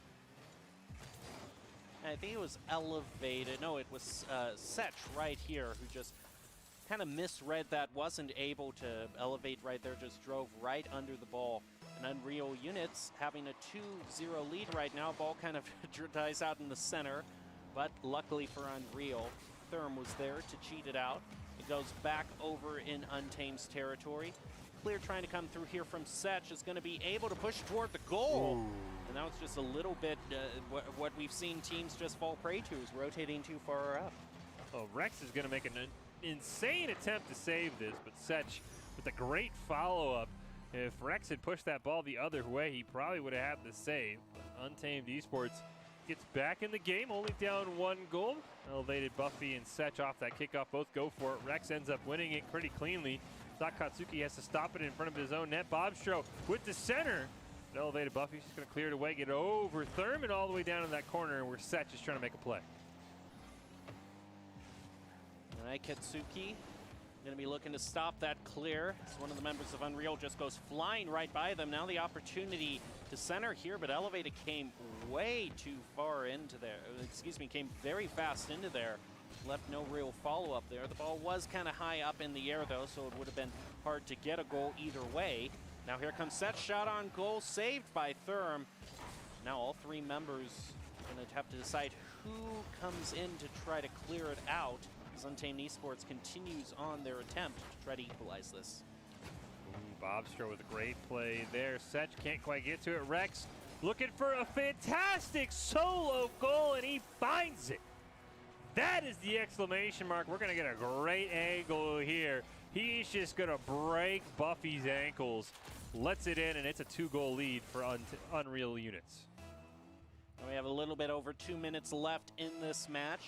I think it was Elevated. No, it was Setch right here who just kind of misread that, wasn't able to elevate right there, just drove right under the ball. And Unreal Units having a 2-0 lead right now. Ball kind of dies out in the center, but luckily for Unreal, Therm was there to cheat it out. It goes back over in Untamed's territory. Clear trying to come through here from Setch is going to be able to push toward the goal. Ooh. And that was just a little bit what we've seen teams just fall prey to, is rotating too far up. Oh, Rex is going to make an insane attempt to save this, but Setch with a great follow-up. If Rex had pushed that ball the other way, he probably would have had the save. But Untamed Esports gets back in the game, only down 1 goal. Elevated Buffy and Setch off that kickoff, both go for it. Rex ends up winning it pretty cleanly. Doc Haskell has to stop it in front of his own net. Bobstro with the center. But Elevated Buffy's just going to clear it away, get over Thurman all the way down in that corner where Setch is trying to make a play. And Ikatsuki going to be looking to stop that clear. As one of the members of Unreal just goes flying right by them. Now the opportunity to center here, but Elevated came way too far into there. Came very fast into there. Left no real follow-up there. The ball was kind of high up in the air, though, so it would have been hard to get a goal either way. Now here comes Setch, shot on goal, saved by Therm. Now all 3 members going to have to decide who comes in to try to clear it out, as Untamed Esports continues on their attempt to try to equalize this. Ooh, Bobstro with a great play there. Setch can't quite get to it. Rex looking for a fantastic solo goal, and he finds it. That is the exclamation mark. We're going to get a great angle here. He's just going to break Buffy's ankles. Lets it in, and it's a 2-goal lead for Unreal Units. We have a little bit over 2 minutes left in this match.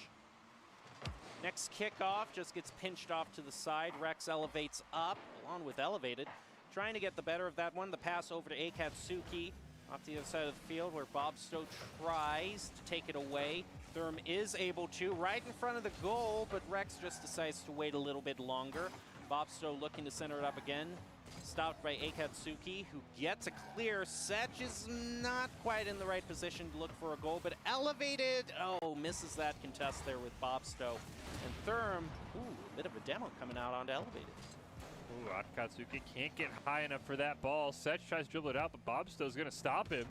Next kickoff just gets pinched off to the side. Rex elevates up, along with Elevated. Trying to get the better of that one. The pass over to Akatsuki off the other side of the field, where Bobstow tries to take it away. Therm is able to, right in front of the goal, but Rex just decides to wait a little bit longer. Bobstow looking to center it up again. Stopped by Akatsuki, who gets a clear. Setch is not quite in the right position to look for a goal, but Elevated, misses that contest there with Bobstow. And Therm, a bit of a demo coming out onto Elevated. Ooh, Akatsuki can't get high enough for that ball. Setch tries to dribble it out, but Bobstow's going to stop him.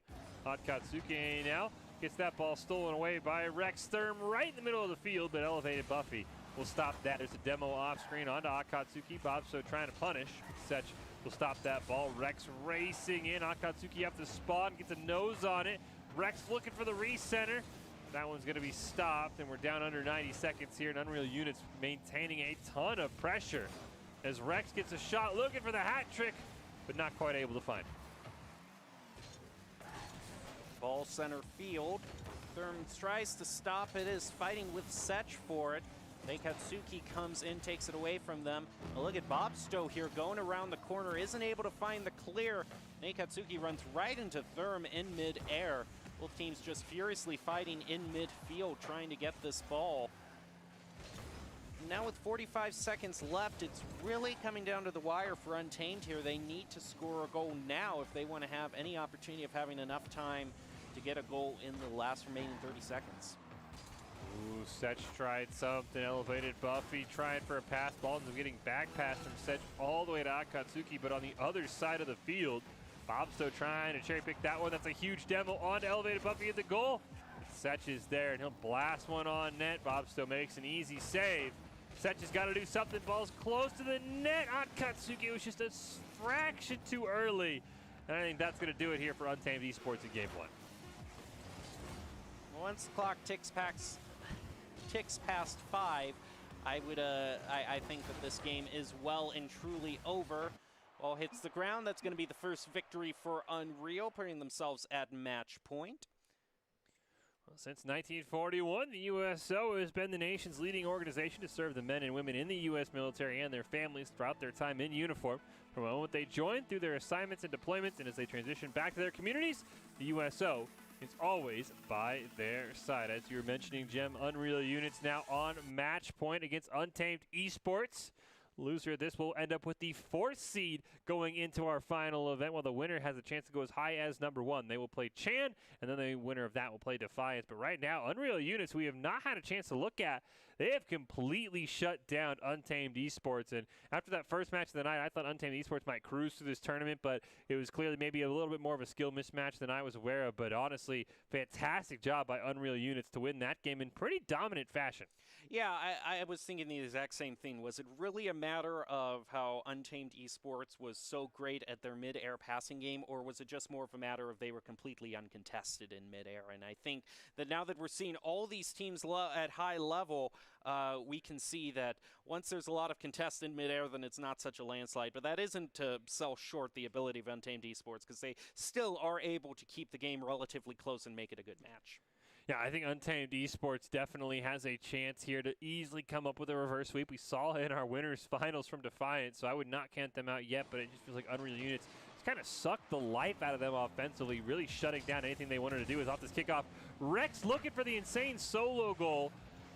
Akatsuki now gets that ball stolen away by Rex. Therm right in the middle of the field, but Elevated Buffy will stop that. There's a demo off screen onto Akatsuki. Bobstow trying to punish. Setch will stop that ball. Rex racing in. Akatsuki up the spawn, gets a nose on it. Rex looking for the recenter. That one's going to be stopped, and we're down under 90 seconds here, and Unreal Units maintaining a ton of pressure as Rex gets a shot looking for the hat trick, but not quite able to find it. Ball center field. Therm tries to stop it, is fighting with Setch for it. Akatsuki comes in, takes it away from them. Now look at Bobstow here going around the corner, isn't able to find the clear. Akatsuki runs right into Therm in mid-air. Both teams just furiously fighting in midfield, trying to get this ball. Now with 45 seconds left, it's really coming down to the wire for Untamed here. They need to score a goal now if they want to have any opportunity of having enough time to get a goal in the last remaining 30 seconds. Ooh, Setch tried something. Elevated Buffy trying for a pass. Ball ends up getting back pass from Setch all the way to Akatsuki, but on the other side of the field, Bobstow trying to cherry pick that one. That's a huge demo onto Elevated Buffy at the goal. Setch is there, and he'll blast one on net. Bobstow makes an easy save. Setch has got to do something. Ball's close to the net. Akatsuki was just a fraction too early. And I think that's going to do it here for Untamed Esports in Game 1. Once the clock ticks past 5, I think that this game is well and truly over. Ball hits the ground. That's going to be the first victory for Unreal, putting themselves at match point. Well, since 1941, the USO has been the nation's leading organization to serve the men and women in the U.S. military and their families throughout their time in uniform. From the moment they join through their assignments and deployments, and as they transition back to their communities, the USO is always by their side. As you were mentioning, Jem, Unreal Units now on match point against Untamed Esports. Loser of this will end up with the 4th seed going into our final event, while the winner has a chance to go as high as number 1. They will play Chan, and then the winner of that will play Defiance. But right now, Unreal Units we have not had a chance to look at. They have completely shut down Untamed Esports. And after that first match of the night, I thought Untamed Esports might cruise through this tournament, but it was clearly maybe a little bit more of a skill mismatch than I was aware of. But honestly, fantastic job by Unreal Units to win that game in pretty dominant fashion. Yeah, I was thinking the exact same thing. Was it really a matter of how Untamed Esports was so great at their mid-air passing game, or was it just more of a matter of they were completely uncontested in mid-air? And I think that now that we're seeing all these teams at high level, we can see that once there's a lot of contest in mid-air, then it's not such a landslide. But that isn't to sell short the ability of Untamed Esports, because they still are able to keep the game relatively close and make it a good match. Yeah, I think Untamed Esports definitely has a chance here to easily come up with a reverse sweep. We saw it in our winners finals from Defiance, so I would not count them out yet, but it just feels like Unreal Units just kind of sucked the life out of them offensively, really shutting down anything they wanted to do. Is off this kickoff. Rex looking for the insane solo goal.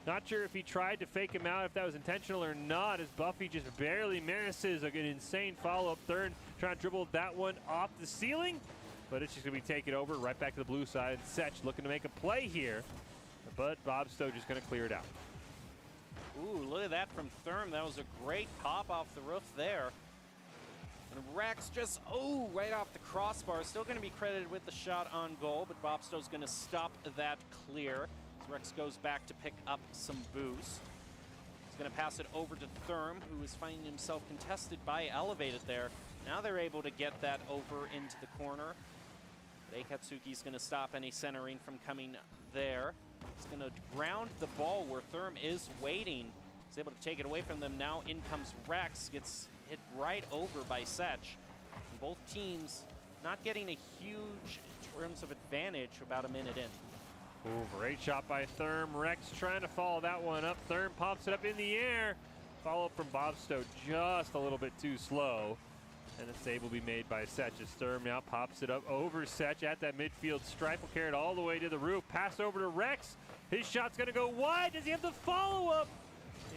Not sure if he tried to fake him out, if that was intentional or not, as Buffy just barely misses. Like an insane follow-up. Thurn trying to dribble that one off the ceiling. But it's just going to be taken over right back to the blue side. Setch looking to make a play here, but Bob Stowe just going to clear it out. Ooh, look at that from Thurm. That was a great pop off the roof there. And Rex just, right off the crossbar. Still going to be credited with the shot on goal, but Bob Stowe's going to stop that clear as Rex goes back to pick up some boost. He's going to pass it over to Thurm, who is finding himself contested by Elevated there. Now they're able to get that over into the corner. Eikatsuki's going to stop any centering from coming there. He's going to ground the ball where Thurm is waiting. He's able to take it away from them. Now in comes Rex. Gets hit right over by Setch. And both teams not getting a huge in terms of advantage about a minute in. Ooh, great shot by Thurm. Rex trying to follow that one up. Thurm pops it up in the air. Follow up from Bob Stowe just a little bit too slow. And the save will be made by Setch as Thurm now pops it up over Setch at that midfield stripe. Will carry it all the way to the roof. Pass over to Rex. His shot's going to go wide. Does he have the follow-up?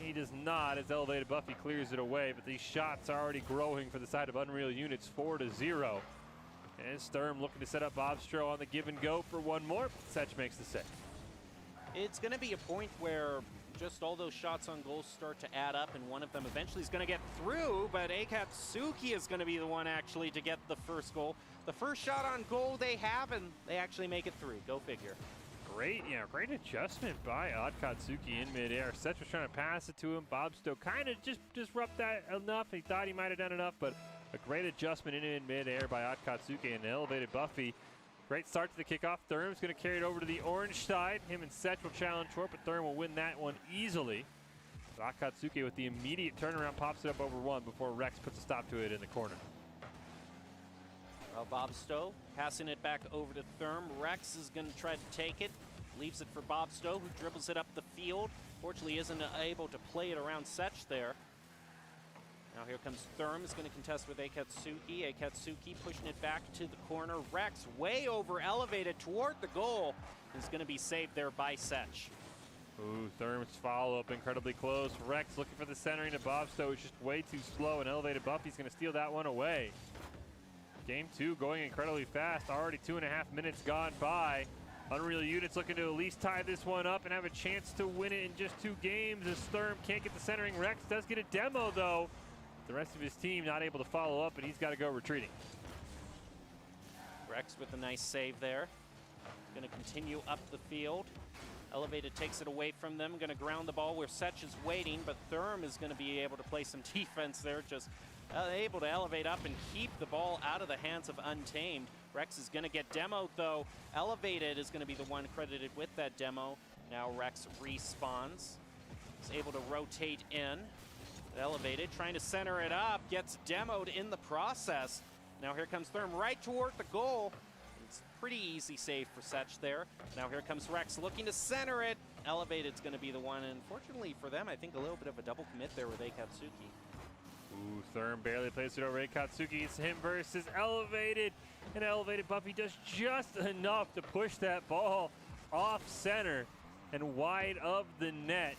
He does not, as Elevated Buffy clears it away. But these shots are already growing for the side of Unreal Units, 4-0. And Thurm looking to set up Bob Stowe on the give and go for one more. Setch makes the save. It's going to be a point where just all those shots on goal start to add up, and one of them eventually is going to get through, but Eikatsuki is going to be the one actually to get the first goal. The first shot on goal they have, and they actually make it through. Go figure. Great adjustment by Eikatsuki in midair. Setch was trying to pass it to him. Bob Stowe kind of just disrupt that enough. He thought he might have done enough, but a great adjustment in midair by Eikatsuki and Elevated Buffy. Great start to the kickoff. Thurm's going to carry it over to the orange side. Him and Setch will challenge for it, but Thurm will win that one easily. Eikatsuki with the immediate turnaround pops it up over one before Rex puts a stop to it in the corner. Well, Bob Stowe passing it back over to Thurm. Rex is going to try to take it. Leaves it for Bob Stowe, who dribbles it up the field. Fortunately, isn't able to play it around Setch there. Now here comes Thurm, is going to contest with Eikatsuki. Eikatsuki pushing it back to the corner. Rex way over elevated toward the goal. Is going to be saved there by Setch. Ooh, Thurm's follow-up incredibly close. Rex looking for the centering to Bob Stowe. It's just way too slow, and Elevated Buffy's going to steal that one away. Game 2 going incredibly fast. Already 2.5 minutes gone by. Unreal Units looking to at least tie this one up and have a chance to win it in just 2 games as Thurm can't get the centering. Rex does get a demo, though. The rest of his team not able to follow up, and he's got to go retreating. Rex with a nice save there. Going to continue up the field. Elevated takes it away from them. Going to ground the ball where Setch is waiting, but Thurm is going to be able to play some defense there. Just able to elevate up and keep the ball out of the hands of Untamed. Rex is going to get demoed, though. Elevated is going to be the one credited with that demo. Now Rex respawns. He's able to rotate in. Elevated, trying to center it up, gets demoed in the process. Now here comes Thurm right toward the goal. It's a pretty easy save for Setch there. Now here comes Rex looking to center it. Elevated's going to be the one, and fortunately for them, I think a little bit of a double commit there with Eikatsuki. Ooh, Thurm barely plays it over Eikatsuki. It's him versus Elevated, and Elevated Buffy does just enough to push that ball off center and wide of the net.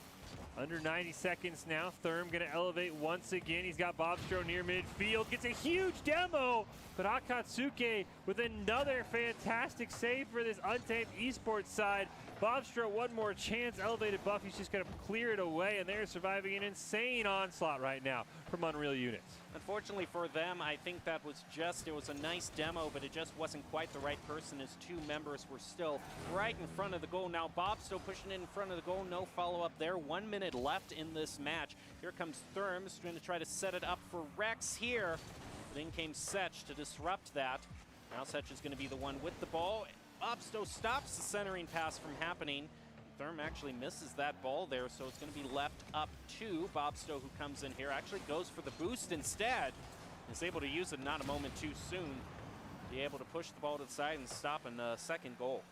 Under 90 seconds now. Therm going to elevate once again. He's got Bobstro near midfield. Gets a huge demo, but Akatsuki with another fantastic save for this Untamed Esports side. Bobstro, one more chance. Elevated Buffy's just going to clear it away, and they're surviving an insane onslaught right now from Unreal Units. Unfortunately for them, I think that was it was a nice demo, but it just wasn't quite the right person as two members were still right in front of the goal. Now Bob still pushing in front of the goal, no follow-up there. 1 minute left in this match. Here comes Therms trying to set it up for Rex here. But in came Setch to disrupt that. Now Setch is going to be the one with the ball. Bobsto stops the centering pass from happening. Therm actually misses that ball there, so it's going to be left up to Bobsto, who comes in here, actually goes for the boost instead. Is able to use it not a moment too soon. Be able to push the ball to the side and stop a second goal.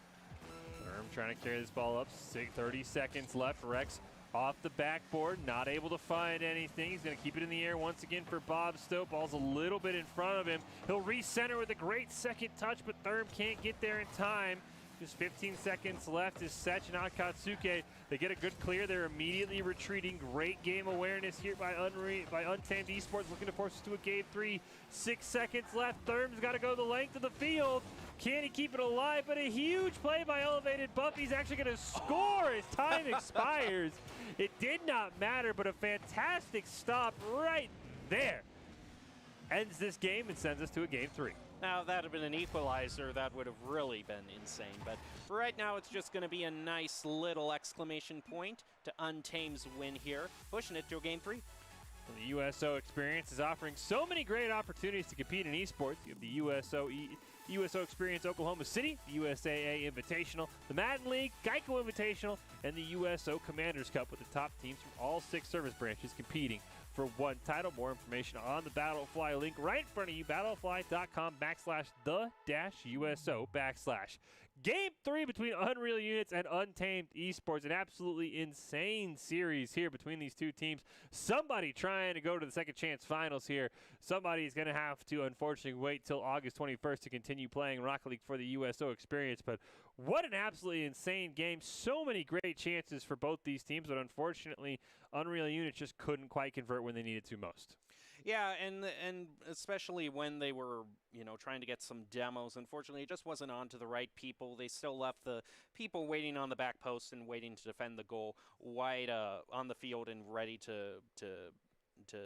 Therm trying to carry this ball up. 30 seconds left. Rex off the backboard, not able to find anything. He's going to keep it in the air once again for Bobsto. Ball's a little bit in front of him. He'll recenter with a great second touch, but Therm can't get there in time. Just 15 seconds left as Setch and Akatsuki. They get a good clear. They're immediately retreating. Great game awareness here by Untamed Esports, looking to force us to a game 3. 6 seconds left. Therm's got to go the length of the field. Can he keep it alive? But a huge play by Elevated Buffy's actually going to score as time expires. It did not matter, but a fantastic stop right there ends this game and sends us to a game 3. Now, if that had been an equalizer, that would have really been insane. But for right now, it's just going to be a nice little exclamation point to Untamed's win here, pushing it to a game 3. Well, the USO experience is offering so many great opportunities to compete in esports. You have the USO Experience Oklahoma City, the USAA Invitational, the Madden League, GEICO Invitational, and the USO Commanders Cup, with the top teams from all 6 service branches competing for one title. More information on the Battlefly link right in front of you, battlefly.com/the-USO/ Game 3 between Unreal Units and Untamed Esports. An absolutely insane series here between these two teams. Somebody trying to go to the second chance finals here. Somebody's going to have to, unfortunately, wait till August 21st to continue playing Rocket League for the USO experience. But what an absolutely insane game. So many great chances for both these teams, but unfortunately, Unreal Units just couldn't quite convert when they needed to most. Yeah, and especially when they were, trying to get some demos. Unfortunately, it just wasn't on to the right people. They still left the people waiting on the back post and waiting to defend the goal wide on the field and ready to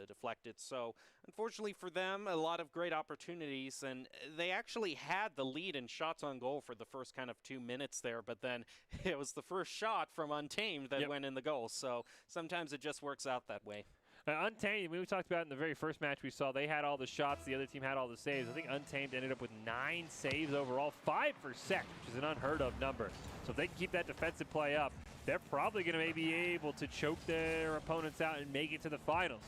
deflect it. So unfortunately for them, a lot of great opportunities, and they actually had the lead in shots on goal for the first kind of 2 minutes there, but then it was the first shot from Untamed that went in the goal. So sometimes it just works out that way. Untamed, we talked about in the very first match we saw, they had all the shots, the other team had all the saves. I think Untamed ended up with 9 saves overall, 5 for Sec, which is an unheard of number. So if they can keep that defensive play up, they're probably going to be able to choke their opponents out and make it to the finals.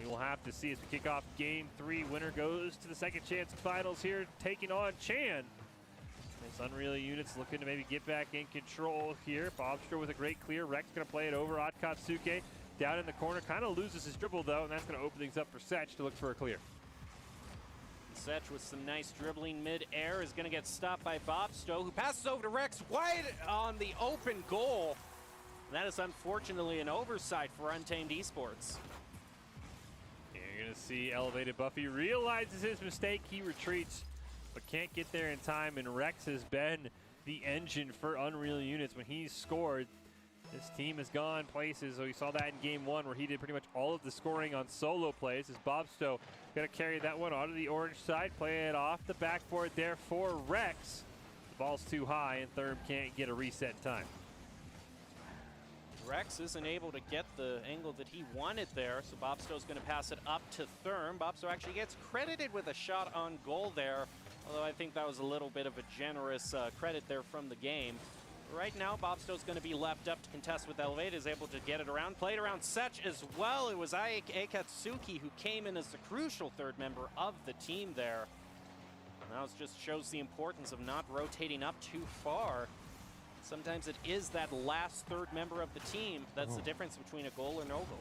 We will have to see as we kick off game 3. Winner goes to the second chance finals here, taking on Chan. This Unreal Units looking to maybe get back in control here. Bobstro with a great clear. Rex going to play it over. Akatsuki down in the corner, kind of loses his dribble though, and that's going to open things up for Setch to look for a clear. Setch with some nice dribbling mid-air is going to get stopped by Bobsto, who passes over to Rex wide on the open goal. And that is unfortunately an oversight for Untamed Esports. You're going to see Elevated Buffy realizes his mistake. He retreats, but can't get there in time, and Rex has been the engine for Unreal Units when he's scored. This team has gone places. So we saw that in game 1 where he did pretty much all of the scoring on solo plays. As Bobsto going to carry that one onto the orange side, play it off the backboard there for Rex. The ball's too high and Therm can't get a reset in time. Rex isn't able to get the angle that he wanted there, so Bobsto's going to pass it up to Therm. Bobsto actually gets credited with a shot on goal there, although I think that was a little bit of a generous credit there from the game. Right now, Bobsto's going to be left up to contest with Elevate, is able to get it around, played around Setch as well. It was Akatsuki who came in as the crucial third member of the team there. Now it just shows the importance of not rotating up too far. Sometimes it is that last third member of the team that's the difference between a goal or no goal.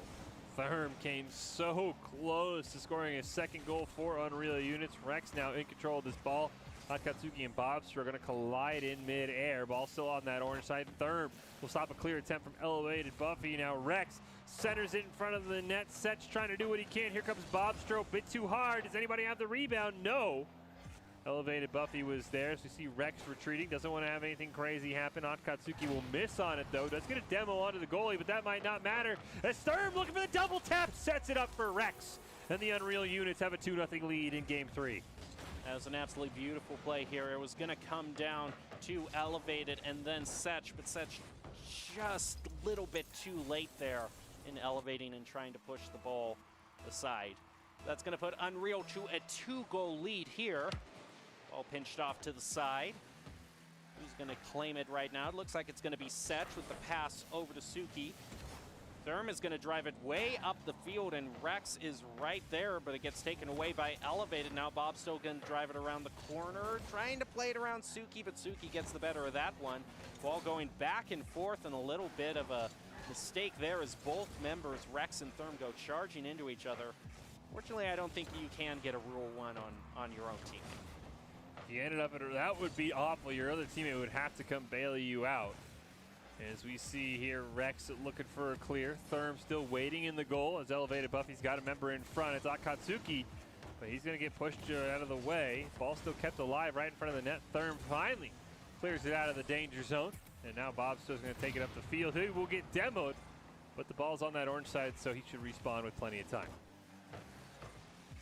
Therm came so close to scoring a second goal for Unreal Units. Rex now in control of this ball. Akatsuki and Bobster are going to collide in mid-air. Ball still on that orange side. Therm will stop a clear attempt from Elevated Buffy. Now Rex centers it in front of the net. Setch trying to do what he can. Here comes Bobster. Bit too hard. Does anybody have the rebound? No. Elevated Buffy was there, so you see Rex retreating. Doesn't want to have anything crazy happen. Akatsuki will miss on it, though. Does get a demo onto the goalie, but that might not matter. As Therm looking for the double tap, sets it up for Rex. And the Unreal Units have a 2-0 lead in Game 3. That was an absolutely beautiful play here. It was going to come down to Elevated and then Setch, but Setch just a little bit too late there in elevating and trying to push the ball aside. That's going to put Unreal to a 2-goal lead here. Ball pinched off to the side. Who's going to claim it right now? It looks like it's going to be Setch with the pass over to Suki. Therm is going to drive it way up the field, and Rex is right there, but it gets taken away by Elevated. Now Bob's still going to drive it around the corner, trying to play it around Suki, but Suki gets the better of that one. Ball going back and forth, and a little bit of a mistake there as both members, Rex and Therm, go charging into each other. Fortunately, I don't think you can get a Rule 1 on your own team. If you ended up at that would be awful. Your other teammate would have to come bail you out. As we see here, Rex looking for a clear. Therm still waiting in the goal as Elevated Buffy's got a member in front. It's Akatsuki, but he's going to get pushed out of the way. Ball still kept alive right in front of the net. Therm finally clears it out of the danger zone. And now Bobsto's going to take it up the field. He will get demoed, but the ball's on that orange side, so he should respawn with plenty of time.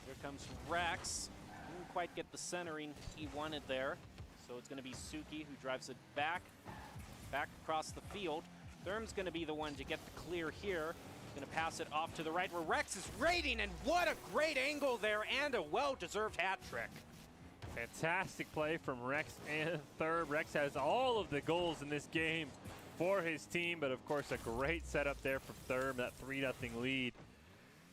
Here comes Rex. Didn't quite get the centering he wanted there. So it's going to be Suki who drives it back across the field. Therm's going to be the one to get the clear here. Going to pass it off to the right where Rex is raiding, and what a great angle there and a well-deserved hat trick. Fantastic play from Rex and Therm. Rex has all of the goals in this game for his team, but of course a great setup there from Therm, that 3-0 lead.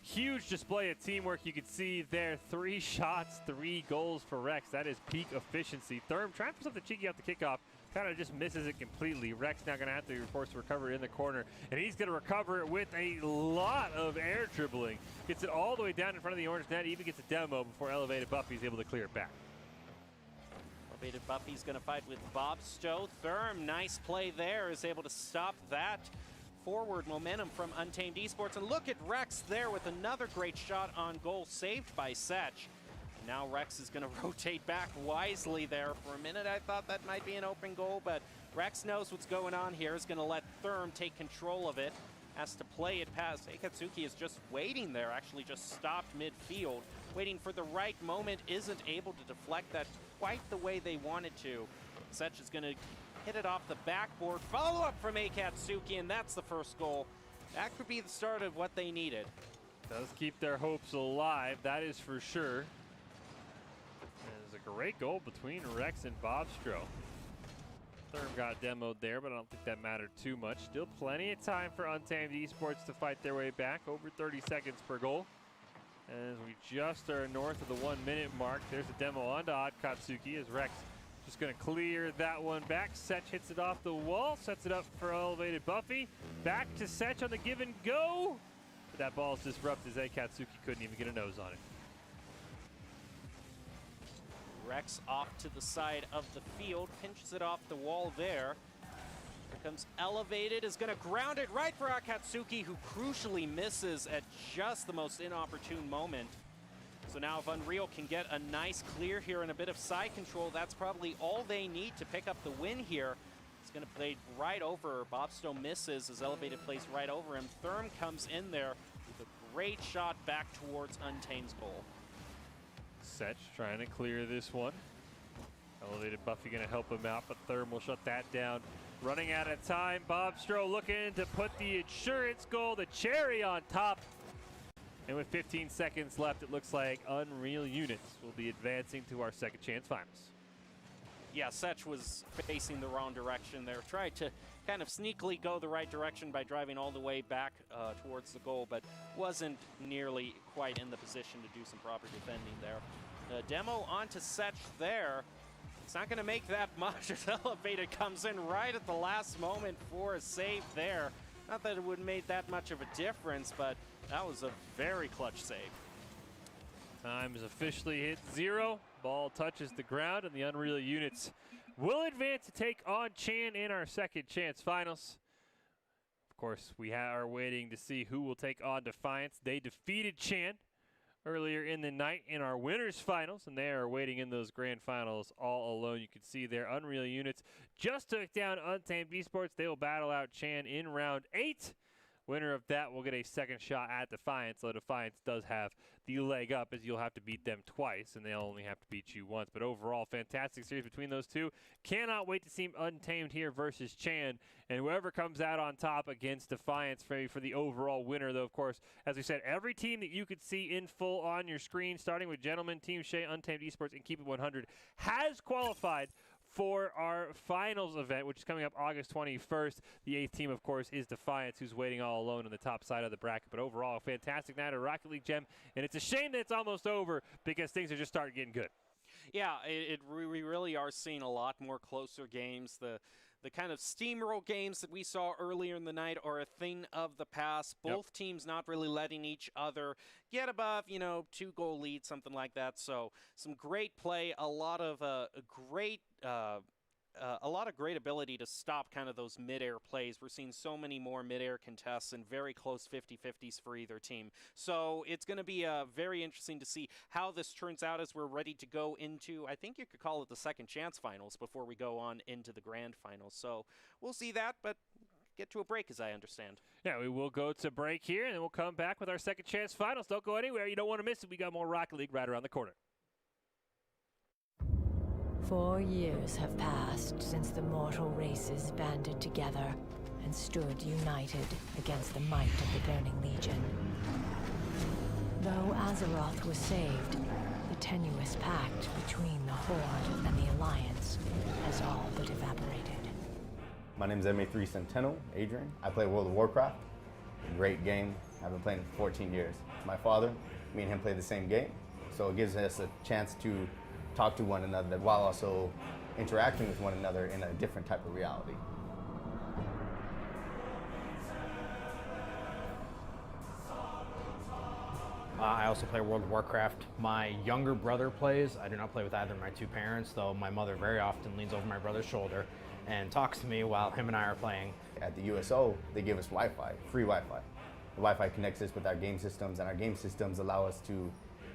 Huge display of teamwork. You can see there, 3 shots, 3 goals for Rex. That is peak efficiency. Therm trying for something cheeky off the kickoff, kind of just misses it completely. Rex now going to have to force a recovery in the corner, and he's going to recover it with a lot of air dribbling. Gets it all the way down in front of the orange net, even gets a demo before Elevated Buffy's able to clear it back. Elevated Buffy's going to fight with Bobsto. Therm, nice play there, is able to stop that forward momentum from Untamed Esports. And look at Rex there with another great shot on goal, saved by Setch. Now Rex is going to rotate back wisely there. For a minute I thought that might be an open goal, but Rex knows what's going on here. Is going to let Therm take control of it. Has to play it past. Akatsuki is just waiting there, actually just stopped midfield, waiting for the right moment, isn't able to deflect that quite the way they wanted to. Setch is going to hit it off the backboard. Follow-up from Akatsuki, and that's the first goal. That could be the start of what they needed. Does keep their hopes alive, that is for sure. There's a great goal between Rex and Bobstro. Therm got demoed there, but I don't think that mattered too much. Still plenty of time for Untamed Esports to fight their way back. Over 30 seconds per goal. As we just are north of the 1 minute mark, there's a demo onto Akatsuki as Rex just going to clear that one back. Setch hits it off the wall, sets it up for Elevated Buffy. Back to Setch on the give and go. But that ball is disrupted as Akatsuki couldn't even get a nose on it. Rex off to the side of the field, pinches it off the wall there. Here comes Elevated, is going to ground it right for Akatsuki, who crucially misses at just the most inopportune moment. So now if Unreal can get a nice clear here and a bit of side control, that's probably all they need to pick up the win here. He's going to play right over. Bobsto misses as Elevated plays right over him. Therm comes in there with a great shot back towards Untamed's goal. Setch trying to clear this one. Elevated Buffy going to help him out, but Therm will shut that down. Running out of time, Bobstro looking to put the insurance goal, the cherry on top. And with 15 seconds left, it looks like Unreal Units will be advancing to our second chance finals. Yeah, Setch was facing the wrong direction there. Tried to kind of sneakily go the right direction by driving all the way back towards the goal, but wasn't nearly quite in the position to do some proper defending there. The demo onto Setch there. It's not going to make that much as Elevated comes in right at the last moment for a save there. Not that it would have made that much of a difference, but that was a very clutch save. Time is officially hit 0. Ball touches the ground, and the Unreal units will advance to take on Chan in our second chance finals. Of course, we are waiting to see who will take on Defiance. They defeated Chan earlier in the night in our winners finals, and they are waiting in those grand finals all alone. You can see their Unreal units just took down Untamed Esports. They will battle out Chan in round 8. Winner of that will get a second shot at Defiance, though Defiance does have the leg up, as you'll have to beat them twice, and they'll only have to beat you once. But overall, fantastic series between those two. Cannot wait to see Untamed here versus Chan, and whoever comes out on top against Defiance for the overall winner, though, of course, as we said, every team that you could see in full on your screen, starting with Gentlemen, Team Shea, Untamed Esports, and Keep It 100, has qualified for our finals event, which is coming up August 21st. The 8th team, of course, is Defiance, who's waiting all alone on the top side of the bracket. But overall, a fantastic night of Rocket League Gem, and it's a shame that it's almost over because things are just starting getting good. Yeah, we really are seeing a lot more closer games. The kind of steamroll games that we saw earlier in the night are a thing of the past. Both teams not really letting each other get above, 2-goal lead, something like that. So some great play, a lot of great ability to stop kind of those mid-air plays. We're seeing so many more mid-air contests and very close 50-50s for either team. So it's going to be very interesting to see how this turns out as we're ready to go into, I think you could call it the second chance finals before we go on into the grand finals. So we'll see that, but get to a break, as I understand. Yeah, we will go to break here, and then we'll come back with our second chance finals. Don't go anywhere. You don't want to miss it. We got more Rocket League right around the corner. 4 years have passed since the mortal races banded together and stood united against the might of the Burning Legion. Though Azeroth was saved, the tenuous pact between the Horde and the Alliance has all but evaporated. My name is MA3 Centennial, Adrian. I play World of Warcraft. Great game. I've been playing it for 14 years. My father, me and him play the same game, so it gives us a chance to talk to one another while also interacting with one another in a different type of reality. I also play World of Warcraft. My younger brother plays. I do not play with either of my two parents, though my mother very often leans over my brother's shoulder and talks to me while him and I are playing. At the USO, they give us Wi-Fi, free Wi-Fi. The Wi-Fi connects us with our game systems, and our game systems allow us to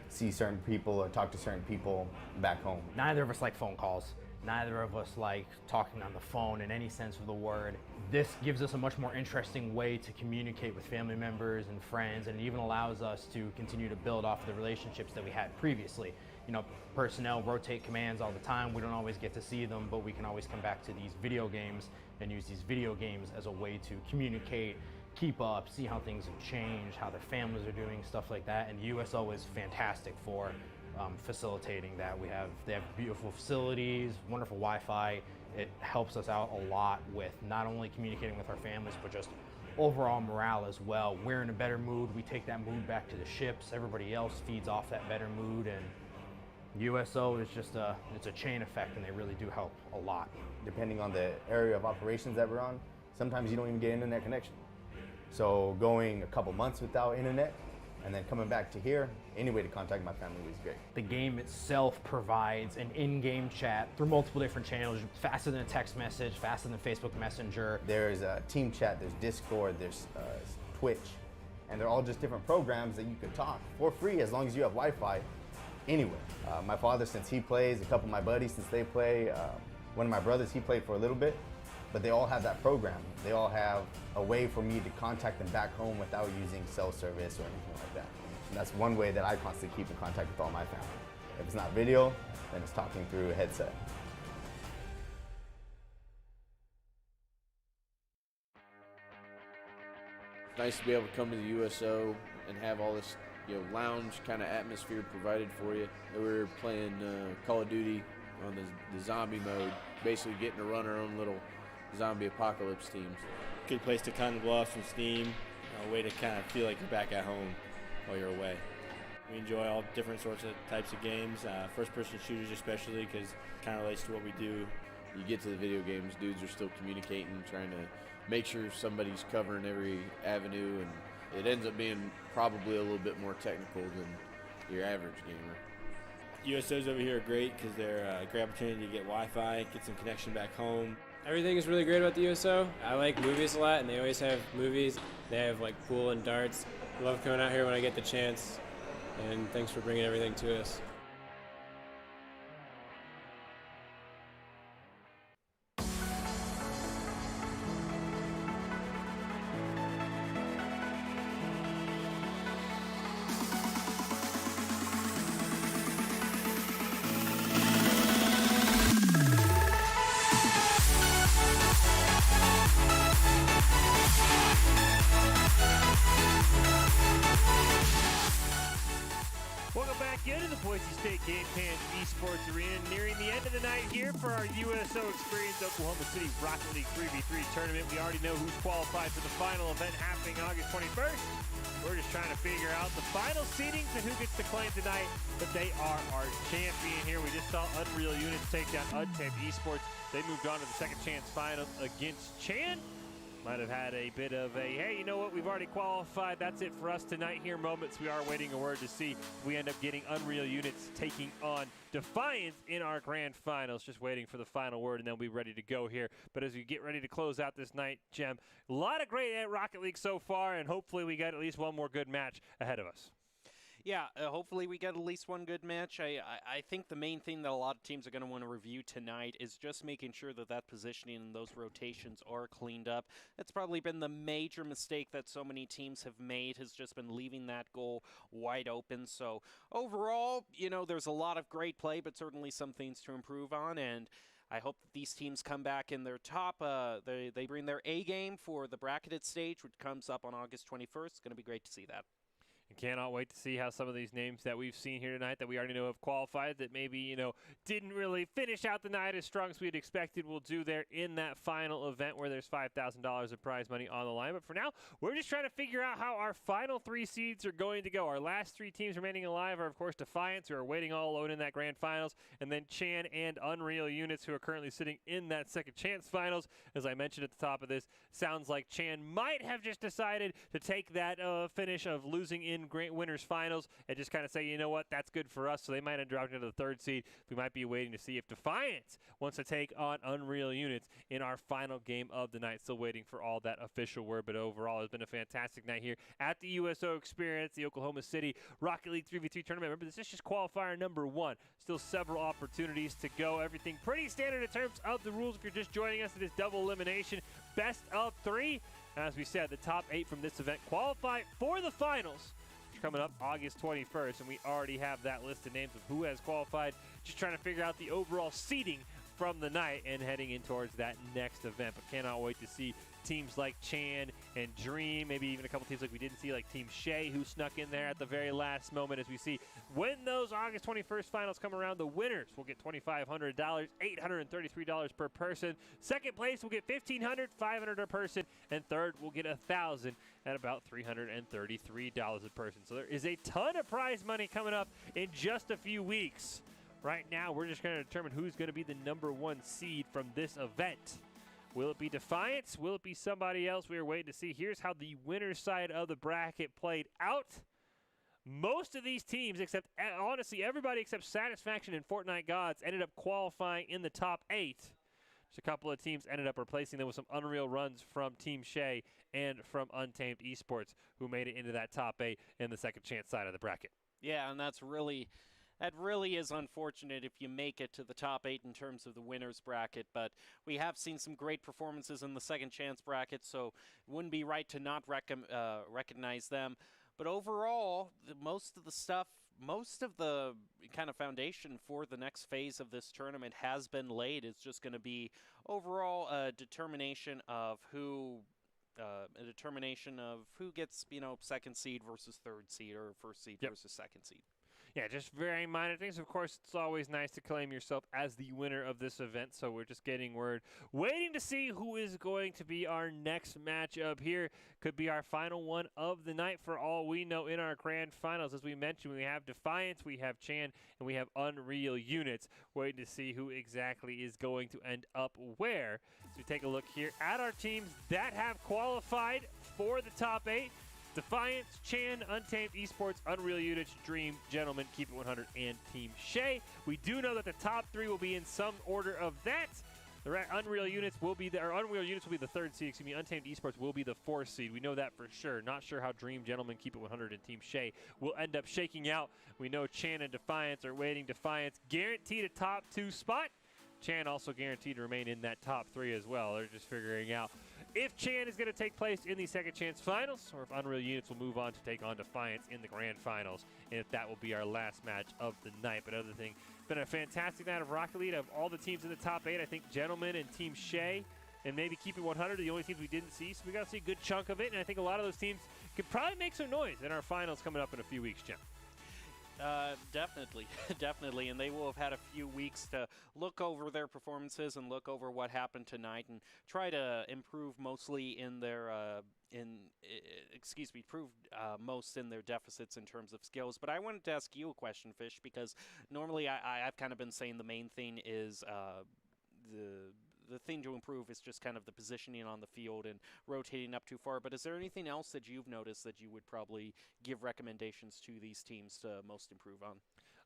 see certain people or talk to certain people back home. Neither of us like phone calls. Neither of us like talking on the phone in any sense of the word. This gives us a much more interesting way to communicate with family members and friends, and it even allows us to continue to build off the relationships that we had previously. You know, personnel rotate commands all the time. We don't always get to see them, but we can always come back to these video games and use these video games as a way to communicate, keep up, see how things have changed, how their families are doing, stuff like that. And USO is fantastic for facilitating that. They have beautiful facilities, wonderful Wi-Fi. It helps us out a lot with not only communicating with our families, but just overall morale as well. We're in a better mood. We take that mood back to the ships. Everybody else feeds off that better mood, and USO is just it's a chain effect, and they really do help a lot. Depending on the area of operations that we're on, sometimes you don't even get internet connection. So going a couple months without internet and then coming back to here, any way to contact my family was great. The game itself provides an in-game chat through multiple different channels, faster than a text message, faster than Facebook Messenger. There's a team chat, there's Discord, there's Twitch, and they're all just different programs that you can talk for free as long as you have Wi-Fi anywhere. My father, since he plays, a couple of my buddies, since they play, one of my brothers, he played for a little bit, but they all have that program. They all have a way for me to contact them back home without using cell service or anything like that. And that's one way that I constantly keep in contact with all my family. If it's not video, then it's talking through a headset. It's nice to be able to come to the USO and have all this, lounge kind of atmosphere provided for you. We were playing Call of Duty on the zombie mode, basically getting to run our own little zombie apocalypse teams. Good place to kind of blow off some steam, a way to kind of feel like you're back at home while you're away. We enjoy all different sorts of types of games, first-person shooters especially, because it kind of relates to what we do. You get to the video games, dudes are still communicating, trying to make sure somebody's covering every avenue, and it ends up being probably a little bit more technical than your average gamer. USOs over here are great because they're a great opportunity to get Wi-Fi, get some connection back home. Everything is really great about the USO. I like movies a lot, and they always have movies. They have like pool and darts. I love coming out here when I get the chance, and thanks for bringing everything to us. Welcome back into the Boise State Esports Arena. Nearing the end of the night here for our USO Experience Oklahoma City Rocket League 3v3 tournament. We already know who's qualified for the final event happening August 21st. We're just trying to figure out the final seedings and who gets the claim tonight, but they are our champion here. We just saw Unreal Units take down Untamed Esports. They moved on to the second chance finals against Chan. Might have had a bit of a, hey, you know what, we've already qualified, that's it for us tonight here moments. We are waiting a word to see if we end up getting Unreal Units taking on Defiance in our grand finals. Just waiting for the final word, and then we'll be ready to go here. But as we get ready to close out this night, Jem, a lot of great at Rocket League so far, and hopefully we got at least one more good match ahead of us. Yeah, hopefully we get at least one good match. I think the main thing that a lot of teams are going to want to review tonight is just making sure that that positioning and those rotations are cleaned up. That's probably been the major mistake that so many teams have made, has just been leaving that goal wide open. So overall, you know, there's a lot of great play, but certainly some things to improve on, and I hope that these teams come back in their top. They bring their A game for the bracketed stage, which comes up on August 21st. It's going to be great to see that. And cannot wait to see how some of these names that we've seen here tonight that we already know have qualified, that maybe, you know, didn't really finish out the night as strong as we'd expected, will do there in that final event where there's $5,000 of prize money on the line. But for now, we're just trying to figure out how our final three seeds are going to go. Our last three teams remaining alive are, of course, Defiance, who are waiting all alone in that grand finals, and then Chan and Unreal Units, who are currently sitting in that second chance finals. As I mentioned at the top of this, sounds like Chan might have just decided to take that finish of losing in Great Winners Finals and just kind of say, you know what, that's good for us. So they might have dropped into the third seed. We might be waiting to see if Defiance wants to take on Unreal Units in our final game of the night. Still waiting for all that official word, but overall, it's been a fantastic night here at the USO Experience, the Oklahoma City Rocket League 3v3 tournament. Remember, this is just qualifier number one. Still several opportunities to go. Everything pretty standard in terms of the rules. If you're just joining us, it is double elimination, best of three. As we said, the top 8 from this event qualify for the finals, coming up August 21st, and we already have that list of names of who has qualified. Just trying to figure out the overall seeding from the night and heading in towards that next event. But cannot wait to see teams like Chan and Dream, maybe even a couple teams like we didn't see, like Team Shea, who snuck in there at the very last moment. As we see, when those August 21st finals come around, the winners will get $2,500, $833 per person. Second place will get $1,500, $500 a person, and third will get $1,000 at about $333 a person. So there is a ton of prize money coming up in just a few weeks. Right now, we're just going to determine who's going to be the number one seed from this event. Will it be Defiance? Will it be somebody else? We are waiting to see. Here's how the winner's side of the bracket played out. Most of these teams, except, honestly, everybody except Satisfaction and Fortnite Gods, ended up qualifying in the top 8. Just a couple of teams ended up replacing them with some unreal runs from Team Shea and from Untamed Esports, who made it into that top 8 in the second chance side of the bracket. Yeah, and that really is unfortunate if you make it to the top 8 in terms of the winners bracket, but we have seen some great performances in the second chance bracket, so it wouldn't be right to not recognize them. But overall, most of the kind of foundation for the next phase of this tournament has been laid. It's just going to be overall a determination of who gets, you know, second seed versus third seed, or first seed versus second seed. Yeah, just very minor things. Of course, it's always nice to claim yourself as the winner of this event, so we're just getting word. Waiting to see who is going to be our next matchup here. Could be our final one of the night for all we know in our grand finals. As we mentioned, we have Defiance, we have Chan, and we have Unreal Units. Waiting to see who exactly is going to end up where. So we take a look here at our teams that have qualified for the top 8. Defiance, Chan, Untamed Esports, Unreal Units, Dream, Gentlemen, Keep It 100, and Team Shay. We do know that the top 3 will be in some order of that. The Unreal Units will be the third seed. Excuse me. Untamed Esports will be the 4th seed. We know that for sure. Not sure how Dream, Gentlemen, Keep It 100, and Team Shay will end up shaking out. We know Chan and Defiance are waiting. Defiance guaranteed a top 2 spot. Chan also guaranteed to remain in that top 3 as well. They're just figuring out if Chan is going to take place in the second chance finals, or if Unreal Units will move on to take on Defiance in the grand finals, and if that will be our last match of the night. But other thing, it's been a fantastic night of Rocket League. Of all the teams in the top 8, I think Gentlemen and Team Shay and maybe Keep It 100 are the only teams we didn't see, so we got to see a good chunk of it, and I think a lot of those teams could probably make some noise in our finals coming up in a few weeks, Jim. Definitely, and they will have had a few weeks to look over their performances and look over what happened tonight and try to improve mostly in their most in their deficits in terms of skills. But I wanted to ask you a question, Fish, because normally I've kind of been saying the main thing is the thing to improve is just kind of the positioning on the field and rotating up too far. But is there anything else that you've noticed that you would probably give recommendations to these teams to most improve on?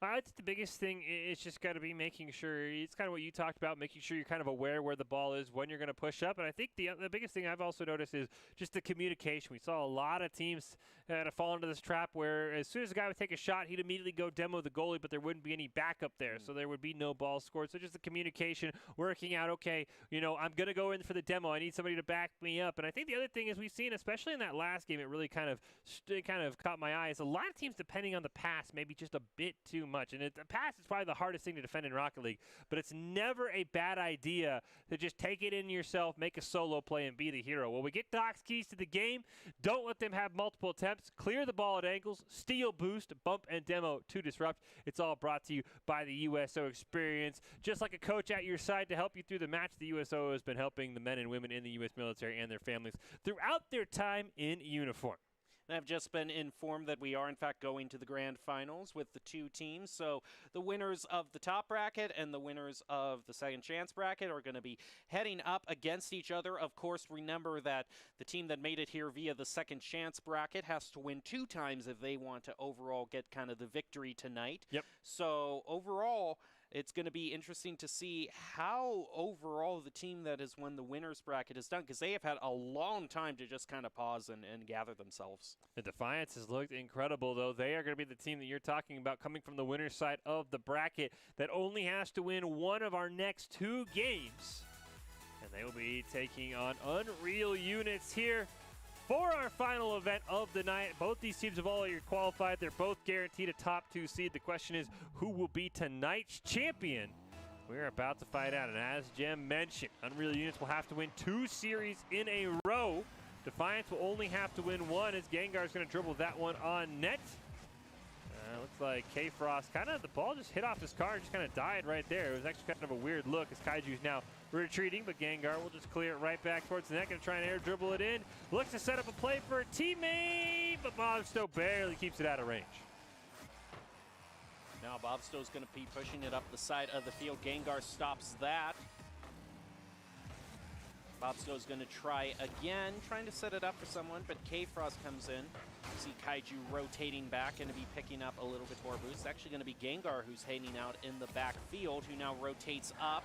I think the biggest thing is just got to be making sure, it's kind of what you talked about, making sure you're kind of aware where the ball is, when you're going to push up. And I think the biggest thing I've also noticed is just the communication. We saw a lot of teams to fall into this trap where as soon as a guy would take a shot, he'd immediately go demo the goalie, but there wouldn't be any backup there. So there would be no ball scored. So just the communication, working out, okay, I'm going to go in for the demo. I need somebody to back me up. And I think the other thing is we've seen, especially in that last game, it really kind of caught my eye, is a lot of teams depending on the pass maybe just a bit too much. And the pass is probably the hardest thing to defend in Rocket League, but it's never a bad idea to just take it in yourself, make a solo play, and be the hero. Well, we get Doc's keys to the game. Don't let them have multiple attempts. Clear the ball at angles, steal, boost, bump, and demo to disrupt. It's all brought to you by the USO experience. Just like a coach at your side to help you through the match, the USO has been helping the men and women in the U.S. military and their families throughout their time in uniform. I've just been informed that we are, in fact, going to the grand finals with the 2 teams. So the winners of the top bracket and the winners of the second chance bracket are going to be heading up against each other. Of course, remember that the team that made it here via the second chance bracket has to win 2 times if they want to overall get kind of the victory tonight. Yep. So overall, it's going to be interesting to see how overall the team that has won the winner's bracket has done, because they have had a long time to just kind of pause and gather themselves. The Defiance has looked incredible, though. They are going to be the team that you're talking about coming from the winner's side of the bracket that only has to win one of our next 2 games. And they will be taking on Unreal Units here for our final event of the night. Both these teams have already qualified. They're both guaranteed a top 2 seed. The question is, who will be tonight's champion? We're about to find out. And as Jem mentioned, Unreal Units will have to win 2 series in a row. Defiance will only have to win 1 as Gengar is going to dribble that one on net. Looks like K-Frost, the ball just hit off his car and just kind of died right there. It was actually kind of a weird look as Kaiju's now retreating, but Gengar will just clear it right back towards the net. Going to try and air dribble it in. Looks to set up a play for a teammate, but Bobstow barely keeps it out of range. Now Bobstow's going to be pushing it up the side of the field. Gengar stops that. Bobstow's going to try again, trying to set it up for someone, but K-Frost comes in. You see Kaiju rotating back, going to be picking up a little bit more boost. It's actually going to be Gengar who's hanging out in the backfield, who now rotates up.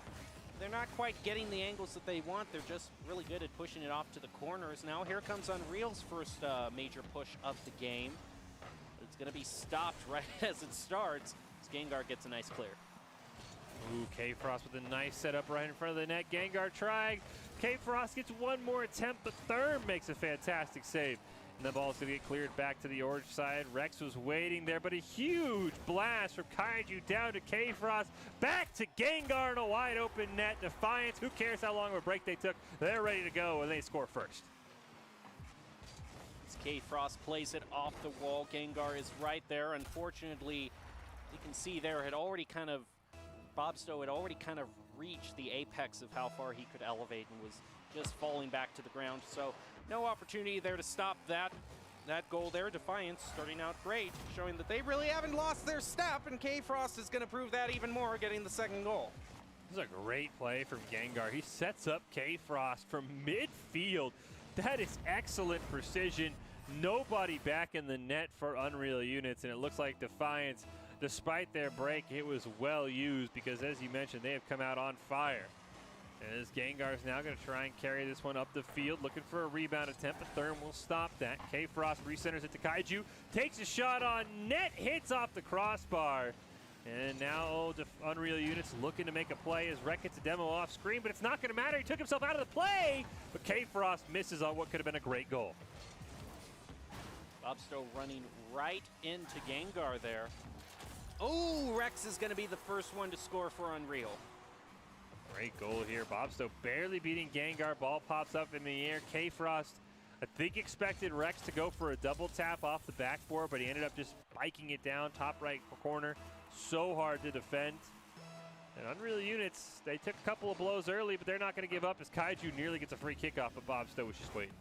They're not quite getting the angles that they want. They're just really good at pushing it off to the corners. Now here comes Unreal's first major push of the game. But it's going to be stopped right as it starts, as Gengar gets a nice clear. Ooh, K-Frost with a nice setup right in front of the net. Gengar trying. K-Frost gets one more attempt, but Therm makes a fantastic save. And the ball's going to get cleared back to the orange side. Rex was waiting there, but a huge blast from Kaiju down to K-Frost. Back to Gengar in a wide open net. Defiance, who cares how long of a break they took? They're ready to go, and they score first. As K-Frost plays it off the wall, Gengar is right there. Unfortunately, you can see there Bobstow had already kind of reached the apex of how far he could elevate and was just falling back to the ground. So no opportunity there to stop that goal there. Defiance starting out great, showing that they really haven't lost their step, and K-Frost is going to prove that even more, getting the second goal. This is a great play from Gengar. He sets up K-Frost from midfield. That is excellent precision. nobody back in the net for Unreal Units, and it looks like Defiance, despite their break, it was well used because, as you mentioned, they have come out on fire. And as Gengar is now going to try and carry this one up the field, looking for a rebound attempt, but Therm will stop that. K-Frost recenters it to Kaiju, takes a shot on net, hits off the crossbar. And now Unreal Units looking to make a play as Rek gets a demo off screen, but it's not going to matter. He took himself out of the play, but K-Frost misses on what could have been a great goal. Bobsto running right into Gengar there. Oh, Rex is going to be the first one to score for Unreal. Great goal here. Bobsto barely beating Gengar. Ball pops up in the air. K-Frost, I think, expected Rex to go for a double tap off the backboard, but he ended up just biking it down top right corner. So hard to defend. And Unreal Units, they took a couple of blows early, but they're not going to give up as Kaiju nearly gets a free kickoff, but Bobsto was just waiting.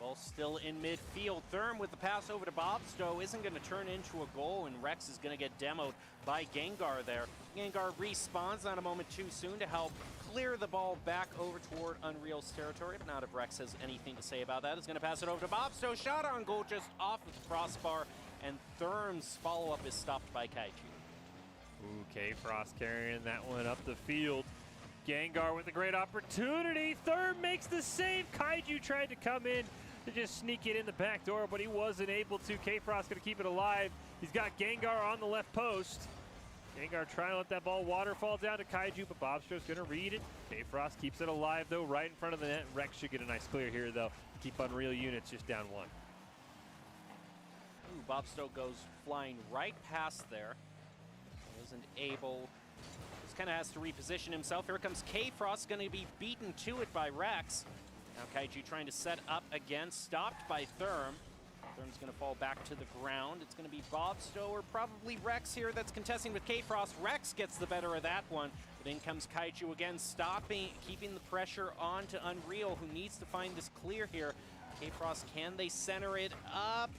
Ball still in midfield. Therm with the pass over to Bobsto isn't going to turn into a goal, and Rex is going to get demoed by Gengar there. Gengar respawns not a moment too soon to help clear the ball back over toward Unreal's territory, but not if Rex has anything to say about that. Is going to pass it over to Bobsto. Shot on goal just off of the crossbar, and Therm's follow-up is stopped by Kaiju. Ooh, K-Frost carrying that one up the field. Gengar with a great opportunity. Therm makes the save. Kaiju tried to come in to just sneak it in the back door, but he wasn't able to. K-Frost going to keep it alive. He's got Gengar on the left post. Gengar trying to let that ball waterfall down to Kaiju, but Bobstro's going to read it. K-Frost keeps it alive, though, right in front of the net. Rex should get a nice clear here, though. Keep Unreal Units just down one. Ooh, Bobsto goes flying right past there. Wasn't able. Just kind of has to reposition himself. Here comes K-Frost, going to be beaten to it by Rex. Now Kaiju trying to set up again, stopped by Therm. Therm's going to fall back to the ground. It's going to be Bobsto or probably Rex here that's contesting with K-Frost. Rex gets the better of that one, but in comes Kaiju again, stopping, keeping the pressure on to Unreal, who needs to find this clear here. K-Frost, can they center it up?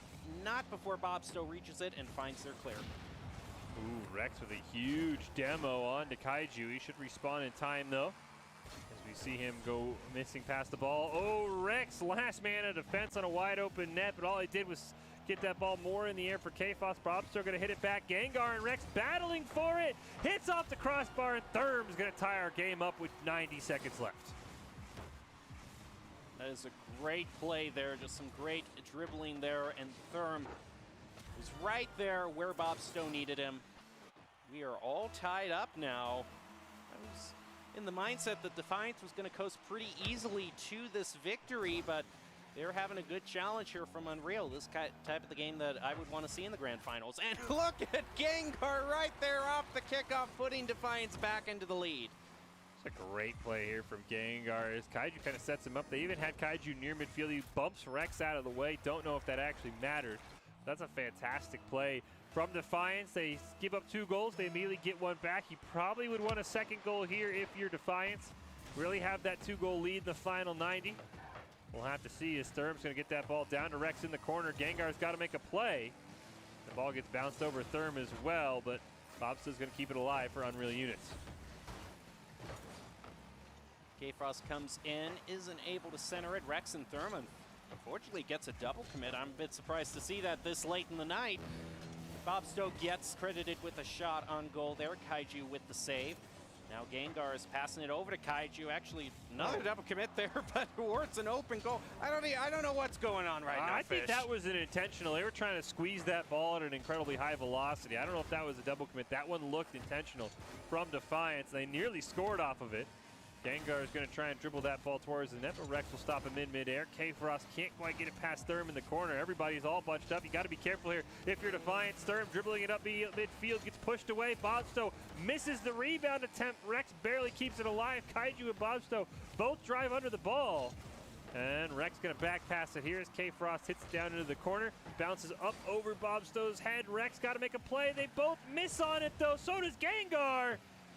Not before Bobsto reaches it and finds their clear. Ooh, Rex with a huge demo on to Kaiju. He should respawn in time, though, as we see him go missing past the ball. Oh, Rex, last man of defense on a wide open net, but all he did was get that ball more in the air for K-Frost. Bob's going to hit it back. Gengar and Rex battling for it. Hits off the crossbar, and Therm's going to tie our game up with 90 seconds left. That is a great play there. Just some great dribbling there, and Therm was right there where Bobsto needed him. We are all tied up now. I was in the mindset that Defiance was going to coast pretty easily to this victory, but they're having a good challenge here from Unreal. This type of the game that I would want to see in the grand finals. And look at Gengar right there off the kickoff, putting Defiance back into the lead. It's a great play here from Gengar as Kaiju kind of sets him up. They even had Kaiju near midfield. He bumps Rex out of the way. Don't know if that actually mattered. That's a fantastic play from Defiance. They give up 2 goals. They immediately get one back. You probably would want a second goal here if you're Defiance. Really have that 2-goal lead in the final 90. We'll have to see as Therm's going to get that ball down to Rex in the corner. Gengar's got to make a play. The ball gets bounced over Therm as well, but Bobsto's going to keep it alive for Unreal Units. K-Frost comes in, isn't able to center it. Rex and Therm unfortunately gets a double commit. I'm a bit surprised to see that this late in the night. Bobsto gets credited with a shot on goal there. Kaiju with the save. Now Gengar is passing it over to Kaiju. Actually, another double commit there, but towards an open goal. I don't know what's going on right now, I think that was an intentional. They were trying to squeeze that ball at an incredibly high velocity. I don't know if that was a double commit. That one looked intentional from Defiance. They nearly scored off of it. Gengar is going to try and dribble that ball towards the net, but Rex will stop him in midair. K-Frost can't quite get it past Therm in the corner. Everybody's all bunched up. You got to be careful here if you're Defiance. Therm dribbling it up midfield, gets pushed away. Bobsto misses the rebound attempt. Rex barely keeps it alive. Kaiju and Bobsto both drive under the ball. And Rex going to back pass it here as K-Frost hits it down into the corner. Bounces up over Bobsto's head. Rex got to make a play. They both miss on it, though. So does Gengar.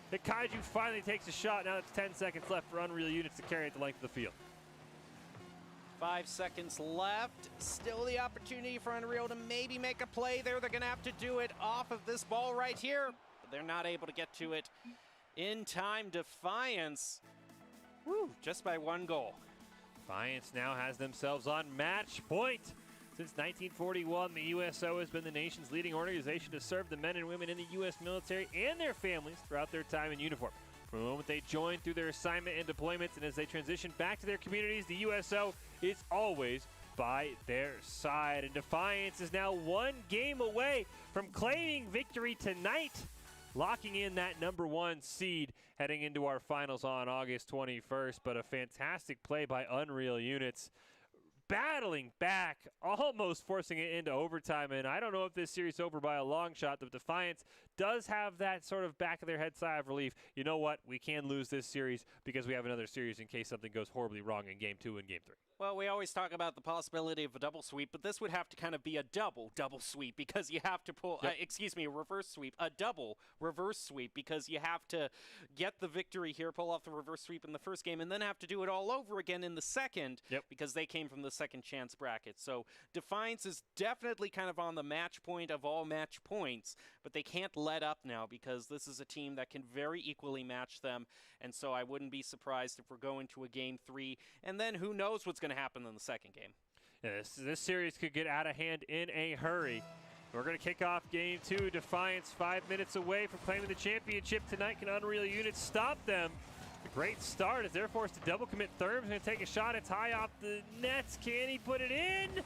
The Kaiju finally takes a shot. Now it's 10 seconds left for Unreal Units to carry it the length of the field. 5 seconds left. Still the opportunity for Unreal to maybe make a play there. They're going to have to do it off of this ball right here. But they're not able to get to it in time. Defiance, just by 1 goal. Defiance now has themselves on match point. Since 1941, the USO has been the nation's leading organization to serve the men and women in the U.S. military and their families throughout their time in uniform. From the moment they joined through their assignment and deployments, and as they transition back to their communities, the USO is always by their side. And Defiance is now one game away from claiming victory tonight, locking in that #1 seed heading into our finals on August 21st. But a fantastic play by Unreal Units, battling back, almost forcing it into overtime. And I don't know if this series is over by a long shot. The Defiance does have that sort of back of their head sigh of relief. You know what? We can lose this series because we have another series in case something goes horribly wrong in Game 2 and Game 3. Well, we always talk about the possibility of a double sweep, but this would have to kind of be a double sweep because you have to pull, a reverse sweep, a double reverse sweep because you have to get the victory here, pull off the reverse sweep in the first game, and then have to do it all over again in the second because they came from the second chance bracket. So Defiance is definitely kind of on the match point of all match points, but they can't let up now because this is a team that can very equally match them, and so I wouldn't be surprised if we're going to a Game 3, and then who knows what's going to happen in the second game. Yeah, this series could get out of hand in a hurry. We're going to kick off Game 2. Defiance 5 minutes away from claiming the championship tonight. Can Unreal Units stop them? A great start as they're forced to double commit. Therm's going to take a shot. It's high off the nets. Can he put it in?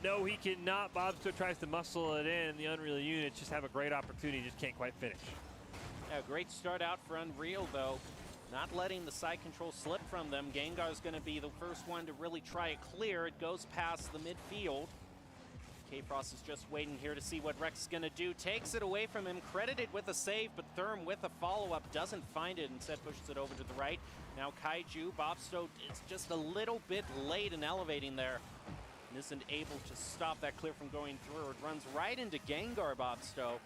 No, he cannot. Bobsto tries to muscle it in. The Unreal Units just have a great opportunity, just can't quite finish. Yeah, great start out for Unreal, though. Not letting the side control slip from them. Gengar's going to be the first one to really try it clear. It goes past the midfield. K-Frost is just waiting here to see what Rex is going to do. Takes it away from him, credited with a save, but Therm with a follow-up doesn't find it, instead pushes it over to the right. Now Kaiju, Bobsto is just a little bit late in elevating there and isn't able to stop that clear from going through. It runs right into Gengar, Bobsto.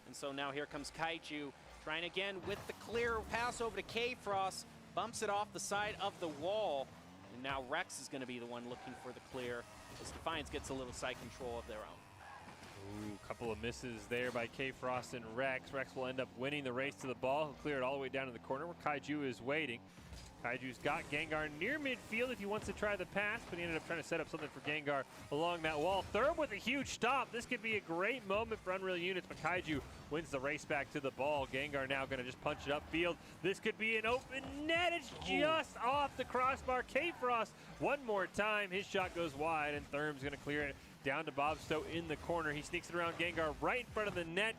And so now here comes Kaiju, trying again with the clear pass over to K-Frost, bumps it off the side of the wall, and now Rex is going to be the one looking for the clear as Defiance gets a little side control of their own. Ooh, couple of misses there by K-Frost and Rex. Rex will end up winning the race to the ball. He'll clear it all the way down to the corner where Kaiju is waiting. Kaiju's got Gengar near midfield if he wants to try the pass, but he ended up trying to set up something for Gengar along that wall. Therm with a huge stop. This could be a great moment for Unreal Units, but Kaiju wins the race back to the ball. Gengar now going to just punch it upfield. This could be an open net. It's just off the crossbar. K-Frost one more time. His shot goes wide, and Therm's going to clear it down to Bobsto in the corner. He sneaks it around Gengar right in front of the net.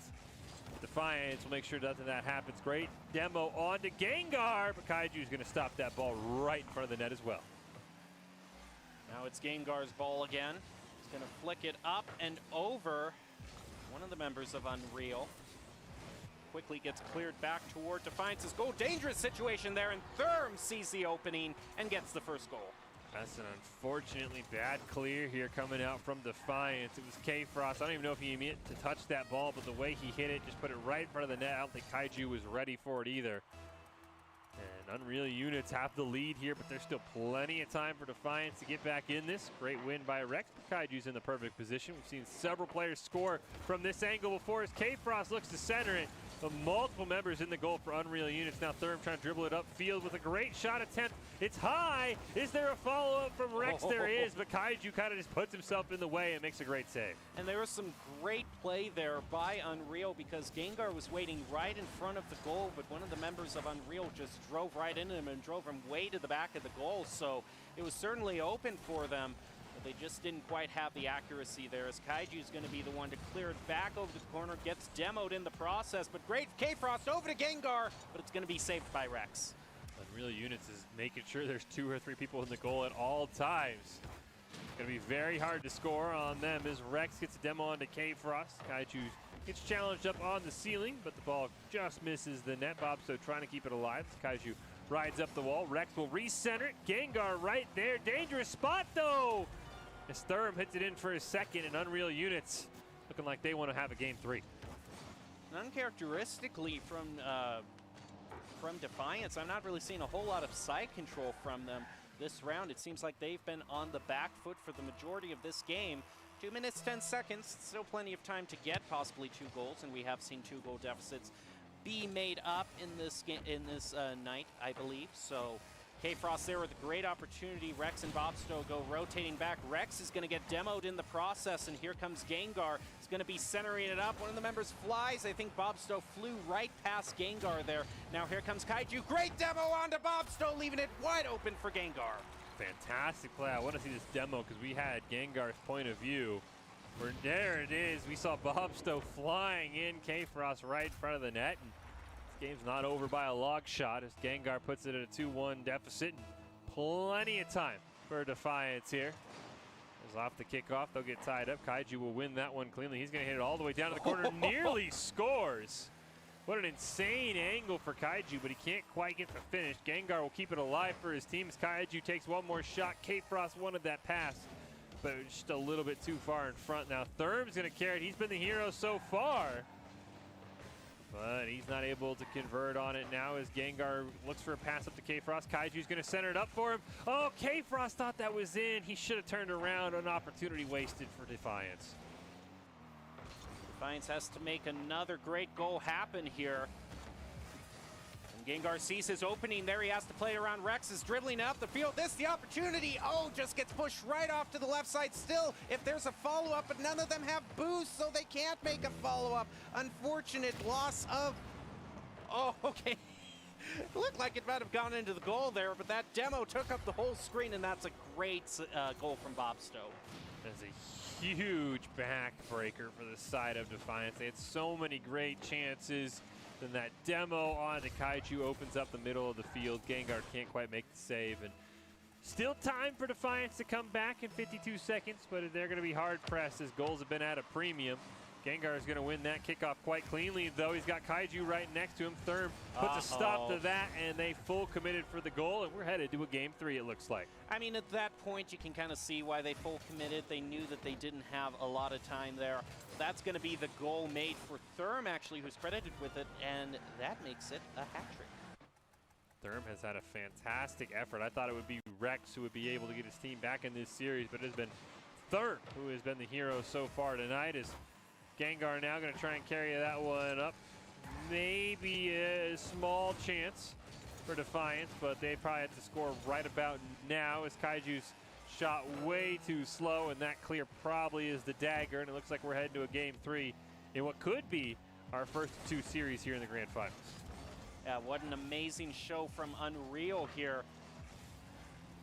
Defiance will make sure nothing of that happens. Great demo on to Gengar, but Kaiju's going to stop that ball right in front of the net as well. Now it's Gengar's ball again. He's going to flick it up and over. One of the members of Unreal quickly gets cleared back toward Defiance's goal. Dangerous situation there, and Therm sees the opening and gets the first goal. That's an unfortunately bad clear here coming out from Defiance. It was K-Frost. I don't even know if he meant to touch that ball, but the way he hit it, just put it right in front of the net. I don't think Kaiju was ready for it either. And Unreal Units have the lead here, but there's still plenty of time for Defiance to get back in this. Great win by Rex. Kaiju's in the perfect position. We've seen several players score from this angle before as K-Frost looks to center it. But multiple members in the goal for Unreal Units. Now Therm trying to dribble it upfield with a great shot attempt. It's high. Is there a follow-up from Rex? There is, but Kaiju kind of just puts himself in the way and makes a great save. And there was some great play there by Unreal because Gengar was waiting right in front of the goal, but one of the members of Unreal just drove right into him and drove him way to the back of the goal. So it was certainly open for them, but they just didn't quite have the accuracy there as Kaiju is going to be the one to clear it back over to the corner, gets demoed in the process, but great K-Frost over to Gengar, but it's going to be saved by Rex. Unreal Units is making sure there's 2 or 3 people in the goal at all times. It's going to be very hard to score on them as Rex gets a demo onto K-Frost. Kaiju gets challenged up on the ceiling, but the ball just misses the net. Bobsto trying to keep it alive. Kaiju rides up the wall. Rex will recenter it. Gengar right there. Dangerous spot though. As Therm hits it in for his second, and Unreal Units looking like they want to have a Game 3. And uncharacteristically from Defiance, I'm not really seeing a whole lot of side control from them this round. It seems like they've been on the back foot for the majority of this game. 2 minutes, 10 seconds, still plenty of time to get possibly 2 goals, and we have seen 2 goal deficits be made up in this night, I believe. So K-Frost there with a great opportunity. Rex and Bobstow go rotating back. Rex is going to get demoed in the process, and here comes Gengar. He's going to be centering it up. One of the members flies. I think Bobstow flew right past Gengar there. Now here comes Kaiju. Great demo onto Bobstow, leaving it wide open for Gengar. Fantastic play. I want to see this demo because we had Gengar's point of view. Where there it is. We saw Bobstow flying in K-Frost right in front of the net. And this game's not over by a log shot as Gengar puts it at a 2-1 deficit. And plenty of time for Defiance here. As off the kickoff, they'll get tied up. Kaiju will win that one cleanly. He's going to hit it all the way down to the corner. Nearly scores. What an insane angle for Kaiju, but he can't quite get the finish. Gengar will keep it alive for his team as Kaiju takes one more shot. K-Frost wanted that pass, but just a little bit too far in front. Now Therm's going to carry it. He's been the hero so far, but he's not able to convert on it now as Gengar looks for a pass up to K-Frost. Kaiju's going to center it up for him. Oh, K-Frost thought that was in. He should have turned around. An opportunity wasted for Defiance. Defiance has to make another great goal happen here. And Gengar sees his opening there. He has to play around. Rex is dribbling up the field. This is the opportunity. Oh, just gets pushed right off to the left side still. If there's a follow-up, but none of them have boost, so they can't make a follow-up. Unfortunate loss of... Oh, okay. It looked like it might have gone into the goal there, but that demo took up the whole screen, and that's a great goal from Bobstow. That's a huge backbreaker for the side of Defiance. They had so many great chances. Then that demo onto Kaiju opens up the middle of the field. Gengar can't quite make the save. And still time for Defiance to come back in 52 seconds, but they're going to be hard pressed as goals have been at a premium. Gengar is going to win that kickoff quite cleanly, though. He's got Kaiju right next to him. Therm puts a stop to that, and they full committed for the goal, and we're headed to a game 3, it looks like. I mean, at that point, you can kind of see why they full committed. They knew that they didn't have a lot of time there. That's going to be the goal made for Therm, actually, who's credited with it, and that makes it a hat trick. Therm has had a fantastic effort. I thought it would be Rex who would be able to get his team back in this series, but it has been Therm who has been the hero so far tonight. As Gengar now going to try and carry that one up. Maybe a small chance for Defiance, but they probably have to score right about now as Kaiju's shot way too slow, and that clear probably is the dagger, and it looks like we're heading to a game 3 in what could be our first 2 series here in the Grand Finals. Yeah, what an amazing show from Unreal here.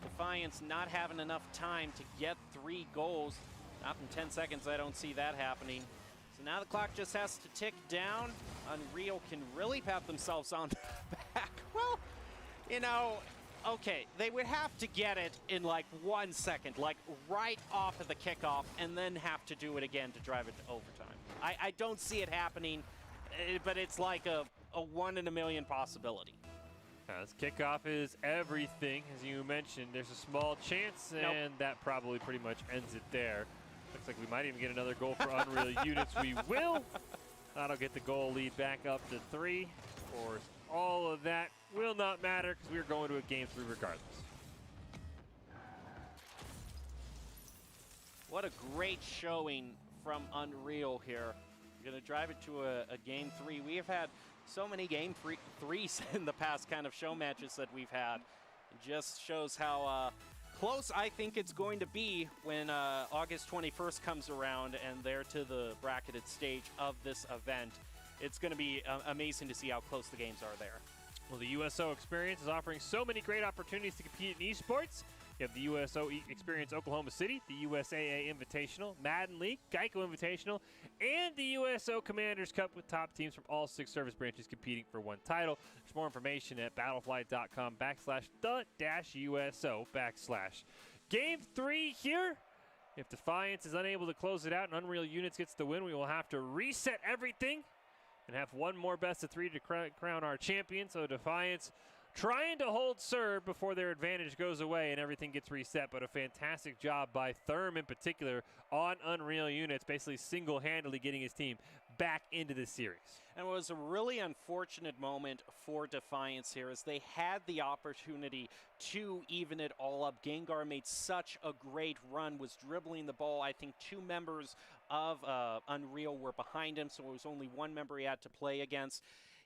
Defiance not having enough time to get 3 goals. Not in 10 seconds, I don't see that happening. So now the clock just has to tick down. Unreal can really pat themselves on the back. Well, you know, okay, they would have to get it in like 1 second, like right off of the kickoff, and then have to do it again to drive it to overtime. I don't see it happening, but it's like a 1 in a million possibility. This kickoff is everything. As you mentioned, there's a small chance, and that probably pretty much ends it there. Looks like we might even get another goal for Unreal Units. We will. That'll get the goal lead back up to 3. Of course, all of that will not matter because we're going to a game 3 regardless. What a great showing from Unreal here. We're going to drive it to a game 3. We have had so many game 3s in the past kind of show matches that we've had. It just shows how close I think it's going to be when August 21st comes around and they're to the bracketed stage of this event. It's going to be amazing to see how close the games are there. Well, the USO Experience is offering so many great opportunities to compete in esports. You have the USO Experience Oklahoma City, the USAA Invitational, Madden League, GEICO Invitational, and the USO Commanders Cup with top teams from all 6 service branches competing for 1 title. There's more information at battlefly.com/the-USO/. Game 3 here. If Defiance is unable to close it out and Unreal Units gets the win, we will have to reset everything and have 1 more best of 3 to crown our champion. So Defiance trying to hold serve before their advantage goes away and everything gets reset, but a fantastic job by Therm in particular on Unreal Units, basically single-handedly getting his team back into this series. And it was a really unfortunate moment for Defiance here as they had the opportunity to even it all up. Gengar made such a great run, was dribbling the ball. I think 2 members of Unreal were behind him, so it was only 1 member he had to play against.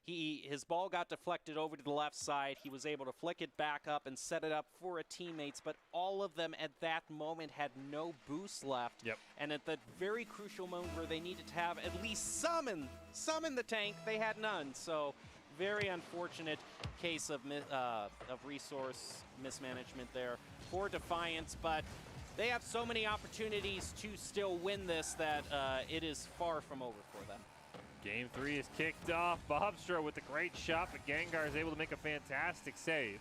His ball got deflected over to the left side. He was able to flick it back up and set it up for a teammates, but all of them at that moment had no boost left. Yep. And at the very crucial moment where they needed to have at least some in the tank, they had none. So very unfortunate case of resource mismanagement there for Defiance, but they have so many opportunities to still win this that it is far from over for them. Game 3 is kicked off. Bobstro with a great shot, but Gengar is able to make a fantastic save.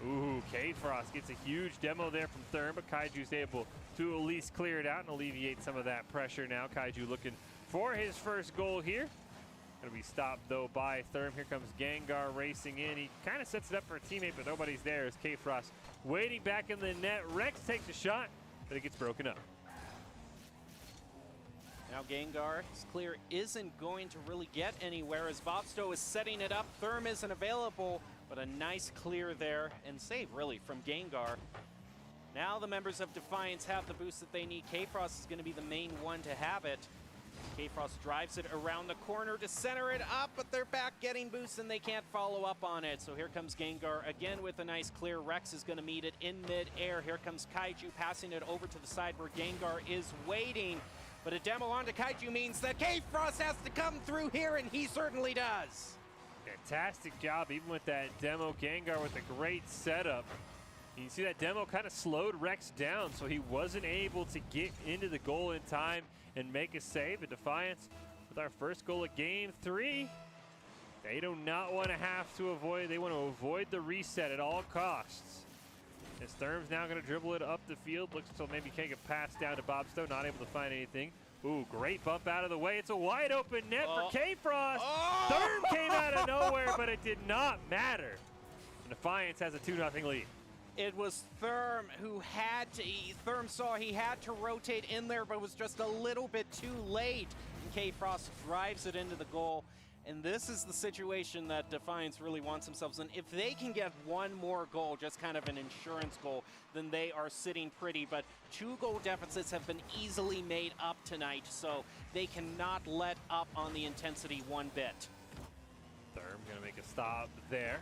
Ooh, K-Frost gets a huge demo there from Therm, but Kaiju's able to at least clear it out and alleviate some of that pressure now. Kaiju looking for his first goal here. Gonna be stopped though by Therm. Here comes Gengar racing in. He kind of sets it up for a teammate, but nobody's there as K-Frost waiting back in the net. Rex takes a shot, but it gets broken up. Now Gengar's clear isn't going to really get anywhere as Bobsto is setting it up. Therm isn't available, but a nice clear there and save really from Gengar. Now the members of Defiance have the boost that they need. K-Frost is going to be the main one to have it. K-Frost drives it around the corner to center it up, but they're back getting boosts and they can't follow up on it. So here comes Gengar again with a nice clear. Rex is going to meet it in mid-air. Here comes Kaiju passing it over to the side where Gengar is waiting. But a demo onto Kaiju means that K-Frost has to come through here, and he certainly does. Fantastic job, even with that demo. Gengar with a great setup. You can see that demo kind of slowed Rex down, so he wasn't able to get into the goal in time and make a save. But Defiance with our first goal of Game 3. They do not want to have to avoid, they want to avoid the reset at all costs. As Therm's now going to dribble it up the field. Looks to maybe take a pass down to Bobsto. Not able to find anything. Ooh, great bump out of the way. It's a wide open net for K-Frost. Therm came out of nowhere, but it did not matter. And Defiance has a 2-0 lead. It was Therm who had to, Therm saw he had to rotate in there, but was just a little bit too late. And K-Frost drives it into the goal. And this is the situation that Defiance really wants themselves in. If they can get one more goal, just kind of an insurance goal, then they are sitting pretty. But 2 goal deficits have been easily made up tonight, so they cannot let up on the intensity one bit. Therm gonna make a stop there.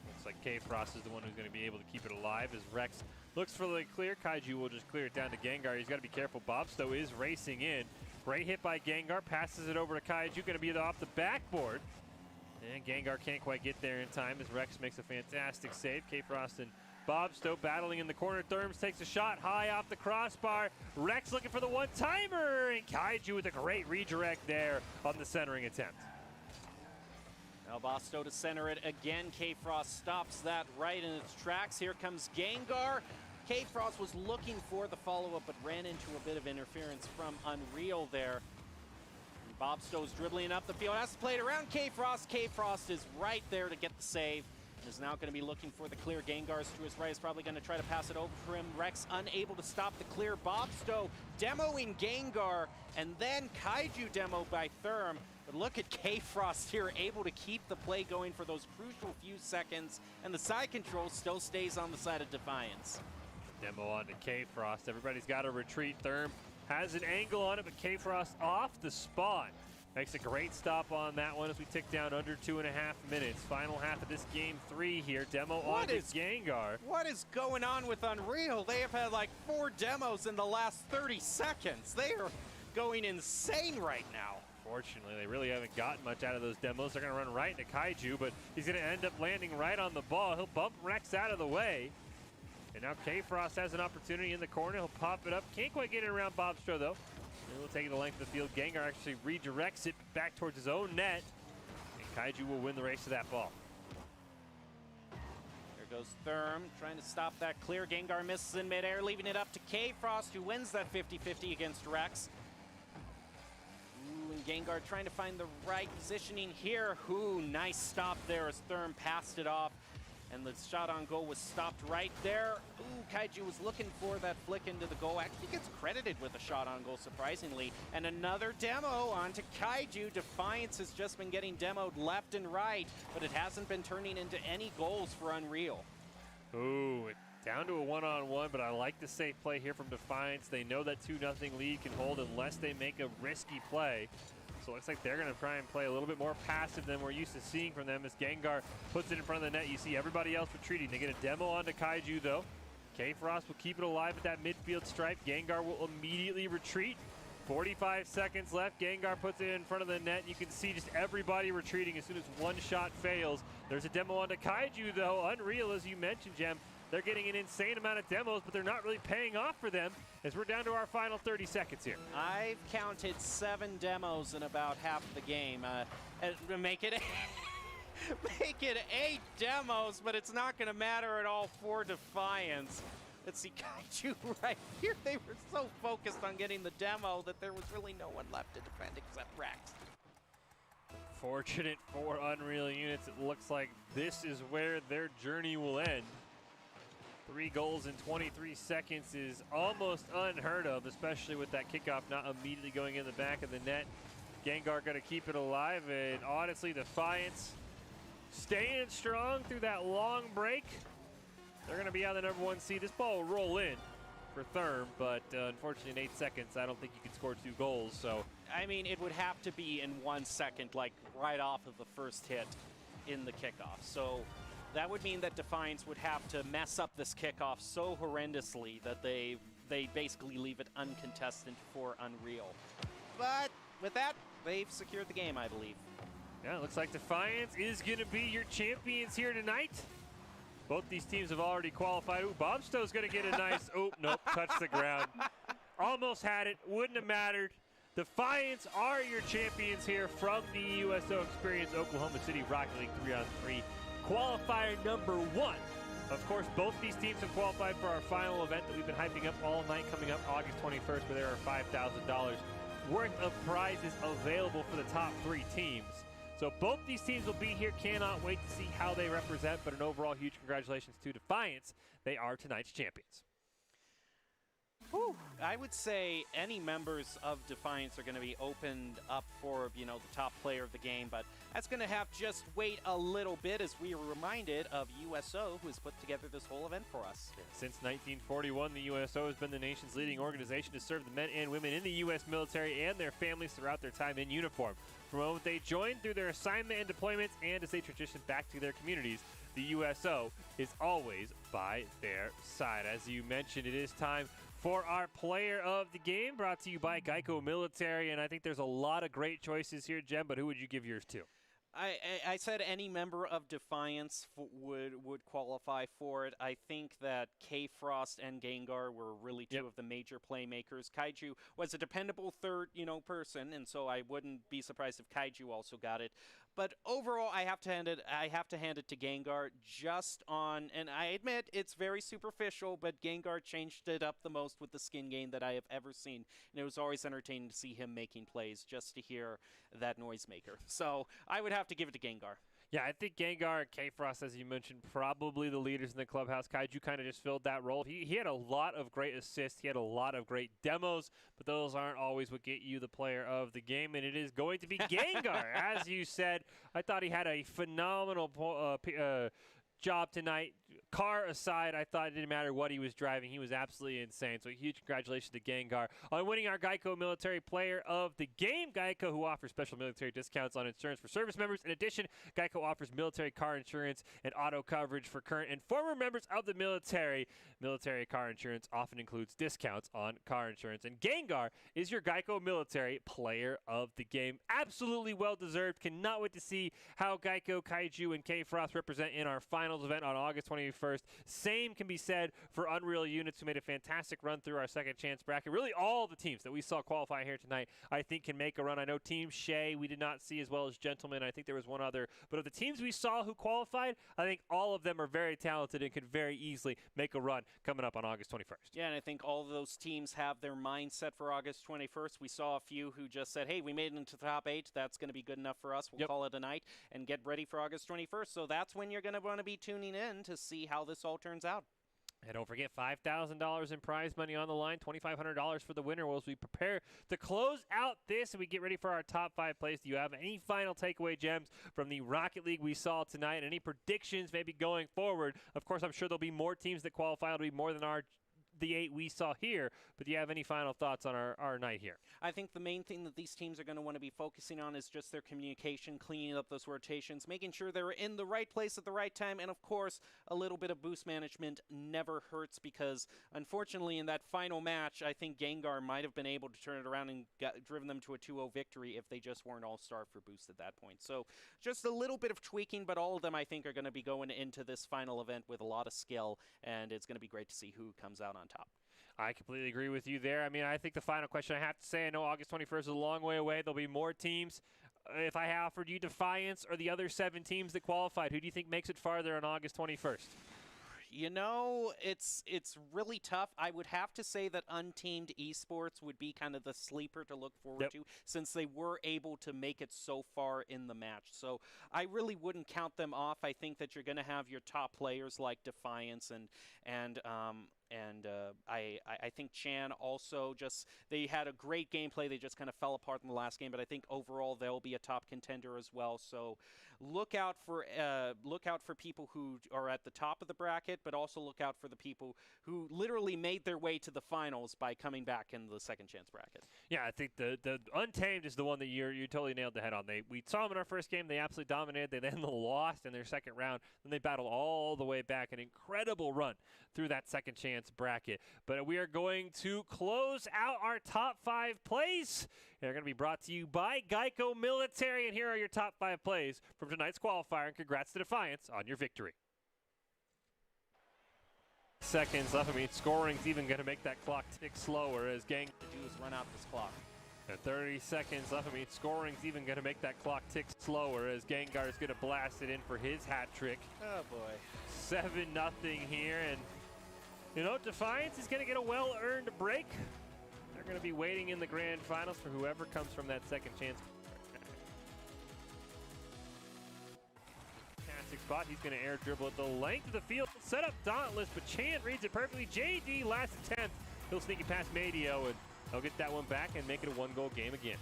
Looks like K-Frost is the one who's gonna be able to keep it alive as Rex looks for the clear. Kaiju will just clear it down to Gengar. He's gotta be careful. Bobsto is racing in. Great hit by Gengar, passes it over to Kaiju, gonna be off the backboard. And Gengar can't quite get there in time as Rex makes a fantastic save. K-Frost and Bobsto battling in the corner. Therms takes a shot high off the crossbar. Rex looking for the one-timer, and Kaiju with a great redirect there on the centering attempt. Now Bobsto to center it again. K-Frost stops that right in its tracks. Here comes Gengar. K-Frost was looking for the follow-up, but ran into a bit of interference from Unreal there. And Bobsto's dribbling up the field, has to play it around K-Frost. K-Frost is right there to get the save, and is now going to be looking for the clear. Gengar's to his right is probably going to try to pass it over for him. Rex unable to stop the clear. Bobsto demoing Gengar, and then Kaiju demo by Therm. But look at K-Frost here, able to keep the play going for those crucial few seconds, and the side control still stays on the side of Defiance. Demo onto K-Frost. Everybody's got to retreat. Therm has an angle on it, but K-Frost off the spot. Makes a great stop on that one as we tick down under 2.5 minutes. Final half of this Game 3 here. Demo onto Gengar. What is going on with Unreal? They have had like 4 demos in the last 30 seconds. They are going insane right now. Fortunately, they really haven't gotten much out of those demos. They're going to run right into Kaiju, but he's going to end up landing right on the ball. He'll bump Rex out of the way. And now K-Frost has an opportunity in the corner. He'll pop it up. Can't quite get it around Bobstro, though. And he'll take it the length of the field. Gengar actually redirects it back towards his own net. And Kaiju will win the race to that ball. There goes Therm, trying to stop that clear. Gengar misses in midair, leaving it up to K-Frost, who wins that 50-50 against Rex. Ooh, and Gengar trying to find the right positioning here. Ooh, nice stop there as Therm passed it off. And the shot on goal was stopped right there. Ooh, Kaiju was looking for that flick into the goal. Actually gets credited with a shot on goal, surprisingly. And another demo onto Kaiju. Defiance has just been getting demoed left and right, but it hasn't been turning into any goals for Unreal. Ooh, down to a one-on-one, but I like the safe play here from Defiance. They know that 2-0 lead can hold unless they make a risky play. So So it looks like they're going to try and play a little bit more passive than we're used to seeing from them as Gengar puts it in front of the net. You see everybody else retreating. They get a demo onto Kaiju, though. K-Frost will keep it alive at that midfield stripe. Gengar will immediately retreat. 45 seconds left. Gengar puts it in front of the net. You can see just everybody retreating as soon as one shot fails. There's a demo onto Kaiju, though. Unreal, as you mentioned, Jem. They're getting an insane amount of demos, but they're not really paying off for them as we're down to our final 30 seconds here. I've counted 7 demos in about half the game. Make it make it 8 demos, but it's not going to matter at all for Defiance. Let's see Kaiju right here. They were so focused on getting the demo that there was really no one left to defend except Rex. Fortunate for Unreal Units, it looks like this is where their journey will end. 3 goals in 23 seconds is almost unheard of, especially with that kickoff not immediately going in the back of the net. Gengar going to keep it alive, and honestly, Defiance staying strong through that long break. They're going to be on the #1 seed. This ball will roll in for Therm, but unfortunately in 8 seconds, I don't think you can score 2 goals. So, I mean, it would have to be in 1 second, like right off of the first hit in the kickoff. So that would mean that Defiance would have to mess up this kickoff so horrendously that they basically leave it uncontested for Unreal. But with that, they've secured the game, I believe. Yeah, it looks like Defiance is going to be your champions here tonight. Both these teams have already qualified. Ooh, Bombstow's going to get a nice, oh, nope, touch the ground. Almost had it, wouldn't have mattered. Defiance are your champions here from the USO Experience Oklahoma City Rocket League 3-on-3 qualifier #1. Of course, both these teams have qualified for our final event that we've been hyping up all night, coming up August 21st, where there are $5,000 worth of prizes available for the top 3 teams. So both these teams will be here. Cannot wait to see how they represent, but an overall huge congratulations to Defiance. They are tonight's champions. Whew. I would say any members of Defiance are going to be opened up for, the top player of the game, but that's going to have just wait a little bit as we are reminded of USO, who has put together this whole event for us. Yeah, since 1941, the USO has been the nation's leading organization to serve the men and women in the U.S. military and their families throughout their time in uniform. From the moment they joined through their assignment and deployments and as they transition back to their communities, the USO is always by their side. As you mentioned, it is time for our player of the game, brought to you by GEICO Military, and I think there's a lot of great choices here, Jem, but who would you give yours to? I said any member of Defiance would qualify for it. I think that K-Frost and Gengar were really two of the major playmakers. Kaiju was a dependable third, person, and so I wouldn't be surprised if Kaiju also got it. But overall, I have to hand it to Gengar just on, and I admit it's very superficial, but Gengar changed it up the most with the skin game that I have ever seen. And it was always entertaining to see him making plays just to hear that noisemaker. So I would have to give it to Gengar. Yeah, I think Gengar and K-Frost, as you mentioned, probably the leaders in the clubhouse. Kaiju kind of just filled that role. He had a lot of great assists. He had a lot of great demos, but those aren't always what get you the player of the game, and it is going to be Gengar. As you said, I thought he had a phenomenal job tonight. Car aside, I thought it didn't matter what he was driving. He was absolutely insane. So huge congratulations to Gengar on winning our GEICO Military Player of the Game. GEICO, who offers special military discounts on insurance for service members. In addition, GEICO offers military car insurance and auto coverage for current and former members of the military. Military car insurance often includes discounts on car insurance. And Gengar is your GEICO Military Player of the Game. Absolutely well-deserved. Cannot wait to see how GEICO, Kaiju, and K-Frost represent in our finals event on August 21st. Same can be said for Unreal Units, who made a fantastic run through our second chance bracket. Really all the teams that we saw qualify here tonight, I think, can make a run. I know Team Shea we did not see, as well as Gentleman. I think there was one other. But of the teams we saw who qualified, I think all of them are very talented and could very easily make a run coming up on August 21st. Yeah, and I think all of those teams have their mindset for August 21st. We saw a few who just said, hey, we made it into the top 8. That's going to be good enough for us. We'll call it a night and get ready for August 21st. So that's when you're going to want to be tuning in to see how this all turns out. And don't forget, $5,000 in prize money on the line, $2,500 for the winner as we prepare to close out this and we get ready for our top 5 plays. Do you have any final takeaway gems from the Rocket League we saw tonight? Any predictions maybe going forward? Of course, I'm sure there'll be more teams that qualify. It'll be more than the 8 we saw here. But do you have any final thoughts on our night here? I think the main thing that these teams are going to want to be focusing on is just their communication, cleaning up those rotations, making sure they're in the right place at the right time, and of course, a little bit of boost management never hurts, because unfortunately in that final match, I think Gengar might have been able to turn it around and driven them to a 2-0 victory if they just weren't all starved for boost at that point. So just a little bit of tweaking, but all of them I think are going to be going into this final event with a lot of skill, and it's going to be great to see who comes out on top. I completely agree with you there. I mean, I think the final question I have to say, I know August 21st is a long way away. There'll be more teams. If I offered you Defiance or the other 7 teams that qualified, who do you think makes it farther on August 21st? You know, it's really tough. I would have to say that Unteamed Esports would be kind of the sleeper to look forward to, since they were able to make it so far in the match. So I really wouldn't count them off. I think that you're going to have your top players like Defiance and I think Chan also they had a great gameplay. They just kind of fell apart in the last game, but I think overall they'll be a top contender as well. So look out for people who are at the top of the bracket, but also look out for the people who literally made their way to the finals by coming back in the second chance bracket. Yeah, I think the Untamed is the one that you totally nailed the head on. We saw them in our first game. They absolutely dominated. They then lost in their second round. Then they battled all the way back. An incredible run through that second chance bracket. But we are going to close out our top 5 plays. They're going to be brought to you by GEICO Military. And here are your top 5 plays from tonight's qualifier. And congrats to Defiance on your victory. Seconds left. I mean, scoring's even going to make that clock tick slower as Gang to do is run out this clock. At 30 seconds left. I mean, scoring's even going to make that clock tick slower as Gengar is going to blast it in for his hat trick. Oh boy. 7-0 here, and you know, Defiance is going to get a well-earned break. They're going to be waiting in the grand finals for whoever comes from that second chance. Fantastic spot. He's going to air dribble at the length of the field. Set up Dauntless, but Chan reads it perfectly. JD last attempt. He'll sneak it past Madio, and they'll get that one back and make it a 1-goal game again.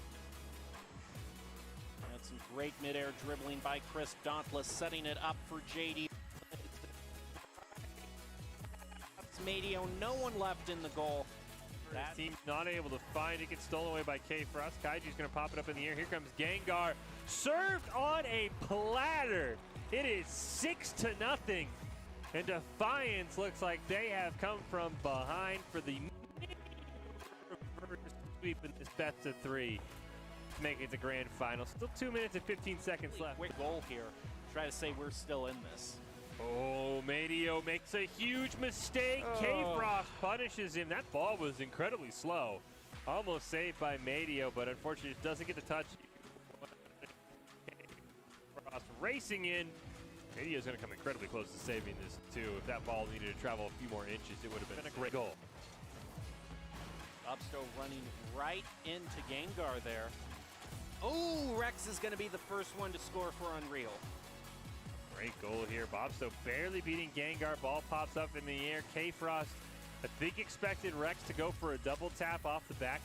That's some great mid-air dribbling by Chris Dauntless, setting it up for JD. Madio, no one left in the goal. That team's not able to find it. Gets stolen away by K Frost. Kaiju's going to pop it up in the air. Here comes Gengar. Served on a platter. It is 6-0. And Defiance looks like they have come from behind for the reverse sweep in this best of 3. Making it the grand final. Still 2 minutes and 15 seconds left. Quick goal here. Try to say we're still in this. Oh, Madio makes a huge mistake. Oh. K-Frost punishes him. That ball was incredibly slow. Almost saved by Madio, but unfortunately it doesn't get the touch. K-Frost racing in. Madio's going to come incredibly close to saving this, too. If that ball needed to travel a few more inches, it would have been a great goal. Bobsto running right into Gengar there. Oh, Rex is going to be the first one to score for Unreal. Great goal here. Bobsto barely beating Gengar. Ball pops up in the air. K-Frost, I think, expected Rex to go for a double tap off the back.